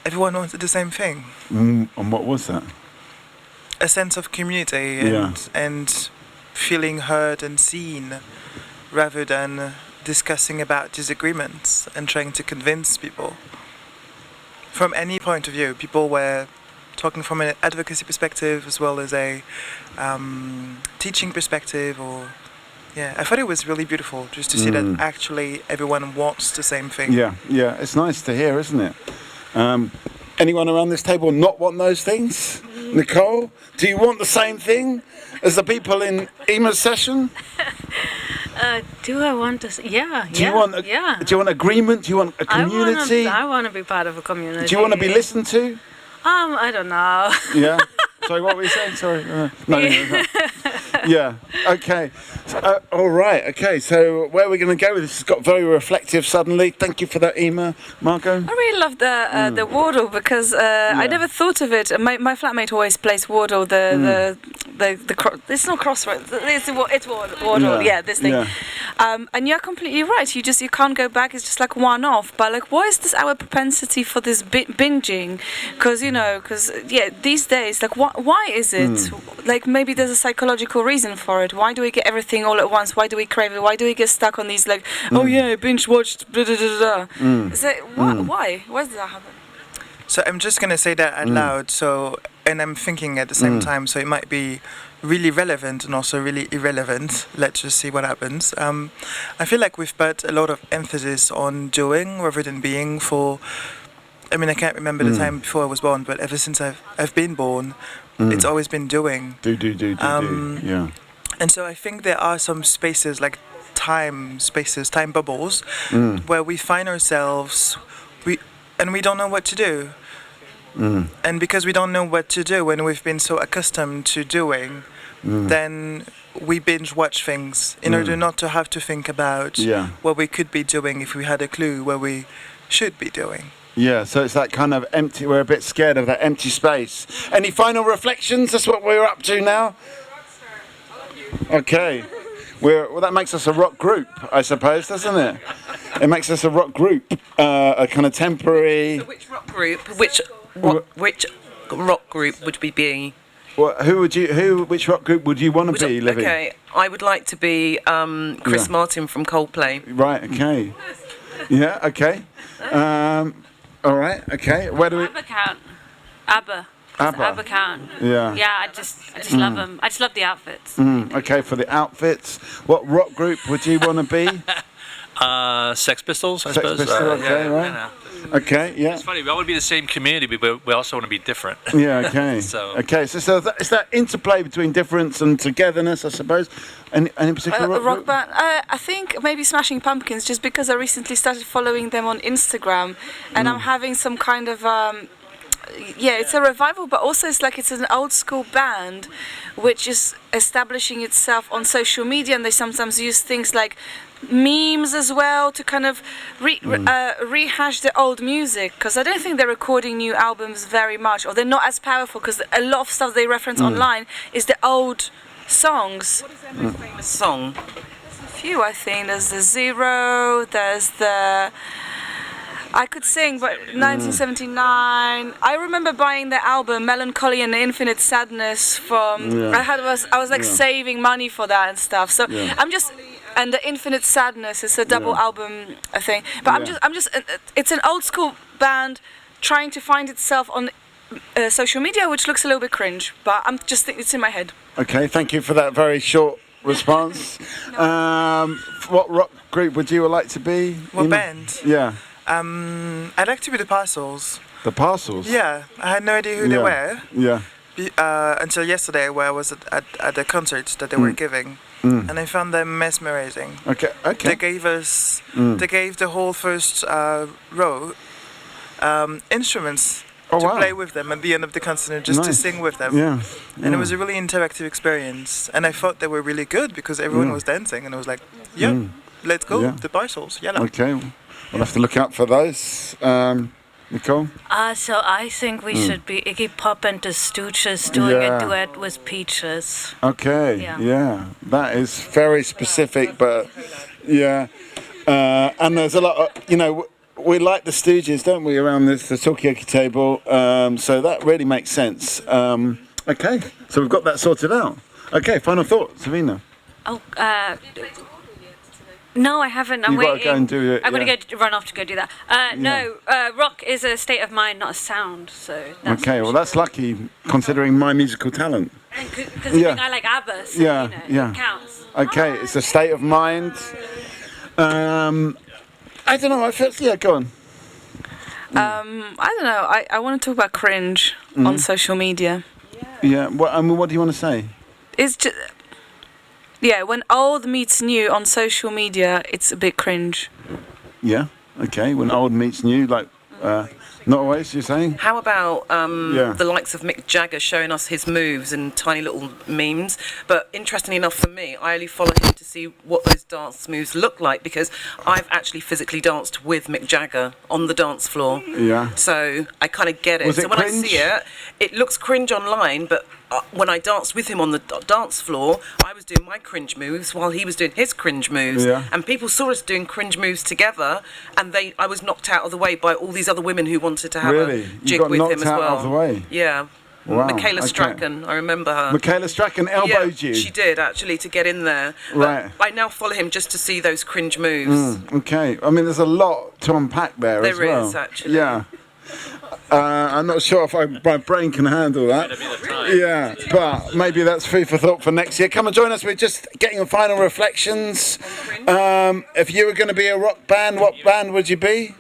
everyone wanted the same thing. And what was that? A sense of community and feeling heard and seen, rather than discussing about disagreements and trying to convince people. From any point of view, people were talking from an advocacy perspective as well as a teaching perspective, I thought it was really beautiful just to see that actually everyone wants the same thing. Yeah, it's nice to hear, isn't it? Anyone around this table not want those things? Nicole, do you want the same thing as the people in Ima's session? Do I want to? Yeah. Do you want agreement? Do you want a community? I want to be part of a community. Do you want to be listened to? I don't know. Yeah. Sorry, what were you saying? Sorry. No. Yeah. Okay. All right. Okay. So where are we going to go with this? It's got very reflective suddenly. Thank you for that, Ima. Margot? I really love the wardle because I never thought of it. My flatmate always plays wardle. It's not crossroads. It's wardle. Yeah, this thing. Yeah. And you're completely right. You can't go back. It's just like one off. But like, why is this our propensity for this binging? Because these days, like, why is it? Like, maybe there's a psychological reason for it. Why do we get everything all at once? Why do we crave it? Why do we get stuck on these like, binge watched, blah, blah, blah, blah. So why? Why does that happen? So I'm just gonna say that out loud. And I'm thinking at the same time. So it might be really relevant and also really irrelevant. Let's just see what happens. I feel like we've put a lot of emphasis on doing rather than being. I can't remember the time before I was born, but ever since I've been born, it's always been doing. Do. Yeah. And so I think there are some spaces like time bubbles, where we find ourselves, we don't know what to do. And because we don't know what to do and we've been so accustomed to doing, then we binge watch things in order not to have to think about what we could be doing if we had a clue what we should be doing. Yeah, so it's that kind of empty, we're a bit scared of that empty space. Any final reflections? That's what we're up to now? Okay. That makes us a rock group, I suppose, doesn't it? It makes us a rock group, a kind of temporary... So which rock group? Which rock group would we be? Well, which rock group would you want to be, Livy? Okay, I would like to be Chris Martin from Coldplay. Right, okay. Yeah, okay. All right, okay. Where do we... ABBA count. ABBA count. Yeah. Yeah, I just love them. I just love the outfits. Okay, for the outfits. What rock group would you want to be? Sex Pistols, I Sex suppose. Pistols, okay, right. Okay, yeah. It's funny. We all want to be the same community, but we also want to be different. Yeah, okay. So it's that interplay between difference and togetherness, I suppose. Any particular rock band? I think maybe Smashing Pumpkins, just because I recently started following them on Instagram, and I'm having some kind of it's a revival, but also it's an old school band which is establishing itself on social media, and they sometimes use things like memes as well to kind of rehash the old music, because I don't think they're recording new albums very much, or they're not as powerful, because a lot of stuff they reference online is the old songs. What is their most famous song? There's a few, I think. There's the Zero, there's the... I could sing, but 1979. I remember buying the album Melancholy and Infinite Sadness from... I was saving money for that and stuff. So I'm just... And the Infinite Sadness is a double album, I think. But I'm just. It's an old school band trying to find itself on social media, which looks a little bit cringe. But I'm just thinking it's in my head. Okay, thank you for that very short response. What rock group would you like to be? What band? Yeah. I'd like to be the Parcels. The Parcels? Yeah, I had no idea who they were. Yeah. Until yesterday, where I was at the concert that they were giving. And I found them mesmerizing. Okay. They gave us, they gave the whole first row instruments to play with them at the end of the concert, and just to sing with them. Yeah. And it was a really interactive experience. And I thought they were really good because everyone was dancing, and I was like, let's go, the Parcels, yellow. Okay, we'll have to look out for those. Nicole? So I think we should be Iggy Pop and the Stooges doing a duet with Peaches. Okay, yeah. That is very specific, but and there's a lot of, we like the Stooges, don't we, around the Talkaoke table, so that really makes sense. Okay, so we've got that sorted out. Okay, final thoughts, Savina? No, I haven't. I'm You've waiting. got to go and do it. I'm going to run off to go do that. No, rock is a state of mind, not a sound. So. That's well, that's lucky considering my musical talent. Because I like ABBA, so it counts. Okay, it's a state of mind. I don't know. I feel. Go on. I don't know. I want to talk about cringe on social media. Yeah. What do you want to say? It's just. Yeah, when old meets new on social media, it's a bit cringe. Yeah, okay. When old meets new, like, not always, you're saying? How about the likes of Mick Jagger showing us his moves and tiny little memes? But interestingly enough for me, I only follow him to see what those dance moves look like, because I've actually physically danced with Mick Jagger on the dance floor. Yeah. So I kind of get it. Was it so when cringe? I see it, it looks cringe online, but when I danced with him on the dance floor, I was doing my cringe moves while he was doing his cringe moves. Yeah. And people saw us doing cringe moves together, and I was knocked out of the way by all these other women who wanted to have a jig with him as well. Out of the way? Yeah. Wow, Michaela Strachan, I remember her. Michaela Strachan elbowed you? She did, actually, to get in there. Right. But I now follow him just to see those cringe moves. Okay. I mean, there's a lot to unpack there as well. There is, actually. Yeah. I'm not sure if my brain can handle that. Yeah, but maybe that's food for thought for next year. Come and join us. We're just getting your final reflections. If you were going to be a rock band, what band would you be?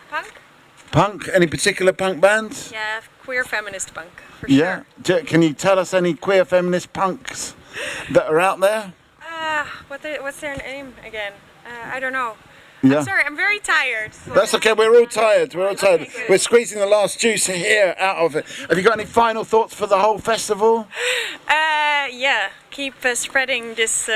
Punk? Punk? Any particular punk bands? Yeah, queer feminist punk, for sure. Can you tell us any queer feminist punks that are out there? What's their name again? I don't know. Yeah. I'm sorry, I'm very tired. So That's okay, we're all tired. Okay, we're squeezing the last juice here out of it. Have you got any final thoughts for the whole festival? Yeah, keep spreading this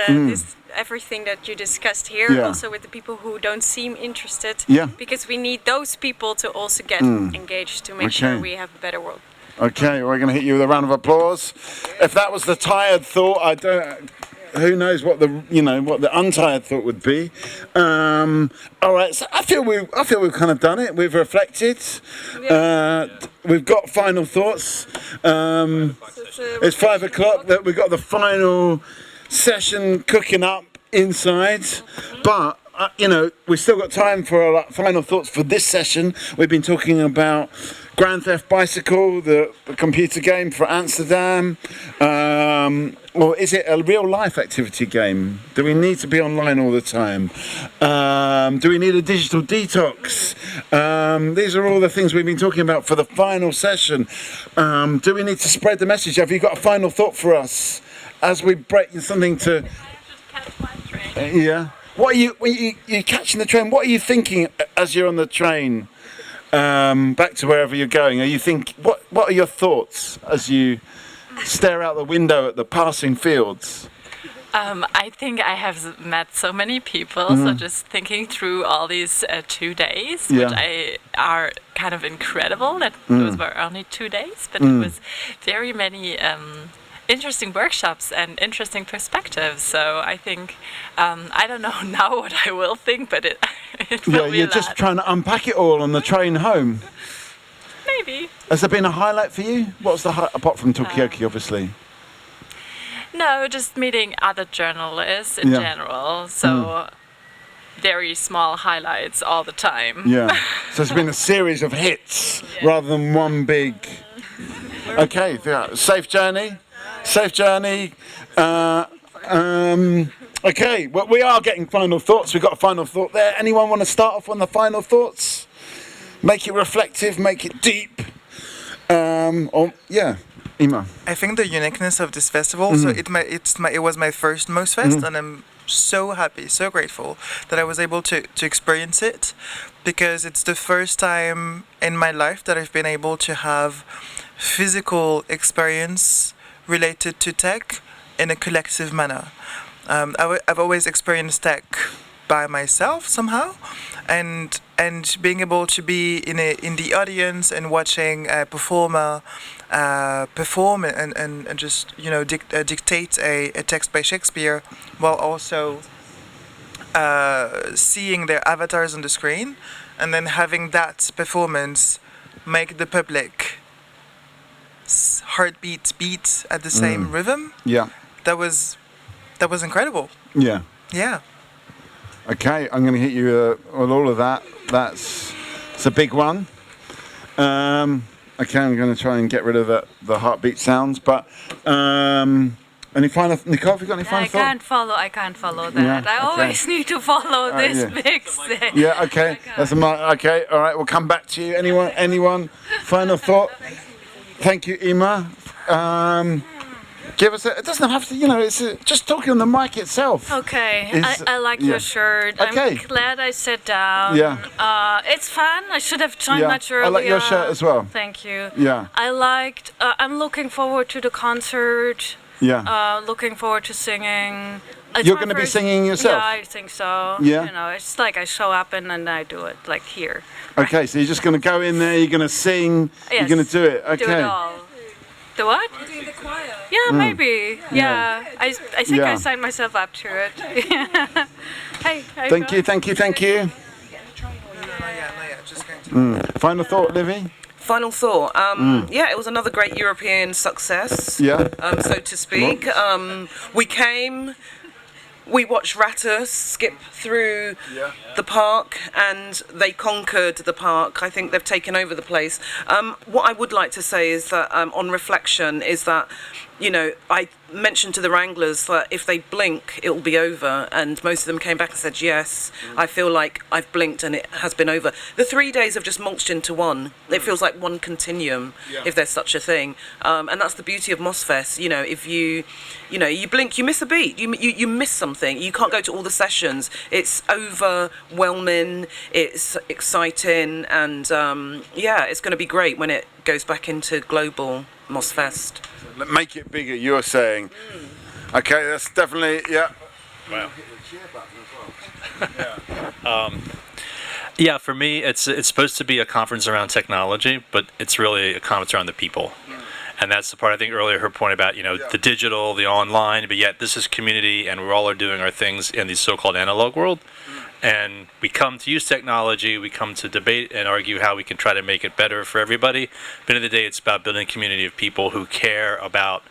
everything that you discussed here, also with the people who don't seem interested. Yeah. Because we need those people to also get engaged to make sure we have a better world. Okay, we're going to hit you with a round of applause. If that was the tired thought, who knows what the untired thought would be. All right, so I feel we've kind of done it. We've reflected. We've got final thoughts. It's 5 o'clock. That we've got the final session cooking up inside. But we've still got time for our final thoughts for this session. We've been talking about Grand Theft Bicycle, the computer game for Amsterdam. Or is it a real life activity game? Do we need to be online all the time? Do we need a digital detox? These are all the things we've been talking about for the final session. Do we need to spread the message? Have you got a final thought for us as we break something to... Yeah. What are you're catching the train? What are you thinking as you're on the train back to wherever you're going? What are your thoughts as you stare out the window at the passing fields? I think I have met so many people, so just thinking through all these 2 days, which are kind of incredible that those were only 2 days, but it was very many interesting workshops and interesting perspectives. So I think, I don't know now what I will think, but it will be you're just trying to unpack it all on the train home. Maybe. Has there been a highlight for you? What's the apart from Talkaoke, obviously? No, just meeting other journalists in general. So very small highlights all the time. Yeah. So it's been a series of hits rather than one big. Okay. Yeah. Safe journey. Safe journey. Okay. Well, we are getting final thoughts. We've got a final thought there. Anyone want to start off on the final thoughts? Make it reflective. Make it deep. Ima. I think the uniqueness of this festival. So it was my first MozFest, and I'm so happy, so grateful that I was able to experience it, because it's the first time in my life that I've been able to have physical experience related to tech in a collective manner. I've always experienced tech by myself somehow, and being able to be in the audience and watching a performer perform and just dictate a text by Shakespeare, while also seeing their avatars on the screen, and then having that performance make the public heartbeat beat at the same rhythm. Yeah. That was incredible. Yeah. Yeah. Okay, I'm going to hit you on all of that. It's a big one. Okay, I'm going to try and get rid of the heartbeat sounds. But any final, Nicole? Have you got any final thought? I can't follow that. I always need to follow this big thing. Yeah. Okay. Okay. All right. We'll come back to you. Anyone? Final thought? Thank you, Ima. Give us it doesn't have to, it's just talking on the mic itself. Okay, I like your shirt. Okay. I'm glad I sat down. Yeah. It's fun. I should have joined much earlier. I like your shirt as well. Thank you. Yeah. I'm looking forward to the concert. Yeah. Looking forward to singing. You're going to be singing yourself? Yeah, I think so. Yeah. It's like I show up and then I do it, like here. Okay, so you're just going to go in there, you're going to sing, you're going to do it. Okay. Do it all. The what? Doing the choir. Yeah, maybe. Yeah. I think I signed myself up to it. Hey. Thank you. Final thought, Livy? Final thought. Yeah, it was another great European success. Yeah. So to speak. We watched Ratter skip through the park, and they conquered the park. I think they've taken over the place. What I would like to say is that, on reflection, is that, I mentioned to the Wranglers that if they blink, it will be over, and most of them came back and said, yes, I feel like I've blinked and it has been over. The 3 days have just mulched into one. It feels like one continuum, if there's such a thing. And that's the beauty of MozFest. If you blink, you miss a beat. You miss something. You can't go to all the sessions. It's overwhelming. It's exciting, and it's going to be great when it goes back into global MozFest. Make it bigger, you're saying. Okay, that's definitely, Wow. Yeah, for me, it's supposed to be a conference around technology, but it's really a conference around the people. And that's the part, I think, earlier, her point about, the digital, the online, but yet this is community, and we all are doing our things in the so-called analog world. And we come to use technology, we come to debate and argue how we can try to make it better for everybody. But at the end of the day, it's about building a community of people who care about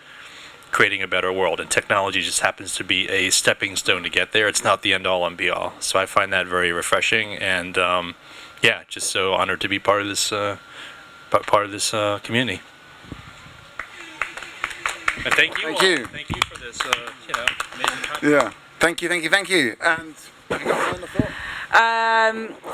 creating a better world, and technology just happens to be a stepping stone to get there. It's not the end all and be all. So I find that very refreshing, and yeah, just so honored to be part of this community. And thank you. Thank you for this, amazing content. Yeah. Thank you. And have you got final thought?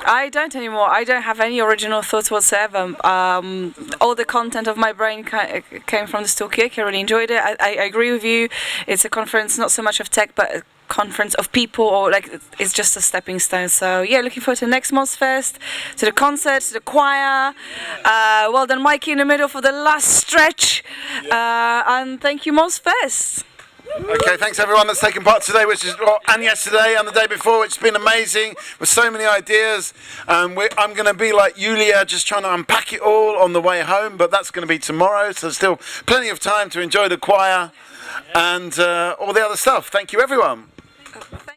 I don't anymore. I don't have any original thoughts whatsoever. All the content of my brain came from this Talkaoke. I really enjoyed it. I agree with you. It's a conference, not so much of tech, but a conference of people, or like it's just a stepping stone. So yeah, looking forward to the next MozFest, to the concert, to the choir. Well done, Mikey, in the middle for the last stretch. And thank you, MozFest. Okay, thanks everyone that's taken part today, and yesterday and the day before. It's been amazing with so many ideas. I'm going to be like Yulia, just trying to unpack it all on the way home, but that's going to be tomorrow, so there's still plenty of time to enjoy the choir and all the other stuff. Thank you, everyone.